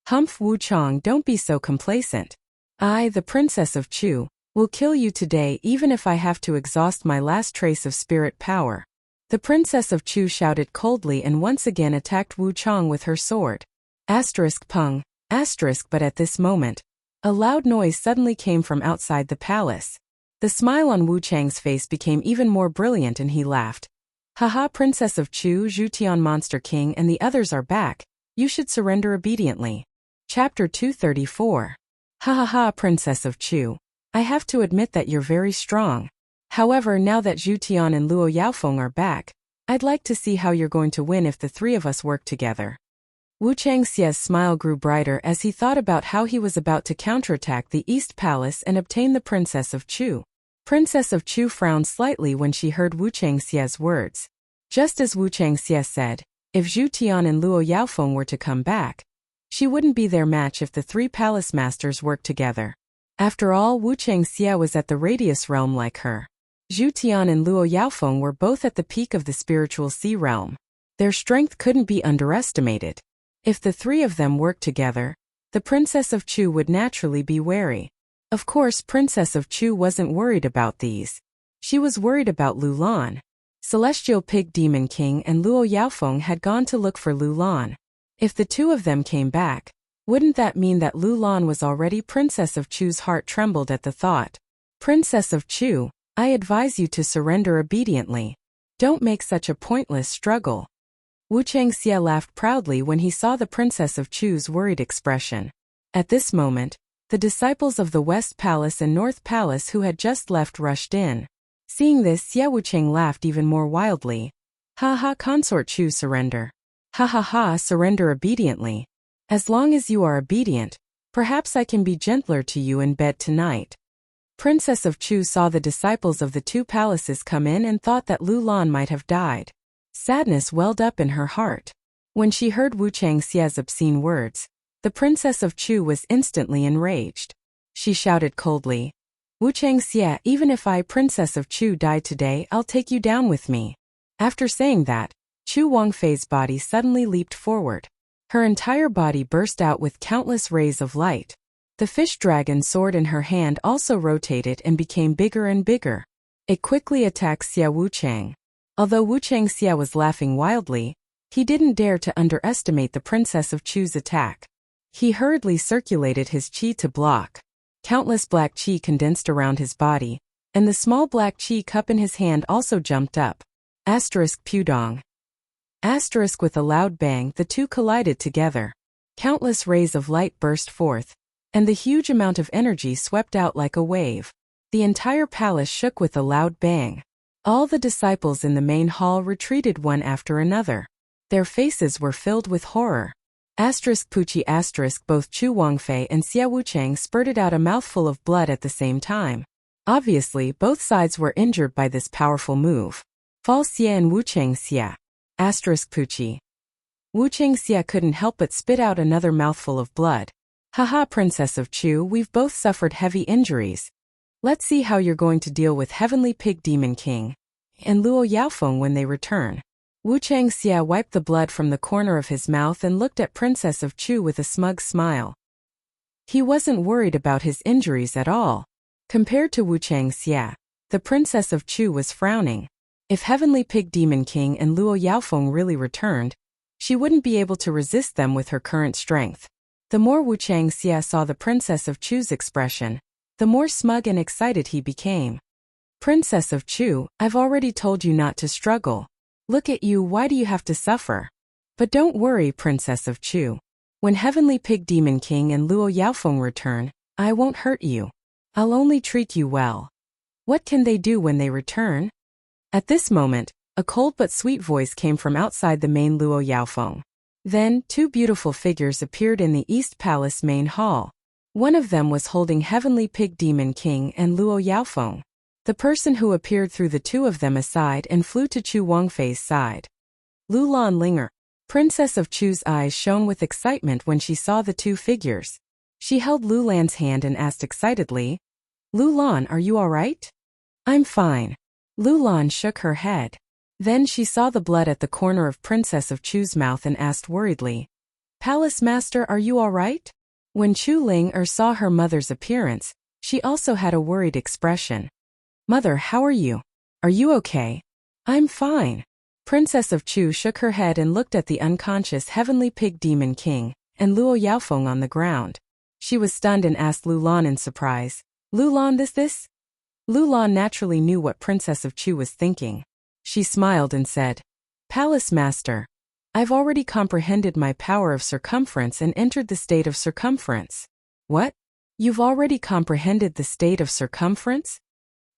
"Humph, Wu Chang, don't be so complacent. I, the Princess of Chu, will kill you today even if I have to exhaust my last trace of spirit power." The Princess of Chu shouted coldly and once again attacked Wu Chang with her sword. Pung. But at this moment, a loud noise suddenly came from outside the palace. The smile on Wu Chang's face became even more brilliant and he laughed. "Haha, Princess of Chu, Zhu Tian Monster King and the others are back. You should surrender obediently." Chapter 234. Ha ha ha, Princess of Chu. I have to admit that you're very strong. However, now that Zhu Tian and Luo Yaofeng are back, I'd like to see how you're going to win if the three of us work together. Wu Changxia's smile grew brighter as he thought about how he was about to counterattack the East Palace and obtain the Princess of Chu. Princess of Chu frowned slightly when she heard Wu Changxia's words. Just as Wu Changxia said, if Zhu Tian and Luo Yaofeng were to come back, she wouldn't be their match if the three palace masters worked together. After all, Wu Changxia was at the Radius realm like her. Zhu Tian and Luo Yaofeng were both at the peak of the spiritual sea realm. Their strength couldn't be underestimated. If the three of them worked together, the Princess of Chu would naturally be wary. Of course, Princess of Chu wasn't worried about these. She was worried about Lu Lan. Celestial Pig Demon King and Luo Yaofeng had gone to look for Lu Lan. If the two of them came back, wouldn't that mean that Lu Lan was already Princess of Chu's heart trembled at the thought. Princess of Chu, I advise you to surrender obediently. Don't make such a pointless struggle. Wu Changxia laughed proudly when he saw the Princess of Chu's worried expression. At this moment, the disciples of the West Palace and North Palace who had just left rushed in. Seeing this, Xia Wucheng laughed even more wildly. Ha ha, Consort Chu, surrender. Ha ha ha, surrender obediently. As long as you are obedient, perhaps I can be gentler to you in bed tonight. Princess of Chu saw the disciples of the two palaces come in and thought that Lu Lan might have died. Sadness welled up in her heart. When she heard Wu Changxia's obscene words, the Princess of Chu was instantly enraged. She shouted coldly, Wu Changxia, even if I, Princess of Chu, die today, I'll take you down with me. After saying that, Chu Wangfei's body suddenly leaped forward. Her entire body burst out with countless rays of light. The fish dragon sword in her hand also rotated and became bigger and bigger. It quickly attacked Xia Wucheng. Although Wu Changxia was laughing wildly, he didn't dare to underestimate the Princess of Chu's attack. He hurriedly circulated his qi to block. Countless black qi condensed around his body, and the small black qi cup in his hand also jumped up. Pudong. With a loud bang, the two collided together. Countless rays of light burst forth, and the huge amount of energy swept out like a wave. The entire palace shook with a loud bang. All the disciples in the main hall retreated one after another. Their faces were filled with horror. Puchi both Chu Wangfei and Xia Wucheng spurted out a mouthful of blood at the same time. Obviously, both sides were injured by this powerful move. Fall Xia and Wucheng Xia. Puchi. Wu Changxia couldn't help but spit out another mouthful of blood. Haha, Princess of Chu, we've both suffered heavy injuries. Let's see how you're going to deal with Heavenly Pig Demon King and Luo Yaofeng when they return. Wu Changxia wiped the blood from the corner of his mouth and looked at Princess of Chu with a smug smile. He wasn't worried about his injuries at all. Compared to Wu Changxia, the Princess of Chu was frowning. If Heavenly Pig Demon King and Luo Yaofeng really returned, she wouldn't be able to resist them with her current strength. The more Wu Changxia saw the Princess of Chu's expression, the more smug and excited he became. Princess of Chu, I've already told you not to struggle. Look at you, why do you have to suffer? But don't worry, Princess of Chu. When Heavenly Pig Demon King and Luo Yaofeng return, I won't hurt you. I'll only treat you well. What can they do when they return? At this moment, a cold but sweet voice came from outside the main Luo Yaofeng. Then, two beautiful figures appeared in the East Palace main hall. One of them was holding Heavenly Pig Demon King and Luo Yaofeng. The person who appeared threw the two of them aside and flew to Chu Wangfei's side. Lu Lan Linger. Princess of Chu's eyes shone with excitement when she saw the two figures. She held Lu Lan's hand and asked excitedly, Lu Lan, are you all right? I'm fine. Lu Lan shook her head. Then she saw the blood at the corner of Princess of Chu's mouth and asked worriedly, Palace Master, are you all right? When Chu Ling saw her mother's appearance, she also had a worried expression. Mother, how are you? Are you okay? I'm fine. Princess of Chu shook her head and looked at the unconscious Heavenly Pig Demon King and Luo Yaofeng on the ground. She was stunned and asked Lu Lan in surprise, Lu Lan, this? Lu Lan naturally knew what Princess of Chu was thinking. She smiled and said, Palace Master, I've already comprehended my power of circumference and entered the state of circumference. What? You've already comprehended the state of circumference?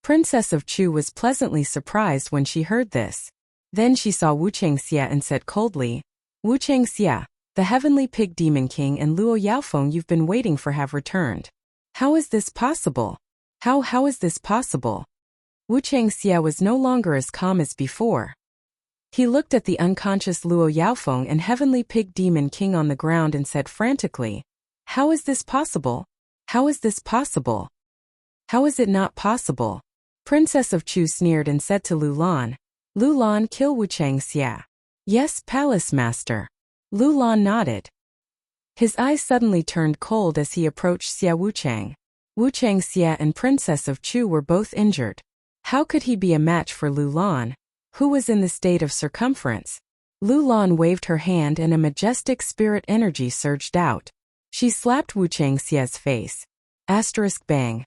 Princess of Chu was pleasantly surprised when she heard this. Then she saw Wu Changxia and said coldly, Wu Changxia, the Heavenly Pig Demon King and Luo Yaofeng you've been waiting for have returned. How is this possible? How is this possible? Wu Changxia was no longer as calm as before. He looked at the unconscious Luo Yaofeng and Heavenly Pig Demon King on the ground and said frantically, How is this possible? How is this possible? How is it not possible? Princess of Chu sneered and said to Lu Lan, kill Wu Changxia. Yes, Palace Master. Lu Lan nodded. His eyes suddenly turned cold as he approached Xia Wuchang. Wu Changxia and Princess of Chu were both injured. How could he be a match for Lu Lan, who was in the state of circumference? Lu Lan waved her hand and a majestic spirit energy surged out. She slapped Wu Changxia's face. Bang.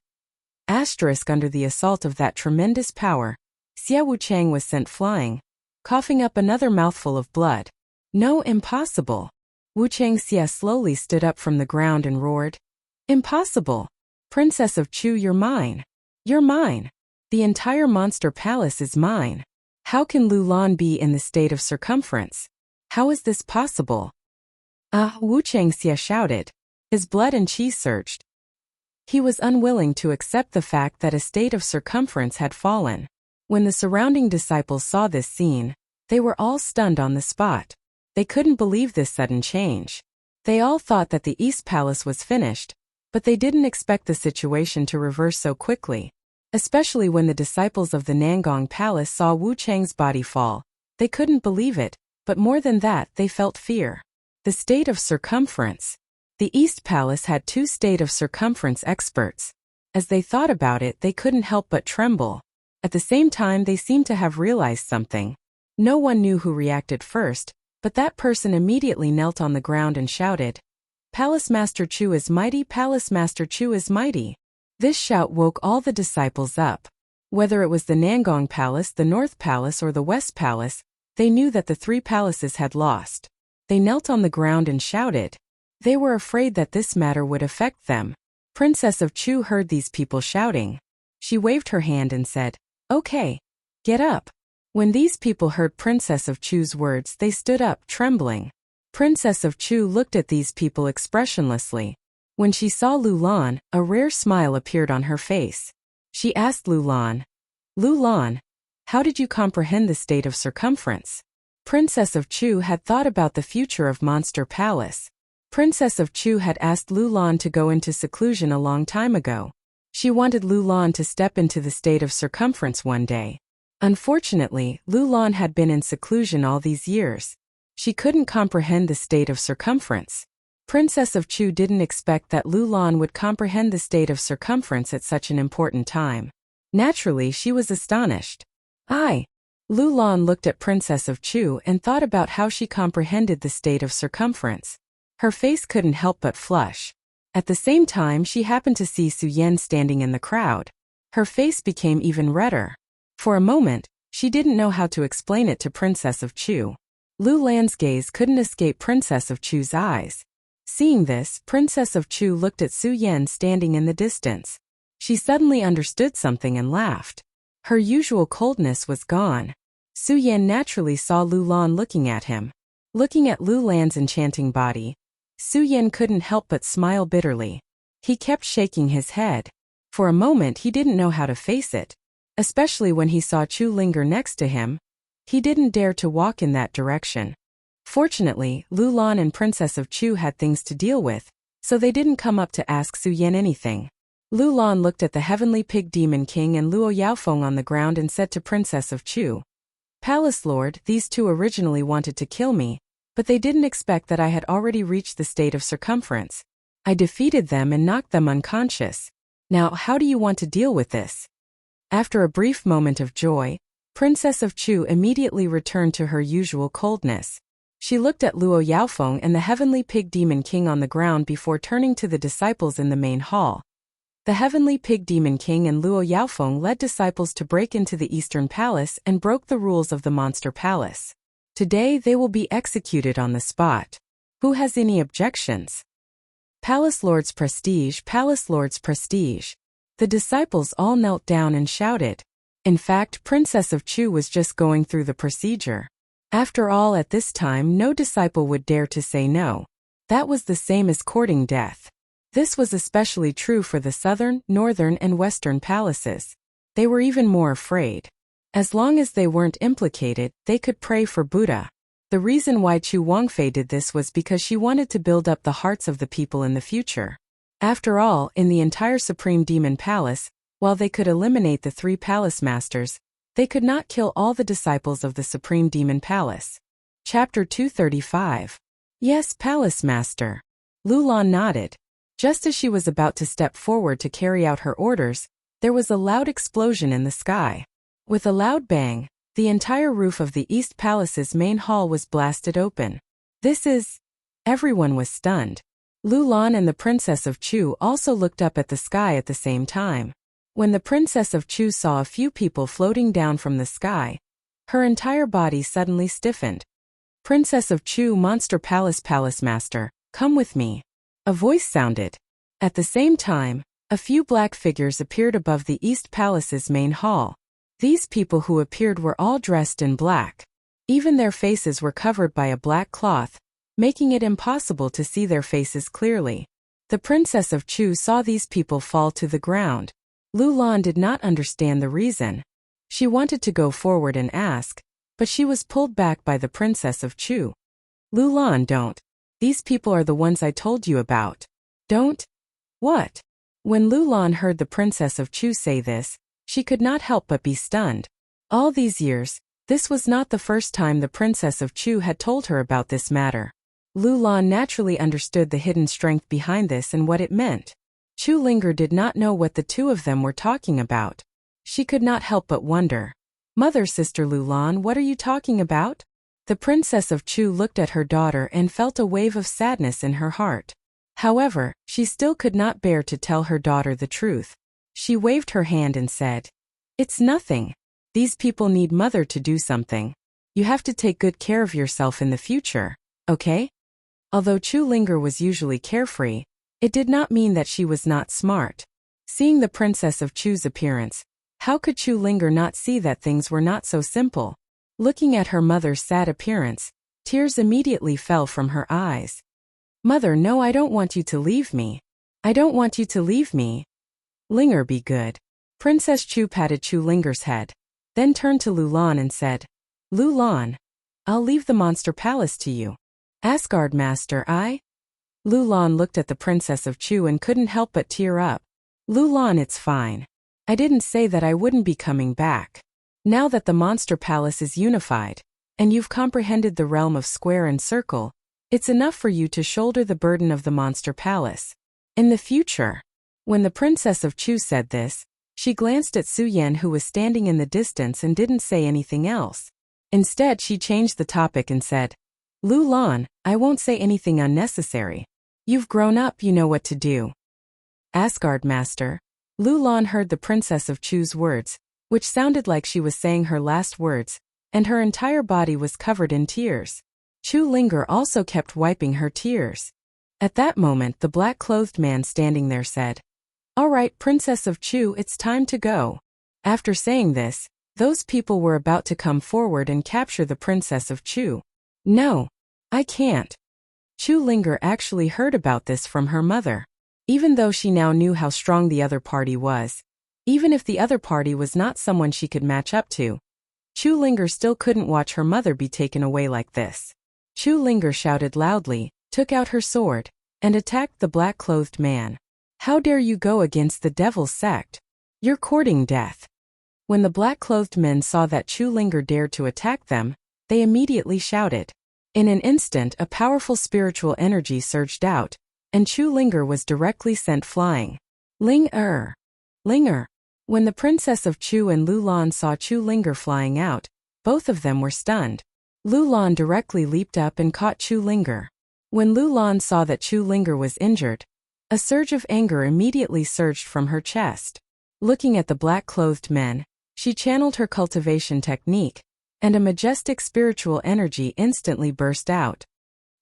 Under the assault of that tremendous power, Xia Wuchang was sent flying, coughing up another mouthful of blood. No, impossible. Wu Changxia slowly stood up from the ground and roared, Impossible! Princess of Chu, you're mine. You're mine. The entire monster palace is mine. How can Lu Lan be in the state of circumference? How is this possible? Wu Changxia shouted. His blood and chi surged. He was unwilling to accept the fact that a state of circumference had fallen. When the surrounding disciples saw this scene, they were all stunned on the spot. They couldn't believe this sudden change. They all thought that the East Palace was finished, but they didn't expect the situation to reverse so quickly. Especially when the disciples of the Nangong Palace saw Wu Chang's body fall. They couldn't believe it, but more than that, they felt fear. The state of circumference. The East Palace had two state of circumference experts. As they thought about it, they couldn't help but tremble. At the same time, they seemed to have realized something. No one knew who reacted first, but that person immediately knelt on the ground and shouted, Palace Master Chu is mighty, Palace Master Chu is mighty. This shout woke all the disciples up. Whether it was the Nangong Palace, the North Palace, or the West Palace, they knew that the three palaces had lost. They knelt on the ground and shouted. They were afraid that this matter would affect them. Princess of Chu heard these people shouting. She waved her hand and said, Okay, get up. When these people heard Princess of Chu's words, they stood up, trembling. Princess of Chu looked at these people expressionlessly. When she saw Lu Lan, a rare smile appeared on her face. She asked Lu Lan, how did you comprehend the state of circumference? Princess of Chu had thought about the future of Monster Palace. Princess of Chu had asked Lu Lan to go into seclusion a long time ago. She wanted Lu Lan to step into the state of circumference one day. Unfortunately, Lu Lan had been in seclusion all these years. She couldn't comprehend the state of circumference. Princess of Chu didn't expect that Lu Lan would comprehend the state of circumference at such an important time. Naturally, she was astonished. Lu Lan looked at Princess of Chu and thought about how she comprehended the state of circumference. Her face couldn't help but flush. At the same time, she happened to see Su Yan standing in the crowd. Her face became even redder. For a moment, she didn't know how to explain it to Princess of Chu. Lu Lan's gaze couldn't escape Princess of Chu's eyes. Seeing this, Princess of Chu looked at Su Yan standing in the distance. She suddenly understood something and laughed. Her usual coldness was gone. Su Yan naturally saw Lu Lan looking at him. Looking at Lu Lan's enchanting body, Su Yan couldn't help but smile bitterly. He kept shaking his head. For a moment he didn't know how to face it. Especially when he saw Chu linger next to him. He didn't dare to walk in that direction. Fortunately, Lu Lan and Princess of Chu had things to deal with, so they didn't come up to ask Su Yan anything. Lu Lan looked at the Heavenly Pig Demon King and Luo Yaofeng on the ground and said to Princess of Chu, "Palace Lord, these two originally wanted to kill me, but they didn't expect that I had already reached the state of circumference. I defeated them and knocked them unconscious. Now, how do you want to deal with this?" After a brief moment of joy, Princess of Chu immediately returned to her usual coldness. She looked at Luo Yaofeng and the Heavenly Pig Demon King on the ground before turning to the disciples in the main hall. The Heavenly Pig Demon King and Luo Yaofeng led disciples to break into the Eastern Palace and broke the rules of the Monster Palace. Today they will be executed on the spot. Who has any objections? Palace Lord's prestige, Palace Lord's prestige. The disciples all knelt down and shouted. In fact, Princess of Chu was just going through the procedure. After all, at this time no disciple would dare to say no. That was the same as courting death. This was especially true for the southern, northern and western palaces. They were even more afraid. As long as they weren't implicated, they could pray for Buddha. The reason why Chu Wangfei did this was because she wanted to build up the hearts of the people in the future. After all, in the entire Supreme Demon Palace, while they could eliminate the 3 palace masters, they could not kill all the disciples of the Supreme Demon Palace. Chapter 235. Yes, Palace Master. Lu Lan nodded. Just as she was about to step forward to carry out her orders, there was a loud explosion in the sky. With a loud bang, the entire roof of the East Palace's main hall was blasted open. Everyone was stunned. Lu Lan and the Princess of Chu also looked up at the sky at the same time. When the Princess of Chu saw a few people floating down from the sky, her entire body suddenly stiffened. "Princess of Chu, Monster Palace Master, come with me." A voice sounded. At the same time, a few black figures appeared above the East Palace's main hall. These people who appeared were all dressed in black. Even their faces were covered by a black cloth, making it impossible to see their faces clearly. The Princess of Chu saw these people fall to the ground. Lu Lan did not understand the reason. She wanted to go forward and ask, but she was pulled back by the Princess of Chu. "Lu Lan, don't. These people are the ones I told you about." "Don't? What?" When Lu Lan heard the Princess of Chu say this, she could not help but be stunned. All these years, this was not the first time the Princess of Chu had told her about this matter. Lu Lan naturally understood the hidden strength behind this and what it meant. Chu Linger did not know what the two of them were talking about. She could not help but wonder. "Mother, Sister Lu Lan, what are you talking about?" The Princess of Chu looked at her daughter and felt a wave of sadness in her heart. However, she still could not bear to tell her daughter the truth. She waved her hand and said, "It's nothing. These people need Mother to do something. You have to take good care of yourself in the future, okay?" Although Chu Linger was usually carefree, it did not mean that she was not smart. Seeing the Princess of Chu's appearance, how could Chu Linger not see that things were not so simple? Looking at her mother's sad appearance, tears immediately fell from her eyes. "Mother, no, I don't want you to leave me. I don't want you to leave me. Linger, be good." Princess Chu patted Chu Linger's head, then turned to Lu Lan and said, "Lu Lan, I'll leave the monster palace to you. Asgard Master, Lulan looked at the Princess of Chu and couldn't help but tear up. Lulan, it's fine. I didn't say that I wouldn't be coming back. Now that the monster palace is unified, and you've comprehended the realm of square and circle, it's enough for you to shoulder the burden of the monster palace. In the future. When the Princess of Chu said this, she glanced at Su Yan, who was standing in the distance, and didn't say anything else. Instead, she changed the topic and said, Lulan, I won't say anything unnecessary. You've grown up, you know what to do. Asgard Master. Lulan heard the Princess of Chu's words, which sounded like she was saying her last words, and her entire body was covered in tears. Chu Linger also kept wiping her tears. At that moment, the black-clothed man standing there said, All right, Princess of Chu, it's time to go. After saying this, those people were about to come forward and capture the Princess of Chu. No, I can't. Chu Linger actually heard about this from her mother. Even though she now knew how strong the other party was, even if the other party was not someone she could match up to, Chu Linger still couldn't watch her mother be taken away like this. Chu Linger shouted loudly, took out her sword, and attacked the black-clothed man. How dare you go against the devil's sect? You're courting death. When the black-clothed men saw that Chu Linger dared to attack them, they immediately shouted. In an instant, a powerful spiritual energy surged out, and Chu Linger was directly sent flying. Linger. When the Princess of Chu and Lulan saw Chu Linger flying out, both of them were stunned. Lulan directly leaped up and caught Chu Linger. When Lulan saw that Chu Linger was injured, a surge of anger immediately surged from her chest. Looking at the black-clothed men, she channeled her cultivation technique, and a majestic spiritual energy instantly burst out.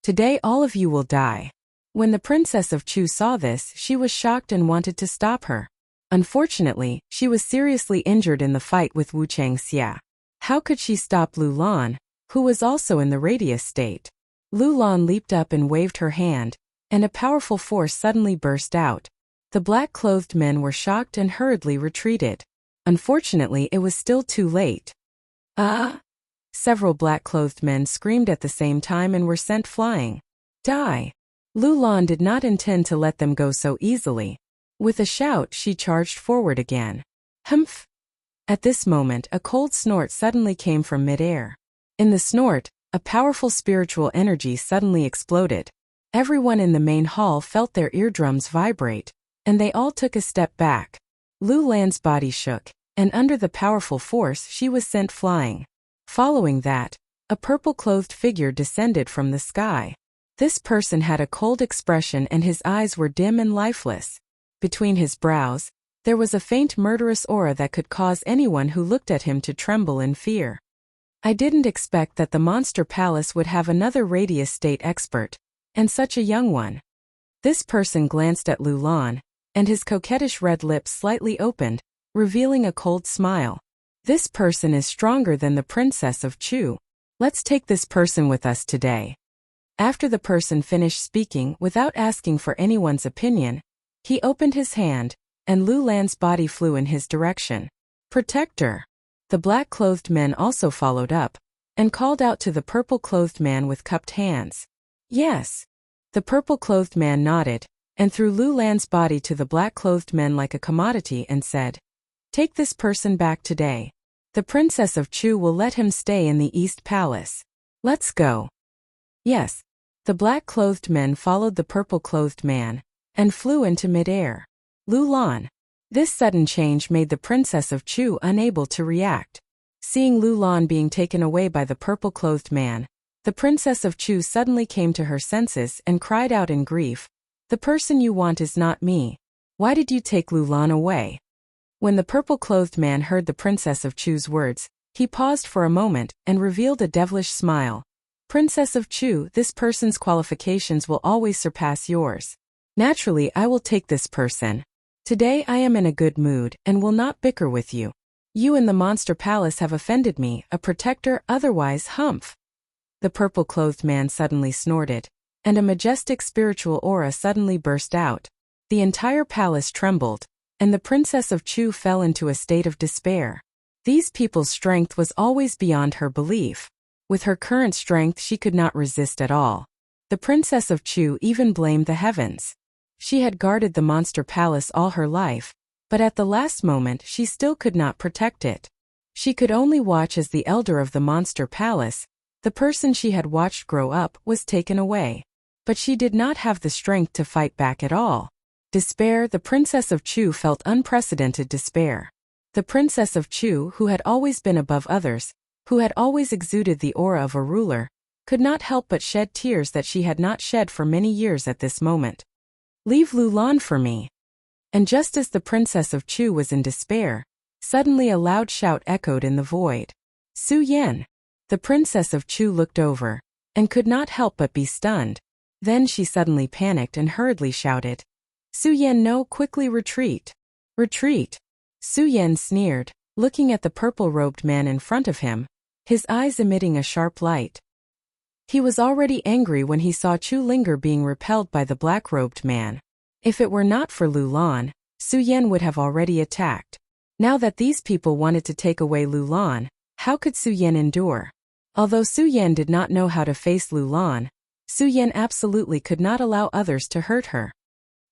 Today all of you will die. When the Princess of Chu saw this, she was shocked and wanted to stop her. Unfortunately, she was seriously injured in the fight with Wu Changxia. How could she stop Lulan, who was also in the radius state? Lulan leaped up and waved her hand, and a powerful force suddenly burst out. The black-clothed men were shocked and hurriedly retreated. Unfortunately, it was still too late. Several black-clothed men screamed at the same time and were sent flying. Die! Lulan did not intend to let them go so easily. With a shout, she charged forward again. Humph! At this moment, a cold snort suddenly came from mid-air. In the snort, a powerful spiritual energy suddenly exploded. Everyone in the main hall felt their eardrums vibrate, and they all took a step back. Lulan's body shook, and under the powerful force she was sent flying. Following that, a purple-clothed figure descended from the sky. This person had a cold expression and his eyes were dim and lifeless. Between his brows, there was a faint murderous aura that could cause anyone who looked at him to tremble in fear. I didn't expect that the Monster Palace would have another radius state expert, and such a young one. This person glanced at Lulan, and his coquettish red lips slightly opened, revealing a cold smile. This person is stronger than the Princess of Chu. Let's take this person with us today. After the person finished speaking without asking for anyone's opinion, he opened his hand, and Lulan's body flew in his direction. Protector! The black-clothed men also followed up, and called out to the purple-clothed man with cupped hands. Yes. The purple-clothed man nodded, and threw Lulan's body to the black-clothed men like a commodity and said, Take this person back today. The Princess of Chu will let him stay in the East Palace. Let's go. Yes. The black-clothed men followed the purple-clothed man, and flew into mid-air. Lulan. This sudden change made the Princess of Chu unable to react. Seeing Lulan being taken away by the purple-clothed man, the Princess of Chu suddenly came to her senses and cried out in grief, The person you want is not me. Why did you take Lulan away? When the purple-clothed man heard the Princess of Chu's words, he paused for a moment and revealed a devilish smile. Princess of Chu, this person's qualifications will always surpass yours. Naturally, I will take this person. Today I am in a good mood and will not bicker with you. You and the Monster Palace have offended me, a protector, otherwise humph. The purple-clothed man suddenly snorted, and a majestic spiritual aura suddenly burst out. The entire palace trembled, and the Princess of Chu fell into a state of despair. These people's strength was always beyond her belief. With her current strength she could not resist at all. The Princess of Chu even blamed the heavens. She had guarded the monster palace all her life, but at the last moment she still could not protect it. She could only watch as the elder of the monster palace, the person she had watched grow up, was taken away. But she did not have the strength to fight back at all. Despair. The Princess of Chu felt unprecedented despair. The Princess of Chu, who had always been above others, who had always exuded the aura of a ruler, could not help but shed tears that she had not shed for many years at this moment. "Leave Lulan for me." And just as the Princess of Chu was in despair, suddenly a loud shout echoed in the void. "Su Yan!" The Princess of Chu looked over, and could not help but be stunned. Then she suddenly panicked and hurriedly shouted, "Su Yan, no, quickly retreat! Retreat!" Su Yan sneered, looking at the purple-robed man in front of him, his eyes emitting a sharp light. He was already angry when he saw Chu Linger being repelled by the black-robed man. If it were not for Lulan, Su Yan would have already attacked. Now that these people wanted to take away Lulan, how could Su Yan endure? Although Su Yan did not know how to face Lulan, Su Yan absolutely could not allow others to hurt her.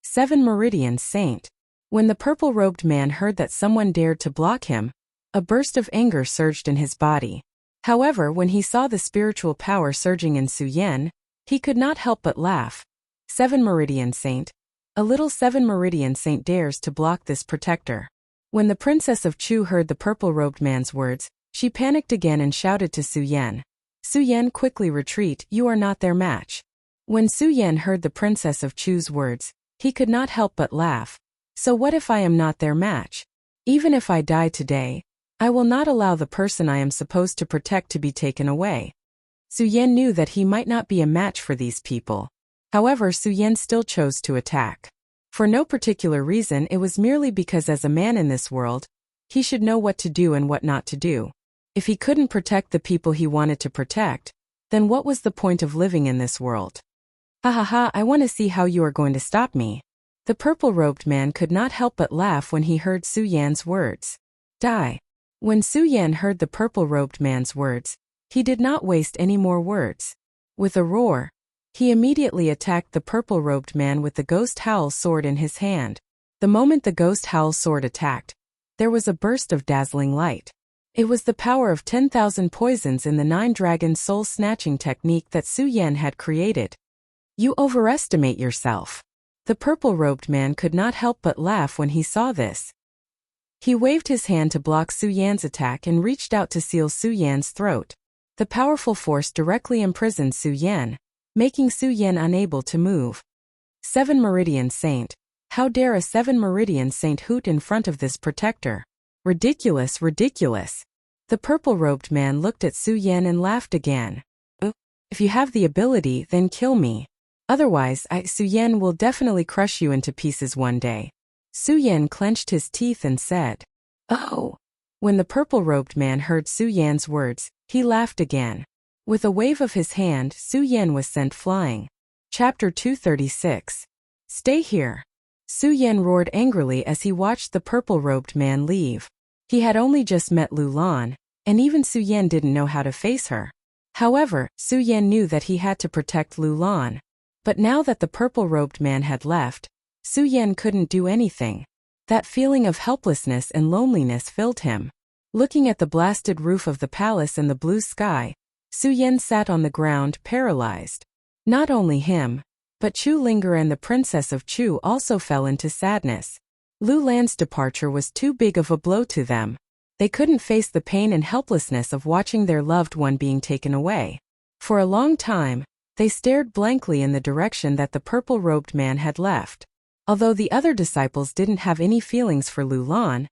7 Meridian Saint. When the purple-robed man heard that someone dared to block him, a burst of anger surged in his body. However, when he saw the spiritual power surging in Su Yan, he could not help but laugh. 7 Meridian Saint. A little 7 Meridian Saint dares to block this protector. When the Princess of Chu heard the purple-robed man's words, she panicked again and shouted to Su Yan. "Su Yan, quickly retreat, you are not their match." When Su Yan heard the Princess of Chu's words, he could not help but laugh. "So what if I am not their match? Even if I die today, I will not allow the person I am supposed to protect to be taken away." Su Yan knew that he might not be a match for these people. However, Su Yan still chose to attack. For no particular reason, it was merely because as a man in this world, he should know what to do and what not to do. If he couldn't protect the people he wanted to protect, then what was the point of living in this world? "Ha ha ha, I want to see how you are going to stop me." The purple-robed man could not help but laugh when he heard Su Yan's words. "Die." When Su Yan heard the purple-robed man's words, he did not waste any more words. With a roar, he immediately attacked the purple-robed man with the Ghost Howl sword in his hand. The moment the Ghost Howl sword attacked, there was a burst of dazzling light. It was the power of 10,000 poisons in the 9 dragon soul-snatching technique that Su Yan had created. "You overestimate yourself." The purple-robed man could not help but laugh when he saw this. He waved his hand to block Su Yan's attack and reached out to seal Su Yan's throat. The powerful force directly imprisoned Su Yan, making Su Yan unable to move. 7 Meridian Saint. How dare a 7 Meridian Saint hoot in front of this protector? Ridiculous, ridiculous. The purple-robed man looked at Su Yan and laughed again. "If you have the ability, then kill me. Otherwise, Su Yan, will definitely crush you into pieces one day." Su Yan clenched his teeth and said, "Oh." When the purple-robed man heard Su Yan's words, he laughed again. With a wave of his hand, Su Yan was sent flying. Chapter 236. "Stay here." Su Yan roared angrily as he watched the purple-robed man leave. He had only just met Lulan, and even Su Yan didn't know how to face her. However, Su Yan knew that he had to protect Lulan. But now that the purple-robed man had left, Su Yan couldn't do anything. That feeling of helplessness and loneliness filled him. Looking at the blasted roof of the palace and the blue sky, Su Yan sat on the ground, paralyzed. Not only him, but Chu Linger and the Princess of Chu also fell into sadness. Lu Lan's departure was too big of a blow to them. They couldn't face the pain and helplessness of watching their loved one being taken away. For a long time, they stared blankly in the direction that the purple-robed man had left. Although the other disciples didn't have any feelings for Lulan,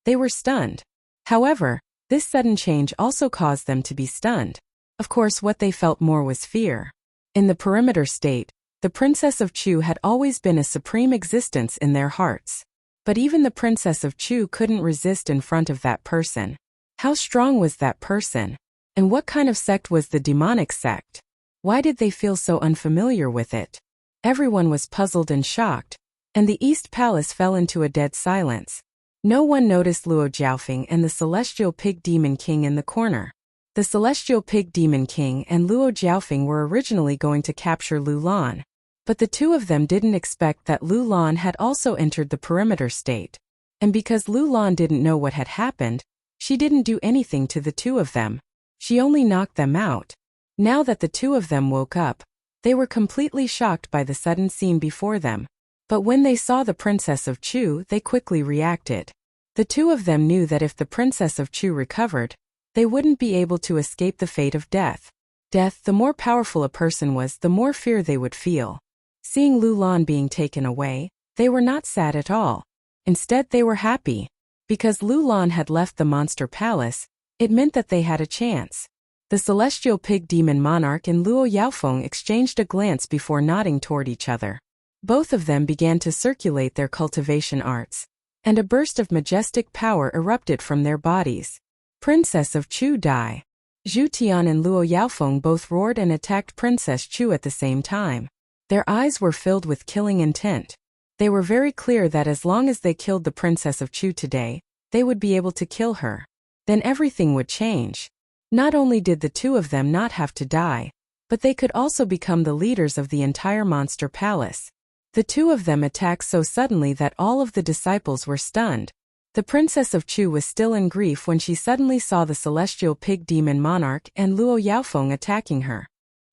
they were stunned. However, this sudden change also caused them to be stunned. Of course, what they felt more was fear. In the perimeter state, the Princess of Chu had always been a supreme existence in their hearts. But even the Princess of Chu couldn't resist in front of that person. How strong was that person? And what kind of sect was the demonic sect? Why did they feel so unfamiliar with it? Everyone was puzzled and shocked, and the East Palace fell into a dead silence. No one noticed Luo Jiaofeng and the celestial pig demon king in the corner. The celestial pig demon king and Luo Jiaofeng were originally going to capture Lu Lan. But the two of them didn't expect that Lu Lan had also entered the perimeter state. And because Lu Lan didn't know what had happened, she didn't do anything to the two of them. She only knocked them out. Now that the two of them woke up, they were completely shocked by the sudden scene before them. But when they saw the Princess of Chu, they quickly reacted. The two of them knew that if the Princess of Chu recovered, they wouldn't be able to escape the fate of death. The more powerful a person was, the more fear they would feel. Seeing Lu Lan being taken away, they were not sad at all. Instead, they were happy. Because Lu Lan had left the monster palace, it meant that they had a chance. The celestial pig demon monarch and Luo Yaofeng exchanged a glance before nodding toward each other. Both of them began to circulate their cultivation arts, and a burst of majestic power erupted from their bodies. Princess of Chu die. Zhu Tian and Luo Yaofeng both roared and attacked Princess Chu at the same time. Their eyes were filled with killing intent. They were very clear that as long as they killed the Princess of Chu today, they would be able to kill her. Then everything would change. Not only did the two of them not have to die, but they could also become the leaders of the entire monster palace. The two of them attacked so suddenly that all of the disciples were stunned. The Princess of Chu was still in grief when she suddenly saw the celestial pig demon monarch and Luo Yaofeng attacking her.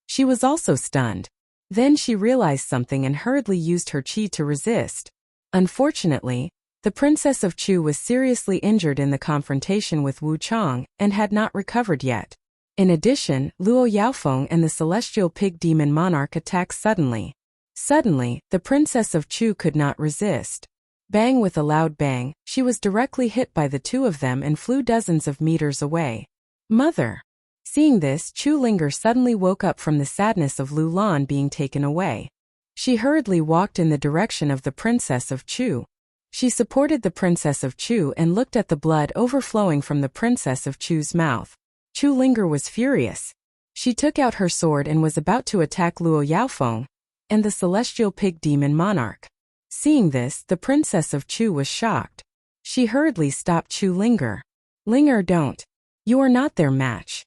She was also stunned. Then she realized something and hurriedly used her qi to resist. Unfortunately, the Princess of Chu was seriously injured in the confrontation with Wu Chang and had not recovered yet. In addition, Luo Yaofeng and the celestial pig demon monarch attacked suddenly. Suddenly, the Princess of Chu could not resist. Bang! With a loud bang, she was directly hit by the two of them and flew dozens of meters away. Mother! Seeing this, Chu Linger suddenly woke up from the sadness of Lu Lan being taken away. She hurriedly walked in the direction of the Princess of Chu. She supported the Princess of Chu and looked at the blood overflowing from the Princess of Chu's mouth. Chu Linger was furious. She took out her sword and was about to attack Luo Yaofeng and the celestial pig demon monarch. Seeing this, the Princess of Chu was shocked. She hurriedly stopped Chu Linger. Linger, don't. You are not their match.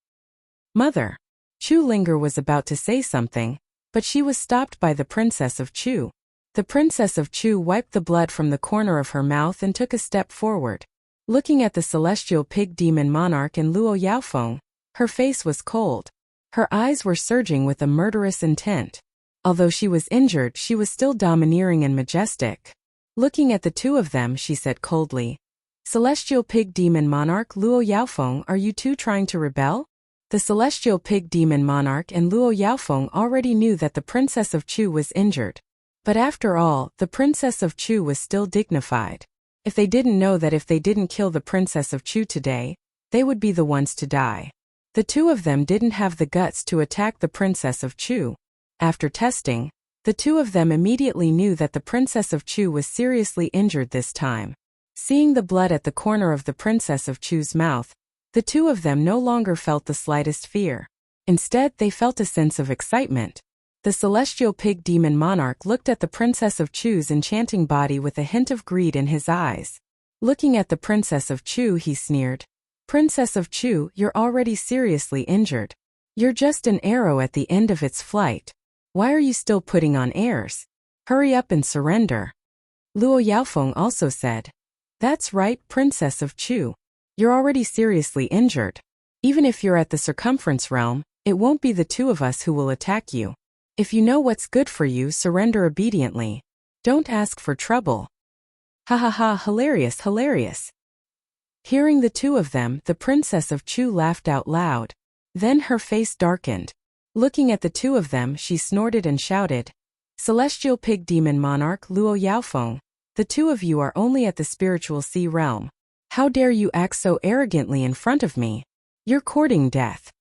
Mother. Chu Linger was about to say something, but she was stopped by the Princess of Chu. The Princess of Chu wiped the blood from the corner of her mouth and took a step forward. Looking at the celestial pig demon monarch and Luo Yaofeng, her face was cold. Her eyes were surging with a murderous intent. Although she was injured, she was still domineering and majestic. Looking at the two of them, she said coldly, "Celestial pig demon monarch Luo Yaofeng, are you two trying to rebel?" The celestial pig demon monarch and Luo Yaofeng already knew that the Princess of Chu was injured. But after all, the Princess of Chu was still dignified. If they didn't know that if they didn't kill the Princess of Chu today, they would be the ones to die. The two of them didn't have the guts to attack the Princess of Chu. After testing, the two of them immediately knew that the Princess of Chu was seriously injured this time. Seeing the blood at the corner of the Princess of Chu's mouth, the two of them no longer felt the slightest fear. Instead, they felt a sense of excitement. The celestial pig demon monarch looked at the Princess of Chu's enchanting body with a hint of greed in his eyes. Looking at the Princess of Chu, he sneered, "Princess of Chu, you're already seriously injured. You're just an arrow at the end of its flight. Why are you still putting on airs? Hurry up and surrender." Luo Yaofeng also said, "That's right, Princess of Chu. You're already seriously injured. Even if you're at the circumference realm, it won't be the two of us who will attack you. If you know what's good for you, surrender obediently. Don't ask for trouble." Ha ha ha, hilarious, hilarious. Hearing the two of them, the Princess of Chu laughed out loud. Then her face darkened. Looking at the two of them, she snorted and shouted, "Celestial pig demon monarch Luo Yaofeng, the two of you are only at the spiritual sea realm. How dare you act so arrogantly in front of me? You're courting death."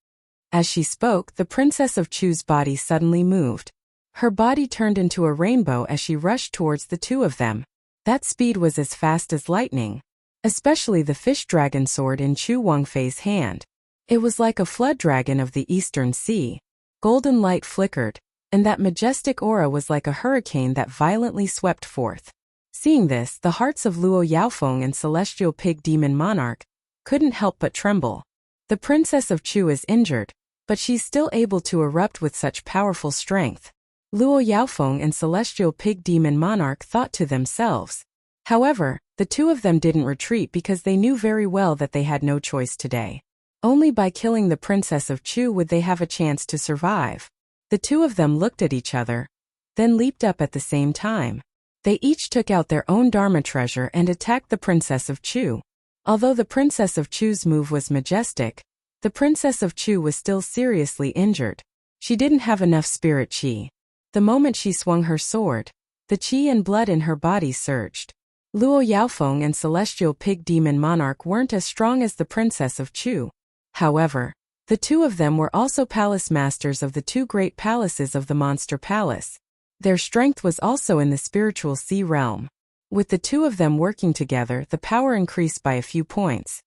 As she spoke, the Princess of Chu's body suddenly moved. Her body turned into a rainbow as she rushed towards the two of them. That speed was as fast as lightning. Especially the fish dragon sword in Chu Wangfei's hand. It was like a flood dragon of the eastern sea. Golden light flickered, and that majestic aura was like a hurricane that violently swept forth. Seeing this, the hearts of Luo Yaofeng and celestial pig demon monarch couldn't help but tremble. The Princess of Chu is injured, but she's still able to erupt with such powerful strength. Luo Yaofeng and Celestial Pig Demon Monarch thought to themselves. However, the two of them didn't retreat because they knew very well that they had no choice today. Only by killing the Princess of Chu would they have a chance to survive. The two of them looked at each other, then leaped up at the same time. They each took out their own Dharma treasure and attacked the Princess of Chu. Although the Princess of Chu's move was majestic, the Princess of Chu was still seriously injured. She didn't have enough spirit qi. The moment she swung her sword, the qi and blood in her body surged. Luo Yaofeng and Celestial Pig Demon Monarch weren't as strong as the Princess of Chu. However, the two of them were also palace masters of the two great palaces of the Monster Palace. Their strength was also in the spiritual sea realm. With the two of them working together, the power increased by a few points.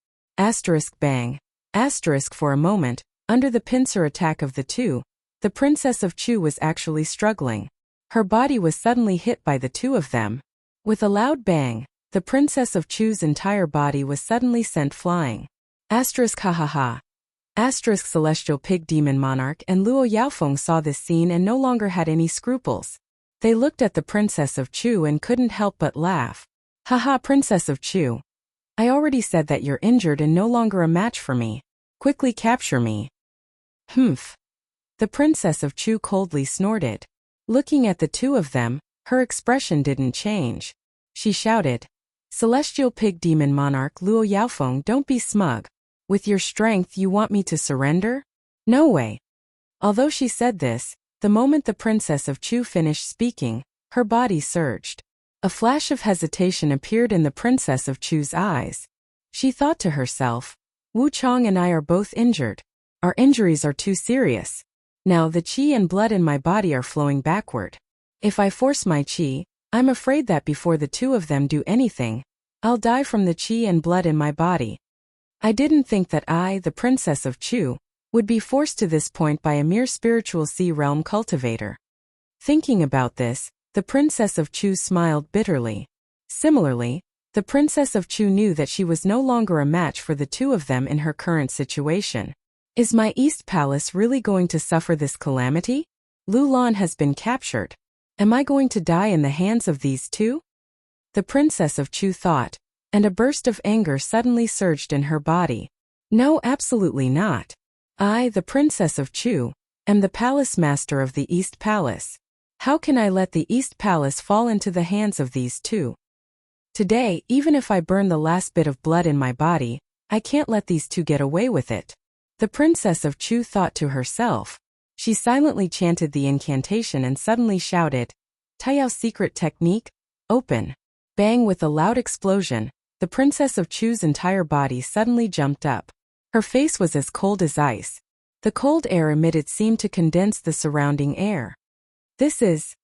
Bang. For a moment, under the pincer attack of the two, the Princess of Chu was actually struggling. Her body was suddenly hit by the two of them. With a loud bang, the Princess of Chu's entire body was suddenly sent flying. Ha ha ha. Celestial Pig Demon Monarch and Luo Yaofeng saw this scene and no longer had any scruples. They looked at the Princess of Chu and couldn't help but laugh. Haha, Princess of Chu. I already said that you're injured and no longer a match for me. Quickly capture me. Humph. The Princess of Chu coldly snorted. Looking at the two of them, her expression didn't change. She shouted, Celestial Pig Demon Monarch Luo Yaofeng, don't be smug. With your strength you want me to surrender? No way. Although she said this, the moment the Princess of Chu finished speaking, her body surged. A flash of hesitation appeared in the Princess of Chu's eyes. She thought to herself, Wu Chong and I are both injured. Our injuries are too serious. Now the qi and blood in my body are flowing backward. If I force my qi, I'm afraid that before the two of them do anything, I'll die from the qi and blood in my body. I didn't think that I, the Princess of Chu, would be forced to this point by a mere spiritual sea realm cultivator. Thinking about this, the Princess of Chu smiled bitterly. Similarly, the Princess of Chu knew that she was no longer a match for the two of them in her current situation. Is my East Palace really going to suffer this calamity? Lu Lan has been captured. Am I going to die in the hands of these two? The Princess of Chu thought, and a burst of anger suddenly surged in her body. No, absolutely not. I, the Princess of Chu, am the Palace Master of the East Palace. How can I let the East Palace fall into the hands of these two? Today, even if I burn the last bit of blood in my body, I can't let these two get away with it. The Princess of Chu thought to herself. She silently chanted the incantation and suddenly shouted, Taiyao's secret technique, open. Bang, with a loud explosion, the Princess of Chu's entire body suddenly jumped up. Her face was as cold as ice. The cold air emitted seemed to condense the surrounding air. This is...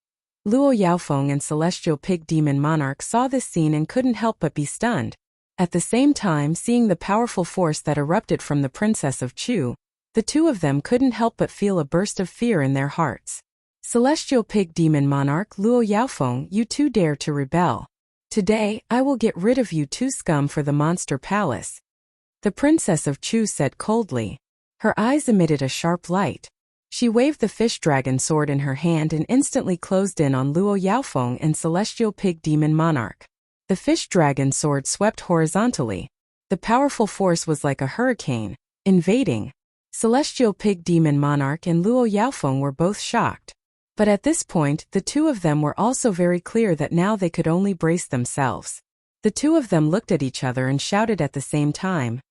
Luo Yaofeng and Celestial Pig Demon Monarch saw this scene and couldn't help but be stunned. At the same time, seeing the powerful force that erupted from the Princess of Chu, the two of them couldn't help but feel a burst of fear in their hearts. Celestial Pig Demon Monarch Luo Yaofeng, you two dare to rebel. Today, I will get rid of you two scum for the Monster Palace. The Princess of Chu said coldly. Her eyes emitted a sharp light. She waved the fish dragon sword in her hand and instantly closed in on Luo Yaofeng and Celestial Pig Demon Monarch. The fish dragon sword swept horizontally. The powerful force was like a hurricane, invading. Celestial Pig Demon Monarch and Luo Yaofeng were both shocked. But at this point, the two of them were also very clear that now they could only brace themselves. The two of them looked at each other and shouted at the same time,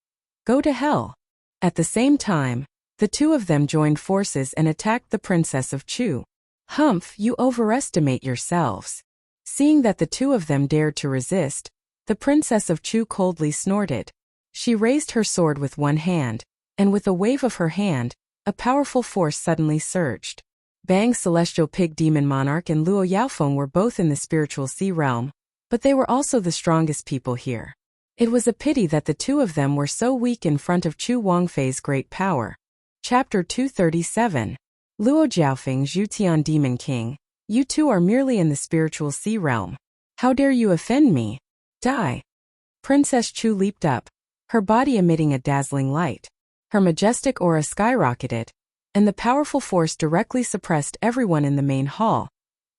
Go to hell! At the same time, the two of them joined forces and attacked the Princess of Chu. Humph, you overestimate yourselves. Seeing that the two of them dared to resist, the Princess of Chu coldly snorted. She raised her sword with one hand, and with a wave of her hand, a powerful force suddenly surged. Bang! Celestial Pig Demon Monarch and Luo Yaofeng were both in the spiritual sea realm, but they were also the strongest people here. It was a pity that the two of them were so weak in front of Chu Wangfei's great power. Chapter 237. Luo Jiaofeng Zhutian Demon King, you two are merely in the spiritual sea realm. How dare you offend me? Die! Princess Chu leaped up, her body emitting a dazzling light. Her majestic aura skyrocketed, and the powerful force directly suppressed everyone in the main hall,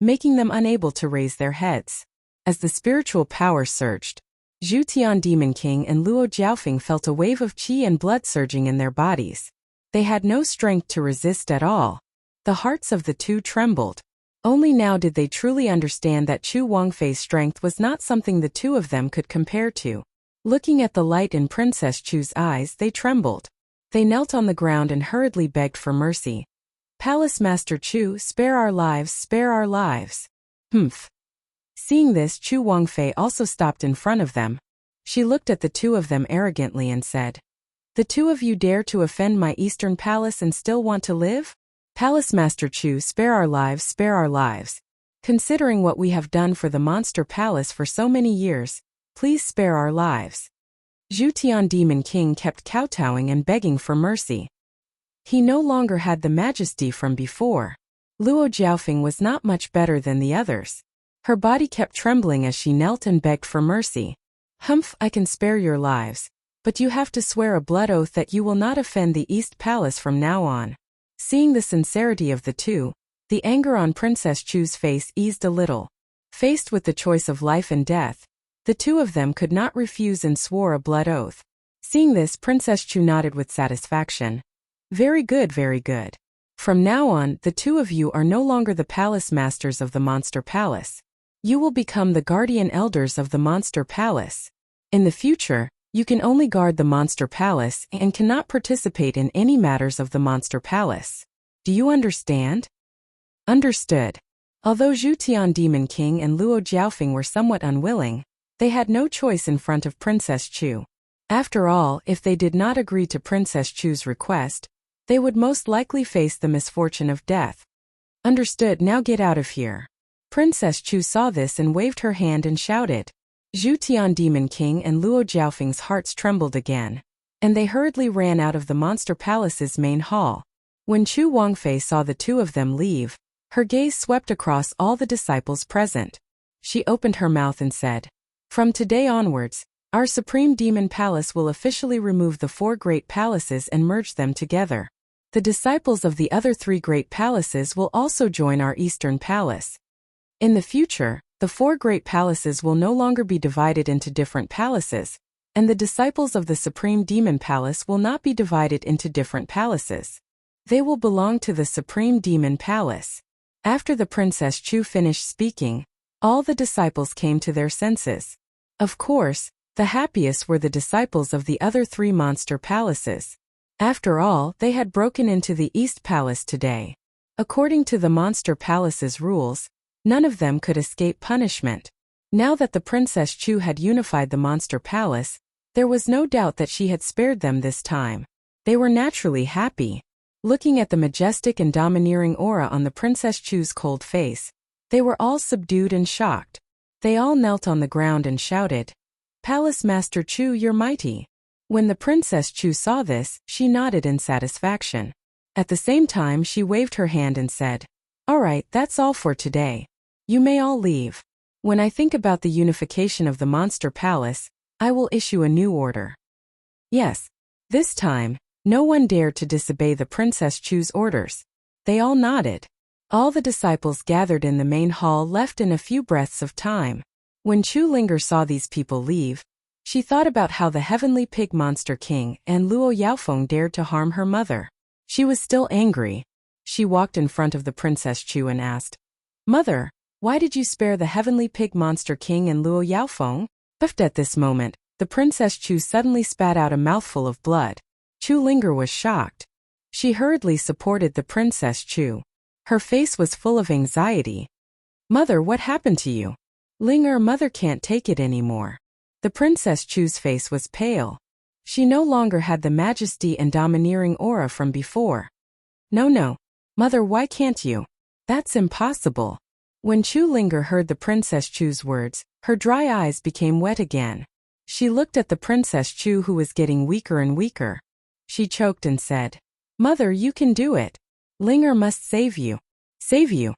making them unable to raise their heads. As the spiritual power surged, Zhu Tian Demon King and Luo Jiaofeng felt a wave of qi and blood surging in their bodies. They had no strength to resist at all. The hearts of the two trembled. Only now did they truly understand that Chu Wangfei's strength was not something the two of them could compare to. Looking at the light in Princess Chu's eyes, they trembled. They knelt on the ground and hurriedly begged for mercy. "Palace Master Chu, spare our lives, spare our lives." Humph. Seeing this, Chu Wangfei also stopped in front of them. She looked at the two of them arrogantly and said, "The two of you dare to offend my Eastern Palace and still want to live? Palace Master Chu, spare our lives, spare our lives. Considering what we have done for the Monster Palace for so many years, please spare our lives." Zhu Tian Demon King kept kowtowing and begging for mercy. He no longer had the majesty from before. Luo Jiaofeng was not much better than the others. Her body kept trembling as she knelt and begged for mercy. "Humph, I can spare your lives, but you have to swear a blood oath that you will not offend the East Palace from now on." Seeing the sincerity of the two, the anger on Princess Chu's face eased a little. Faced with the choice of life and death, the two of them could not refuse and swore a blood oath. Seeing this, Princess Chu nodded with satisfaction. Very good, very good. From now on, the two of you are no longer the palace masters of the Monster Palace. You will become the guardian elders of the Monster Palace. In the future, you can only guard the Monster Palace and cannot participate in any matters of the Monster Palace. Do you understand? Understood. Although Zhu Tian Demon King and Luo Jiaofeng were somewhat unwilling, they had no choice in front of Princess Chu. After all, if they did not agree to Princess Chu's request, they would most likely face the misfortune of death. Understood, now get out of here. Princess Chu saw this and waved her hand and shouted. Zhu Tian Demon King and Luo Jiaofeng's hearts trembled again, and they hurriedly ran out of the Monster Palace's main hall. When Chu Wangfei saw the two of them leave, her gaze swept across all the disciples present. She opened her mouth and said, "From today onwards, our Supreme Demon Palace will officially remove the 4 great palaces and merge them together. The disciples of the other 3 great palaces will also join our Eastern Palace. In the future, the 4 great palaces will no longer be divided into different palaces, and the disciples of the Supreme Demon Palace will not be divided into different palaces. They will belong to the Supreme Demon Palace." After the Princess Chu finished speaking, all the disciples came to their senses. Of course, the happiest were the disciples of the other 3 monster palaces. After all, they had broken into the East Palace today. According to the Monster Palace's rules, none of them could escape punishment. Now that the Princess Chu had unified the Monster Palace, there was no doubt that she had spared them this time. They were naturally happy. Looking at the majestic and domineering aura on the Princess Chu's cold face, they were all subdued and shocked. They all knelt on the ground and shouted, "Palace Master Chu, you're mighty." When the Princess Chu saw this, she nodded in satisfaction. At the same time, she waved her hand and said, "All right, that's all for today. You may all leave. When I think about the unification of the Monster Palace, I will issue a new order." Yes, this time, no one dared to disobey the Princess Chu's orders. They all nodded. All the disciples gathered in the main hall left in a few breaths of time. When Chu Linger saw these people leave, she thought about how the Heavenly Pig Monster King and Luo Yaofeng dared to harm her mother. She was still angry. She walked in front of the Princess Chu and asked, "Mother, why did you spare the Heavenly Pig Monster King and Luo Yaofeng?" But at this moment, the Princess Chu suddenly spat out a mouthful of blood. Chu Linger was shocked. She hurriedly supported the Princess Chu. Her face was full of anxiety. "Mother, what happened to you?" "Linger, mother can't take it anymore." The Princess Chu's face was pale. She no longer had the majesty and domineering aura from before. No, mother, why can't you? That's impossible." When Chu Linger heard the Princess Chu's words, her dry eyes became wet again. She looked at the Princess Chu, who was getting weaker and weaker. She choked and said, "Mother, you can do it. Linger must save you." "Save you?"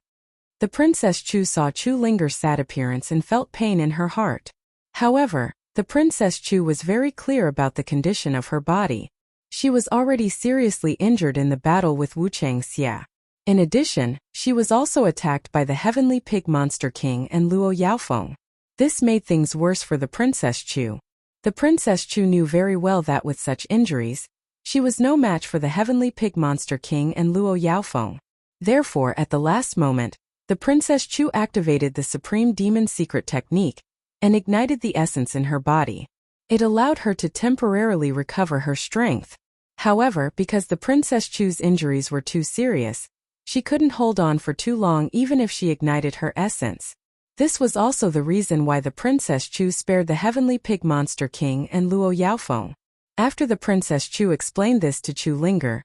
The Princess Chu saw Chu Linger's sad appearance and felt pain in her heart. However, the Princess Chu was very clear about the condition of her body. She was already seriously injured in the battle with Wu Changxia. In addition, she was also attacked by the Heavenly Pig Monster King and Luo Yaofeng. This made things worse for the Princess Chu. The Princess Chu knew very well that with such injuries, she was no match for the Heavenly Pig Monster King and Luo Yaofeng. Therefore, at the last moment, the Princess Chu activated the Supreme Demon Secret Technique and ignited the essence in her body. It allowed her to temporarily recover her strength. However, because the Princess Chu's injuries were too serious, she couldn't hold on for too long even if she ignited her essence. This was also the reason why the Princess Chu spared the Heavenly Pig Monster King and Luo Yaofeng. After the Princess Chu explained this to Chu Linger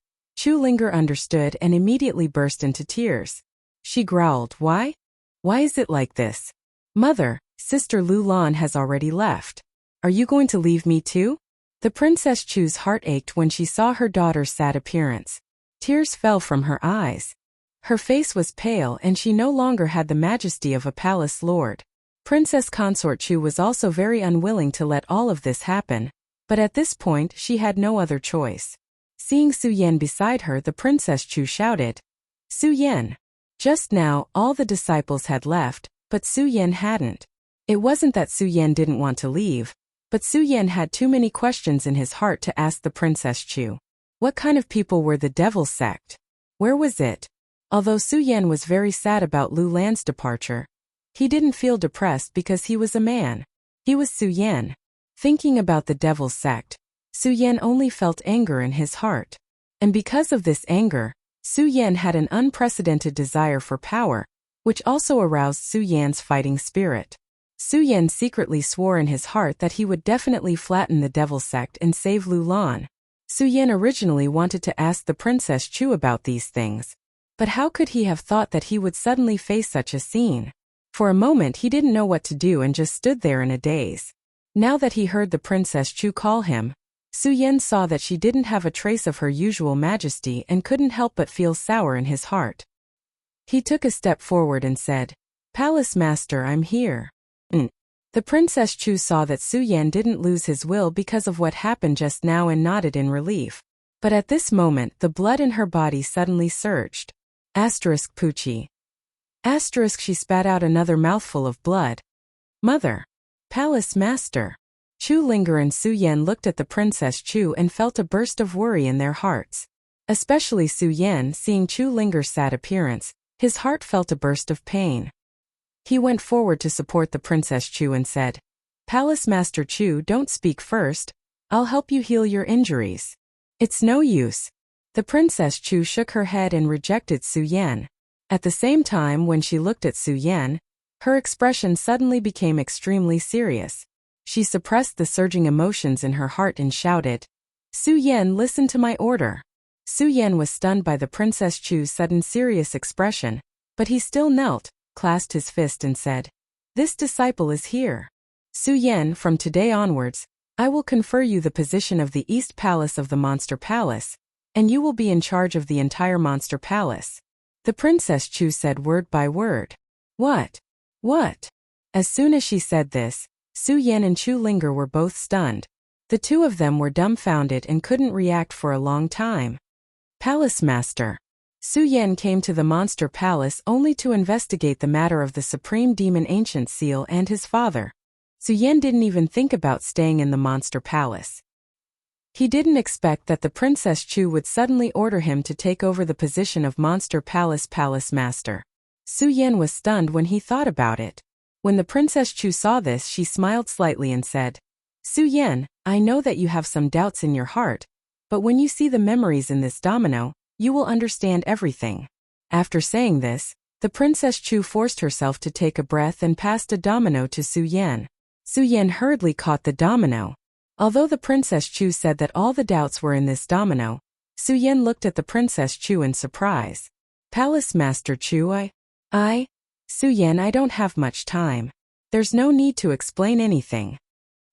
understood and immediately burst into tears. She growled, "Why? Why is it like this? Mother, Sister Lu Lan has already left. Are you going to leave me too?" The Princess Chu's heart ached when she saw her daughter's sad appearance. Tears fell from her eyes. Her face was pale and she no longer had the majesty of a palace lord. Princess Consort Chu was also very unwilling to let all of this happen, but at this point she had no other choice. Seeing Su Yan beside her, the Princess Chu shouted, "Su Yan!" Just now, all the disciples had left, but Su Yan hadn't. It wasn't that Su Yan didn't want to leave, but Su Yan had too many questions in his heart to ask the Princess Chu. What kind of people were the Devil sect? Where was it? Although Su Yan was very sad about Lu Lan's departure, he didn't feel depressed because he was a man. He was Su Yan. Thinking about the Devil sect, Su Yan only felt anger in his heart. And because of this anger, Su Yan had an unprecedented desire for power, which also aroused Su Yan's fighting spirit. Su Yan secretly swore in his heart that he would definitely flatten the Devil sect and save Lu Lan. Su Yan originally wanted to ask the Princess Chu about these things. But how could he have thought that he would suddenly face such a scene? For a moment he didn't know what to do and just stood there in a daze. Now that he heard the Princess Chu call him, Su Yan saw that she didn't have a trace of her usual majesty and couldn't help but feel sour in his heart. He took a step forward and said, "Palace Master, I'm here." The Princess Chu saw that Su Yan didn't lose his will because of what happened just now and nodded in relief. But at this moment the blood in her body suddenly surged. Poochie. She spat out another mouthful of blood. "Mother! Palace Master!" Chu Linger and Su Yan looked at the Princess Chu and felt a burst of worry in their hearts. Especially Su Yan, seeing Chu Linger's sad appearance, his heart felt a burst of pain. He went forward to support the Princess Chu and said, "Palace Master Chu, don't speak first. I'll help you heal your injuries." "It's no use." The Princess Chu shook her head and rejected Su Yan. At the same time, when she looked at Su Yan, her expression suddenly became extremely serious. She suppressed the surging emotions in her heart and shouted, "Su Yan, listen to my order." Su Yan was stunned by the Princess Chu's sudden serious expression, but he still knelt, clasped his fist and said, "This disciple is here. Su Yan, from today onwards, I will confer you the position of the East Palace of the Monster Palace, and you will be in charge of the entire Monster Palace." The Princess Chu said word by word. What? What? As soon as she said this, Su Yan and Chu Linger were both stunned. The two of them were dumbfounded and couldn't react for a long time. "Palace Master." Su Yan came to the Monster Palace only to investigate the matter of the Supreme Demon Ancient Seal and his father. Su Yan didn't even think about staying in the Monster Palace. He didn't expect that the Princess Chu would suddenly order him to take over the position of Monster Palace Palace Master. Su Yan was stunned when he thought about it. When the Princess Chu saw this, she smiled slightly and said, "Su Yan, I know that you have some doubts in your heart, but when you see the memories in this domino, you will understand everything." After saying this, the Princess Chu forced herself to take a breath and passed a domino to Su Yan. Su Yan hurriedly caught the domino. Although the Princess Chu said that all the doubts were in this domino, Su Yan looked at the Princess Chu in surprise. "Palace Master Chu, Su Yan, I don't have much time. There's no need to explain anything."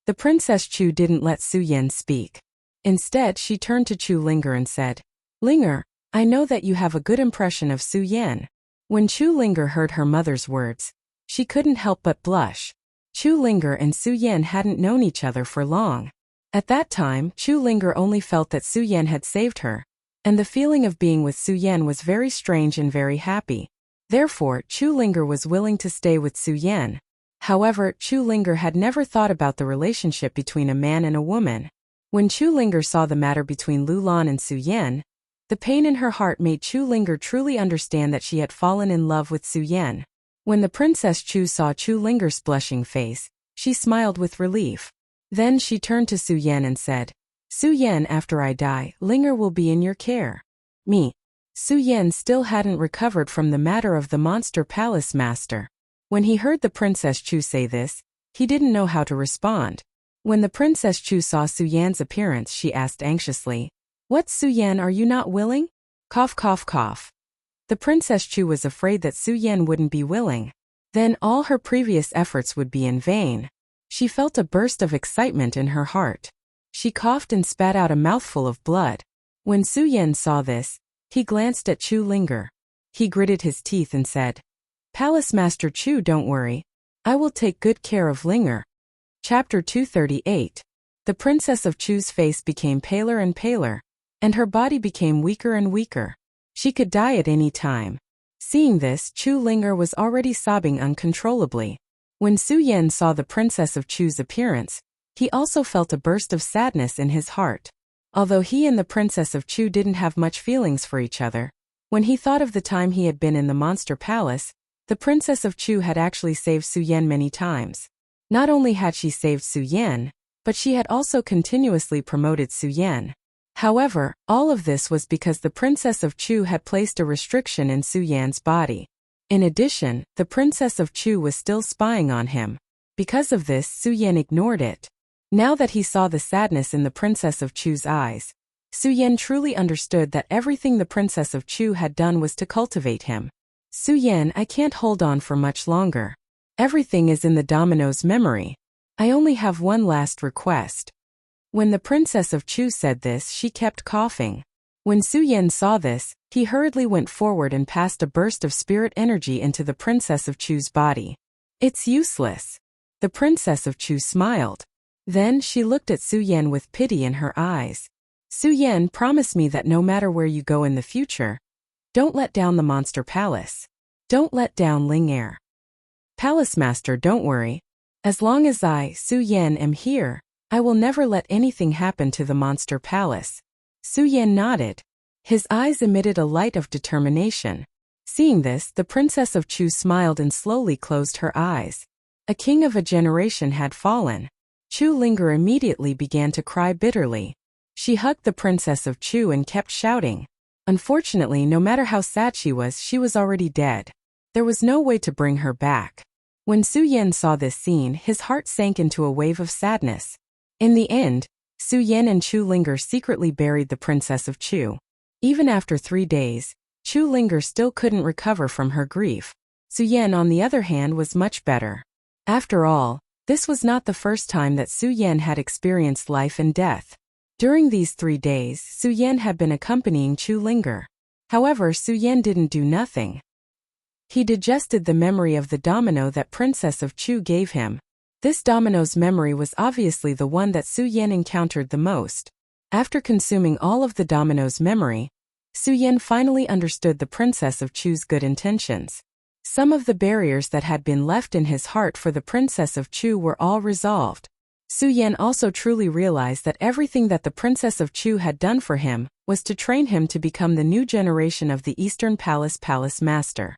The Princess Chu didn't let Su Yan speak. Instead, she turned to Chu Linger and said, "Linger, I know that you have a good impression of Su Yan." When Chu Linger heard her mother's words, she couldn't help but blush. Chu Linger and Su Yan hadn't known each other for long. At that time, Chu Linger only felt that Su Yan had saved her, and the feeling of being with Su Yan was very strange and very happy. Therefore, Chu Linger was willing to stay with Su Yan. However, Chu Linger had never thought about the relationship between a man and a woman. When Chu Linger saw the matter between Lu Lan and Su Yan, the pain in her heart made Chu Linger truly understand that she had fallen in love with Su Yan. When the Princess Chu saw Chu Linger's blushing face, she smiled with relief. Then she turned to Su Yan and said, "Su Yan, after I die, Linger will be in your care." Me. Su Yan still hadn't recovered from the matter of the Monster Palace Master. When he heard the Princess Chu say this, he didn't know how to respond. When the Princess Chu saw Su Yan's appearance, she asked anxiously, "What, Su Yan, are you not willing?" Cough, cough, cough. The Princess Chu was afraid that Su Yan wouldn't be willing. Then all her previous efforts would be in vain. She felt a burst of excitement in her heart. She coughed and spat out a mouthful of blood. When Su Yan saw this, he glanced at Chu Linger. He gritted his teeth and said, "Palace Master Chu, don't worry. I will take good care of Linger." Chapter 238. The Princess of Chu's face became paler and paler, and her body became weaker and weaker. She could die at any time. Seeing this, Chu Linger was already sobbing uncontrollably. When Su Yan saw the Princess of Chu's appearance, he also felt a burst of sadness in his heart. Although he and the Princess of Chu didn't have much feelings for each other, when he thought of the time he had been in the Monster Palace, the Princess of Chu had actually saved Su Yan many times. Not only had she saved Su Yan, but she had also continuously promoted Su Yan. However, all of this was because the Princess of Chu had placed a restriction in Su Yan's body. In addition, the Princess of Chu was still spying on him. Because of this, Su Yan ignored it. Now that he saw the sadness in the Princess of Chu's eyes, Su Yan truly understood that everything the Princess of Chu had done was to cultivate him. "Su Yan, I can't hold on for much longer. Everything is in the domino's memory. I only have one last request." When the Princess of Chu said this, she kept coughing. When Su Yan saw this, he hurriedly went forward and passed a burst of spirit energy into the Princess of Chu's body. "It's useless." The Princess of Chu smiled. Then she looked at Su Yan with pity in her eyes. "Su Yan, promise me that no matter where you go in the future, don't let down the Monster Palace. Don't let down Ling Er." "Palace Master, don't worry. As long as I, Su Yan, am here, I will never let anything happen to the Monster Palace." Su Yan nodded. His eyes emitted a light of determination. Seeing this, the Princess of Chu smiled and slowly closed her eyes. A king of a generation had fallen. Chu Linger immediately began to cry bitterly. She hugged the Princess of Chu and kept shouting. Unfortunately, no matter how sad she was already dead. There was no way to bring her back. When Su Yan saw this scene, his heart sank into a wave of sadness. In the end, Su Yan and Chu Linger secretly buried the Princess of Chu. Even after 3 days, Chu Linger still couldn't recover from her grief. Su Yan, on the other hand, was much better. After all, this was not the first time that Su Yan had experienced life and death. During these 3 days, Su Yan had been accompanying Chu Linger. However, Su Yan didn't do nothing. He digested the memory of the domino that Princess of Chu gave him. This domino's memory was obviously the one that Su Yan encountered the most. After consuming all of the domino's memory, Su Yan finally understood the Princess of Chu's good intentions. Some of the barriers that had been left in his heart for the Princess of Chu were all resolved. Su Yan also truly realized that everything that the Princess of Chu had done for him was to train him to become the new generation of the Eastern Palace Master.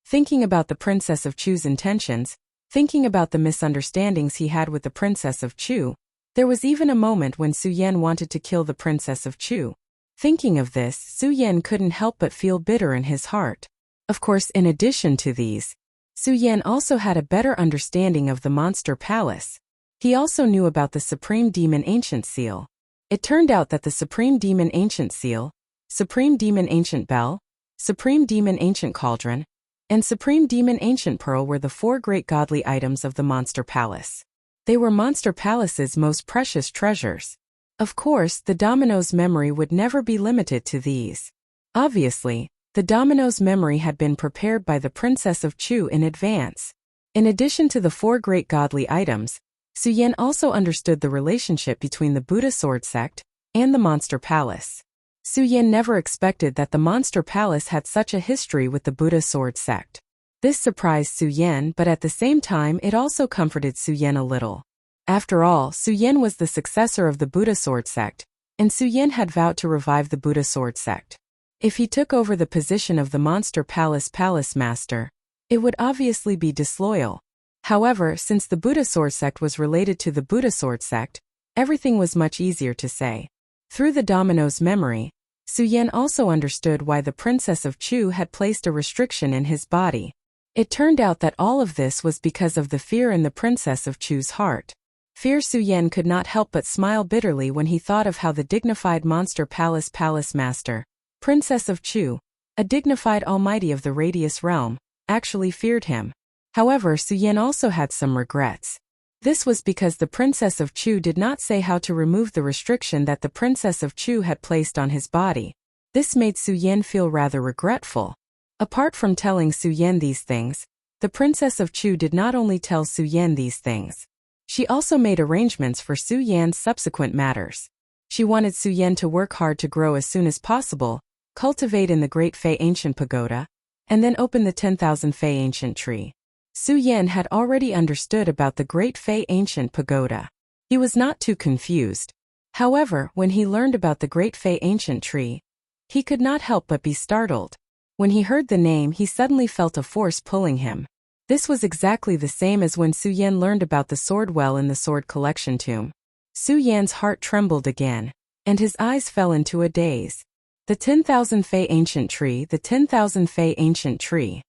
Thinking about the Princess of Chu's intentions, thinking about the misunderstandings he had with the Princess of Chu, there was even a moment when Su Yan wanted to kill the Princess of Chu. Thinking of this, Su Yan couldn't help but feel bitter in his heart. Of course, in addition to these, Su Yan also had a better understanding of the Monster Palace. He also knew about the Supreme Demon Ancient Seal. It turned out that the Supreme Demon Ancient Seal, Supreme Demon Ancient Bell, Supreme Demon Ancient Cauldron, and Supreme Demon Ancient Pearl were the 4 great godly items of the Monster Palace. They were Monster Palace's most precious treasures. Of course, the domino's memory would never be limited to these. Obviously, the domino's memory had been prepared by the Princess of Chu in advance. In addition to the 4 great godly items, Su Yan also understood the relationship between the Buddha sword sect and the Monster Palace. Su Yan never expected that the Monster Palace had such a history with the Buddha sword sect. This surprised Su Yan, but at the same time it also comforted Su Yan a little. After all, Su Yan was the successor of the Buddha sword sect, and Su Yan had vowed to revive the Buddha sword sect. If he took over the position of the Monster Palace Palace Master, it would obviously be disloyal. However, since the Buddha sword sect was related to the Buddha sword sect, everything was much easier to say. Through the domino's memory, Su Yan also understood why the Princess of Chu had placed a restriction in his body. It turned out that all of this was because of the fear in the Princess of Chu's heart. Fear. Su Yan could not help but smile bitterly when he thought of how the dignified Monster Palace Palace Master, Princess of Chu, a dignified almighty of the Radius realm, actually feared him. However, Su Yan also had some regrets. This was because the Princess of Chu did not say how to remove the restriction that the Princess of Chu had placed on his body. This made Su Yan feel rather regretful. Apart from telling Su Yan these things, the Princess of Chu did not only tell Su Yan these things. She also made arrangements for Su Yan's subsequent matters. She wanted Su Yan to work hard to grow as soon as possible, cultivate in the Great Fei Ancient Pagoda, and then open the 10,000 Fei Ancient Tree. Su Yan had already understood about the Great Fei Ancient Pagoda. He was not too confused. However, when he learned about the Great Fei Ancient Tree, he could not help but be startled. When he heard the name, he suddenly felt a force pulling him. This was exactly the same as when Su Yan learned about the sword well in the sword collection tomb. Su Yan's heart trembled again, and his eyes fell into a daze. The 10,000 Fei Ancient Tree, the 10,000 Fei Ancient Tree.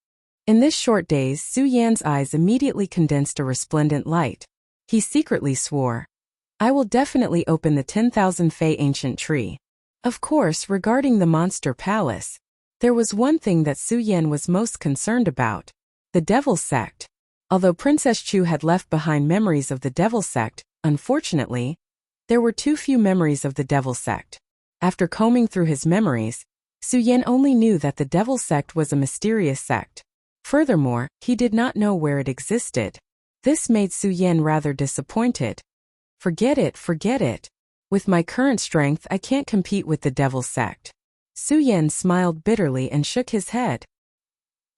In this short daze, Su Yan's eyes immediately condensed a resplendent light. He secretly swore, "I will definitely open the 10,000 Fei Ancient Tree." Of course, regarding the Monster Palace, there was one thing that Su Yan was most concerned about: the Devil Sect. Although Princess Chu had left behind memories of the Devil Sect, unfortunately, there were too few memories of the Devil Sect. After combing through his memories, Su Yan only knew that the Devil Sect was a mysterious sect. Furthermore, he did not know where it existed. This made Su Yan rather disappointed. Forget it. With my current strength, I can't compete with the Devil Sect." Su Yan smiled bitterly and shook his head.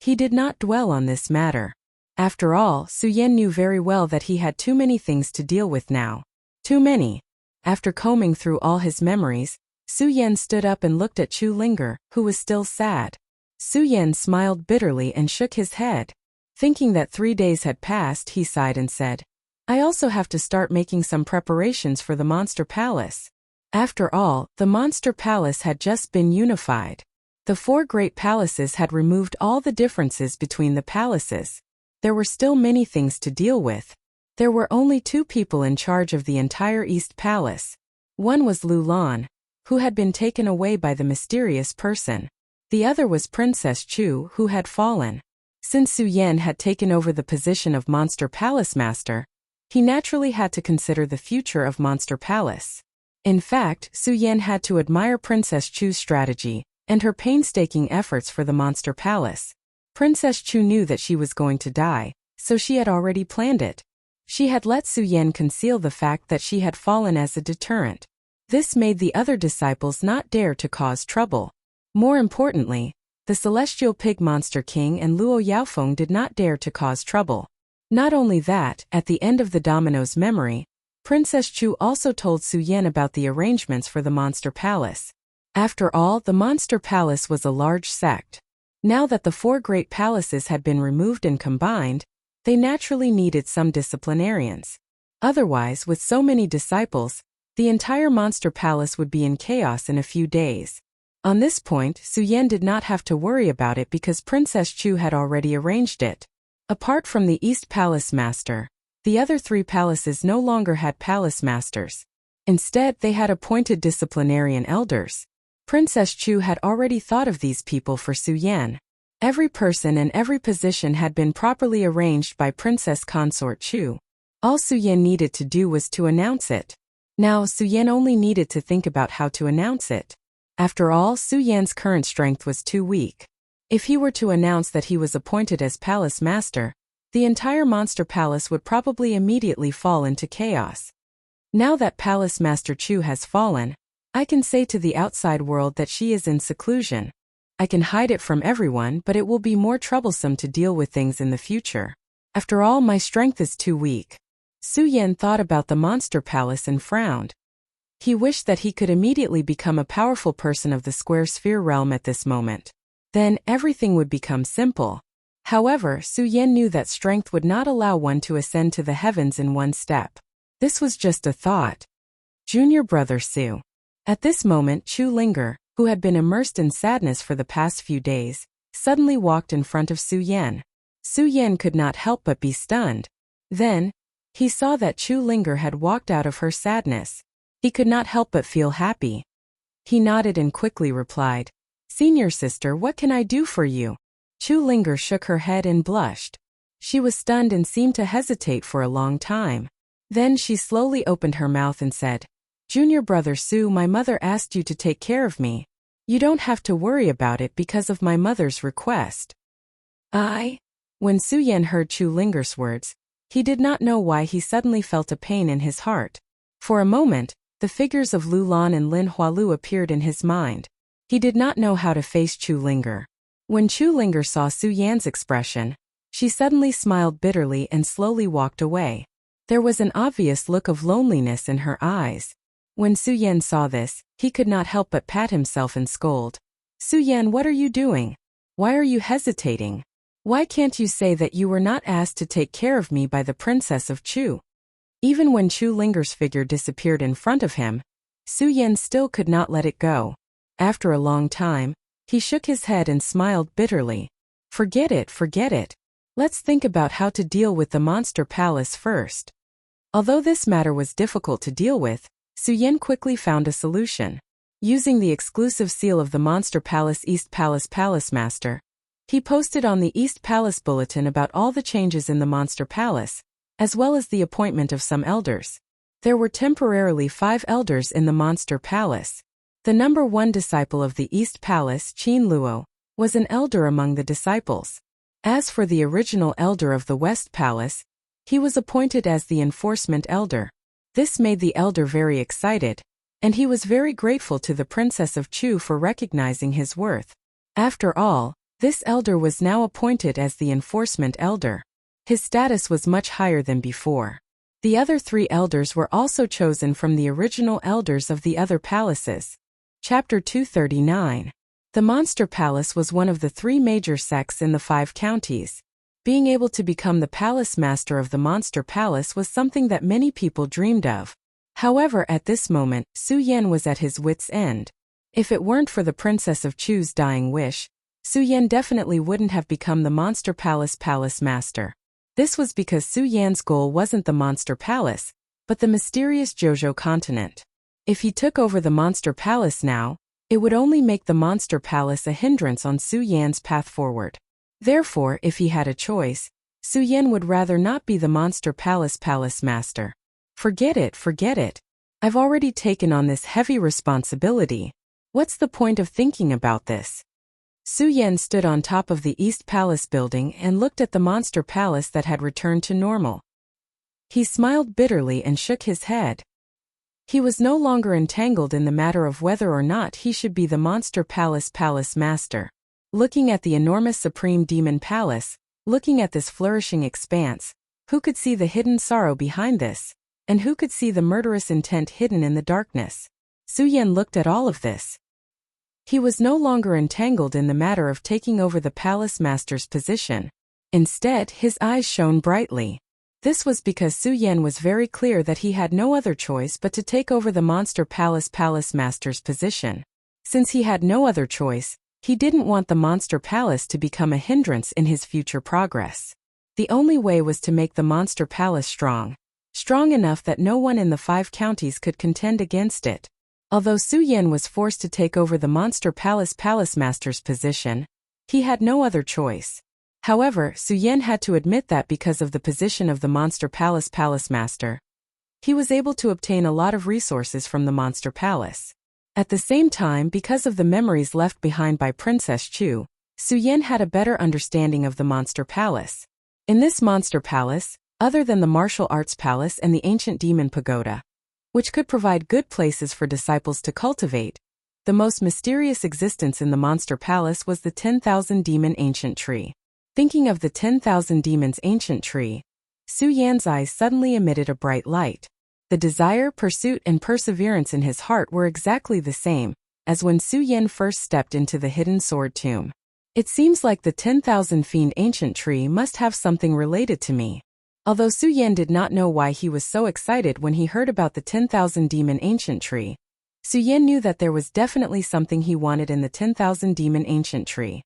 He did not dwell on this matter. After all, Su Yan knew very well that he had too many things to deal with now. Too many. After combing through all his memories, Su Yan stood up and looked at Chu Linger, who was still sad. Su Yan smiled bitterly and shook his head. Thinking that 3 days had passed, he sighed and said, "I also have to start making some preparations for the Monster Palace." After all, the Monster Palace had just been unified. The 4 great palaces had removed all the differences between the palaces. There were still many things to deal with. There were only 2 people in charge of the entire East Palace. One was Lu Lan, who had been taken away by the mysterious person. The other was Princess Chu, who had fallen. Since Su Yan had taken over the position of Monster Palace Master, he naturally had to consider the future of Monster Palace. In fact, Su Yan had to admire Princess Chu's strategy and her painstaking efforts for the Monster Palace. Princess Chu knew that she was going to die, so she had already planned it. She had let Su Yan conceal the fact that she had fallen as a deterrent. This made the other disciples not dare to cause trouble. More importantly, the Celestial Pig Monster King and Luo Yaofeng did not dare to cause trouble. Not only that, at the end of the domino's memory, Princess Chu also told Su Yan about the arrangements for the Monster Palace. After all, the Monster Palace was a large sect. Now that the 4 great palaces had been removed and combined, they naturally needed some disciplinarians. Otherwise, with so many disciples, the entire Monster Palace would be in chaos in a few days. On this point, Su Yan did not have to worry about it because Princess Chu had already arranged it. Apart from the East Palace Master, the other 3 palaces no longer had palace masters. Instead, they had appointed disciplinarian elders. Princess Chu had already thought of these people for Su Yan. Every person and every position had been properly arranged by Princess Consort Chu. All Su Yan needed to do was to announce it. Now, Su Yan only needed to think about how to announce it. After all, Su Yan's current strength was too weak. If he were to announce that he was appointed as palace master, the entire monster palace would probably immediately fall into chaos. Now that Palace Master Chu has fallen, I can say to the outside world that she is in seclusion. I can hide it from everyone, but it will be more troublesome to deal with things in the future. After all, my strength is too weak. Su Yan thought about the monster palace and frowned. He wished that he could immediately become a powerful person of the square sphere realm at this moment. Then, everything would become simple. However, Su Yan knew that strength would not allow one to ascend to the heavens in one step. This was just a thought. Junior brother Su. At this moment, Chu Linger, who had been immersed in sadness for the past few days, suddenly walked in front of Su Yan. Su Yan could not help but be stunned. Then, he saw that Chu Linger had walked out of her sadness. He could not help but feel happy. He nodded and quickly replied, "Senior sister, what can I do for you?" Chu Linger shook her head and blushed. She was stunned and seemed to hesitate for a long time. Then she slowly opened her mouth and said, "Junior brother Su, my mother asked you to take care of me. You don't have to worry about it because of my mother's request." When Su Yan heard Chu Linger's words, he did not know why he suddenly felt a pain in his heart. For a moment, the figures of Lu Lan and Lin Hualu appeared in his mind. He did not know how to face Chu Linger. When Chu Linger saw Su Yan's expression, she suddenly smiled bitterly and slowly walked away. There was an obvious look of loneliness in her eyes. When Su Yan saw this, he could not help but pat himself and scold. "Su Yan, what are you doing? Why are you hesitating? Why can't you say that you were not asked to take care of me by the Princess of Chu?" Even when Chu Linger's figure disappeared in front of him, Su Yan still could not let it go. After a long time, he shook his head and smiled bitterly. Forget it. Let's think about how to deal with the monster palace first." Although this matter was difficult to deal with, Su Yan quickly found a solution. Using the exclusive seal of the Monster Palace East Palace Master, he posted on the East Palace Bulletin about all the changes in the Monster Palace, as well as the appointment of some elders. There were temporarily 5 elders in the Monster Palace. The number 1 disciple of the East Palace, Qin Luo, was an elder among the disciples. As for the original elder of the West Palace, he was appointed as the enforcement elder. This made the elder very excited, and he was very grateful to the Princess of Chu for recognizing his worth. After all, this elder was now appointed as the enforcement elder. His status was much higher than before. The other 3 elders were also chosen from the original elders of the other palaces. Chapter 239. The Monster Palace was one of the 3 major sects in the 5 counties. Being able to become the palace master of the Monster Palace was something that many people dreamed of. However, at this moment, Su Yan was at his wit's end. If it weren't for the Princess of Chu's dying wish, Su Yan definitely wouldn't have become the Monster Palace master. This was because Su Yan's goal wasn't the Monster Palace, but the mysterious Jojo continent. If he took over the Monster Palace now, it would only make the Monster Palace a hindrance on Su Yan's path forward. Therefore, if he had a choice, Su Yan would rather not be the Monster Palace master. Forget it. I've already taken on this heavy responsibility. What's the point of thinking about this? Su Yan stood on top of the East Palace building and looked at the Monster Palace that had returned to normal. He smiled bitterly and shook his head. He was no longer entangled in the matter of whether or not he should be the Monster Palace master. Looking at the enormous Supreme Demon Palace, looking at this flourishing expanse, who could see the hidden sorrow behind this? And who could see the murderous intent hidden in the darkness? Su Yan looked at all of this. He was no longer entangled in the matter of taking over the palace master's position. Instead, his eyes shone brightly. This was because Su Yan was very clear that he had no other choice but to take over the Monster Palace master's position. Since he had no other choice, he didn't want the Monster Palace to become a hindrance in his future progress. The only way was to make the Monster Palace strong enough that no one in the 5 counties could contend against it. Although Su Yan was forced to take over the Monster Palace master's position, he had no other choice. However, Su Yan had to admit that because of the position of the Monster Palace master, he was able to obtain a lot of resources from the Monster Palace. At the same time, because of the memories left behind by Princess Chu, Su Yan had a better understanding of the Monster Palace. In this monster palace, other than the martial arts palace and the ancient demon pagoda, which could provide good places for disciples to cultivate, the most mysterious existence in the monster palace was the 10,000 demon ancient tree. Thinking of the 10,000 demons ancient tree, Su Yan's eyes suddenly emitted a bright light. The desire, pursuit, and perseverance in his heart were exactly the same as when Su Yan first stepped into the hidden sword tomb. It seems like the 10,000 fiend ancient tree must have something related to me. Although Su Yan did not know why he was so excited when he heard about the 10,000 demon ancient tree, Su Yan knew that there was definitely something he wanted in the 10,000 demon ancient tree.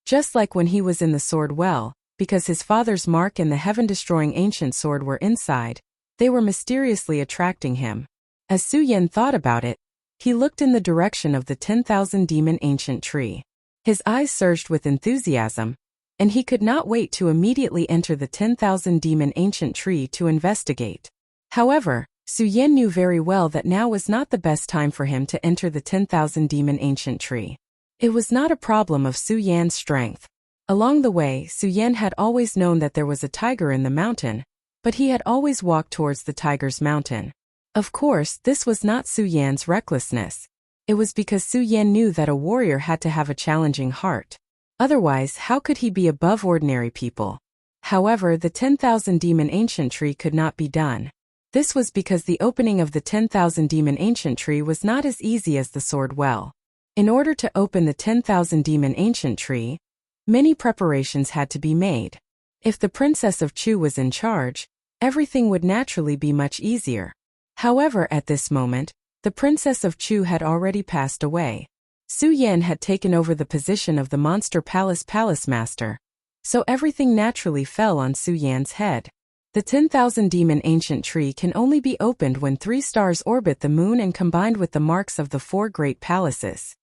Just like when he was in the sword well, because his father's mark and the heaven-destroying ancient sword were inside, they were mysteriously attracting him. As Su Yan thought about it, he looked in the direction of the 10,000 demon ancient tree. His eyes surged with enthusiasm, and he could not wait to immediately enter the 10,000 demon ancient tree to investigate. However, Su Yan knew very well that now was not the best time for him to enter the 10,000 demon ancient tree. It was not a problem of Su Yan's strength. Along the way, Su Yan had always known that there was a tiger in the mountain, but he had always walked towards the tiger's mountain. Of course, this was not Su Yan's recklessness. It was because Su Yan knew that a warrior had to have a challenging heart. Otherwise, how could he be above ordinary people? However, the 10,000 demon ancient tree could not be done. This was because the opening of the 10,000 demon ancient tree was not as easy as the sword well. In order to open the 10,000 demon ancient tree, many preparations had to be made. If the Princess of Chu was in charge, everything would naturally be much easier. However, at this moment, the Princess of Chu had already passed away. Su Yan had taken over the position of the Monster Palace Palace Master, so everything naturally fell on Su Yan's head. The 10,000 demon ancient tree can only be opened when 3 stars orbit the moon and combined with the marks of the 4 great palaces.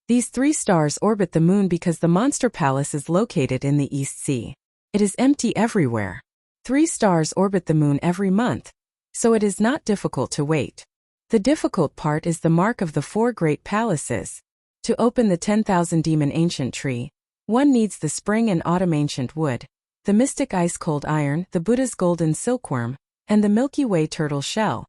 These 3 stars orbit the moon because the Monster Palace is located in the East Sea. It is empty everywhere. 3 stars orbit the moon every month, so it is not difficult to wait. The difficult part is the mark of the 4 great palaces. To open the 10,000 demon ancient tree, one needs the spring and autumn ancient wood, the mystic ice-cold iron, the Buddha's golden silkworm, and the Milky Way turtle shell.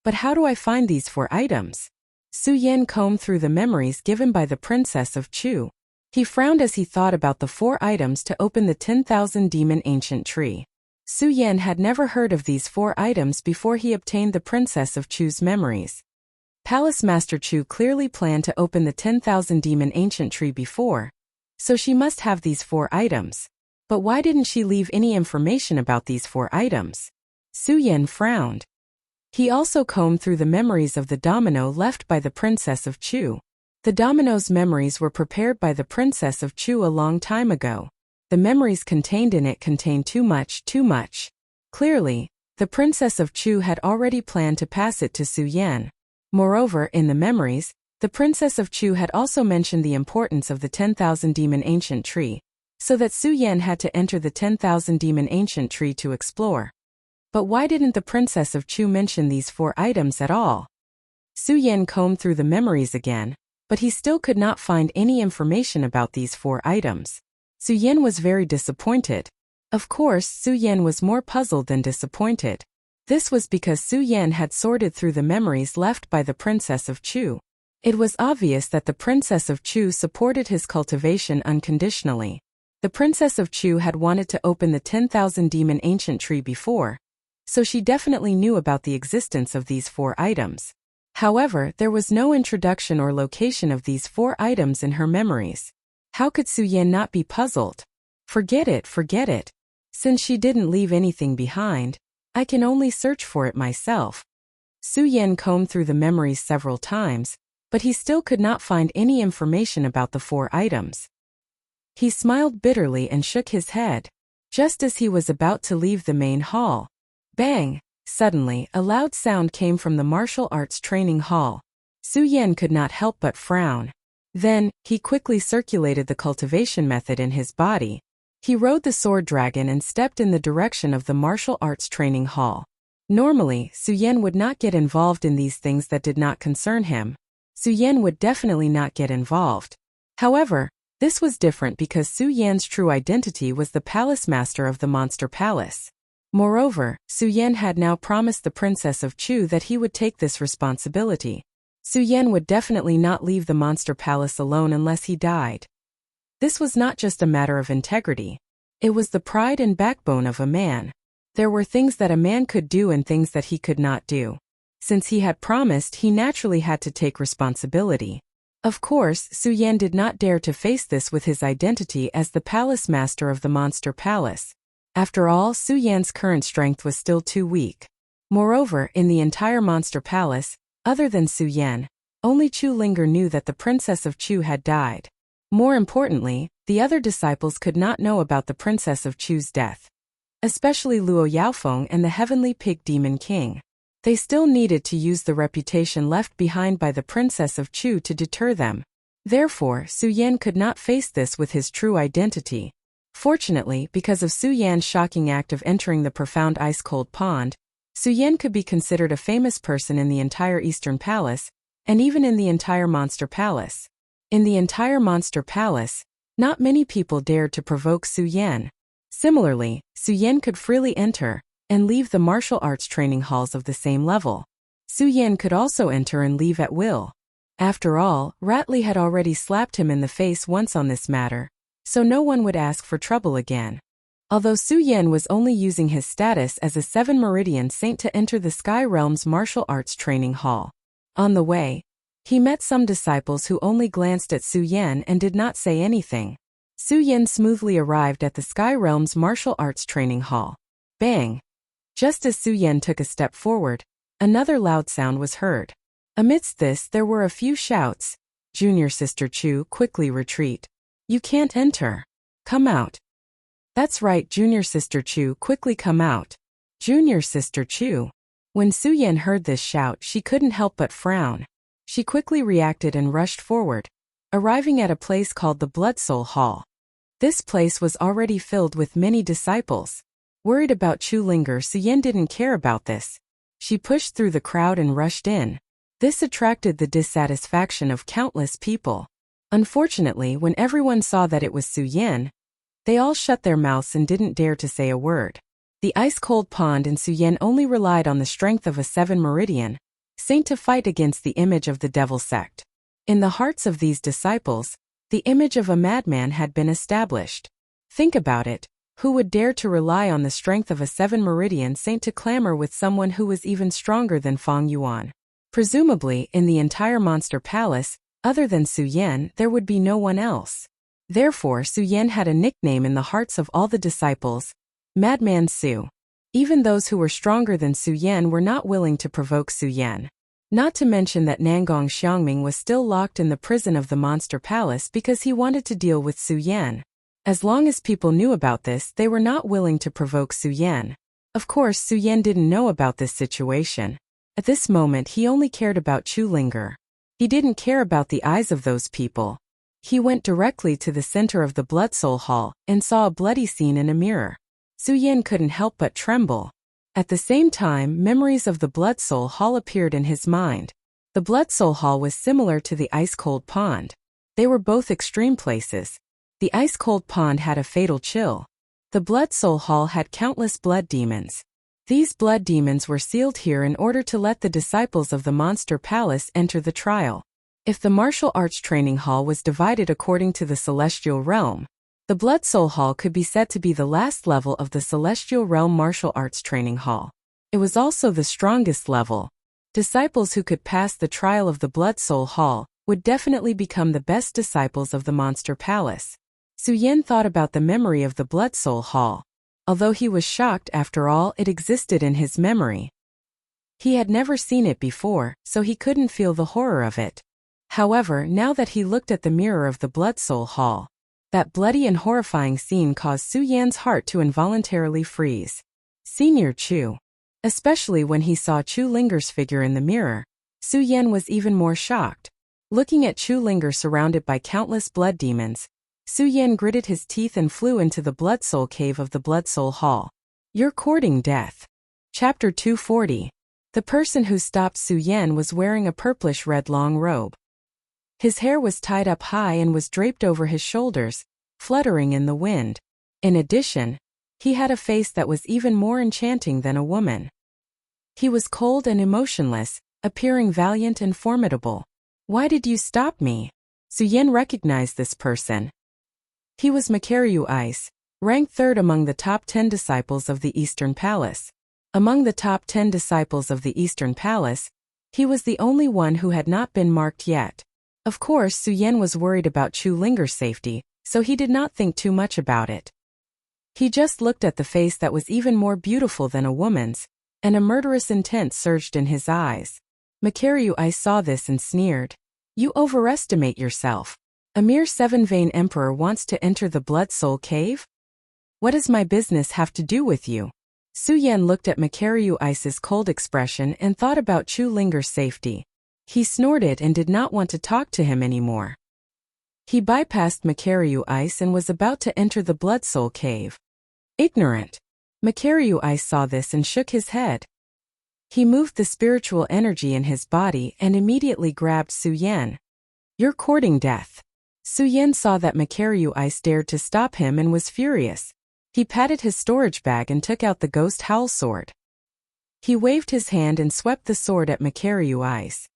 But how do I find these 4 items? Su Yan combed through the memories given by the Princess of Chu. He frowned as he thought about the 4 items to open the 10,000 demon ancient tree. Su Yan had never heard of these 4 items before he obtained the Princess of Chu's memories. Palace Master Chu clearly planned to open the 10,000 demon ancient tree before, so she must have these 4 items. But why didn't she leave any information about these 4 items? Su Yan frowned. He also combed through the memories of the domino left by the Princess of Chu. The domino's memories were prepared by the Princess of Chu a long time ago. The memories contained in it contained too much. Clearly, the Princess of Chu had already planned to pass it to Su Yan. Moreover, in the memories, the Princess of Chu had also mentioned the importance of the 10,000 demon ancient tree, so that Su Yan had to enter the 10,000 demon ancient tree to explore. But why didn't the Princess of Chu mention these 4 items at all? Su Yan combed through the memories again, but he still could not find any information about these 4 items. Su Yan was very disappointed. Of course, Su Yan was more puzzled than disappointed. This was because Su Yan had sorted through the memories left by the Princess of Chu. It was obvious that the Princess of Chu supported his cultivation unconditionally. The Princess of Chu had wanted to open the 10,000 demon ancient tree before, so she definitely knew about the existence of these 4 items. However, there was no introduction or location of these 4 items in her memories. How could Su Yan not be puzzled? Forget it. Since she didn't leave anything behind, I can only search for it myself. Su Yan combed through the memories several times, but he still could not find any information about the 4 items. He smiled bitterly and shook his head. Just as he was about to leave the main hall, bang! Suddenly, a loud sound came from the martial arts training hall. Su Yan could not help but frown. Then, he quickly circulated the cultivation method in his body. He rode the sword dragon and stepped in the direction of the martial arts training hall. Normally, Su Yan would not get involved in these things that did not concern him. Su Yan would definitely not get involved. However, This was different because Su Yan's true identity was the palace master of the monster palace. Moreover, Su Yan had now promised the Princess of Chu that he would take this responsibility. Su Yan would definitely not leave the monster palace alone unless he died. This was not just a matter of integrity. It was the pride and backbone of a man. There were things that a man could do and things that he could not do. Since he had promised, he naturally had to take responsibility. Of course, Su Yan did not dare to face this with his identity as the palace master of the monster palace. After all, Su Yan's current strength was still too weak. Moreover, in the entire monster palace, other than Su Yan, only Chu Linger knew that the Princess of Chu had died. More importantly, the other disciples could not know about the Princess of Chu's death. Especially Luo Yaofeng and the Heavenly Pig Demon King. They still needed to use the reputation left behind by the Princess of Chu to deter them. Therefore, Su Yan could not face this with his true identity. Fortunately, because of Su Yan's shocking act of entering the profound ice-cold pond, Su Yan could be considered a famous person in the entire Eastern Palace, and even in the entire Monster Palace. In the entire Monster Palace, not many people dared to provoke Su Yan. Similarly, Su Yan could freely enter and leave the martial arts training halls of the same level. Su Yan could also enter and leave at will. After all, Ratley had already slapped him in the face once on this matter, so no one would ask for trouble again. Although Su Yan was only using his status as a 7 Meridian Saint to enter the Sky Realm's martial arts training hall. On the way, he met some disciples who only glanced at Su Yan and did not say anything. Su Yan smoothly arrived at the Sky Realm's martial arts training hall. Bang! Just as Su Yan took a step forward, another loud sound was heard. Amidst this, there were a few shouts. Junior Sister Chu, quickly retreat. You can't enter. Come out. That's right, Junior Sister Chu, quickly come out. Junior Sister Chu. When Su Yan heard this shout, she couldn't help but frown. She quickly reacted and rushed forward, arriving at a place called the Blood Soul Hall. This place was already filled with many disciples. Worried about Chu Linger, Su Yan didn't care about this. She pushed through the crowd and rushed in. This attracted the dissatisfaction of countless people. Unfortunately, when everyone saw that it was Su Yan, they all shut their mouths and didn't dare to say a word. The ice-cold pond and Su Yan only relied on the strength of a 7 Meridian Saint to fight against the image of the devil sect. In the hearts of these disciples, the image of a madman had been established. Think about it. Who would dare to rely on the strength of a 7 Meridian Saint to clamor with someone who was even stronger than Feng Yuan? Presumably, in the entire Monster Palace, other than Su Yan, there would be no one else. Therefore, Su Yan had a nickname in the hearts of all the disciples, Madman Su. Even those who were stronger than Su Yan were not willing to provoke Su Yan. Not to mention that Nangong Xiangming was still locked in the prison of the Monster Palace because he wanted to deal with Su Yan. As long as people knew about this, they were not willing to provoke Su Yan. Of course, Su Yan didn't know about this situation. At this moment, he only cared about Chu Linger. He didn't care about the eyes of those people. He went directly to the center of the Blood Soul Hall and saw a bloody scene in a mirror. Su Yan couldn't help but tremble. At the same time, memories of the Blood Soul Hall appeared in his mind. The Blood Soul Hall was similar to the ice-cold pond. They were both extreme places. The ice-cold pond had a fatal chill. The Blood Soul Hall had countless blood demons. These blood demons were sealed here in order to let the disciples of the Monster Palace enter the trial. If the martial arts training hall was divided according to the Celestial Realm, the Blood Soul Hall could be said to be the last level of the Celestial Realm martial arts training hall. It was also the strongest level. Disciples who could pass the trial of the Blood Soul Hall would definitely become the best disciples of the Monster Palace. Su Yan thought about the memory of the Blood Soul Hall. Although he was shocked, after all, it existed in his memory. He had never seen it before, so he couldn't feel the horror of it. However, now that he looked at the mirror of the Blood Soul Hall, that bloody and horrifying scene caused Su Yan's heart to involuntarily freeze. Senior Chu. Especially when he saw Chu Linger's figure in the mirror, Su Yan was even more shocked. Looking at Chu Linger surrounded by countless blood demons, Su Yan gritted his teeth and flew into the Blood Soul Cave of the Blood Soul Hall. You're courting death. Chapter 240. The person who stopped Su Yan was wearing a purplish-red long robe. His hair was tied up high and was draped over his shoulders, fluttering in the wind. In addition, he had a face that was even more enchanting than a woman. He was cold and emotionless, appearing valiant and formidable. "Why did you stop me?" Suyen recognized this person. He was Makaryu Ice, ranked third among the top 10 disciples of the Eastern Palace. Among the top 10 disciples of the Eastern Palace, he was the only one who had not been marked yet. Of course, Suyen was worried about Chu Linger's safety, so he did not think too much about it. He just looked at the face that was even more beautiful than a woman's, and a murderous intent surged in his eyes. Makaryu Ice saw this and sneered. "You overestimate yourself. A mere 7-vein emperor wants to enter the Blood Soul Cave? What does my business have to do with you?" Suyen looked at Makaryu Ice's cold expression and thought about Chu Linger's safety. He snorted and did not want to talk to him anymore. He bypassed Makaryu Ice and was about to enter the Blood Soul Cave. Ignorant. Makaryu Ice saw this and shook his head. He moved the spiritual energy in his body and immediately grabbed Suyen. "You're courting death." Suyen saw that Makaryu Ice dared to stop him and was furious. He patted his storage bag and took out the Ghost Howl sword. He waved his hand and swept the sword at Makaryu Ice.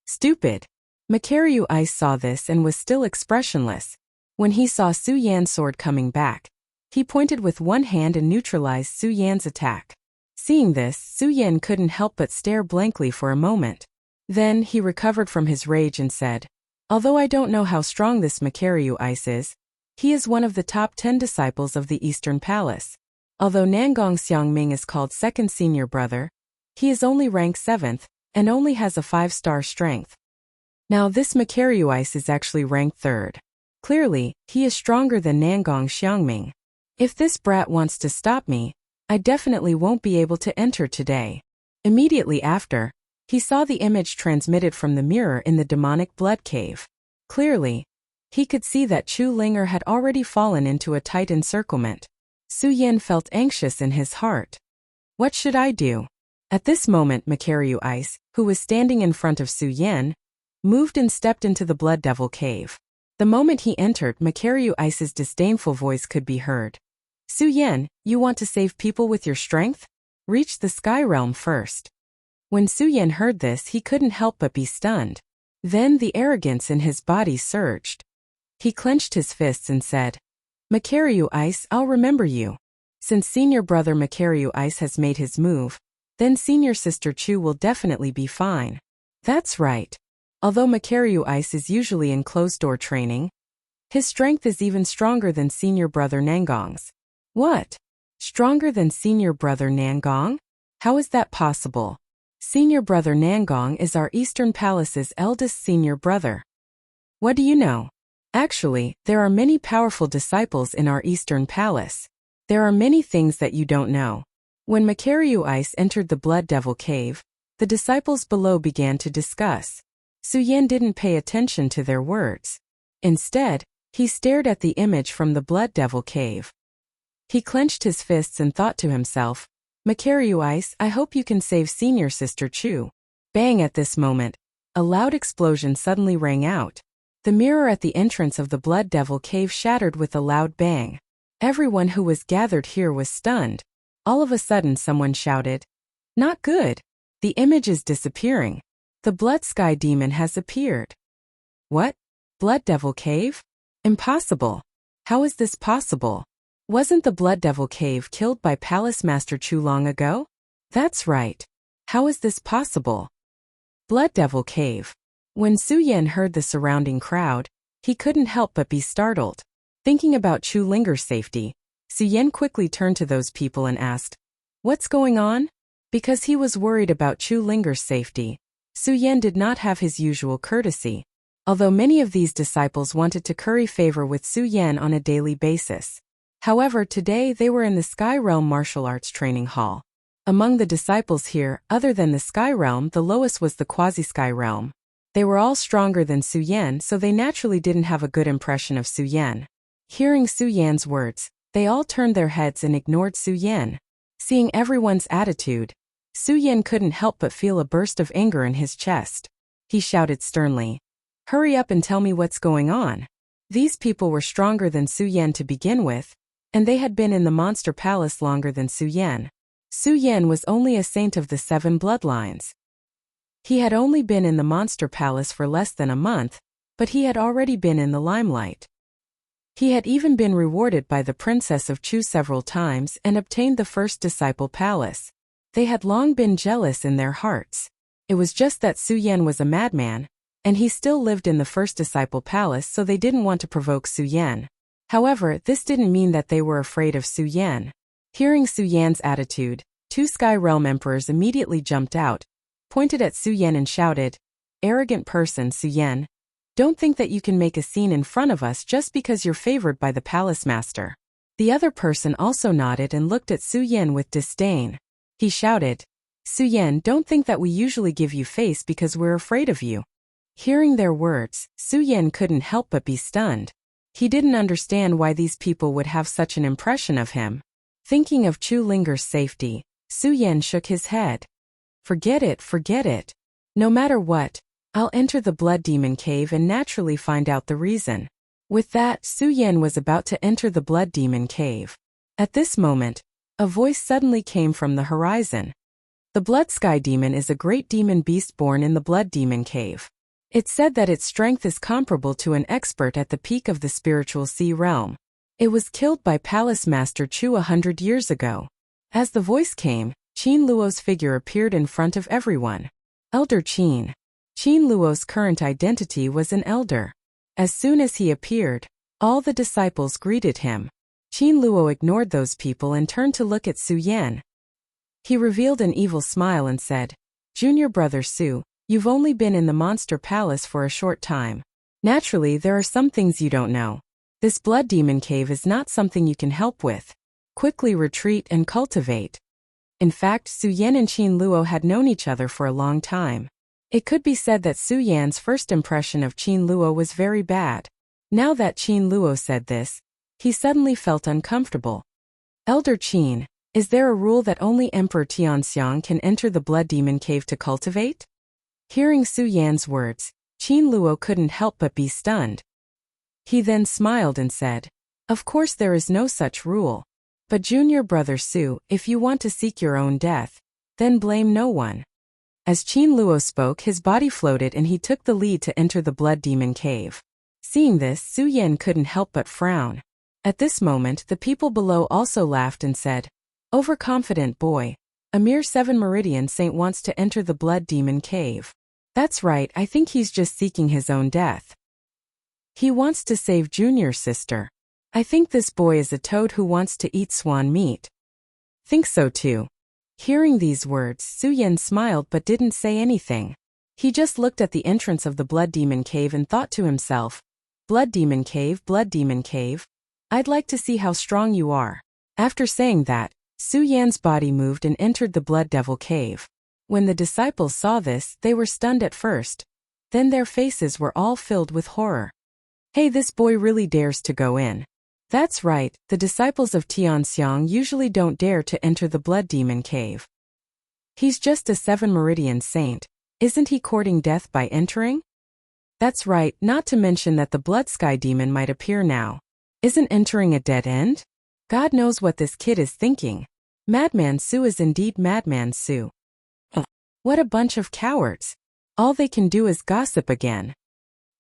"Stupid." Makaryu Ice saw this and was still expressionless. When he saw Suyen's sword coming back, he pointed with one hand and neutralized Suyen's attack. Seeing this, Suyen couldn't help but stare blankly for a moment. Then he recovered from his rage and said, "Although I don't know how strong this Makaryu Ice is, he is one of the top 10 disciples of the Eastern Palace. Although Nangong Xiangming is called second senior brother, he is only ranked 7th, and only has a 5-star strength. Now this Makaryu Ice is actually ranked 3rd. Clearly, he is stronger than Nangong Xiangming. If this brat wants to stop me, I definitely won't be able to enter today." Immediately after, he saw the image transmitted from the mirror in the demonic blood cave. Clearly, he could see that Chu Linger had already fallen into a tight encirclement. Suyen felt anxious in his heart. What should I do? At this moment, Makaryu Ice, who was standing in front of Suyen, moved and stepped into the Blood Devil Cave. The moment he entered, Makaryu Ice's disdainful voice could be heard. "Suyen, you want to save people with your strength? Reach the Sky Realm first." When Suyen heard this, he couldn't help but be stunned. Then the arrogance in his body surged. He clenched his fists and said, "Makaryu Ice, I'll remember you. Since senior brother Makaryu Ice has made his move, then senior sister Chu will definitely be fine." That's right. Although Makaryu Ice is usually in closed-door training, his strength is even stronger than senior brother Nangong's. What? Stronger than senior brother Nangong? How is that possible? Senior brother Nangong is our Eastern Palace's eldest senior brother. What do you know? Actually, there are many powerful disciples in our Eastern Palace. There are many things that you don't know. When Makaryu Ice entered the Blood Devil Cave, the disciples below began to discuss. Suyen didn't pay attention to their words. Instead, he stared at the image from the Blood Devil Cave. He clenched his fists and thought to himself, "Makaryu Ice, I hope you can save senior sister Chu." Bang! At this moment, a loud explosion suddenly rang out. The mirror at the entrance of the Blood Devil Cave shattered with a loud bang. Everyone who was gathered here was stunned. All of a sudden someone shouted, "Not good! The image is disappearing. The Blood Sky Demon has appeared." What? Blood Devil Cave? Impossible. How is this possible? Wasn't the Blood Devil Cave killed by Palace Master Chu long ago? That's right. How is this possible? Blood Devil Cave. When Suyen heard the surrounding crowd, he couldn't help but be startled. Thinking about Chu Linger's safety, Suyen quickly turned to those people and asked, "What's going on?" Because he was worried about Chu Linger's safety, Suyen did not have his usual courtesy. Although many of these disciples wanted to curry favor with Suyen on a daily basis. However, today they were in the Sky Realm Martial Arts Training Hall. Among the disciples here, other than the Sky Realm, the lowest was the Quasi-Sky Realm. They were all stronger than Suyen, so they naturally didn't have a good impression of Suyen. Hearing Suyen's words, they all turned their heads and ignored Suyen. Seeing everyone's attitude, Suyen couldn't help but feel a burst of anger in his chest. He shouted sternly, Hurry up and tell me what's going on. These people were stronger than Su Yan to begin with, and they had been in the monster palace longer than Su Yan. Su Yan was only a saint of the 7 bloodlines. He had only been in the monster palace for less than a month, but he had already been in the limelight. He had even been rewarded by the Princess of Chu several times and obtained the first disciple palace. They had long been jealous in their hearts. It was just that Su Yan was a madman, and he still lived in the first disciple palace, so they didn't want to provoke Su Yan. However, this didn't mean that they were afraid of Su Yan. Hearing Su Yan's attitude, 2 Sky Realm Emperors immediately jumped out, pointed at Su Yan and shouted, "Arrogant person, Su Yan. Don't think that you can make a scene in front of us just because you're favored by the palace master." The other person also nodded and looked at Su Yan with disdain. He shouted, "Su Yan, don't think that we usually give you face because we're afraid of you." Hearing their words, Su Yan couldn't help but be stunned. He didn't understand why these people would have such an impression of him. Thinking of Chu Linger's safety, Su Yan shook his head. Forget it. No matter what, I'll enter the Blood Demon Cave and naturally find out the reason. With that, Su Yan was about to enter the Blood Demon Cave. At this moment, a voice suddenly came from the horizon. The Blood Sky Demon is a great demon beast born in the Blood Demon Cave. It's said that its strength is comparable to an expert at the peak of the spiritual sea realm. It was killed by Palace Master Chu 100 years ago. As the voice came, Qin Luo's figure appeared in front of everyone. Elder Qin. Qin Luo's current identity was an elder. As soon as he appeared, all the disciples greeted him. Qin Luo ignored those people and turned to look at Su Yan. He revealed an evil smile and said, "Junior brother Su, you've only been in the monster palace for a short time. Naturally, there are some things you don't know. This Blood Demon Cave is not something you can help with. Quickly retreat and cultivate." In fact, Su Yan and Qin Luo had known each other for a long time. It could be said that Su Yan's first impression of Qin Luo was very bad. Now that Qin Luo said this, he suddenly felt uncomfortable. "Elder Qin, is there a rule that only Emperor Tianxiang can enter the Blood Demon Cave to cultivate?" Hearing Su Yan's words, Qin Luo couldn't help but be stunned. He then smiled and said, "Of course there is no such rule. But junior brother Su, if you want to seek your own death, then blame no one." As Qin Luo spoke, his body floated and he took the lead to enter the Blood Demon Cave. Seeing this, Su Yan couldn't help but frown. At this moment, the people below also laughed and said, "Overconfident boy. A mere 7 Meridian Saint wants to enter the Blood Demon Cave. That's right, I think he's just seeking his own death. He wants to save Junior's sister. I think this boy is a toad who wants to eat swan meat." "Think so too." Hearing these words, Su Yan smiled but didn't say anything. He just looked at the entrance of the Blood Demon Cave and thought to himself, Blood Demon Cave, I'd like to see how strong you are." After saying that, Su Yan's body moved and entered the Blood Devil Cave. When the disciples saw this, they were stunned at first. Then their faces were all filled with horror. "Hey, this boy really dares to go in." That's right, the disciples of Tianxiang usually don't dare to enter the Blood Demon Cave. He's just a 7 Meridian Saint. Isn't he courting death by entering? That's right, not to mention that the Blood Sky Demon might appear now. Isn't entering a dead end? God knows what this kid is thinking. Madman Su is indeed Madman Su. What a bunch of cowards. All they can do is gossip again.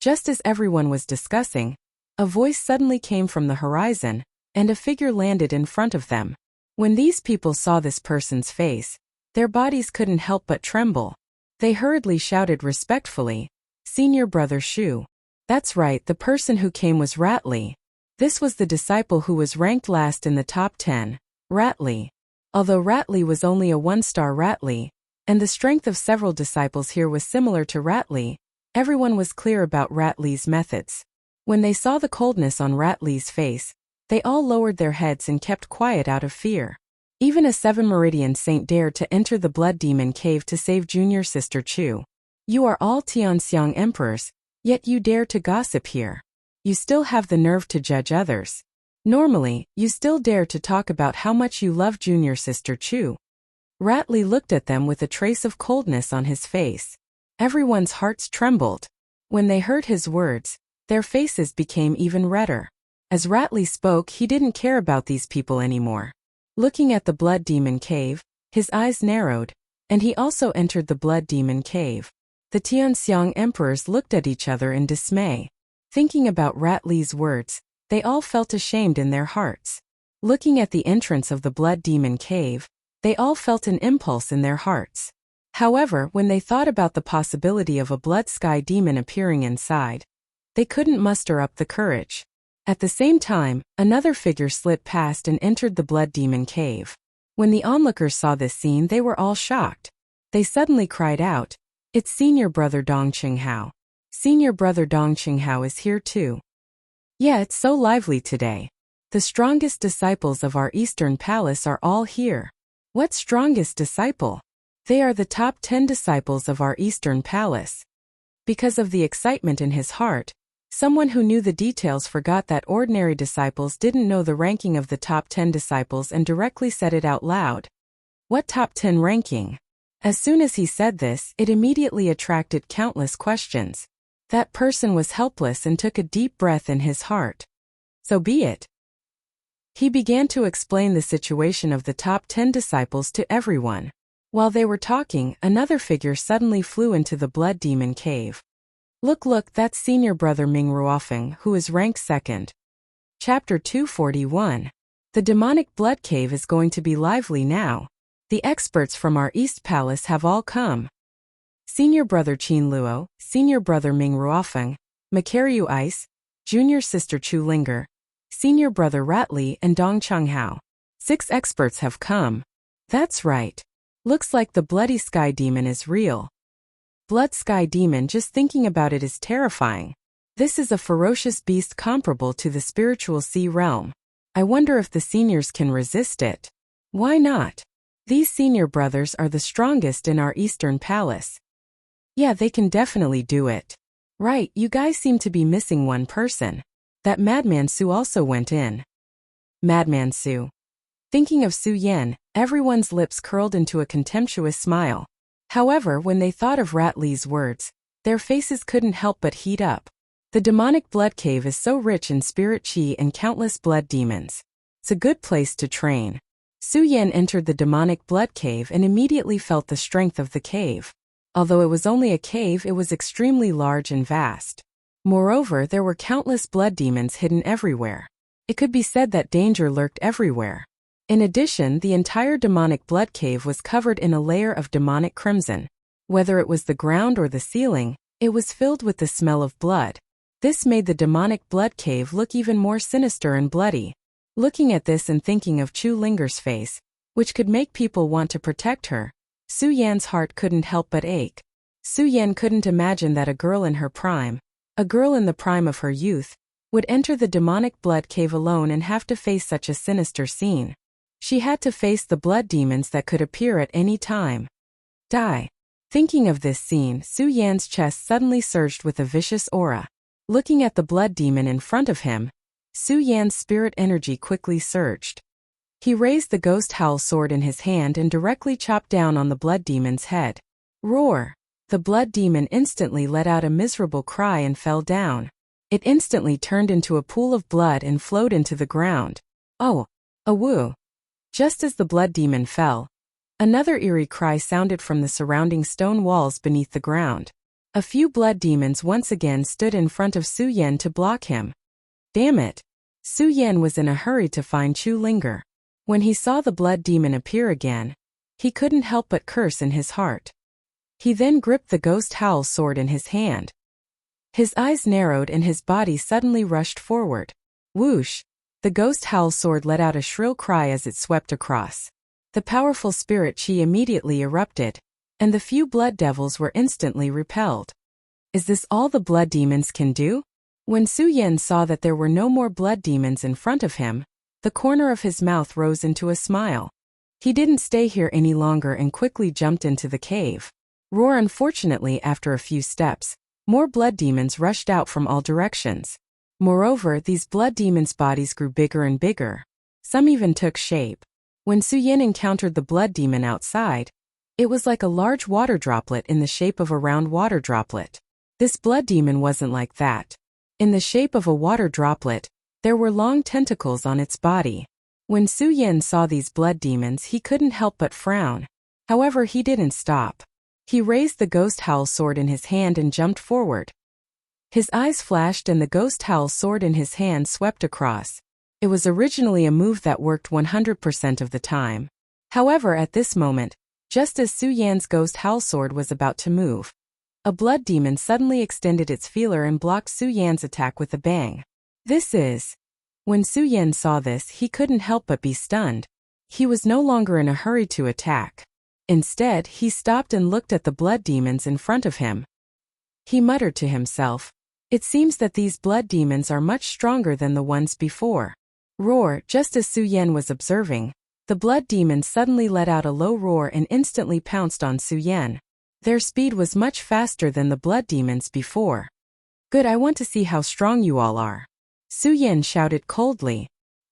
Just as everyone was discussing, a voice suddenly came from the horizon, and a figure landed in front of them. When these people saw this person's face, their bodies couldn't help but tremble. They hurriedly shouted respectfully, "Senior brother Shu." That's right, the person who came was Ratley. This was the disciple who was ranked last in the top 10, Ratley. Although Ratley was only a 1-star Ratley, and the strength of several disciples here was similar to Ratley, everyone was clear about Ratley's methods. When they saw the coldness on Ratley's face, they all lowered their heads and kept quiet out of fear. Even a 7 Meridian Saint dared to enter the Blood Demon Cave to save junior sister Chu. You are all Tianxiang emperors, yet you dare to gossip here. You still have the nerve to judge others. Normally, you still dare to talk about how much you love junior sister Chu. Ratley looked at them with a trace of coldness on his face. Everyone's hearts trembled. When they heard his words, their faces became even redder. As Ratley spoke, he didn't care about these people anymore. Looking at the blood demon cave, his eyes narrowed, and he also entered the blood demon cave. The Tianxiang emperors looked at each other in dismay. Thinking about Ratley's words, they all felt ashamed in their hearts. Looking at the entrance of the blood demon cave, they all felt an impulse in their hearts. However, when they thought about the possibility of a blood sky demon appearing inside, they couldn't muster up the courage. At the same time, another figure slipped past and entered the blood demon cave. When the onlookers saw this scene, they were all shocked. They suddenly cried out, "It's senior brother Dong Qinghao. Senior brother Dong Qinghao is here too. Yeah, it's so lively today. The strongest disciples of our Eastern Palace are all here." What strongest disciple? They are the top 10 disciples of our Eastern Palace. Because of the excitement in his heart, someone who knew the details forgot that ordinary disciples didn't know the ranking of the top 10 disciples and directly said it out loud. What top 10 ranking? As soon as he said this, it immediately attracted countless questions. That person was helpless and took a deep breath in his heart. So be it. He began to explain the situation of the top 10 disciples to everyone. While they were talking, another figure suddenly flew into the blood demon cave. Look, that's senior brother Ming Ruofeng, who is ranked second. Chapter 241. The demonic blood cave is going to be lively now. The experts from our East Palace have all come. Senior brother Qin Luo, senior brother Ming Ruofeng, Makaryu Ice, junior sister Chu Linger, senior brother Ratley and Dong Qinghao. 6 experts have come. That's right. Looks like the bloody sky demon is real. Blood sky demon, just thinking about it is terrifying. This is a ferocious beast comparable to the spiritual sea realm. I wonder if the seniors can resist it. Why not? These senior brothers are the strongest in our Eastern Palace. Yeah, they can definitely do it. Right, you guys seem to be missing one person. That Madman Su also went in. Madman Su. Thinking of Su Yan, everyone's lips curled into a contemptuous smile. However, when they thought of Ratley's words, their faces couldn't help but heat up. The demonic blood cave is so rich in spirit qi and countless blood demons. It's a good place to train. Su Yan entered the demonic blood cave and immediately felt the strength of the cave. Although it was only a cave, it was extremely large and vast. Moreover, there were countless blood demons hidden everywhere. It could be said that danger lurked everywhere. In addition, the entire demonic blood cave was covered in a layer of demonic crimson. Whether it was the ground or the ceiling, it was filled with the smell of blood. This made the demonic blood cave look even more sinister and bloody. Looking at this and thinking of Chu Linger's face, which could make people want to protect her, Su Yan's heart couldn't help but ache. Su Yan couldn't imagine that a girl in her prime, a girl in the prime of her youth, would enter the demonic blood cave alone and have to face such a sinister scene. She had to face the blood demons that could appear at any time. Die. Thinking of this scene, Su Yan's chest suddenly surged with a vicious aura. Looking at the blood demon in front of him, Su Yan's spirit energy quickly surged. He raised the ghost howl sword in his hand and directly chopped down on the blood demon's head. Roar! The blood demon instantly let out a miserable cry and fell down. It instantly turned into a pool of blood and flowed into the ground. Oh! Awoo! Just as the blood demon fell, another eerie cry sounded from the surrounding stone walls beneath the ground. A few blood demons once again stood in front of Su Yan to block him. Damn it! Su Yan was in a hurry to find Chu Linger. When he saw the blood demon appear again, he couldn't help but curse in his heart. He then gripped the ghost howl sword in his hand. His eyes narrowed and his body suddenly rushed forward. Whoosh! The ghost howl sword let out a shrill cry as it swept across. The powerful spirit qi immediately erupted, and the few blood devils were instantly repelled. Is this all the blood demons can do? When Su Yan saw that there were no more blood demons in front of him, the corner of his mouth rose into a smile. He didn't stay here any longer and quickly jumped into the cave. Roar! Unfortunately, after a few steps, more blood demons rushed out from all directions. Moreover, these blood demons' bodies grew bigger and bigger. Some even took shape. When Su Yan encountered the blood demon outside, it was like a large water droplet in the shape of a round water droplet. This blood demon wasn't like that. In the shape of a water droplet, there were long tentacles on its body. When Su Yan saw these blood demons, he couldn't help but frown. However, he didn't stop. He raised the ghost howl sword in his hand and jumped forward. His eyes flashed and the ghost howl sword in his hand swept across. It was originally a move that worked 100% of the time. However, at this moment, just as Su Yan's ghost howl sword was about to move, a blood demon suddenly extended its feeler and blocked Su Yan's attack with a bang. When Su Yan saw this, he couldn't help but be stunned. He was no longer in a hurry to attack. Instead, he stopped and looked at the blood demons in front of him. He muttered to himself, "It seems that these blood demons are much stronger than the ones before." Roar! Just as Su Yan was observing, the blood demons suddenly let out a low roar and instantly pounced on Su Yan. Their speed was much faster than the blood demons before. "Good, I want to see how strong you all are," Su Yan shouted coldly.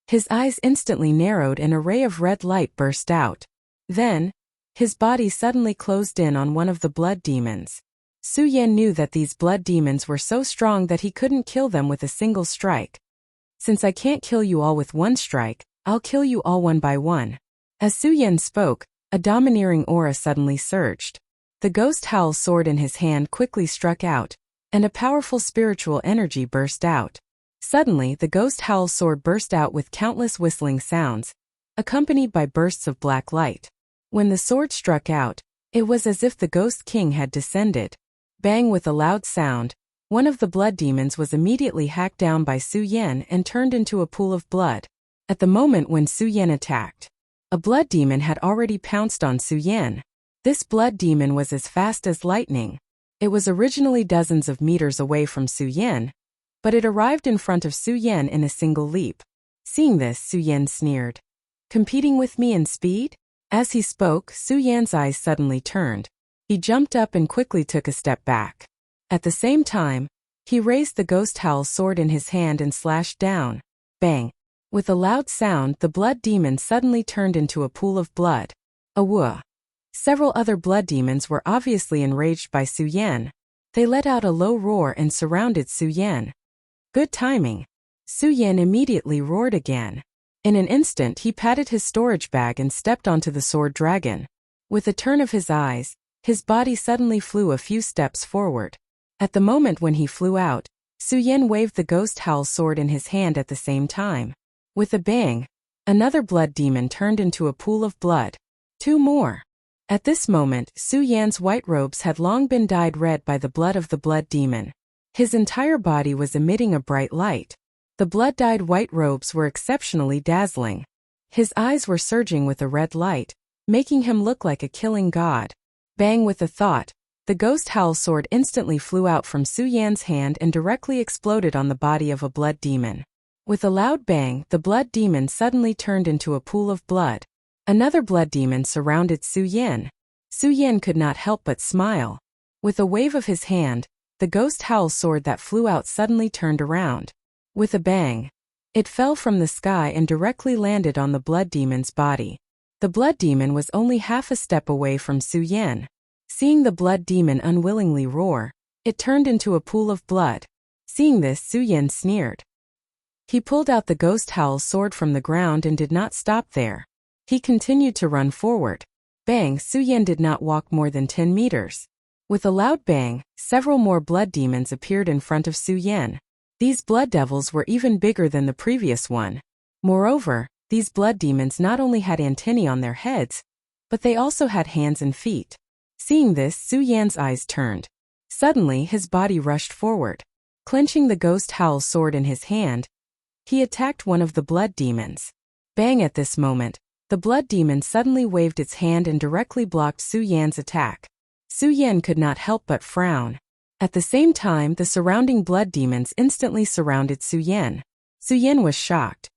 His eyes instantly narrowed and a ray of red light burst out. Then, his body suddenly closed in on one of the blood demons. Su Yan knew that these blood demons were so strong that he couldn't kill them with a single strike. "Since I can't kill you all with one strike, I'll kill you all one by one." As Su Yan spoke, a domineering aura suddenly surged. The ghost howl sword in his hand quickly struck out, and a powerful spiritual energy burst out. Suddenly, the ghost howl sword burst out with countless whistling sounds, accompanied by bursts of black light. When the sword struck out, it was as if the Ghost King had descended. Bang! With a loud sound, one of the blood demons was immediately hacked down by Su Yan and turned into a pool of blood. At the moment when Su Yan attacked, a blood demon had already pounced on Su Yan. This blood demon was as fast as lightning. It was originally dozens of meters away from Su Yan, but it arrived in front of Su Yan in a single leap. Seeing this, Su Yan sneered. "Competing with me in speed?" As he spoke, Su Yan's eyes suddenly turned. He jumped up and quickly took a step back. At the same time, he raised the ghost howl sword in his hand and slashed down. Bang! With a loud sound, the blood demon suddenly turned into a pool of blood. Awoo! Several other blood demons were obviously enraged by Su Yan. They let out a low roar and surrounded Su Yan. Good timing. Su Yan immediately roared again. In an instant, he patted his storage bag and stepped onto the sword dragon. With a turn of his eyes, his body suddenly flew a few steps forward. At the moment when he flew out, Su Yan waved the ghost howl sword in his hand at the same time. With a bang, another blood demon turned into a pool of blood. Two more. At this moment, Su Yan's white robes had long been dyed red by the blood of the blood demon. His entire body was emitting a bright light. The blood-dyed white robes were exceptionally dazzling. His eyes were surging with a red light, making him look like a killing god. Bang! With a thought, the ghost howl sword instantly flew out from Su Yan's hand and directly exploded on the body of a blood demon. With a loud bang, the blood demon suddenly turned into a pool of blood. Another blood demon surrounded Su Yan. Su Yan could not help but smile. With a wave of his hand, the ghost howl sword that flew out suddenly turned around. With a bang, it fell from the sky and directly landed on the blood demon's body. The blood demon was only half a step away from Su Yan. Seeing the blood demon unwillingly roar, it turned into a pool of blood. Seeing this, Su Yan sneered. He pulled out the ghost howl sword from the ground and did not stop there. He continued to run forward. Bang! Su Yan did not walk more than 10 meters. With a loud bang, several more blood demons appeared in front of Su Yan. These blood devils were even bigger than the previous one. Moreover, these blood demons not only had antennae on their heads, but they also had hands and feet. Seeing this, Su Yan's eyes turned. Suddenly, his body rushed forward. Clenching the ghost howl sword in his hand, he attacked one of the blood demons. Bang! At this moment, the blood demon suddenly waved its hand and directly blocked Su Yan's attack. Su Yan could not help but frown. At the same time, the surrounding blood demons instantly surrounded Su Yan. Su Yan was shocked.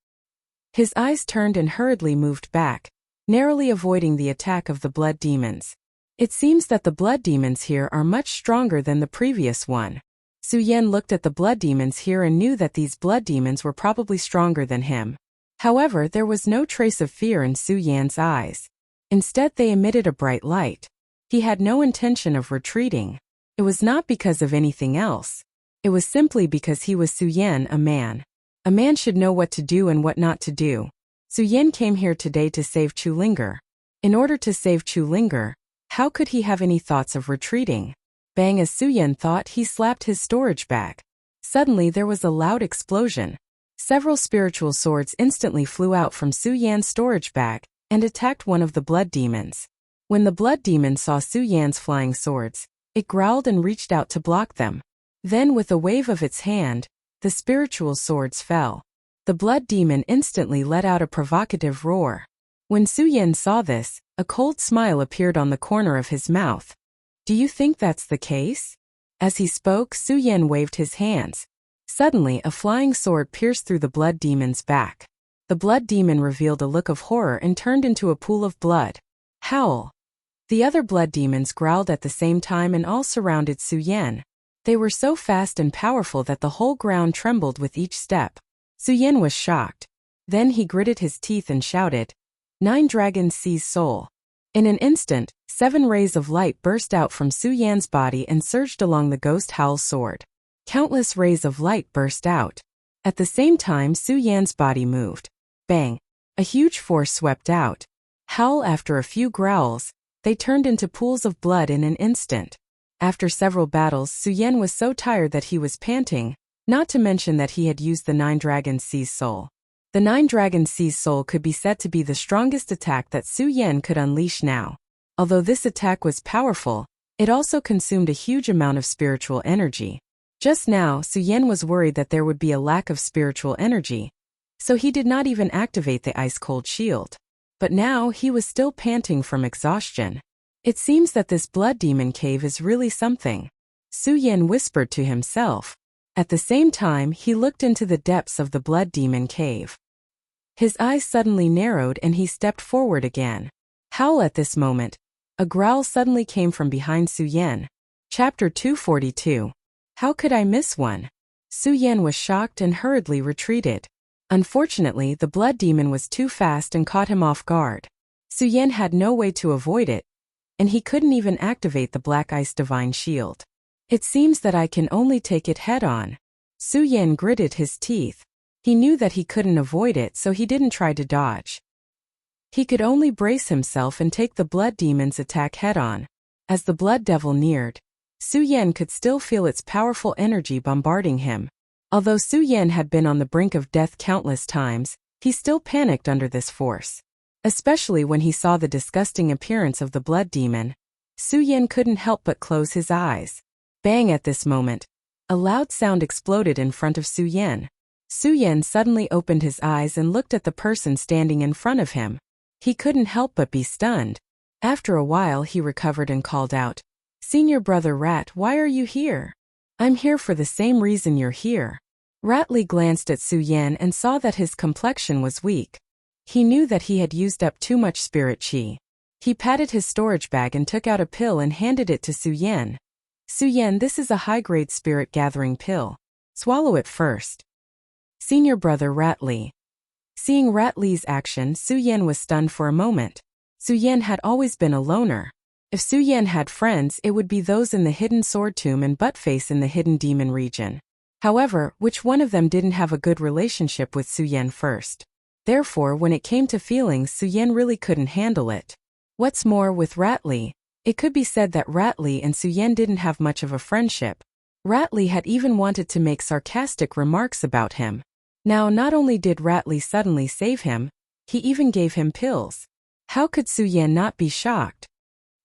His eyes turned and hurriedly moved back, narrowly avoiding the attack of the blood demons. It seems that the blood demons here are much stronger than the previous one. Su Yan looked at the blood demons here and knew that these blood demons were probably stronger than him. However, there was no trace of fear in Su Yan's eyes. Instead, they emitted a bright light. He had no intention of retreating. It was not because of anything else. It was simply because he was Su Yan, a man. A man should know what to do and what not to do. Su Yan came here today to save Chu Linger. In order to save Chu Linger, how could he have any thoughts of retreating? Bang! As Su Yan thought, he slapped his storage bag. Suddenly there was a loud explosion. Several spiritual swords instantly flew out from Su Yan's storage bag and attacked one of the blood demons. When the blood demon saw Su Yan's flying swords, it growled and reached out to block them. Then with a wave of its hand, the spiritual swords fell. The blood demon instantly let out a provocative roar. When Su Yan saw this, a cold smile appeared on the corner of his mouth. Do you think that's the case? As he spoke, Su Yan waved his hands. Suddenly, a flying sword pierced through the blood demon's back. The blood demon revealed a look of horror and turned into a pool of blood. Howl! The other blood demons growled at the same time and all surrounded Su Yan. They were so fast and powerful that the whole ground trembled with each step. Su Yan was shocked. Then he gritted his teeth and shouted, "9 dragons seize soul." In an instant, 7 rays of light burst out from Su Yan's body and surged along the ghost Howl's sword. Countless rays of light burst out. At the same time, Su Yan's body moved. Bang! A huge force swept out. Howl! After a few growls, they turned into pools of blood in an instant. After several battles, Su Yan was so tired that he was panting, not to mention that he had used the 9 dragons seize soul. The 9 dragons seize soul could be said to be the strongest attack that Su Yan could unleash now. Although this attack was powerful, it also consumed a huge amount of spiritual energy. Just now, Su Yan was worried that there would be a lack of spiritual energy, so he did not even activate the ice-cold shield. But now he was still panting from exhaustion. It seems that this blood demon cave is really something, Su Yan whispered to himself. At the same time, he looked into the depths of the blood demon cave. His eyes suddenly narrowed and he stepped forward again. Howl! At this moment, a growl suddenly came from behind Su Yan. Chapter 242. How could I miss one? Su Yan was shocked and hurriedly retreated. Unfortunately, the blood demon was too fast and caught him off guard. Su Yan had no way to avoid it, and he couldn't even activate the Black Ice Divine Shield. It seems that I can only take it head-on. Su Yan gritted his teeth. He knew that he couldn't avoid it, so he didn't try to dodge. He could only brace himself and take the blood demon's attack head-on. As the blood devil neared, Su Yan could still feel its powerful energy bombarding him. Although Su Yan had been on the brink of death countless times, he still panicked under this force. Especially when he saw the disgusting appearance of the blood demon, Su Yan couldn't help but close his eyes. Bang! At this moment, a loud sound exploded in front of Su Yan. Su Yan suddenly opened his eyes and looked at the person standing in front of him. He couldn't help but be stunned. After a while he recovered and called out, "Senior brother Rat, why are you here?" "I'm here for the same reason you're here." Ratley glanced at Su Yan and saw that his complexion was weak. He knew that he had used up too much spirit chi. He patted his storage bag and took out a pill and handed it to Su Yan. "Su Yan, this is a high-grade spirit gathering pill. Swallow it first." Senior brother Ratley. Seeing Ratley's action, Su Yan was stunned for a moment. Su Yan had always been a loner. If Su Yan had friends, it would be those in the hidden sword tomb and Buttface in the hidden demon region. However, which one of them didn't have a good relationship with Su Yan first? Therefore, when it came to feelings, Su Yan really couldn't handle it. What's more, with Ratley, it could be said that Ratley and Su Yan didn't have much of a friendship. Ratley had even wanted to make sarcastic remarks about him. Now, not only did Ratley suddenly save him, he even gave him pills. How could Su Yan not be shocked?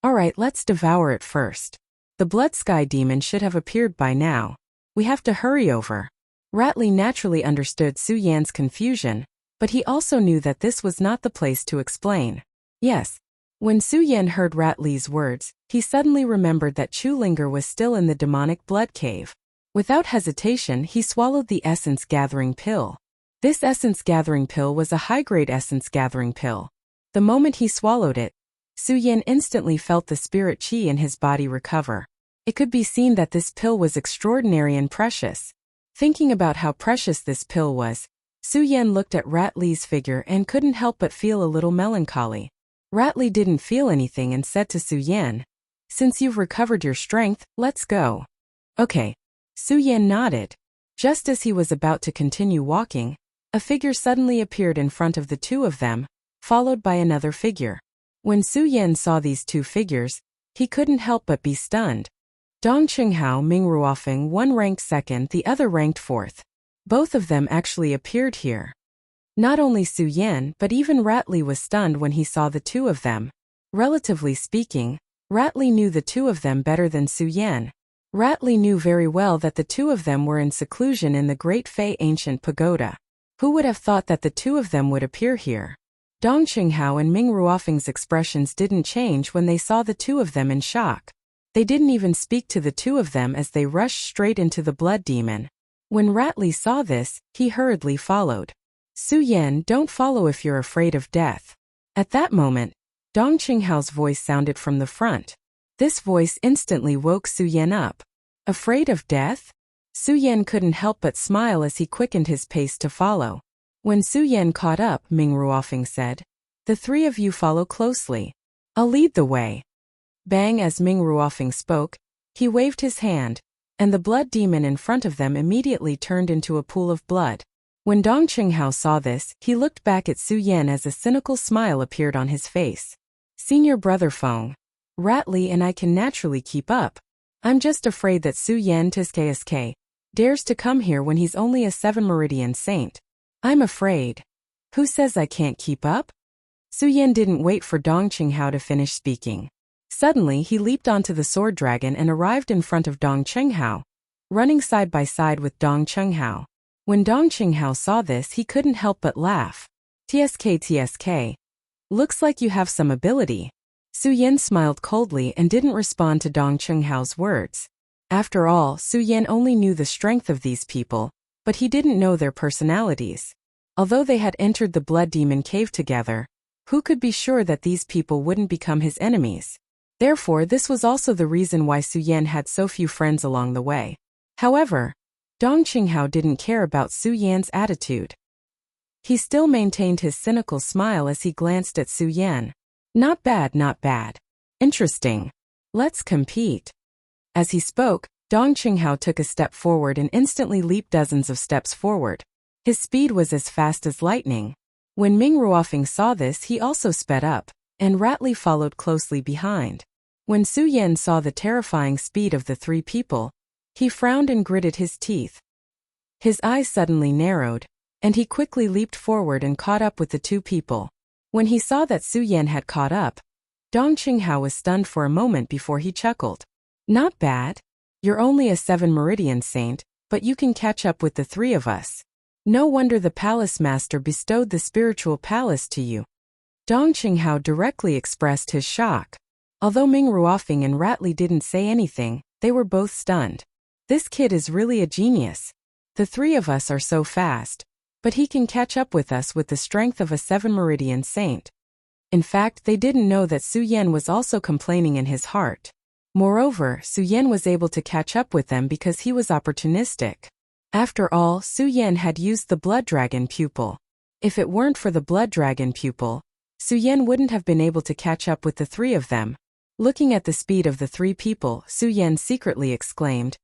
Alright, let's devour it first. The Blood Sky Demon should have appeared by now. We have to hurry over. Ratley naturally understood Su Yan's confusion, but he also knew that this was not the place to explain. Yes. When Su Yan heard Ratley's words, he suddenly remembered that Chu Linger was still in the demonic blood cave. Without hesitation, he swallowed the essence gathering pill. This essence gathering pill was a high-grade essence gathering pill. The moment he swallowed it, Su Yan instantly felt the spirit chi in his body recover. It could be seen that this pill was extraordinary and precious. Thinking about how precious this pill was, Su Yan looked at Ratley's figure and couldn't help but feel a little melancholy. Ratley didn't feel anything and said to Su Yan, Since you've recovered your strength, let's go. Okay. Su Yan nodded. Just as he was about to continue walking, a figure suddenly appeared in front of the two of them, followed by another figure. When Su Yan saw these two figures, he couldn't help but be stunned. Dong Qinghao Ming Ruofeng, one ranked second, the other ranked fourth. Both of them actually appeared here. Not only Su Yan but even Ratli was stunned when he saw the two of them. Relatively speaking, Ratli knew the two of them better than Su Yan. Ratli knew very well that the two of them were in seclusion in the Great Fei Ancient Pagoda. Who would have thought that the two of them would appear here? Dong Qinghao and Ming Ruofeng's expressions didn't change when they saw the two of them in shock. They didn't even speak to the two of them as they rushed straight into the blood demon. When Ratli saw this, he hurriedly followed. Su Yan, don't follow if you're afraid of death. At that moment, Dong Qinghao's voice sounded from the front. This voice instantly woke Su Yan up. Afraid of death? Su Yan couldn't help but smile as he quickened his pace to follow. When Su Yan caught up, Ming Ruofeng said, "The three of you follow closely. I'll lead the way." Bang! As Ming Ruofeng spoke, he waved his hand, and the blood demon in front of them immediately turned into a pool of blood. When Dong Qinghao saw this, he looked back at Su Yan as a cynical smile appeared on his face. "Senior brother Feng, Ratli and I can naturally keep up. I'm just afraid that Su Yan Tsk dares to come here when he's only a 7 Meridian saint. I'm afraid." "Who says I can't keep up?" Su Yan didn't wait for Dong Qinghao to finish speaking. Suddenly he leaped onto the sword dragon and arrived in front of Dong Qinghao, running side by side with Dong Qinghao. When Dong Qinghao saw this, he couldn't help but laugh. "Tsk. Looks like you have some ability." Su Yan smiled coldly and didn't respond to Dong Qinghao's words. After all, Su Yan only knew the strength of these people, but he didn't know their personalities. Although they had entered the Blood Demon Cave together, who could be sure that these people wouldn't become his enemies? Therefore, this was also the reason why Su Yan had so few friends along the way. However, Dong Qinghao didn't care about Su Yan's attitude. He still maintained his cynical smile as he glanced at Su Yan. "Not bad, not bad. Interesting. Let's compete." As he spoke, Dong Qinghao took a step forward and instantly leaped dozens of steps forward. His speed was as fast as lightning. When Ming Ruofeng saw this, he also sped up, and Ratli followed closely behind. When Su Yan saw the terrifying speed of the three people, he frowned and gritted his teeth. His eyes suddenly narrowed, and he quickly leaped forward and caught up with the two people. When he saw that Su Yan had caught up, Dong Qinghao was stunned for a moment before he chuckled. "Not bad. You're only a 7 Meridian saint, but you can catch up with the three of us. No wonder the palace master bestowed the spiritual palace to you." Dong Qinghao directly expressed his shock. Although Ming Ruofeng and Ratli didn't say anything, they were both stunned. This kid is really a genius. The three of us are so fast, but he can catch up with us with the strength of a 7 Meridian saint. In fact, they didn't know that Su Yan was also complaining in his heart. Moreover, Su Yan was able to catch up with them because he was opportunistic. After all, Su Yan had used the Blood Dragon pupil. If it weren't for the Blood Dragon pupil, Su Yan wouldn't have been able to catch up with the three of them. Looking at the speed of the three people, Su Yan secretly exclaimed,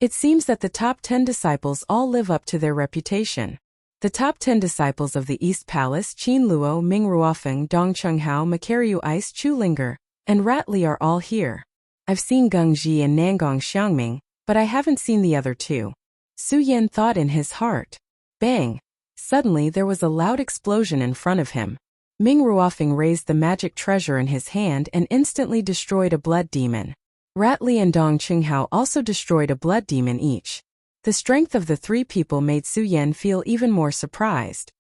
"It seems that the top 10 disciples all live up to their reputation." The top 10 disciples of the East Palace, Qin Luo, Ming Ruofeng, Dong Qinghao, Makaryu Ice, Chu Linger, and Ratli are all here. I've seen Geng Ji and Nangong Xiangming, but I haven't seen the other two. Su Yan thought in his heart. Bang! Suddenly there was a loud explosion in front of him. Ming Ruofeng raised the magic treasure in his hand and instantly destroyed a blood demon. Ratli and Dong Qinghao also destroyed a blood demon each. The strength of the three people made Su Yan feel even more surprised.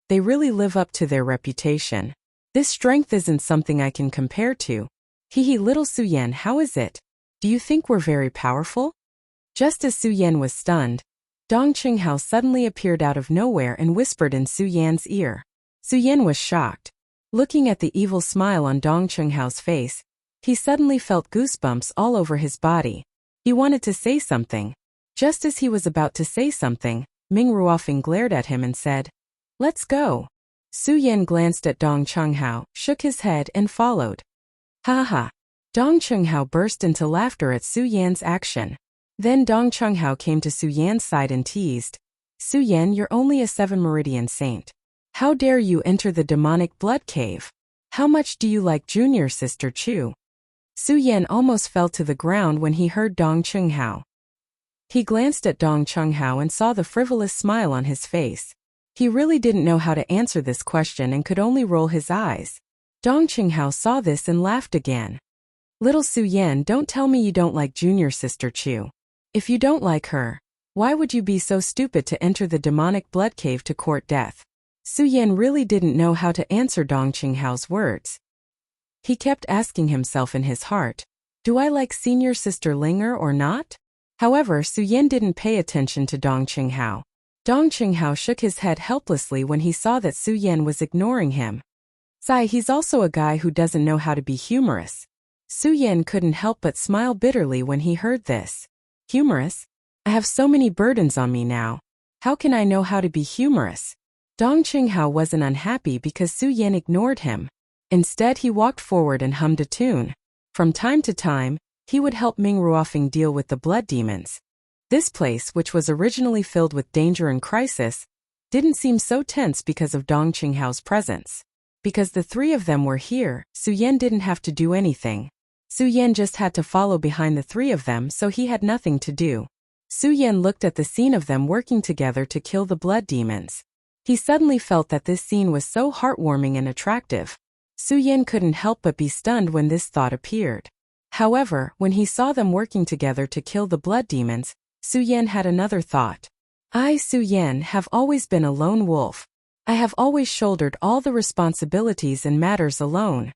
They really live up to their reputation. This strength isn't something I can compare to. Hee little Su Yan, how is it? Do you think we're very powerful? Just as Su Yan was stunned, Dong Qinghao suddenly appeared out of nowhere and whispered in Su Yan's ear. Su Yan was shocked. Looking at the evil smile on Dong Qinghao's face, he suddenly felt goosebumps all over his body. He wanted to say something. Just as he was about to say something, Ming Ruofeng glared at him and said, "Let's go." Su Yan glanced at Dong Qinghao, shook his head and followed. "Ha ha. Dong Chunghao burst into laughter at Su Yan's action. Then Dong Chunghao came to Su Yan's side and teased, "Su Yan, you're only a 7 meridian saint. How dare you enter the demonic blood cave? How much do you like junior sister Chu?" Su Yan almost fell to the ground when he heard Dong Chunghao. He glanced at Dong Chunghao and saw the frivolous smile on his face. He really didn't know how to answer this question and could only roll his eyes. Dong Chunghao saw this and laughed again. "Little Su Yan, don't tell me you don't like junior sister Chu. If you don't like her, why would you be so stupid to enter the demonic blood cave to court death?" Su Yan really didn't know how to answer Dong Chunghao's words. He kept asking himself in his heart, "Do I like senior sister Linger or not?" However, Su Yan didn't pay attention to Dong Chunghao. Dong Chunghao shook his head helplessly when he saw that Su Yan was ignoring him. "Sai, he's also a guy who doesn't know how to be humorous." Su Yan couldn't help but smile bitterly when he heard this. "Humorous? I have so many burdens on me now. How can I know how to be humorous?" Dong Chunghao wasn't unhappy because Su Yan ignored him. Instead, he walked forward and hummed a tune. From time to time, he would help Ming Ruofing deal with the blood demons. This place, which was originally filled with danger and crisis, didn't seem so tense because of Dong Chunghao's presence. Because the three of them were here, Su Yan didn't have to do anything. Su Yan just had to follow behind the three of them, so he had nothing to do. Su Yan looked at the scene of them working together to kill the blood demons. He suddenly felt that this scene was so heartwarming and attractive. Su Yan couldn't help but be stunned when this thought appeared. However, when he saw them working together to kill the blood demons, Su Yan had another thought. "I, Su Yan, have always been a lone wolf. I have always shouldered all the responsibilities and matters alone.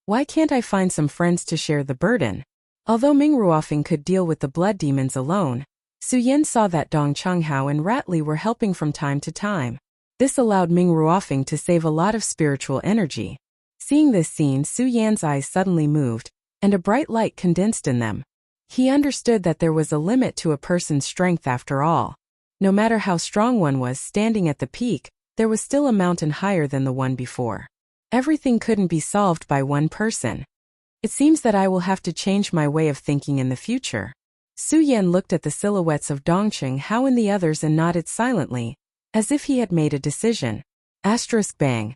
Why can't I find some friends to share the burden?" Although Ming Ruofing could deal with the blood demons alone, Su Yan saw that Dong Chunghao and Rat Li were helping from time to time. This allowed Ming Ruofing to save a lot of spiritual energy. Seeing this scene, Su Yan's eyes suddenly moved, and a bright light condensed in them. He understood that there was a limit to a person's strength after all. No matter how strong one was standing at the peak, there was still a mountain higher than the one before. Everything couldn't be solved by one person. "It seems that I will have to change my way of thinking in the future." Su Yan looked at the silhouettes of Dong Chunghao and the others and nodded silently, as if he had made a decision. Asterisk bang.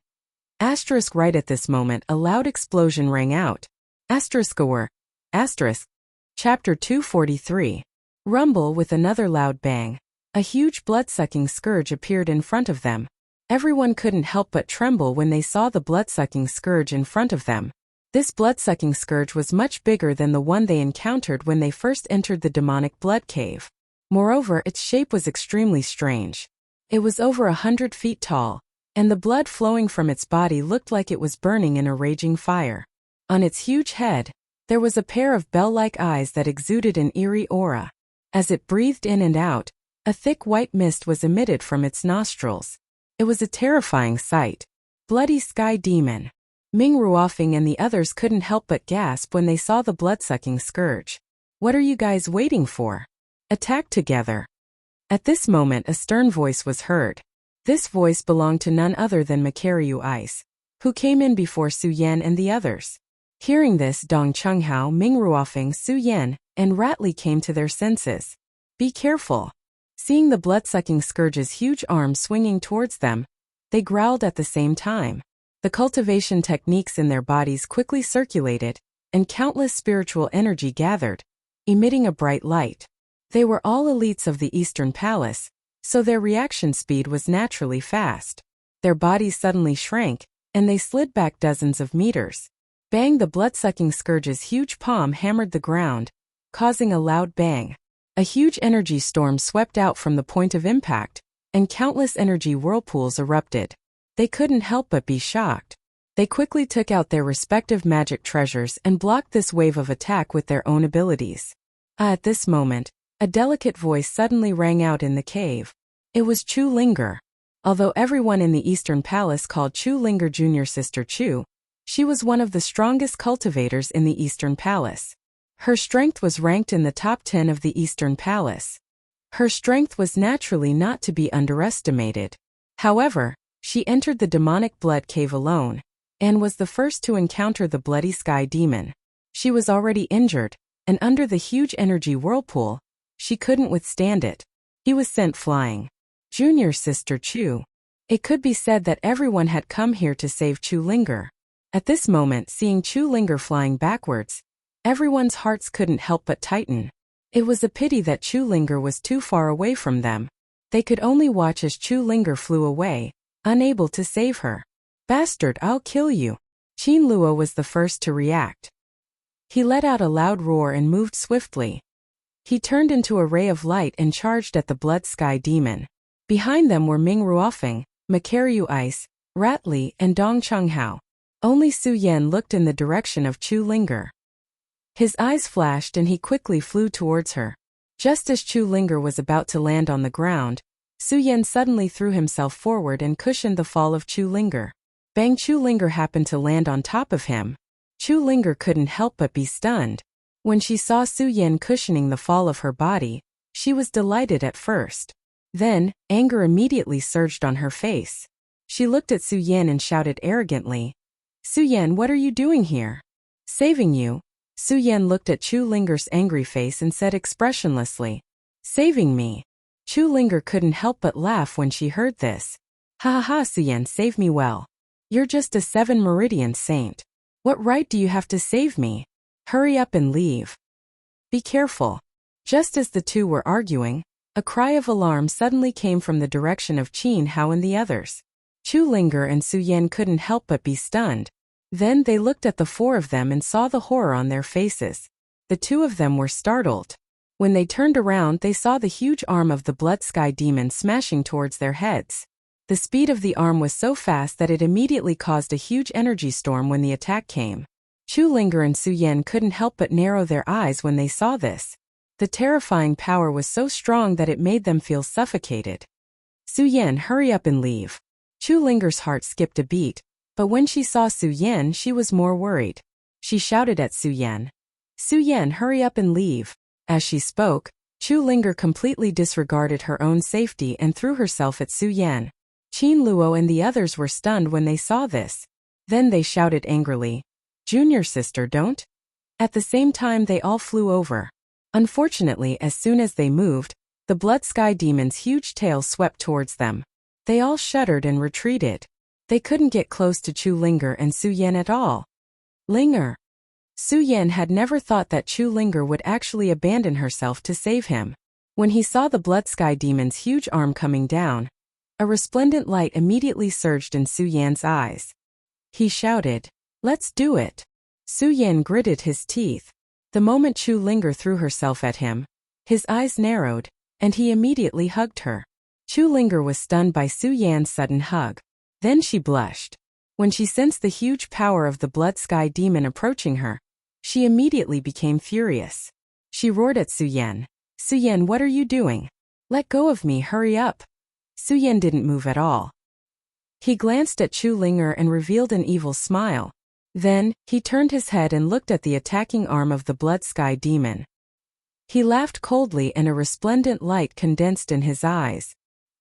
Asterisk right at this moment a loud explosion rang out. Asterisk aware. Asterisk. Chapter 243. Rumble. With another loud bang, a huge blood-sucking scourge appeared in front of them. Everyone couldn't help but tremble when they saw the blood-sucking scourge in front of them. This blood-sucking scourge was much bigger than the one they encountered when they first entered the demonic blood cave. Moreover, its shape was extremely strange. It was over 100 feet tall, and the blood flowing from its body looked like it was burning in a raging fire. On its huge head, there was a pair of bell-like eyes that exuded an eerie aura. As it breathed in and out, a thick white mist was emitted from its nostrils. It was a terrifying sight. Bloody Sky Demon. Ming Ruofing and the others couldn't help but gasp when they saw the blood-sucking scourge. "What are you guys waiting for? Attack together." At this moment a stern voice was heard. This voice belonged to none other than Makaryu Ice, who came in before Su Yan and the others. Hearing this, Dong Chunghao, Ming Ruofing, Su Yan, and Rat Li came to their senses. "Be careful." Seeing the blood-sucking scourge's huge arms swinging towards them, they growled at the same time. The cultivation techniques in their bodies quickly circulated, and countless spiritual energy gathered, emitting a bright light. They were all elites of the Eastern Palace, so their reaction speed was naturally fast. Their bodies suddenly shrank, and they slid back dozens of meters. Bang! The blood-sucking scourge's huge palm hammered the ground, causing a loud bang. A huge energy storm swept out from the point of impact, and countless energy whirlpools erupted. They couldn't help but be shocked. They quickly took out their respective magic treasures and blocked this wave of attack with their own abilities. At this moment, a delicate voice suddenly rang out in the cave. It was Chu Linger. Although everyone in the Eastern Palace called Chu Linger Junior Sister Chu, she was one of the strongest cultivators in the Eastern Palace. Her strength was ranked in the top 10 of the Eastern Palace. Her strength was naturally not to be underestimated. However, she entered the demonic blood cave alone, and was the first to encounter the bloody Sky Demon. She was already injured, and under the huge energy whirlpool, she couldn't withstand it. He was sent flying. Junior sister Chu. It could be said that everyone had come here to save Chu Linger. At this moment, seeing Chu Linger flying backwards, everyone's hearts couldn't help but tighten. It was a pity that Chu Linger was too far away from them. They could only watch as Chu Linger flew away, unable to save her. Bastard, I'll kill you. Qin Luo was the first to react. He let out a loud roar and moved swiftly. He turned into a ray of light and charged at the Blood Sky Demon. Behind them were Ming Ruofeng, Makaryu Ice, Rat Li, and Dong Chunghao. Only Su Yan looked in the direction of Chu Linger. His eyes flashed and he quickly flew towards her. Just as Chu Linger was about to land on the ground, Su Yan suddenly threw himself forward and cushioned the fall of Chu Linger. Bang! Chu Linger happened to land on top of him. Chu Linger couldn't help but be stunned. When she saw Su Yan cushioning the fall of her body, she was delighted at first. Then, anger immediately surged on her face. She looked at Su Yan and shouted arrogantly, "Su Yan, what are you doing here?" "Saving you." Su Yan looked at Chu Linger's angry face and said expressionlessly, "Saving me?" Chu Linger couldn't help but laugh when she heard this. "Ha ha ha, Su Yan, save me well. You're just a 7 Meridian saint. What right do you have to save me? Hurry up and leave. Be careful." Just as the two were arguing, a cry of alarm suddenly came from the direction of Qin Hao and the others. Chu Linger and Su Yan couldn't help but be stunned. Then they looked at the four of them and saw the horror on their faces. The two of them were startled. When they turned around, they saw the huge arm of the Blood Sky Demon smashing towards their heads. The speed of the arm was so fast that it immediately caused a huge energy storm when the attack came. Chu Linger and Su Yan couldn't help but narrow their eyes when they saw this. The terrifying power was so strong that it made them feel suffocated. "Su Yan, hurry up and leave." Chu Linger's heart skipped a beat, but when she saw Su Yan, she was more worried. She shouted at Su Yan, "Su Yan, hurry up and leave." As she spoke, Chu Linger completely disregarded her own safety and threw herself at Su Yan. Qin Luo and the others were stunned when they saw this. Then they shouted angrily, "Junior sister, don't." At the same time they all flew over. Unfortunately, as soon as they moved, the Blood Sky Demon's huge tail swept towards them. They all shuddered and retreated. They couldn't get close to Chu Linger and Su Yan at all. Linger. Su Yan had never thought that Chu Linger would actually abandon herself to save him. When he saw the Blood Sky Demon's huge arm coming down, a resplendent light immediately surged in Su Yan's eyes. He shouted, "Let's do it." Su Yan gritted his teeth. The moment Chu Linger threw herself at him, his eyes narrowed, and he immediately hugged her. Chu Linger was stunned by Su Yan's sudden hug. Then she blushed. When she sensed the huge power of the Blood Sky Demon approaching her, she immediately became furious. She roared at Su Yan, "Su Yan, what are you doing? Let go of me, hurry up." Su Yan didn't move at all. He glanced at Chu Linger and revealed an evil smile. Then, he turned his head and looked at the attacking arm of the Blood Sky Demon. He laughed coldly and a resplendent light condensed in his eyes.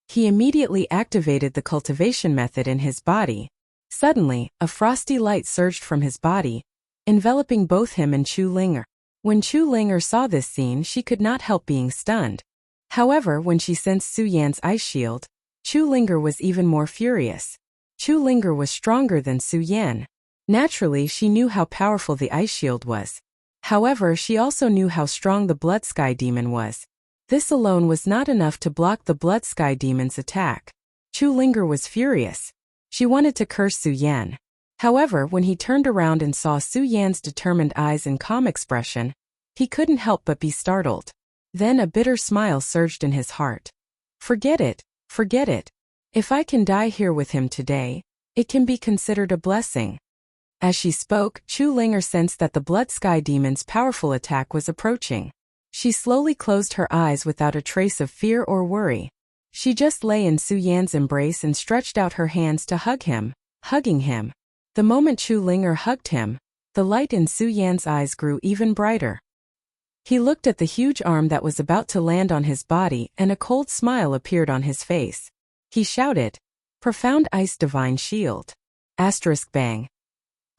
He immediately activated the cultivation method in his body. Suddenly, a frosty light surged from his body, enveloping both him and Chu Linger. When Chu Linger saw this scene, she could not help being stunned. However, when she sensed Su Yan's ice shield, Chu Linger was even more furious. Chu Linger was stronger than Su Yan. Naturally, she knew how powerful the ice shield was. However, she also knew how strong the Blood Sky Demon was. This alone was not enough to block the Blood Sky Demon's attack. Chu Linger was furious. She wanted to curse Su Yan. However, when he turned around and saw Su Yan's determined eyes and calm expression, he couldn't help but be startled. Then a bitter smile surged in his heart. Forget it, forget it. If I can die here with him today, it can be considered a blessing." As she spoke, Chu Linger sensed that the Blood Sky Demon's powerful attack was approaching. She slowly closed her eyes without a trace of fear or worry. She just lay in Su Yan's embrace and stretched out her hands to hug him, hugging him. The moment Chu Linger hugged him, the light in Su Yan's eyes grew even brighter. He looked at the huge arm that was about to land on his body and a cold smile appeared on his face. He shouted, "Profound Ice Divine Shield." Asterisk bang.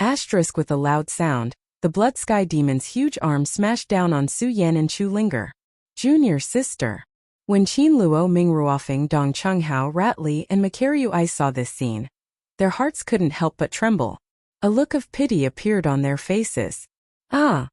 Asterisk with a loud sound, the Blood Sky Demon's huge arm smashed down on Su Yan and Chu Linger, junior sister. When Qin Luo, Ming Ruofeng, Dong Chenghao, Rat Li, and Makaryu Ai saw this scene, their hearts couldn't help but tremble. A look of pity appeared on their faces. Ah!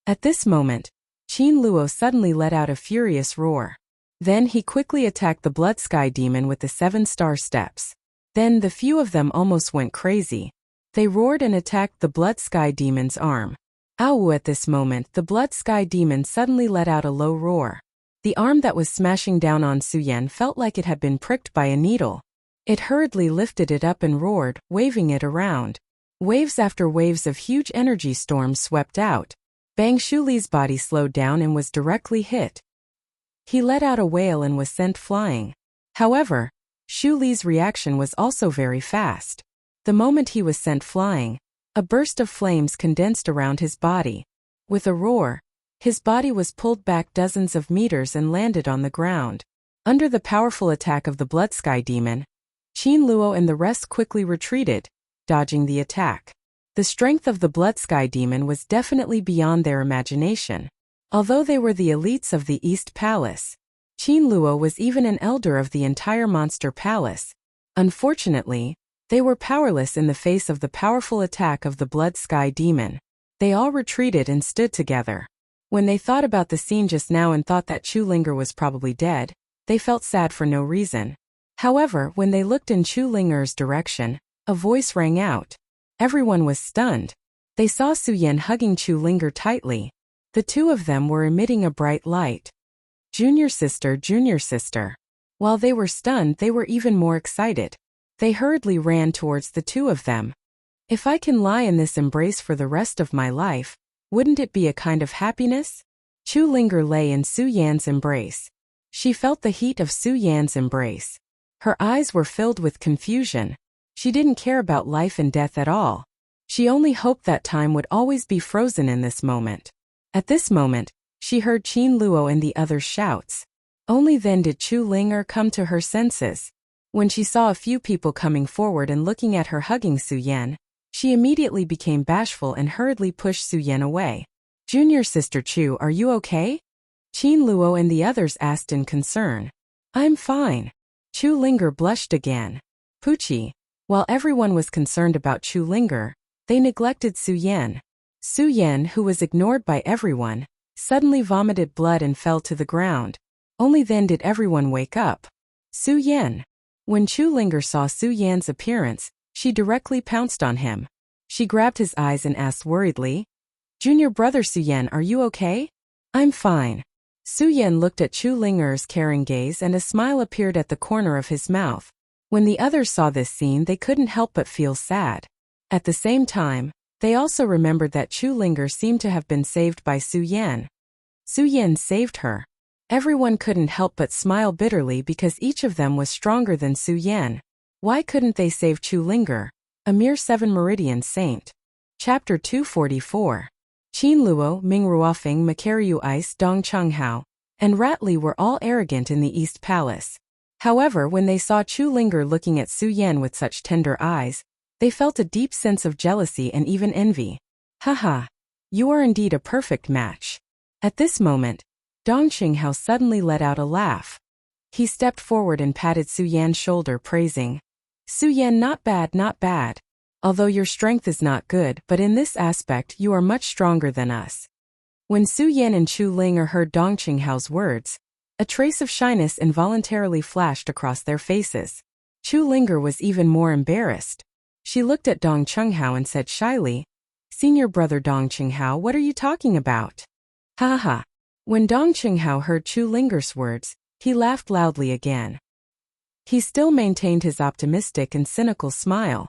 At this moment, Qin Luo suddenly let out a furious roar. Then he quickly attacked the Blood Sky Demon with the 7-star steps. Then the few of them almost went crazy. They roared and attacked the Blood Sky Demon's arm. Ow! At this moment, the Blood Sky Demon suddenly let out a low roar. The arm that was smashing down on Su Yan felt like it had been pricked by a needle. It hurriedly lifted it up and roared, waving it around. Waves after waves of huge energy storms swept out. Bang Shuli's body slowed down and was directly hit. He let out a wail and was sent flying. However, Shuli's reaction was also very fast. The moment he was sent flying, a burst of flames condensed around his body. With a roar, his body was pulled back dozens of meters and landed on the ground. Under the powerful attack of the Blood Sky Demon, Qin Luo and the rest quickly retreated, dodging the attack. The strength of the Blood Sky Demon was definitely beyond their imagination. Although they were the elites of the East Palace, Qin Luo was even an elder of the entire Monster Palace. Unfortunately, they were powerless in the face of the powerful attack of the Blood Sky Demon. They all retreated and stood together. When they thought about the scene just now and thought that Chu Linger was probably dead, they felt sad for no reason. However, when they looked in Chu Linger's direction, a voice rang out. Everyone was stunned. They saw Su Yan hugging Chu Linger tightly. The two of them were emitting a bright light. Junior sister, junior sister. While they were stunned, they were even more excited. They hurriedly ran towards the two of them. If I can lie in this embrace for the rest of my life, wouldn't it be a kind of happiness? Chu Linger lay in Su Yan's embrace. She felt the heat of Su Yan's embrace. Her eyes were filled with confusion. She didn't care about life and death at all. She only hoped that time would always be frozen in this moment. At this moment, she heard Qin Luo and the others' shouts. Only then did Chu Linger come to her senses. When she saw a few people coming forward and looking at her hugging Su Yan, she immediately became bashful and hurriedly pushed Su Yan away. Junior sister Chu, are you okay? Qin Luo and the others asked in concern. I'm fine. Chu Linger blushed again. Puchi. While everyone was concerned about Chu Linger, they neglected Su Yan. Su Yan, who was ignored by everyone, suddenly vomited blood and fell to the ground. Only then did everyone wake up. Su Yan. When Chu Linger saw Su Yan's appearance, she directly pounced on him. She grabbed his eyes and asked worriedly, Junior brother Su Yan, are you okay? I'm fine. Su Yan looked at Chu Linger's caring gaze and a smile appeared at the corner of his mouth. When the others saw this scene, they couldn't help but feel sad. At the same time, they also remembered that Chu Linger seemed to have been saved by Su Yan. Su Yan saved her. Everyone couldn't help but smile bitterly because each of them was stronger than Su Yan. Why couldn't they save Chu Linger, a mere 7 meridian saint? Chapter 244. Qin Luo, Ming Ruofeng, Makaryu Ice, Dong Chenghao, and Rat Li were all arrogant in the East Palace. However, when they saw Chu Linger looking at Su Yan with such tender eyes, they felt a deep sense of jealousy and even envy. Haha, you are indeed a perfect match. At this moment, Dong Chenghao suddenly let out a laugh. He stepped forward and patted Su Yan's shoulder, praising, Su Yan, not bad, not bad. Although your strength is not good, but in this aspect you are much stronger than us. When Su Yan and Chu Linger heard Dong Chenghao's words, a trace of shyness involuntarily flashed across their faces. Chu Linger was even more embarrassed. She looked at Dong Chenghao and said shyly, Senior brother Dong Chenghao, what are you talking about? Ha ha. When Dong Chenghao heard Chu Linger's words, he laughed loudly again. He still maintained his optimistic and cynical smile.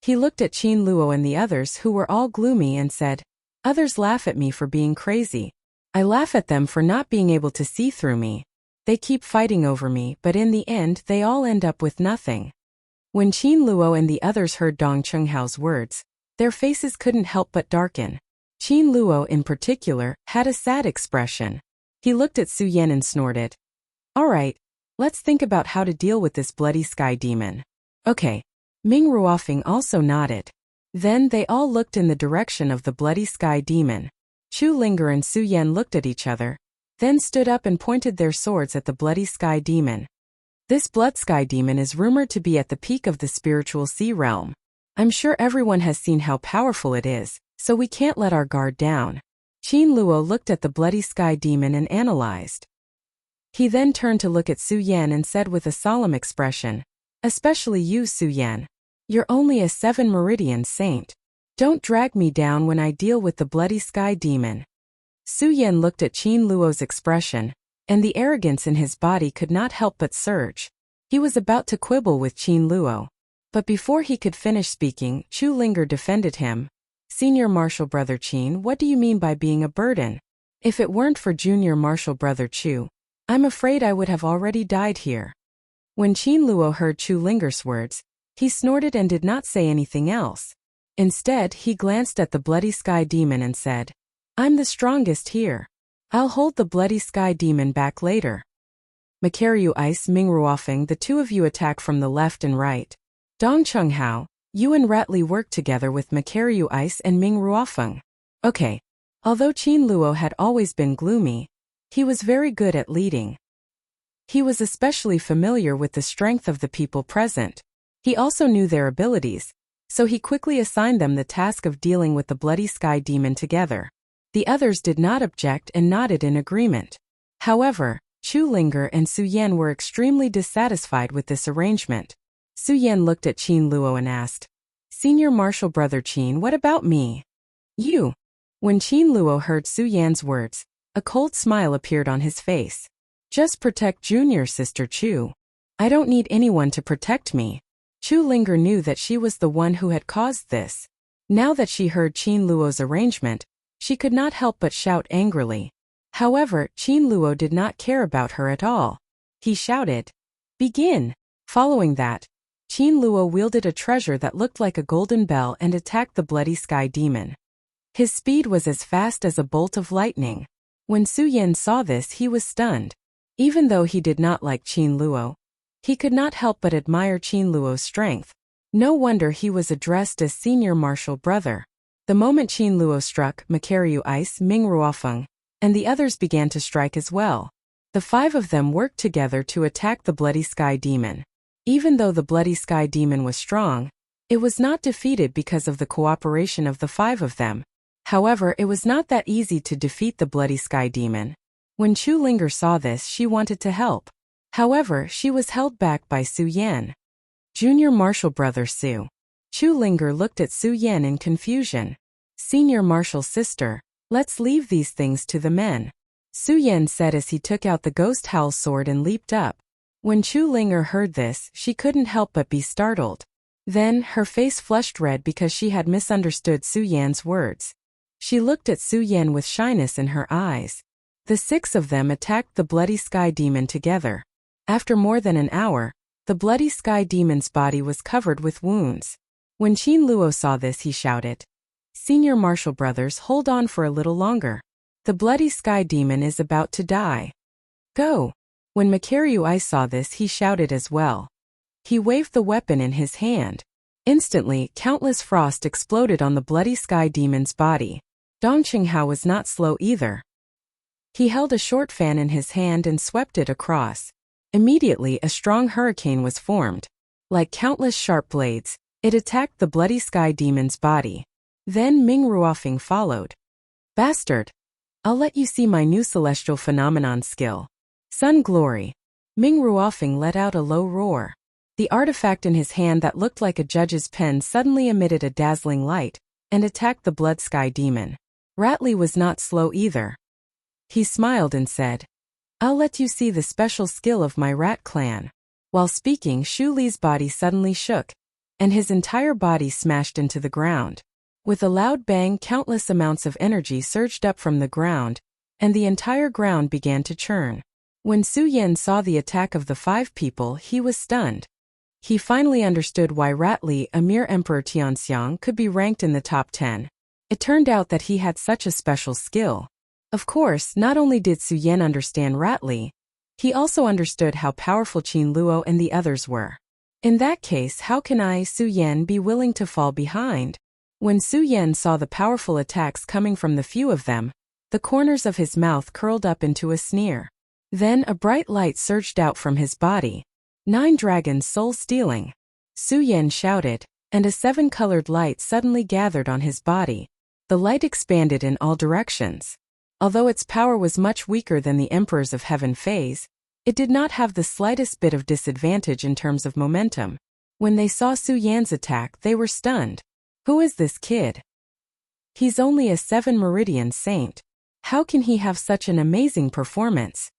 He looked at Qin Luo and the others who were all gloomy and said, Others laugh at me for being crazy. I laugh at them for not being able to see through me. They keep fighting over me, but in the end they all end up with nothing. When Qin Luo and the others heard Dong Chenghao's words, their faces couldn't help but darken. Qin Luo in particular had a sad expression. He looked at Su Yan and snorted. Alright, let's think about how to deal with this bloody sky demon. Okay. Ming Ruofeng also nodded. Then they all looked in the direction of the bloody sky demon. Chu Linger and Su Yan looked at each other, then stood up and pointed their swords at the bloody sky demon. This blood sky demon is rumored to be at the peak of the spiritual sea realm. I'm sure everyone has seen how powerful it is, so we can't let our guard down. Qin Luo looked at the bloody sky demon and analyzed. He then turned to look at Su Yan and said with a solemn expression, "Especially you, Su Yan. You're only a 7 Meridian saint. Don't drag me down when I deal with the bloody sky demon." Su Yan looked at Qin Luo's expression, and the arrogance in his body could not help but surge. He was about to quibble with Qin Luo. But before he could finish speaking, Chu Linger defended him. "Senior Marshal Brother Qin, what do you mean by being a burden? If it weren't for Junior Marshal Brother Chu, I'm afraid I would have already died here." When Qin Luo heard Chu Linger's words, he snorted and did not say anything else. Instead, he glanced at the bloody sky demon and said, "I'm the strongest here. I'll hold the bloody sky demon back later." Makaryu Ice Ming Ruofeng, the two of you attack from the left and right. Dong Chung Hao, you and Ratley work together with Makaryu Ice and Ming Ruofeng. Okay. Although Qin Luo had always been gloomy, he was very good at leading. He was especially familiar with the strength of the people present. He also knew their abilities, so he quickly assigned them the task of dealing with the bloody sky demon together. The others did not object and nodded in agreement. However, Chu Linger and Su Yan were extremely dissatisfied with this arrangement. Su Yan looked at Qin Luo and asked, "Senior Marshal Brother Qin, what about me?" "You." When Qin Luo heard Su Yan's words, a cold smile appeared on his face. "Just protect Junior Sister Chu. I don't need anyone to protect me." Chu Linger knew that she was the one who had caused this. Now that she heard Qin Luo's arrangement, she could not help but shout angrily. However, Qin Luo did not care about her at all. He shouted, "Begin!" Following that, Qin Luo wielded a treasure that looked like a golden bell and attacked the bloody sky demon. His speed was as fast as a bolt of lightning. When Su Yan saw this, he was stunned. Even though he did not like Qin Luo, he could not help but admire Qin Luo's strength. No wonder he was addressed as Senior Marshal Brother. The moment Qin Luo struck, Makaryu Ice, Ming Ruofeng, and the others began to strike as well. The 5 of them worked together to attack the bloody sky demon. Even though the bloody sky demon was strong, it was not defeated because of the cooperation of the 5 of them. However, it was not that easy to defeat the bloody sky demon. When Chu Linger saw this, she wanted to help. However, she was held back by Su Yan. "Junior Marshal Brother Su." Chu Linger looked at Su Yan in confusion. "Senior Marshal Sister, let's leave these things to the men," Su Yan said as he took out the ghost howl sword and leaped up. When Chu Linger heard this, she couldn't help but be startled. Then, her face flushed red because she had misunderstood Su Yan's words. She looked at Su Yan with shyness in her eyes. The 6 of them attacked the bloody sky demon together. After more than an hour, the bloody sky demon's body was covered with wounds. When Qin Luo saw this, he shouted, "Senior Marshal Brothers, hold on for a little longer. The bloody sky demon is about to die. Go!" When Makaryu Ice saw this, he shouted as well. He waved the weapon in his hand. Instantly, countless frost exploded on the bloody sky demon's body. Dong Qinghao was not slow either. He held a short fan in his hand and swept it across. Immediately, a strong hurricane was formed. Like countless sharp blades, it attacked the bloody sky demon's body. Then Ming Ruofeng followed. "Bastard! I'll let you see my new celestial phenomenon skill. Sun Glory." Ming Ruofeng let out a low roar. The artifact in his hand that looked like a judge's pen suddenly emitted a dazzling light and attacked the blood sky demon. Ratley was not slow either. He smiled and said, "I'll let you see the special skill of my rat clan." While speaking, Shu Li's body suddenly shook, and his entire body smashed into the ground. With a loud bang, countless amounts of energy surged up from the ground, and the entire ground began to churn. When Su Yan saw the attack of the 5 people, he was stunned. He finally understood why Ratley, a mere Emperor Tianxiang, could be ranked in the top 10. It turned out that he had such a special skill. Of course, not only did Su Yan understand Ratley, he also understood how powerful Qin Luo and the others were. In that case, how can I, Su Yan, be willing to fall behind? When Su Yan saw the powerful attacks coming from the few of them, the corners of his mouth curled up into a sneer. Then a bright light surged out from his body. 9 dragons soul-stealing. Su Yan shouted, and a 7-colored light suddenly gathered on his body. The light expanded in all directions. Although its power was much weaker than the Emperors of Heaven phase, it did not have the slightest bit of disadvantage in terms of momentum. When they saw Su Yan's attack, they were stunned. Who is this kid? He's only a 7-meridian saint. How can he have such an amazing performance?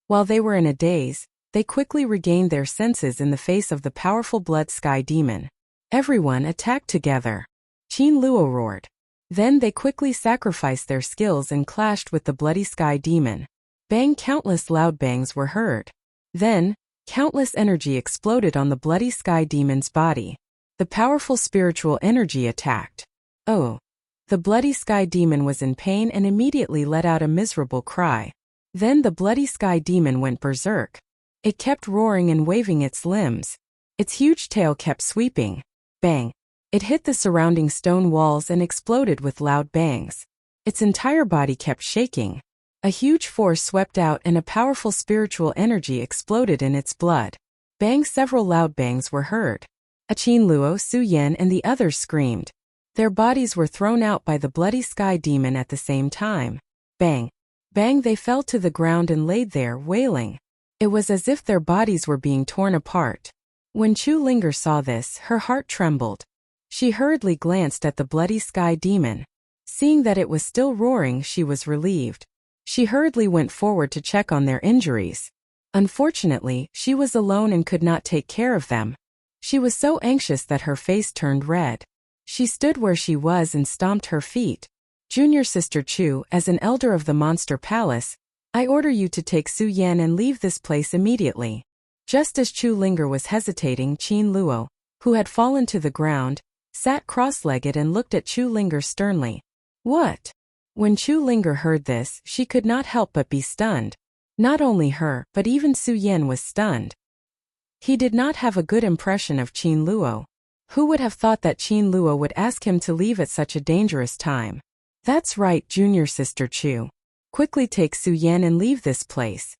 While they were in a daze, they quickly regained their senses in the face of the powerful blood sky demon. Everyone attacked together. Qin Luo roared. Then they quickly sacrificed their skills and clashed with the bloody sky demon. Bang! Countless loud bangs were heard. Then, countless energy exploded on the bloody sky demon's body. The powerful spiritual energy attacked. Oh! The bloody sky demon was in pain and immediately let out a miserable cry. Then the bloody sky demon went berserk. It kept roaring and waving its limbs. Its huge tail kept sweeping. Bang! It hit the surrounding stone walls and exploded with loud bangs. Its entire body kept shaking. A huge force swept out and a powerful spiritual energy exploded in its blood. Bang! Several loud bangs were heard. Qin Luo, Su Yan and the others screamed. Their bodies were thrown out by the bloody sky demon at the same time. Bang! Bang! They fell to the ground and laid there, wailing. It was as if their bodies were being torn apart. When Chu Linger saw this, her heart trembled. She hurriedly glanced at the bloody sky demon. Seeing that it was still roaring, she was relieved. She hurriedly went forward to check on their injuries. Unfortunately, she was alone and could not take care of them. She was so anxious that her face turned red. She stood where she was and stomped her feet. Junior Sister Chu, as an elder of the Monster Palace, I order you to take Su Yan and leave this place immediately. Just as Chu Linger was hesitating, Qin Luo, who had fallen to the ground, sat cross-legged and looked at Chu Linger sternly. What? When Chu Linger heard this, she could not help but be stunned. Not only her, but even Su Yan was stunned. He did not have a good impression of Qin Luo. Who would have thought that Qin Luo would ask him to leave at such a dangerous time? That's right, Junior Sister Chu. Quickly take Su Yan and leave this place.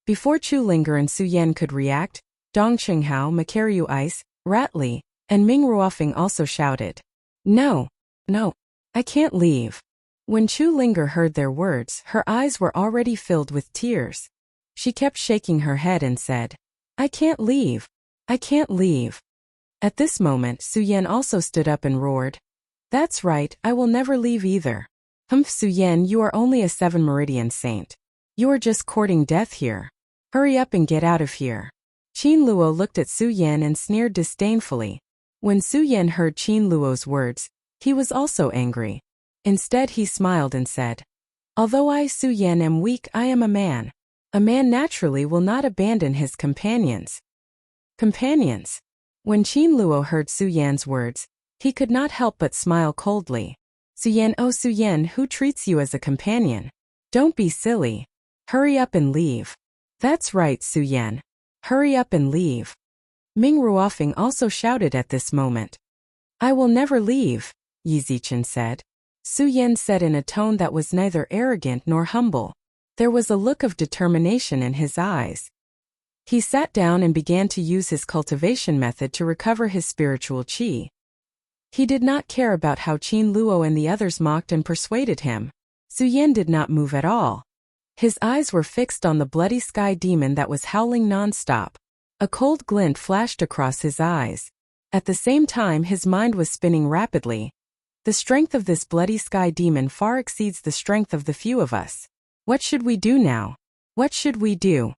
Before Chu Linger and Su Yan could react, Dong Qinghao, Makaryu Ice, Ratli, and Ming Ruofeng also shouted. No, I can't leave. When Chu Linger heard their words, her eyes were already filled with tears. She kept shaking her head and said, I can't leave. I can't leave. At this moment, Su Yan also stood up and roared. That's right, I will never leave either. Humph, Su Yan, you are only a 7-meridian saint. You are just courting death here. Hurry up and get out of here. Qin Luo looked at Su Yan and sneered disdainfully. When Su Yan heard Qin Luo's words, he was also angry. Instead, he smiled and said, Although I, Su Yan, am weak, I am a man. A man naturally will not abandon his companions. Companions? When Qin Luo heard Su Yan's words, he could not help but smile coldly. Su Yan, oh Su Yan, who treats you as a companion? Don't be silly. Hurry up and leave. That's right, Su Yan. Hurry up and leave. Ming Ruofeng also shouted at this moment. I will never leave, Yi Zichen said. Su Yan said in a tone that was neither arrogant nor humble. There was a look of determination in his eyes. He sat down and began to use his cultivation method to recover his spiritual qi. He did not care about how Qin Luo and the others mocked and persuaded him. Su Yan did not move at all. His eyes were fixed on the bloody sky demon that was howling non-stop. A cold glint flashed across his eyes. At the same time, his mind was spinning rapidly. The strength of this bloody sky demon far exceeds the strength of the few of us. What should we do now? What should we do?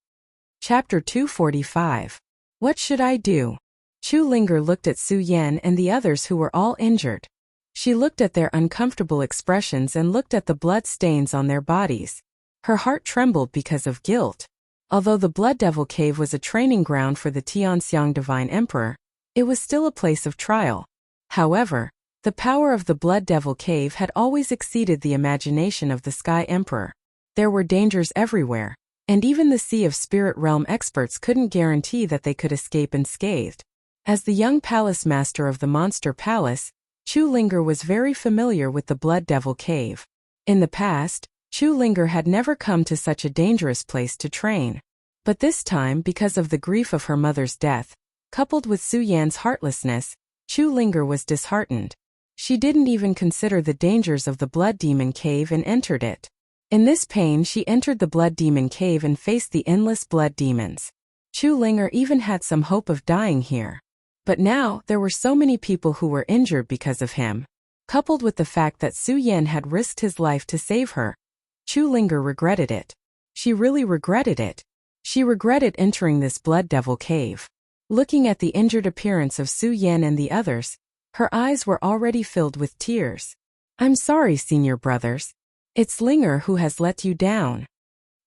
Chapter 245. What should I do? Chu Linger looked at Su Yan and the others who were all injured. She looked at their uncomfortable expressions and looked at the blood stains on their bodies. Her heart trembled because of guilt. Although the Blood Devil Cave was a training ground for the Tianxiang Divine Emperor, it was still a place of trial. However, the power of the Blood Devil Cave had always exceeded the imagination of the Sky Emperor. There were dangers everywhere, and even the Sea of Spirit Realm experts couldn't guarantee that they could escape unscathed. As the young palace master of the Monster Palace, Chu Linger was very familiar with the Blood Devil Cave. In the past, Chu Linger had never come to such a dangerous place to train. But this time, because of the grief of her mother's death, coupled with Su Yan's heartlessness, Chu Linger was disheartened. She didn't even consider the dangers of the Blood Demon Cave and entered it. In this pain, she entered the Blood Demon Cave and faced the endless blood demons. Chu Linger even had some hope of dying here. But now, there were so many people who were injured because of him. Coupled with the fact that Su Yan had risked his life to save her, Chu Linger regretted it. She really regretted it. She regretted entering this Blood Devil Cave. Looking at the injured appearance of Su Yan and the others, her eyes were already filled with tears. I'm sorry, senior brothers. It's Linger who has let you down.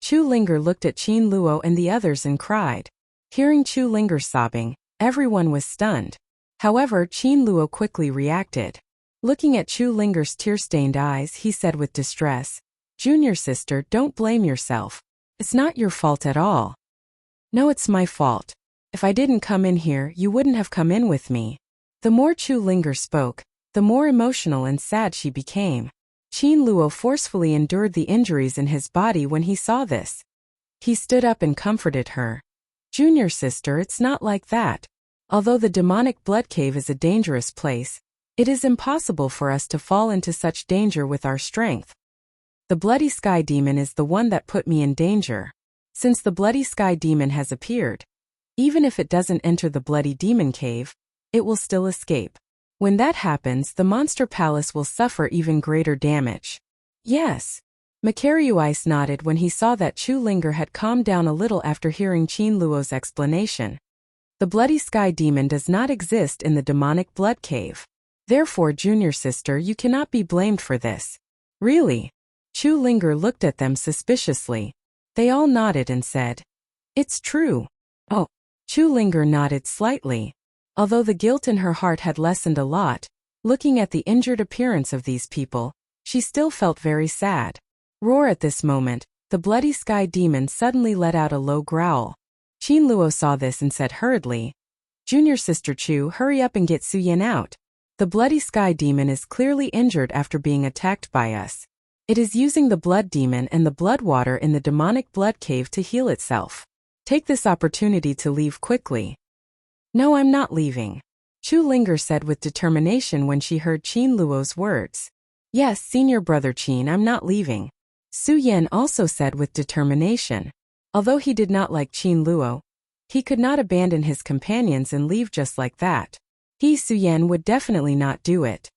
Chu Linger looked at Qin Luo and the others and cried. Hearing Chu Linger sobbing, everyone was stunned. However, Qin Luo quickly reacted. Looking at Chu Linger's tear-stained eyes, he said with distress, Junior sister, don't blame yourself. It's not your fault at all. No, it's my fault. If I didn't come in here, you wouldn't have come in with me. The more Chu Linger spoke, the more emotional and sad she became. Qin Luo forcefully endured the injuries in his body when he saw this. He stood up and comforted her. Junior sister, it's not like that. Although the demonic blood cave is a dangerous place, it is impossible for us to fall into such danger with our strength. The Bloody Sky Demon is the one that put me in danger. Since the Bloody Sky Demon has appeared, even if it doesn't enter the Bloody Demon Cave, it will still escape. When that happens, the Monster Palace will suffer even greater damage. Yes. Macarius nodded when he saw that Chu Linger had calmed down a little after hearing Qin Luo's explanation. The Bloody Sky Demon does not exist in the demonic blood cave. Therefore, junior sister, you cannot be blamed for this. Really? Chu Linger looked at them suspiciously. They all nodded and said, It's true. Oh. Chu Linger nodded slightly. Although the guilt in her heart had lessened a lot, looking at the injured appearance of these people, she still felt very sad. Roar at this moment, the Bloody Sky Demon suddenly let out a low growl. Qin Luo saw this and said hurriedly, Junior sister Chu, hurry up and get Su Yan out. The Bloody Sky Demon is clearly injured after being attacked by us. It is using the Blood Demon and the blood water in the demonic blood cave to heal itself. Take this opportunity to leave quickly. No, I'm not leaving. Chu Linger said with determination when she heard Qin Luo's words. Yes, senior brother Qin, I'm not leaving. Su Yan also said with determination. Although he did not like Qin Luo, he could not abandon his companions and leave just like that. He, Su Yan, would definitely not do it.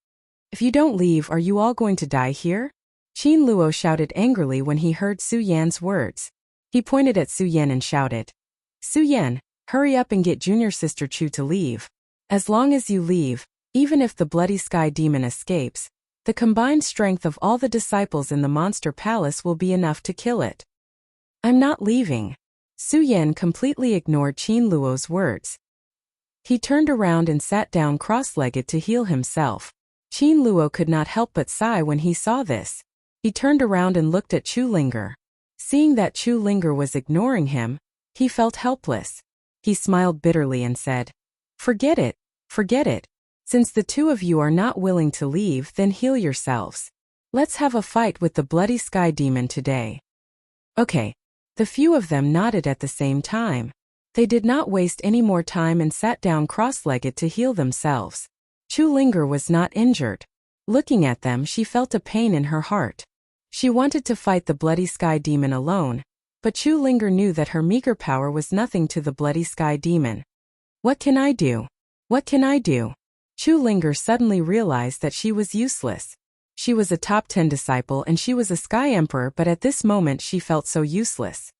If you don't leave, are you all going to die here? Qin Luo shouted angrily when he heard Su Yan's words. He pointed at Su Yan and shouted, Su Yan, hurry up and get junior sister Chu to leave. As long as you leave, even if the Bloody Sky Demon escapes, the combined strength of all the disciples in the Monster Palace will be enough to kill it. I'm not leaving. Su Yan completely ignored Qin Luo's words. He turned around and sat down cross-legged to heal himself. Qin Luo could not help but sigh when he saw this. He turned around and looked at Chu Linger. Seeing that Chu Linger was ignoring him, he felt helpless. He smiled bitterly and said, Forget it, forget it. Since the two of you are not willing to leave, then heal yourselves. Let's have a fight with the Bloody Sky Demon today. Okay. The few of them nodded at the same time. They did not waste any more time and sat down cross-legged to heal themselves. Chu Linger was not injured. Looking at them, she felt a pain in her heart. She wanted to fight the Bloody Sky Demon alone, but Chu Linger knew that her meager power was nothing to the Bloody Sky Demon. What can I do? What can I do? Chu Linger suddenly realized that she was useless. She was a top 10 disciple and she was a Sky Emperor, but at this moment she felt so useless.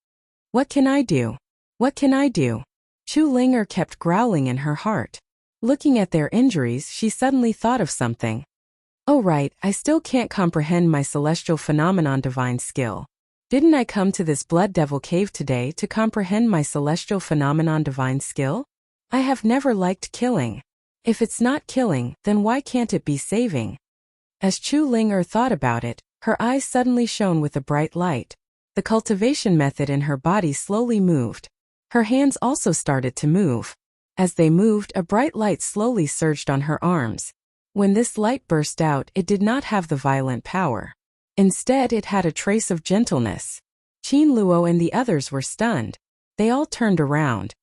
What can I do? What can I do? Chu Linger kept growling in her heart. Looking at their injuries, she suddenly thought of something. Oh right, I still can't comprehend my celestial phenomenon divine skill. Didn't I come to this Blood Devil Cave today to comprehend my celestial phenomenon divine skill? I have never liked killing. If it's not killing, then why can't it be saving? As Chu Linger thought about it, her eyes suddenly shone with a bright light. The cultivation method in her body slowly moved. Her hands also started to move. As they moved, a bright light slowly surged on her arms. When this light burst out, it did not have the violent power. Instead, it had a trace of gentleness. Qin Luo and the others were stunned. They all turned around.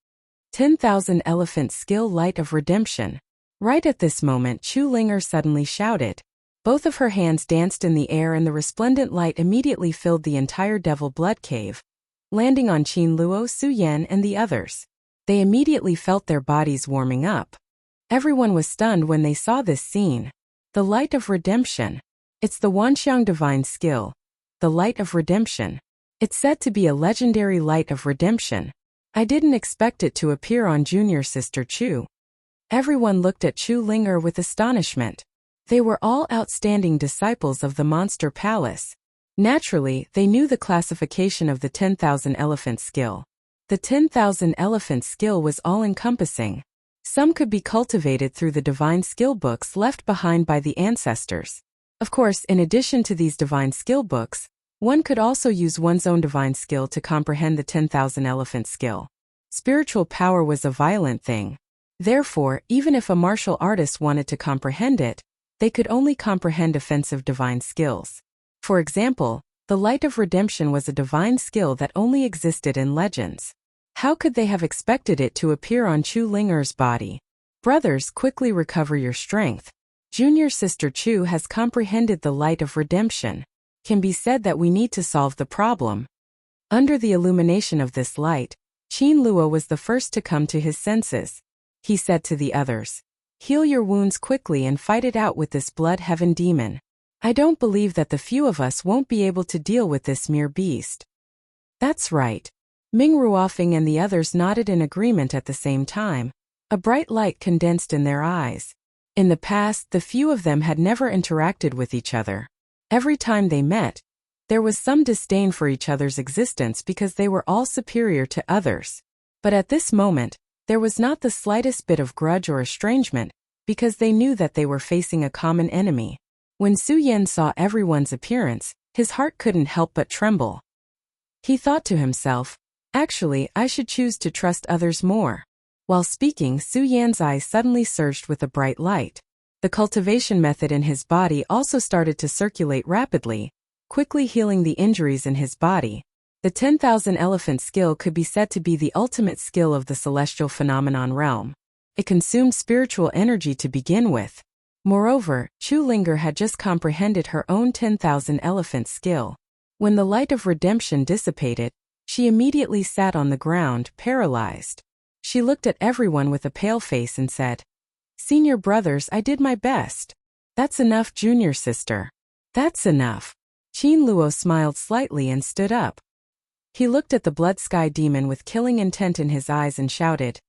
10,000 Elephant Skill Light of Redemption. Right at this moment, Chu Linger suddenly shouted. Both of her hands danced in the air and the resplendent light immediately filled the entire Devil Blood Cave, landing on Qin Luo, Su Yan, and the others. They immediately felt their bodies warming up. Everyone was stunned when they saw this scene. The Light of Redemption. It's the Wanxiang Divine Skill. The Light of Redemption. It's said to be a legendary Light of Redemption. I didn't expect it to appear on Junior Sister Chu. Everyone looked at Chu Linger with astonishment. They were all outstanding disciples of the Monster Palace. Naturally, they knew the classification of the 10,000 Elephant Skill. The 10,000 Elephant Skill was all-encompassing. Some could be cultivated through the divine skill books left behind by the ancestors. Of course, in addition to these divine skill books, one could also use one's own divine skill to comprehend the 10,000 Elephant Skill. Spiritual power was a violent thing. Therefore, even if a martial artist wanted to comprehend it, they could only comprehend offensive divine skills. For example, the Light of Redemption was a divine skill that only existed in legends. How could they have expected it to appear on Chu Linger's body? Brothers, quickly recover your strength. Junior Sister Chu has comprehended the Light of Redemption. Can be said that we need to solve the problem. Under the illumination of this light, Qin Luo was the first to come to his senses. He said to the others, "Heal your wounds quickly and fight it out with this blood heaven demon. I don't believe that the few of us won't be able to deal with this mere beast." That's right. Ming Ruofing and the others nodded in agreement at the same time. A bright light condensed in their eyes. In the past, the few of them had never interacted with each other. Every time they met, there was some disdain for each other's existence because they were all superior to others. But at this moment, there was not the slightest bit of grudge or estrangement, because they knew that they were facing a common enemy. When Su Yan saw everyone's appearance, his heart couldn't help but tremble. He thought to himself, "Actually, I should choose to trust others more." While speaking, Su Yan's eyes suddenly surged with a bright light. The cultivation method in his body also started to circulate rapidly, quickly healing the injuries in his body. The 10,000 Elephant Skill could be said to be the ultimate skill of the celestial phenomenon realm. It consumed spiritual energy to begin with. Moreover, Chu Linger had just comprehended her own 10,000 Elephant Skill. When the Light of Redemption dissipated, she immediately sat on the ground, paralyzed. She looked at everyone with a pale face and said, "Senior brothers, I did my best." "That's enough, Junior Sister. That's enough." Qin Luo smiled slightly and stood up. He looked at the Blood Sky Demon with killing intent in his eyes and shouted,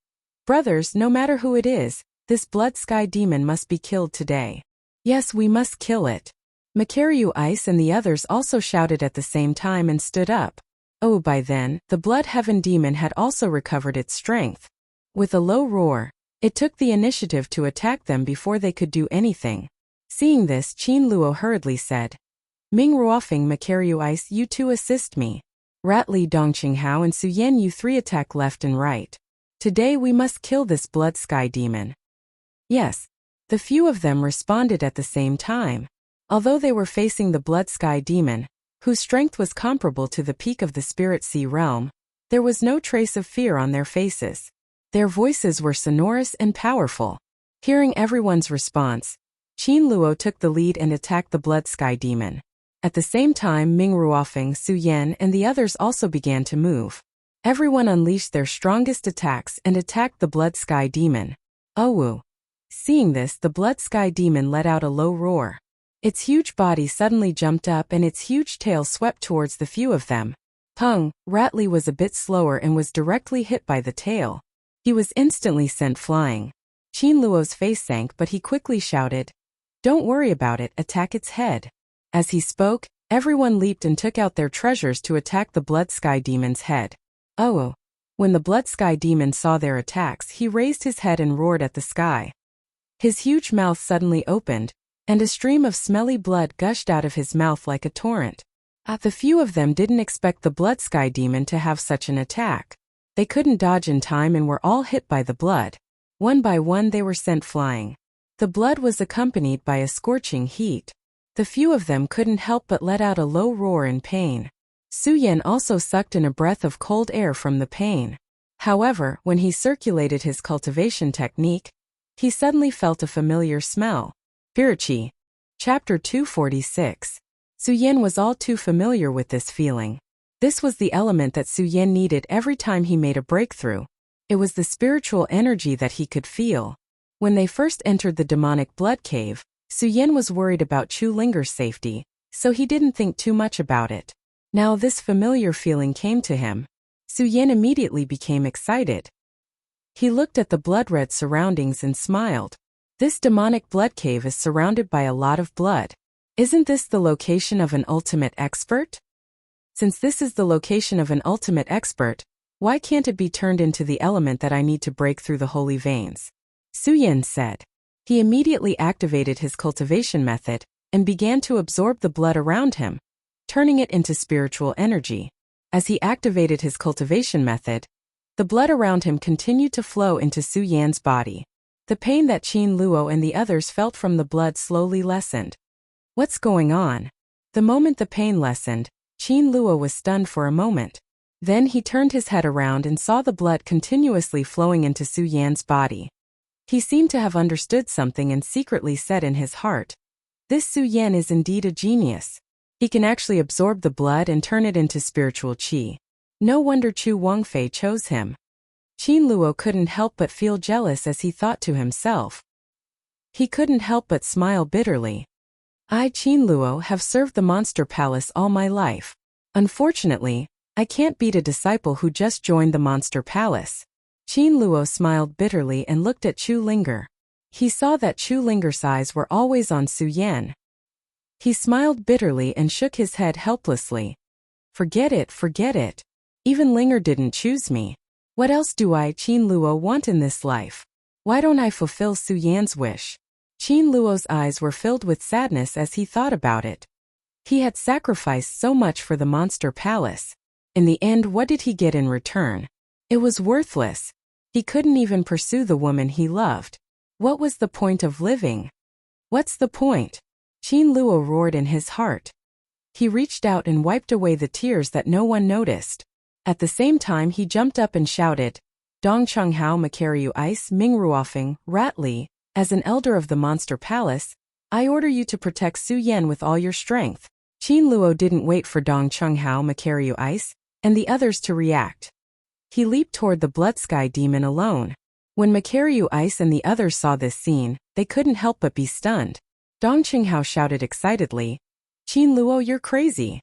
"Brothers, no matter who it is, this Blood Sky Demon must be killed today. Yes, we must kill it." Makaryu Ice and the others also shouted at the same time and stood up. Oh, by then, the Blood Heaven Demon had also recovered its strength. With a low roar, it took the initiative to attack them before they could do anything. Seeing this, Qin Luo hurriedly said, "Ming Ruofing, Makaryu Ice, you two assist me. Ratli Dongqinghao and Su Yan, you three attack left and right. Today we must kill this Blood Sky Demon." Yes, the few of them responded at the same time. Although they were facing the Blood Sky Demon, whose strength was comparable to the peak of the Spirit Sea realm, there was no trace of fear on their faces. Their voices were sonorous and powerful. Hearing everyone's response, Qin Luo took the lead and attacked the Blood Sky Demon. At the same time, Ming Ruofing, Su Yan, and the others also began to move. Everyone unleashed their strongest attacks and attacked the Blood Sky Demon. Owu. Seeing this, the Blood Sky Demon let out a low roar. Its huge body suddenly jumped up and its huge tail swept towards the few of them. Peng, Ratli was a bit slower and was directly hit by the tail. He was instantly sent flying. Qin Luo's face sank, but he quickly shouted, "Don't worry about it, attack its head." As he spoke, everyone leaped and took out their treasures to attack the Blood Sky Demon's head. Oh! When the Blood Sky Demon saw their attacks, he raised his head and roared at the sky. His huge mouth suddenly opened, and a stream of smelly blood gushed out of his mouth like a torrent. The few of them didn't expect the Blood Sky Demon to have such an attack. They couldn't dodge in time and were all hit by the blood. One by one they were sent flying. The blood was accompanied by a scorching heat. The few of them couldn't help but let out a low roar in pain. Su Yan also sucked in a breath of cold air from the pain. However, when he circulated his cultivation technique, he suddenly felt a familiar smell. Spiritual. Chapter 246. Su Yan was all too familiar with this feeling. This was the element that Su Yan needed every time he made a breakthrough. It was the spiritual energy that he could feel. When they first entered the demonic blood cave, Su Yan was worried about Chu Linger's safety, so he didn't think too much about it. Now this familiar feeling came to him. Su Yan immediately became excited. He looked at the blood-red surroundings and smiled. This demonic blood cave is surrounded by a lot of blood. Isn't this the location of an ultimate expert? Since this is the location of an ultimate expert, why can't it be turned into the element that I need to break through the holy veins? Su Yan said. He immediately activated his cultivation method and began to absorb the blood around him, turning it into spiritual energy. As he activated his cultivation method, the blood around him continued to flow into Su Yan's body. The pain that Qin Luo and the others felt from the blood slowly lessened. What's going on? The moment the pain lessened, Qin Luo was stunned for a moment. Then he turned his head around and saw the blood continuously flowing into Su Yan's body. He seemed to have understood something and secretly said in his heart, "This Su Yan is indeed a genius. He can actually absorb the blood and turn it into spiritual qi. No wonder Chu Wangfei chose him." Qin Luo couldn't help but feel jealous as he thought to himself. He couldn't help but smile bitterly. I, Qin Luo, have served the monster palace all my life. Unfortunately, I can't beat a disciple who just joined the monster palace. Qin Luo smiled bitterly and looked at Chu Linger. He saw that Chu Linger's eyes were always on Su Yan. He smiled bitterly and shook his head helplessly. Forget it. Even Linger didn't choose me. What else do I, Qin Luo, want in this life? Why don't I fulfill Su Yan's wish? Qin Luo's eyes were filled with sadness as he thought about it. He had sacrificed so much for the monster palace. In the end, what did he get in return? It was worthless. He couldn't even pursue the woman he loved. What was the point of living? What's the point? Qin Luo roared in his heart. He reached out and wiped away the tears that no one noticed. At the same time he jumped up and shouted, Dong Chunghao Makaryu Ice Ming Ruofeng, Rat Li, as an elder of the monster palace, I order you to protect Su Yan with all your strength. Qin Luo didn't wait for Dong Chunghao Makaryu Ice and the others to react. He leaped toward the blood sky demon alone. When Makaryu Ice and the others saw this scene, they couldn't help but be stunned. Dong Qinghao shouted excitedly, Qin Luo, you're crazy.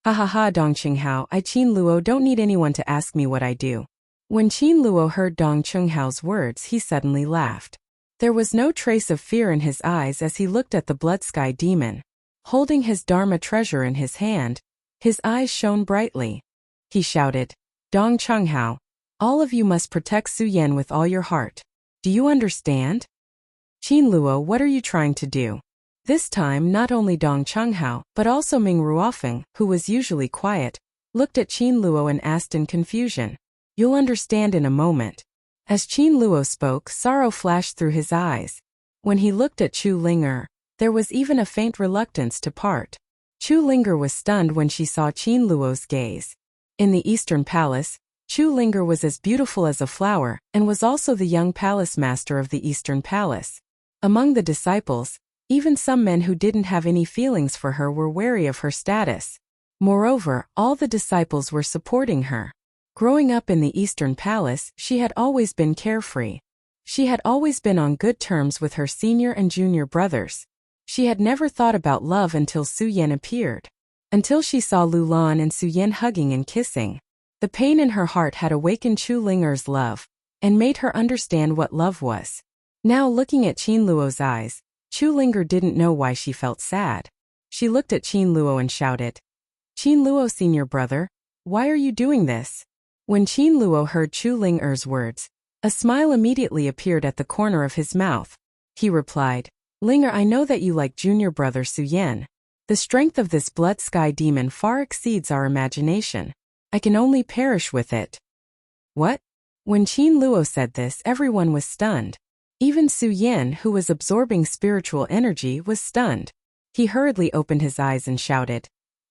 Ha ha ha, Dong Qinghao, I Qin Luo don't need anyone to ask me what I do. When Qin Luo heard Dong Qinghao's words, he suddenly laughed. There was no trace of fear in his eyes as he looked at the blood sky demon. Holding his Dharma treasure in his hand, his eyes shone brightly. He shouted, Dong Chunghao, all of you must protect Su Yan with all your heart. Do you understand? Qin Luo, what are you trying to do? This time not only Dong Chunghao, but also Ming Ruofeng, who was usually quiet, looked at Qin Luo and asked in confusion. You'll understand in a moment. As Qin Luo spoke, sorrow flashed through his eyes. When he looked at Chu Linger, there was even a faint reluctance to part. Chu Linger was stunned when she saw Qin Luo's gaze. In the Eastern Palace, Chu Linger was as beautiful as a flower and was also the young palace master of the Eastern Palace. Among the disciples, even some men who didn't have any feelings for her were wary of her status. Moreover, all the disciples were supporting her. Growing up in the Eastern Palace, she had always been carefree. She had always been on good terms with her senior and junior brothers. She had never thought about love until Su Yan appeared. Until she saw Lu Lan and Su Yan hugging and kissing. The pain in her heart had awakened Chu Linger's love, and made her understand what love was. Now looking at Qin Luo's eyes, Chu Linger didn't know why she felt sad. She looked at Qin Luo and shouted, Qin Luo, senior brother, why are you doing this? When Qin Luo heard Chu Linger's words, a smile immediately appeared at the corner of his mouth. He replied, Linger, I know that you like junior brother Su Yan. The strength of this blood sky demon far exceeds our imagination. I can only perish with it. What? When Qin Luo said this, everyone was stunned. Even Su Yan, who was absorbing spiritual energy, was stunned. He hurriedly opened his eyes and shouted,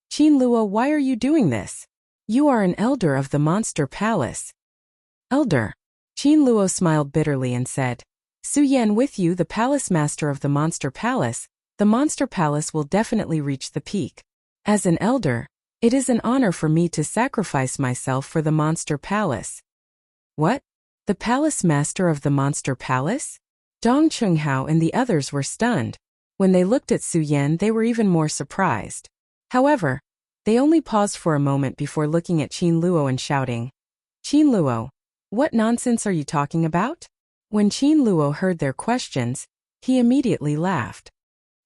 "Qin Luo, why are you doing this? You are an elder of the Monster Palace." "Elder?" Qin Luo smiled bitterly and said, "Su Yan with you, the palace master of the Monster Palace. The Monster Palace will definitely reach the peak. As an elder, it is an honor for me to sacrifice myself for the Monster Palace." "What? The palace master of the Monster Palace?" Dong Chunghao and the others were stunned. When they looked at Su Yan, they were even more surprised. However, they only paused for a moment before looking at Qin Luo and shouting, "Qin Luo, what nonsense are you talking about?" When Qin Luo heard their questions, he immediately laughed.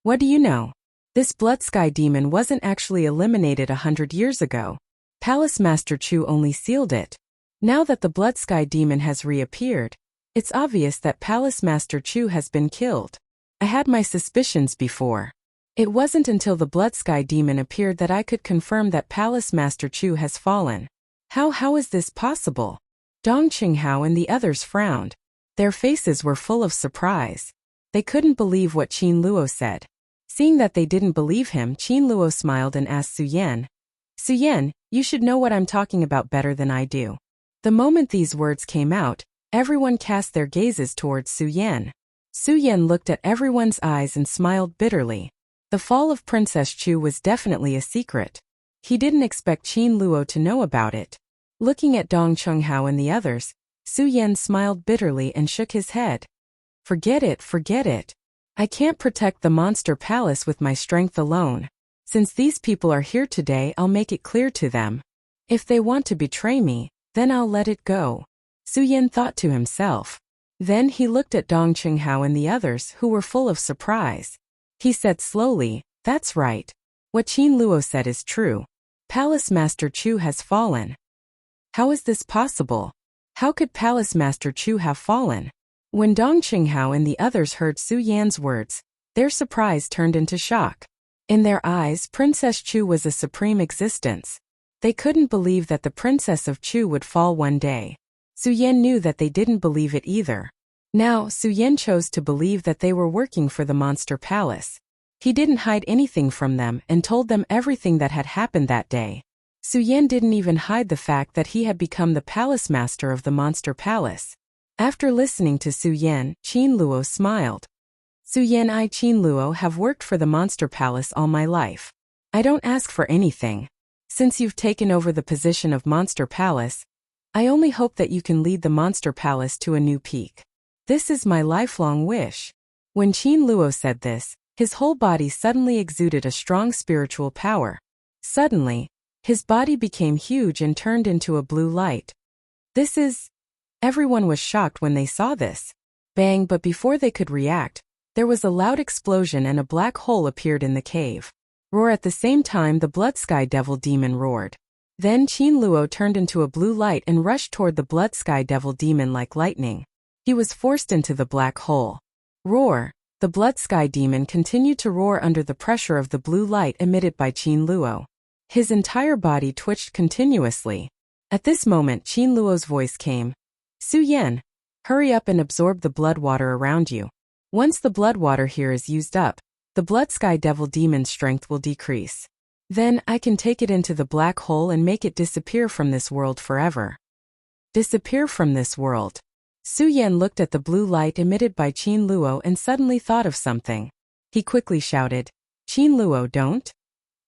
"What do you know? This Blood Sky Demon wasn't actually eliminated 100 years ago. Palace Master Chu only sealed it. Now that the Blood Sky Demon has reappeared, it's obvious that Palace Master Chu has been killed. I had my suspicions before. It wasn't until the Blood Sky Demon appeared that I could confirm that Palace Master Chu has fallen. How is this possible?" Dong Qinghao and the others frowned. Their faces were full of surprise. They couldn't believe what Qin Luo said. Seeing that they didn't believe him, Qin Luo smiled and asked Su Yan, "Su Yan, you should know what I'm talking about better than I do." The moment these words came out, everyone cast their gazes towards Su Yan. Su Yan looked at everyone's eyes and smiled bitterly. The fall of Princess Chu was definitely a secret. He didn't expect Qin Luo to know about it. Looking at Dong Chunghao and the others, Su Yan smiled bitterly and shook his head. Forget it. I can't protect the Monster Palace with my strength alone. Since these people are here today, I'll make it clear to them. If they want to betray me, then I'll let it go." Su Yan thought to himself. Then he looked at Dong Qinghao and the others, who were full of surprise. He said slowly, "That's right. What Qin Luo said is true. Palace Master Chu has fallen." "How is this possible? How could Palace Master Chu have fallen?" When Dong Qinghao and the others heard Su Yan's words, their surprise turned into shock. In their eyes, Princess Chu was a supreme existence. They couldn't believe that the Princess of Chu would fall one day. Su Yan knew that they didn't believe it either. Now, Su Yan chose to believe that they were working for the Monster Palace. He didn't hide anything from them and told them everything that had happened that day. Su Yan didn't even hide the fact that he had become the palace master of the Monster Palace. After listening to Su Yan, Qin Luo smiled. "Su Yan, I, Qin Luo, have worked for the Monster Palace all my life. I don't ask for anything. Since you've taken over the position of Monster Palace, I only hope that you can lead the Monster Palace to a new peak. This is my lifelong wish." When Qin Luo said this, his whole body suddenly exuded a strong spiritual power. Suddenly, his body became huge and turned into a blue light. Everyone was shocked when they saw this. Bang, but before they could react, there was a loud explosion and a black hole appeared in the cave. Roar! At the same time, the Blood Sky Devil Demon roared. Then Qin Luo turned into a blue light and rushed toward the Blood Sky Devil Demon like lightning. He was forced into the black hole. Roar! The Blood Sky Demon continued to roar under the pressure of the blue light emitted by Qin Luo. His entire body twitched continuously. At this moment, Qin Luo's voice came. "Su Yan, hurry up and absorb the blood water around you. Once the blood water here is used up, the Blood Sky Devil Demon's strength will decrease. Then I can take it into the black hole and make it disappear from this world forever." Disappear from this world. Su Yan looked at the blue light emitted by Qin Luo and suddenly thought of something. He quickly shouted, "Qin Luo, don't.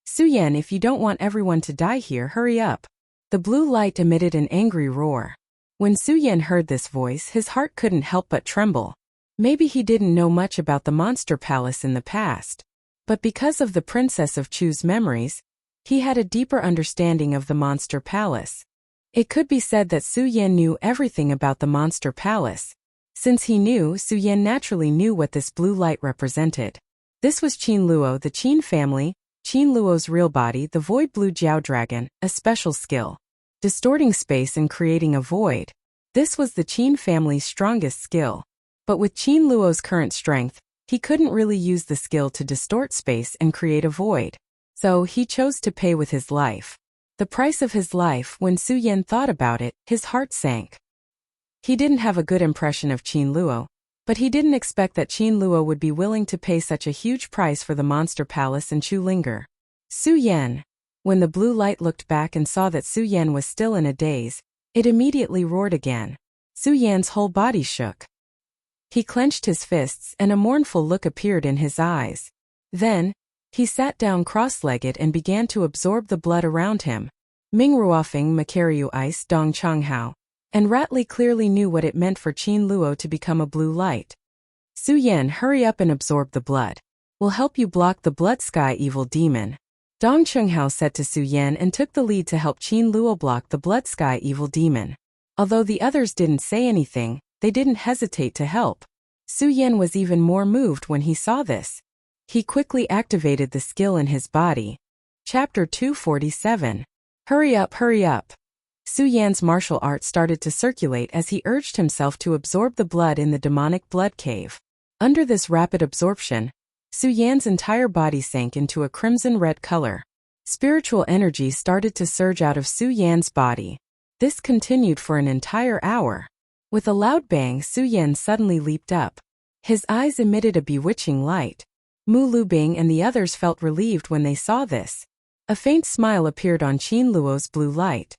Su Yan, if you don't want everyone to die here, hurry up." The blue light emitted an angry roar. When Su Yan heard this voice, his heart couldn't help but tremble. Maybe he didn't know much about the Monster Palace in the past. But because of the Princess of Chu's memories, he had a deeper understanding of the Monster Palace. It could be said that Su Yan knew everything about the Monster Palace. Since he knew, Su Yan naturally knew what this blue light represented. This was Qin Luo, the Qin family, Qin Luo's real body, the Void Blue Jiao Dragon, a special skill. Distorting space and creating a void. This was the Qin family's strongest skill. But with Qin Luo's current strength, he couldn't really use the skill to distort space and create a void. So he chose to pay with his life. The price of his life. When Su Yan thought about it, his heart sank. He didn't have a good impression of Qin Luo, But he didn't expect that Qin Luo would be willing to pay such a huge price for the monster palace in Chu Linger. Su Yan. When the blue light looked back and saw that Su Yan was still in a daze, it immediately roared again. Su Yan's whole body shook. He clenched his fists and a mournful look appeared in his eyes. Then, he sat down cross-legged and began to absorb the blood around him. Ming Ruofeng Makaryu Ice Dong Changhao. And Ratley clearly knew what it meant for Qin Luo to become a blue light. Su Yan, hurry up and absorb the blood. We'll help you block the blood sky evil demon. Dong Changhao said to Su Yan and took the lead to help Qin Luo block the blood sky evil demon. Although the others didn't say anything, they didn't hesitate to help. Su Yan was even more moved when he saw this. He quickly activated the skill in his body. Chapter 247. Hurry up, hurry up. Su Yan's martial art started to circulate as he urged himself to absorb the blood in the demonic blood cave. Under this rapid absorption, Su Yan's entire body sank into a crimson-red color. Spiritual energy started to surge out of Su Yan's body. This continued for an entire hour. With a loud bang, Su Yan suddenly leaped up. His eyes emitted a bewitching light. Mu Lubing and the others felt relieved when they saw this. A faint smile appeared on Qin Luo's blue light.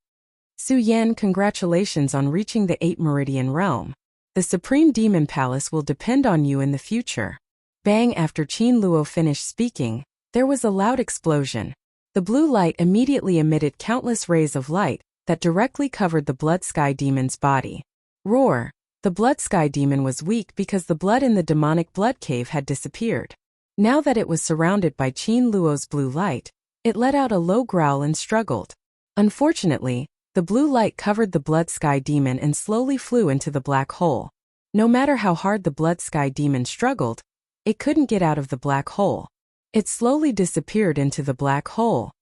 Su Yan, congratulations on reaching the 8th Meridian Realm. The Supreme Demon Palace will depend on you in the future. Bang! After Qin Luo finished speaking, there was a loud explosion. The blue light immediately emitted countless rays of light that directly covered the Blood Sky Demon's body. Roar! The Blood Sky Demon was weak because the blood in the demonic blood cave had disappeared. Now that it was surrounded by Qin Luo's blue light, it let out a low growl and struggled. Unfortunately, the blue light covered the Blood Sky Demon and slowly flew into the black hole. No matter how hard the Blood Sky Demon struggled, it couldn't get out of the black hole. It slowly disappeared into the black hole.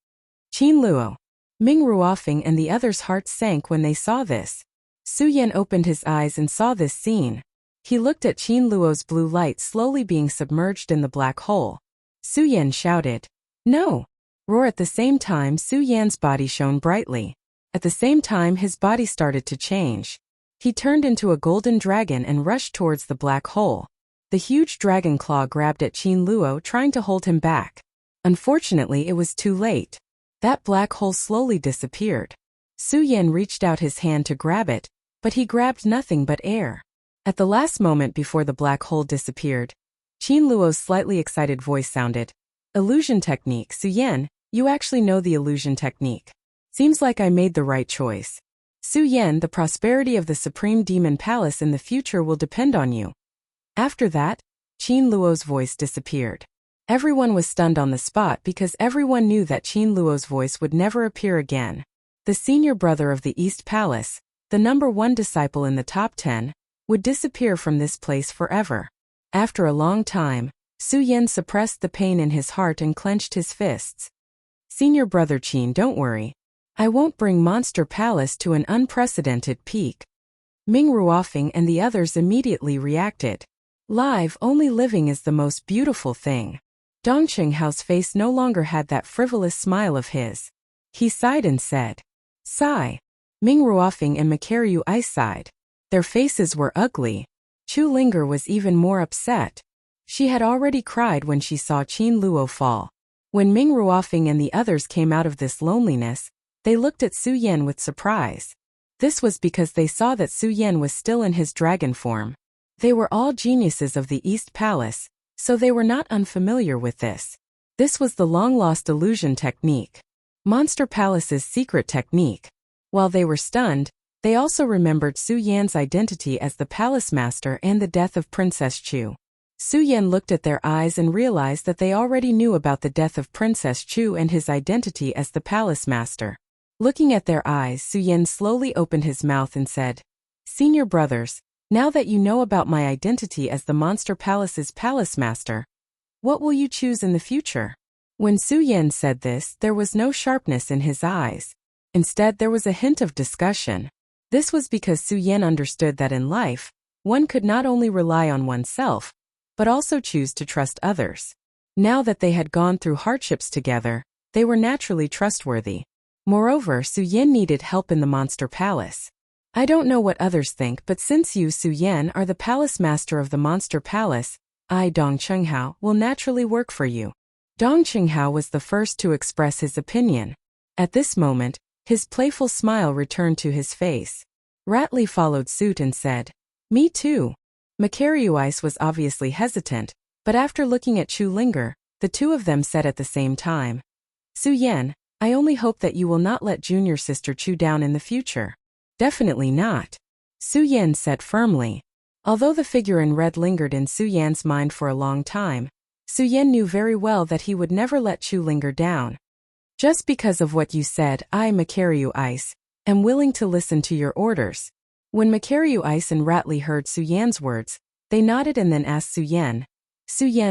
Qin Luo, Ming Ruofeng and the others' hearts sank when they saw this. Su Yan opened his eyes and saw this scene. He looked at Qin Luo's blue light slowly being submerged in the black hole. Su Yan shouted, "No!" Roar! At the same time, Su Yan's body shone brightly. At the same time, his body started to change. He turned into a golden dragon and rushed towards the black hole. The huge dragon claw grabbed at Qin Luo, trying to hold him back. Unfortunately, it was too late. That black hole slowly disappeared. Su Yan reached out his hand to grab it, but he grabbed nothing but air. At the last moment before the black hole disappeared, Qin Luo's slightly excited voice sounded. Illusion technique. Su Yan, you actually know the illusion technique. Seems like I made the right choice. Su Yan, the prosperity of the Supreme Demon Palace in the future will depend on you. After that, Qin Luo's voice disappeared. Everyone was stunned on the spot because everyone knew that Qin Luo's voice would never appear again. The senior brother of the East Palace, the #1 disciple in the top 10, would disappear from this place forever. After a long time, Su Yan suppressed the pain in his heart and clenched his fists. Senior brother Qin, don't worry. I won't bring Monster Palace to an unprecedented peak. Ming Ruofeng and the others immediately reacted. Live, only living is the most beautiful thing. Dong Chenghao's face no longer had that frivolous smile of his. He sighed and said, "Sigh." Ming Ruofeng and Makaryu Ice sighed. Their faces were ugly. Chu Linger was even more upset. She had already cried when she saw Qin Luo fall. When Ming Ruofeng and the others came out of this loneliness, they looked at Su Yan with surprise. This was because they saw that Su Yan was still in his dragon form. They were all geniuses of the East Palace, so they were not unfamiliar with this. This was the long-lost illusion technique. Monster Palace's secret technique. While they were stunned, they also remembered Su Yan's identity as the palace master and the death of Princess Chu. Su Yan looked at their eyes and realized that they already knew about the death of Princess Chu and his identity as the palace master. Looking at their eyes, Su Yan slowly opened his mouth and said, "Senior brothers, now that you know about my identity as the Monster Palace's palace master, what will you choose in the future?" When Su Yan said this, there was no sharpness in his eyes. Instead, there was a hint of discussion. This was because Su Yan understood that in life, one could not only rely on oneself, but also choose to trust others. Now that they had gone through hardships together, they were naturally trustworthy. Moreover, Su Yan needed help in the Monster Palace. I don't know what others think, but since you, Su Yan, are the palace master of the monster palace, I, Dong Chenghao, will naturally work for you. Dong Chenghao was the first to express his opinion. At this moment, his playful smile returned to his face. Ratley followed suit and said, Me too. Macarius was obviously hesitant, but after looking at Chu Linger, the two of them said at the same time, Su Yan, I only hope that you will not let junior sister Chu down in the future. Definitely not. Su Yan said firmly. Although the figure in red lingered in Su Yan's mind for a long time, Su Yan knew very well that he would never let Chu Linger down. Just because of what you said, I, Macarius, am willing to listen to your orders. When Macarius and Ratley heard Su Yan's words, they nodded and then asked Su Yan,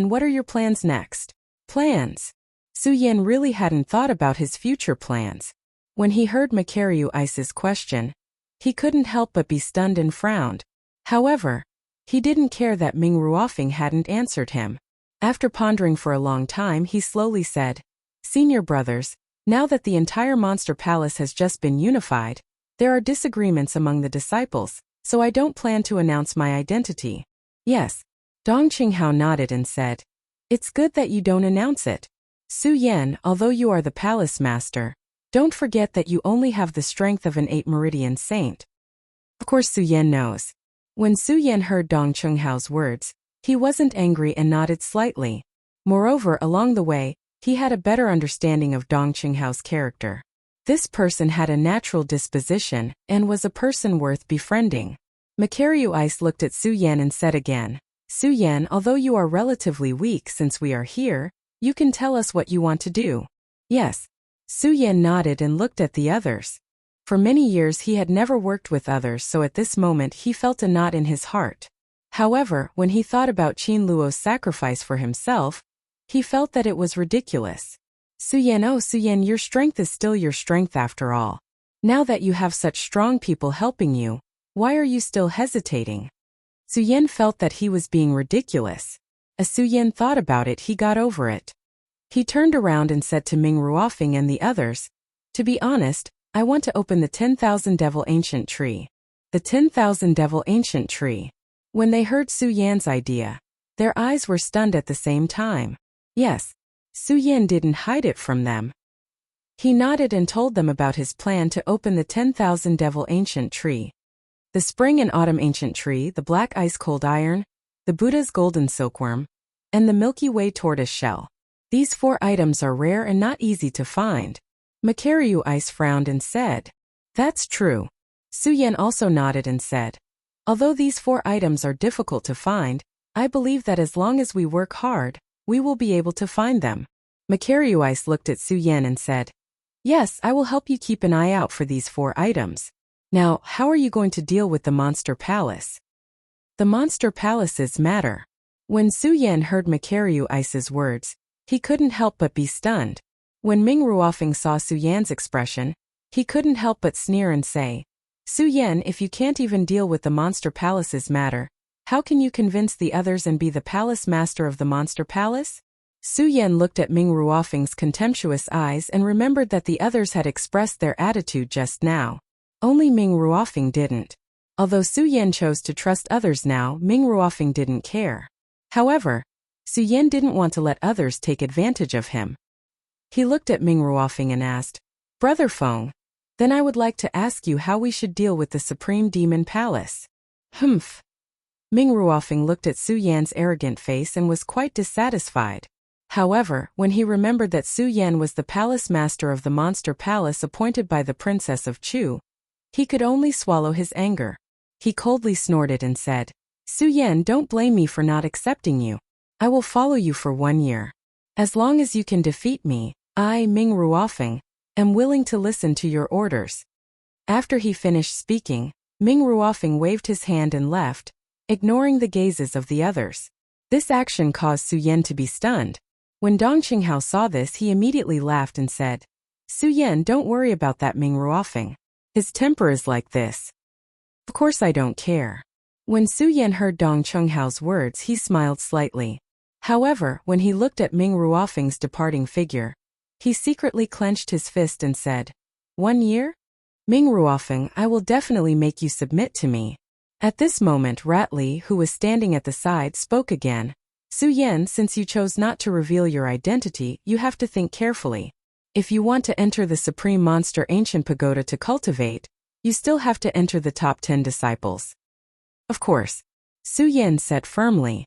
what are your plans next? Plans? Su Yan really hadn't thought about his future plans. When he heard Macarius's question, he couldn't help but be stunned and frowned. However, he didn't care that Ming Ruofing hadn't answered him. After pondering for a long time, he slowly said, Senior brothers, now that the entire monster palace has just been unified, there are disagreements among the disciples, so I don't plan to announce my identity. Yes. Dong Chenghao nodded and said, It's good that you don't announce it. Su Yan, although you are the palace master, don't forget that you only have the strength of an 8 meridian saint. Of course Su Yan knows. When Su Yan heard Dong Chenghao's words, he wasn't angry and nodded slightly. Moreover, along the way, he had a better understanding of Dong Chenghao's character. This person had a natural disposition and was a person worth befriending. Macarius looked at Su Yan and said again, Su Yan, although you are relatively weak since we are here, you can tell us what you want to do. Yes. Su Yan nodded and looked at the others. For many years he had never worked with others, so at this moment he felt a knot in his heart. However, when he thought about Qin Luo's sacrifice for himself, he felt that it was ridiculous. Su Yan, oh Su Yan, your strength is still your strength after all. Now that you have such strong people helping you, why are you still hesitating? Su Yan felt that he was being ridiculous. As Su Yan thought about it, he got over it. He turned around and said to Ming Ruofing and the others, To be honest, I want to open the 10,000 Devil Ancient Tree. The 10,000 Devil Ancient Tree. When they heard Su Yan's idea, their eyes were stunned at the same time. Yes, Su Yan didn't hide it from them. He nodded and told them about his plan to open the 10,000 Devil Ancient Tree. The Spring and Autumn Ancient Tree, the Black Ice Cold Iron, the Buddha's Golden Silkworm, and the Milky Way Tortoise Shell. These 4 items are rare and not easy to find. Macarius frowned and said, That's true. Su Yan also nodded and said, Although these 4 items are difficult to find, I believe that as long as we work hard, we will be able to find them. Macarius looked at Su Yan and said, Yes, I will help you keep an eye out for these 4 items. Now, how are you going to deal with the Monster Palace? The Monster Palaces matter. When Su Yan heard Macarius's words, he couldn't help but be stunned. When Ming Ruofing saw Su Yan's expression, he couldn't help but sneer and say, Su Yan, if you can't even deal with the Monster Palace's matter, how can you convince the others and be the palace master of the Monster Palace? Su Yan looked at Ming Ruofing's contemptuous eyes and remembered that the others had expressed their attitude just now. Only Ming Ruofing didn't. Although Su Yan chose to trust others now, Ming Ruofing didn't care. However, Su Yan didn't want to let others take advantage of him. He looked at Ming Ruofing and asked, Brother Feng, then I would like to ask you how we should deal with the Supreme Demon Palace. Humph. Ming Ruofing looked at Su Yan's arrogant face and was quite dissatisfied. However, when he remembered that Su Yan was the palace master of the Monster Palace appointed by the Princess of Chu, he could only swallow his anger. He coldly snorted and said, Su Yan, don't blame me for not accepting you. I will follow you for 1 year. As long as you can defeat me, I, Ming Ruofing, am willing to listen to your orders. After he finished speaking, Ming Ruofing waved his hand and left, ignoring the gazes of the others. This action caused Su Yan to be stunned. When Dong Chenghao saw this, he immediately laughed and said, Su Yan, don't worry about that Ming Ruofing. His temper is like this. Of course I don't care. When Su Yan heard Dong Chenghao's words, he smiled slightly. However, when he looked at Ming Ruofing's departing figure, he secretly clenched his fist and said, 1 year? Ming Ruofeng, I will definitely make you submit to me. At this moment Ratley, who was standing at the side, spoke again. Su Yan, since you chose not to reveal your identity, you have to think carefully. If you want to enter the Supreme Monster Ancient Pagoda to cultivate, you still have to enter the top 10 disciples. Of course. Su Yan said firmly.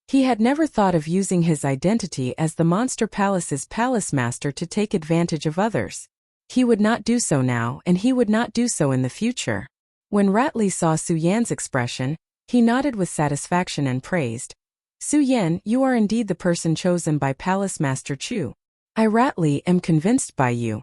He had never thought of using his identity as the Monster Palace's palace master to take advantage of others. He would not do so now, and he would not do so in the future. When Ratley saw Su Yan's expression, he nodded with satisfaction and praised. Su Yan, you are indeed the person chosen by Palace Master Chu. I Ratley am convinced by you.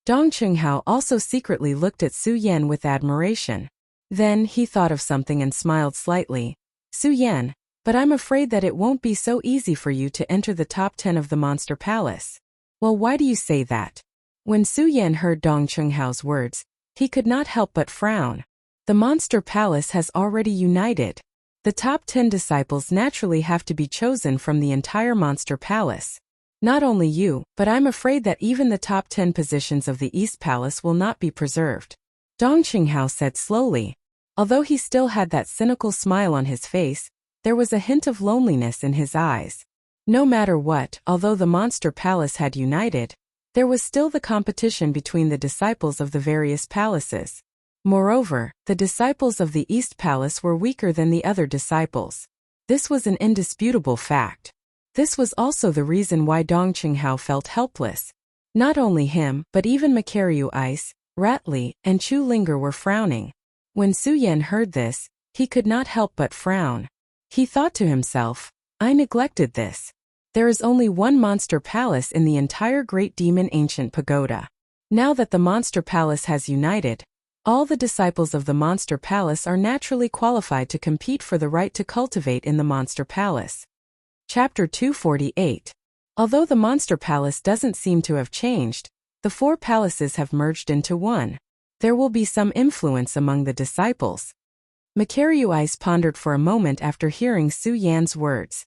Dong Qinghao also secretly looked at Su Yan with admiration. Then he thought of something and smiled slightly. Su Yan, but I'm afraid that it won't be so easy for you to enter the top 10 of the Monster Palace. Well, why do you say that? When Su Yan heard Dong Qinghao's words, he could not help but frown. The Monster Palace has already united. The top 10 disciples naturally have to be chosen from the entire Monster Palace. Not only you, but I'm afraid that even the top 10 positions of the East Palace will not be preserved. Dong Qinghao said slowly. Although he still had that cynical smile on his face, there was a hint of loneliness in his eyes. No matter what, although the Monster Palace had united, there was still the competition between the disciples of the various palaces. Moreover, the disciples of the East Palace were weaker than the other disciples. This was an indisputable fact. This was also the reason why Dong Qinghao felt helpless. Not only him, but even Makaryu Ice, Ratley, and Chu Linger were frowning. When Su Yan heard this, he could not help but frown. He thought to himself, I neglected this. There is only one Monster Palace in the entire Great Demon Ancient Pagoda. Now that the Monster Palace has united, all the disciples of the Monster Palace are naturally qualified to compete for the right to cultivate in the Monster Palace. Chapter 248. Although the Monster Palace doesn't seem to have changed, the four palaces have merged into one. There will be some influence among the disciples. Makaryu Ice pondered for a moment after hearing Su Yan's words.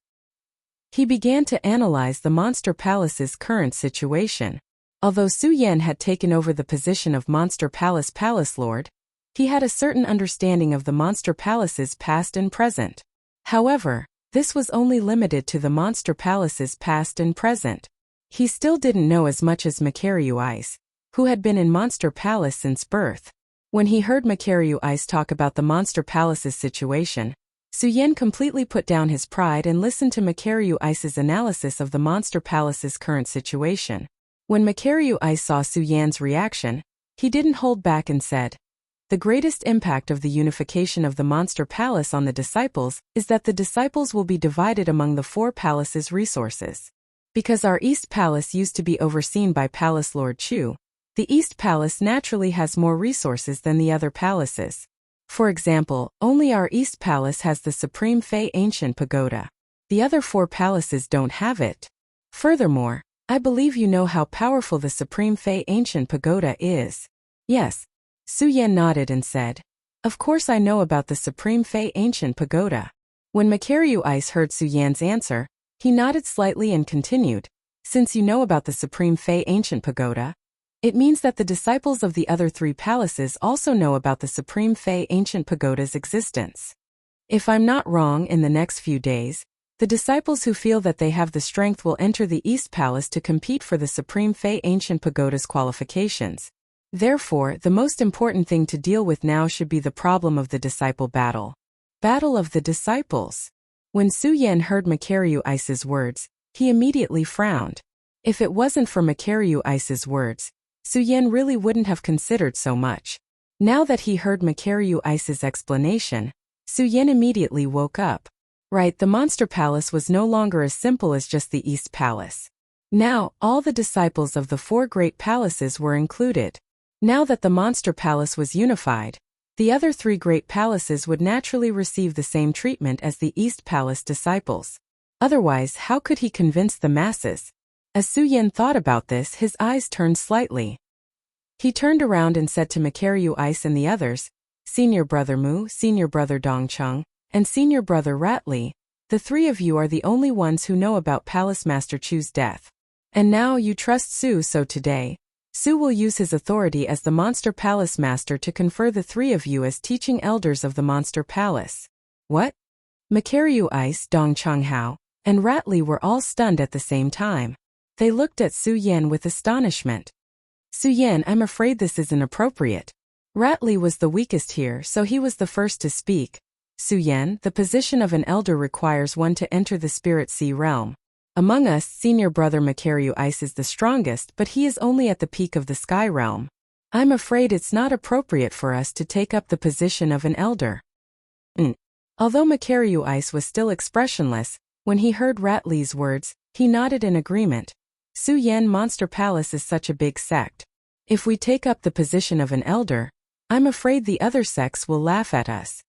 He began to analyze the Monster Palace's current situation. Although Su Yan had taken over the position of Monster Palace Palace Lord, he had a certain understanding of the Monster Palace's past and present. However, this was only limited to the Monster Palace's past and present. He still didn't know as much as Makaryu Ice, who had been in Monster Palace since birth. When he heard Makaryu Ice talk about the Monster Palace's situation, Su Yan completely put down his pride and listened to Makaryu Ice's analysis of the Monster Palace's current situation. When Makaryu Ice saw Su Yan's reaction, he didn't hold back and said, the greatest impact of the unification of the Monster Palace on the disciples is that the disciples will be divided among the four palaces' resources. Because our East Palace used to be overseen by Palace Lord Chu, the East Palace naturally has more resources than the other palaces. For example, only our East Palace has the Supreme Fei Ancient Pagoda. The other four palaces don't have it. Furthermore, I believe you know how powerful the Supreme Fei Ancient Pagoda is. Yes. Su Yan nodded and said, of course I know about the Supreme Fei Ancient Pagoda. When Makaryu Ice heard Su Yan's answer, he nodded slightly and continued, since you know about the Supreme Fei Ancient Pagoda, it means that the disciples of the other three palaces also know about the Supreme Fei Ancient Pagoda's existence. If I'm not wrong, in the next few days, the disciples who feel that they have the strength will enter the East Palace to compete for the Supreme Fei Ancient Pagoda's qualifications. Therefore, the most important thing to deal with now should be the problem of the disciple battle. Battle of the disciples. When Su Yan heard Makaryu Ice's words, he immediately frowned. If it wasn't for Makaryu Ice's words, Su Yan really wouldn't have considered so much. Now that he heard Makaryu Ice's explanation, Su Yan immediately woke up. Right, the Monster Palace was no longer as simple as just the East Palace. Now, all the disciples of the four great palaces were included. Now that the Monster Palace was unified, the other three great palaces would naturally receive the same treatment as the East Palace disciples. Otherwise, how could he convince the masses? As Su Yan thought about this, his eyes turned slightly. He turned around and said to Makaryu Ice and the others, Senior Brother Mu, Senior Brother Dongcheng, and Senior Brother Ratley, the three of you are the only ones who know about Palace Master Chu's death. And now you trust Su, so today, Su will use his authority as the Monster Palace Master to confer the three of you as teaching elders of the Monster Palace. What? Makaryu Ice, Dong Changhao, and Ratli were all stunned at the same time. They looked at Su Yan with astonishment. Su Yan, I'm afraid this is inappropriate. Ratli was the weakest here, so he was the first to speak. Su Yan, the position of an elder requires one to enter the Spirit Sea realm. Among us, senior brother Makaryu Ice is the strongest, but he is only at the peak of the Sky realm. I'm afraid it's not appropriate for us to take up the position of an elder. Although Makaryu Ice was still expressionless, when he heard Ratli's words, he nodded in agreement. Su Yan Monster Palace is such a big sect. If we take up the position of an elder, I'm afraid the other sects will laugh at us.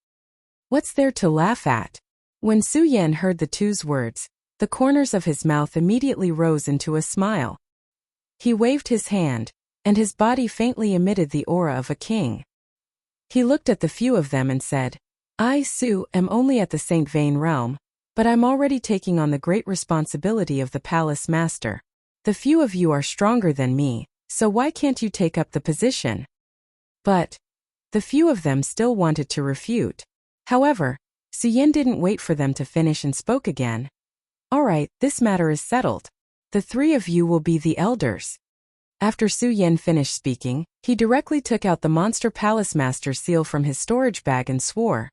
What's there to laugh at? When Su Yan heard the two's words, the corners of his mouth immediately rose into a smile. He waved his hand, and his body faintly emitted the aura of a king. He looked at the few of them and said, I, Su, am only at the Saint Vain realm, but I'm already taking on the great responsibility of the Palace Master. The few of you are stronger than me, so why can't you take up the position? But the few of them still wanted to refute. However, Su Yan didn't wait for them to finish and spoke again. All right, this matter is settled. The three of you will be the elders. After Su Yan finished speaking, he directly took out the Monster Palace Master's seal from his storage bag and swore,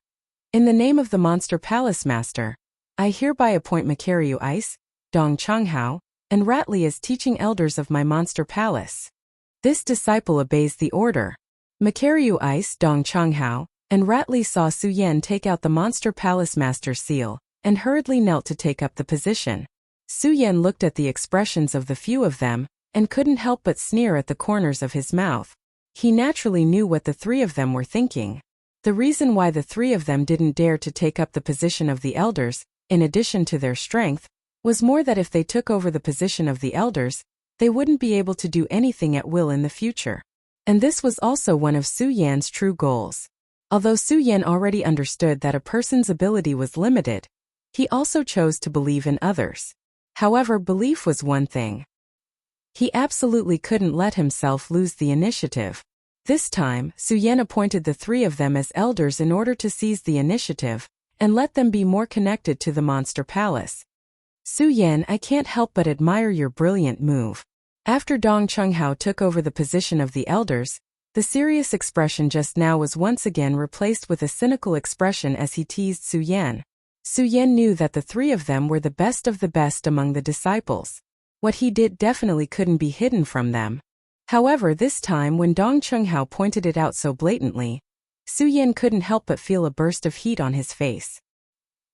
in the name of the Monster Palace Master, I hereby appoint Makaryu Ice, Dong Changhao, and Ratli as teaching elders of my Monster Palace. This disciple obeys the order. Makaryu Ice, Dong Changhao, and Ratli saw Su Yan take out the Monster Palace Master's seal, and hurriedly knelt to take up the position. Su Yan looked at the expressions of the few of them, and couldn't help but sneer at the corners of his mouth. He naturally knew what the three of them were thinking. The reason why the three of them didn't dare to take up the position of the elders, in addition to their strength, was more that if they took over the position of the elders, they wouldn't be able to do anything at will in the future. And this was also one of Su Yan's true goals. Although Su Yan already understood that a person's ability was limited, he also chose to believe in others. However, belief was one thing. He absolutely couldn't let himself lose the initiative. This time, Su Yan appointed the three of them as elders in order to seize the initiative, and let them be more connected to the Monster Palace. Su Yan, I can't help but admire your brilliant move. After Dong Changhao took over the position of the elders, the serious expression just now was once again replaced with a cynical expression as he teased Su Yan. Su Yan knew that the three of them were the best of the best among the disciples. What he did definitely couldn't be hidden from them. However, this time when Dong Changhao pointed it out so blatantly, Su Yan couldn't help but feel a burst of heat on his face.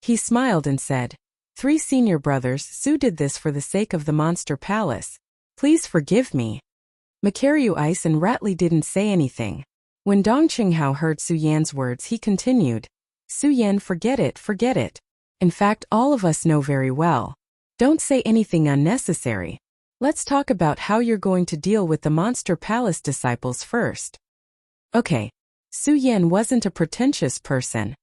He smiled and said, Three senior brothers, Su did this for the sake of the Monster Palace. Please forgive me. Makaryu Ice and Ratli didn't say anything. When Dong Changhao heard Su Yan's words, he continued, Su Yan, forget it, forget it. In fact, all of us know very well. Don't say anything unnecessary. Let's talk about how you're going to deal with the Monster Palace disciples first. Okay. Su Yan wasn't a pretentious person.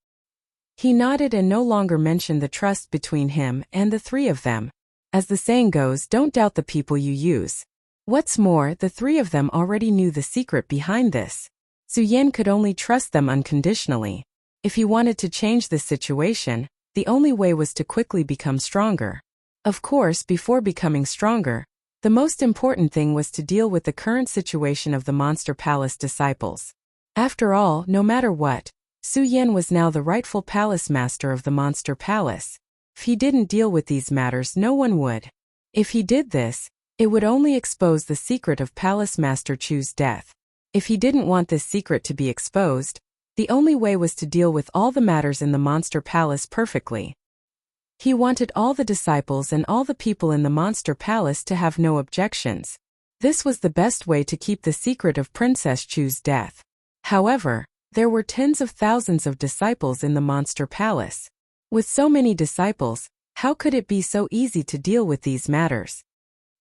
He nodded and no longer mentioned the trust between him and the three of them. As the saying goes, don't doubt the people you use. What's more, the three of them already knew the secret behind this. Su Yan could only trust them unconditionally. If he wanted to change this situation, the only way was to quickly become stronger. Of course, before becoming stronger, the most important thing was to deal with the current situation of the Monster Palace disciples. After all, no matter what, Su Yan was now the rightful palace master of the Monster Palace. If he didn't deal with these matters, no one would. If he did this, it would only expose the secret of Palace Master Chu's death. If he didn't want this secret to be exposed, the only way was to deal with all the matters in the Monster Palace perfectly. He wanted all the disciples and all the people in the Monster Palace to have no objections. This was the best way to keep the secret of Princess Chu's death. However, there were tens of thousands of disciples in the Monster Palace. With so many disciples, how could it be so easy to deal with these matters?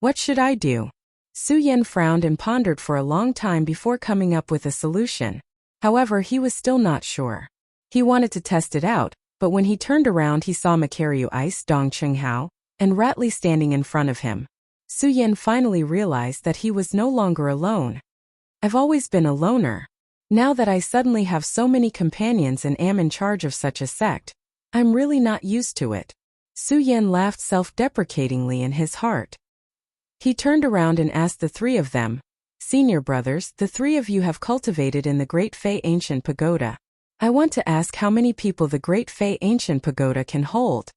What should I do? Su Yan frowned and pondered for a long time before coming up with a solution. However, he was still not sure. He wanted to test it out, but when he turned around he saw Makaryu Ice, Dong Changhao, and Ratli standing in front of him. Su Yan finally realized that he was no longer alone. I've always been a loner. Now that I suddenly have so many companions and am in charge of such a sect, I'm really not used to it. Su Yan laughed self-deprecatingly in his heart. He turned around and asked the three of them, "Senior brothers, the three of you have cultivated in the Great Fei Ancient Pagoda. I want to ask how many people the Great Fei Ancient Pagoda can hold."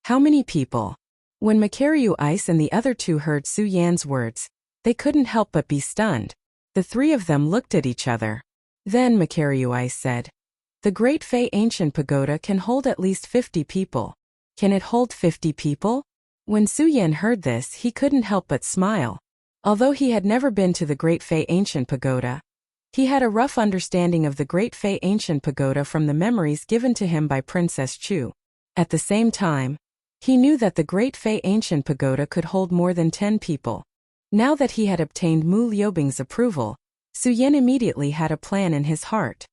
How many people? When Makaryu Ice and the other two heard Su Yan's words, they couldn't help but be stunned. The three of them looked at each other. Then Makaryu Ice said, "The Great Fei Ancient Pagoda can hold at least 50 people. Can it hold 50 people?" When Su Yan heard this, he couldn't help but smile. Although he had never been to the Great Fei Ancient Pagoda, he had a rough understanding of the Great Fei Ancient Pagoda from the memories given to him by Princess Chu. At the same time, he knew that the Great Fei Ancient Pagoda could hold more than 10 people. Now that he had obtained Mu Liubing's approval, Su Yan immediately had a plan in his heart.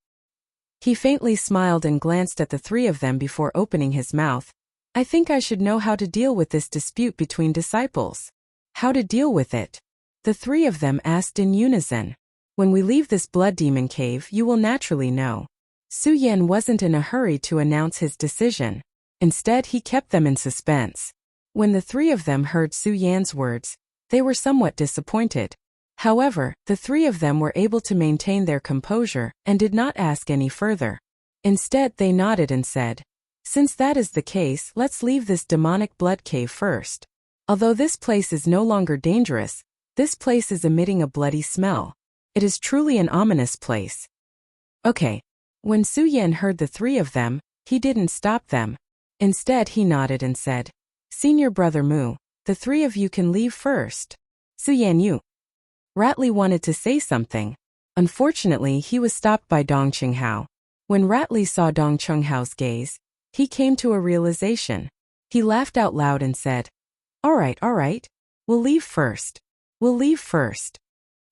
He faintly smiled and glanced at the three of them before opening his mouth. "I think I should know how to deal with this dispute between disciples." How to deal with it? The three of them asked in unison. "When we leave this blood demon cave, you will naturally know." Su Yan wasn't in a hurry to announce his decision. Instead, he kept them in suspense. When the three of them heard Su Yan's words, they were somewhat disappointed. However, the three of them were able to maintain their composure and did not ask any further. Instead, they nodded and said, "Since that is the case, let's leave this demonic blood cave first. Although this place is no longer dangerous, this place is emitting a bloody smell. It is truly an ominous place." Okay. When Su Yan heard the three of them, he didn't stop them. Instead, he nodded and said, "Senior brother Mu, the three of you can leave first." Su Yan, you. Ratley wanted to say something. Unfortunately, he was stopped by Dong Qinghao. When Ratley saw Dong Qinghao's gaze, he came to a realization. He laughed out loud and said, all right. We'll leave first. We'll leave first."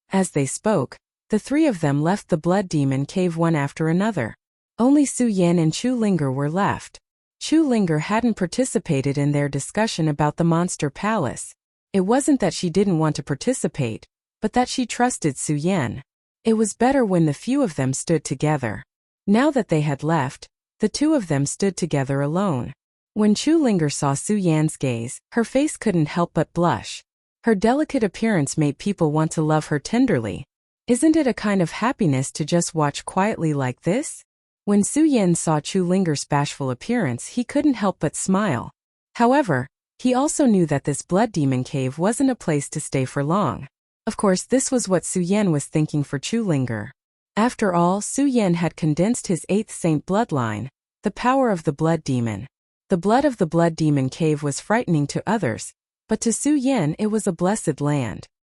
As they spoke, the three of them left the blood demon cave one after another. Only Su Yan and Chu Linger were left. Chu Linger hadn't participated in their discussion about the monster palace. It wasn't that she didn't want to participate, but that she trusted Su Yan. It was better when the few of them stood together. Now that they had left, the two of them stood together alone. When Chu Linger saw Su Yan's gaze, her face couldn't help but blush. Her delicate appearance made people want to love her tenderly. Isn't it a kind of happiness to just watch quietly like this? When Su Yan saw Chu Linger's bashful appearance, he couldn't help but smile. However, he also knew that this blood demon cave wasn't a place to stay for long. Of course, this was what Su Yan was thinking for Chu Linger. After all, Su Yan had condensed his 8th saint bloodline, the power of the blood demon. The blood of the blood demon cave was frightening to others, but to Su Yan it was a blessed land.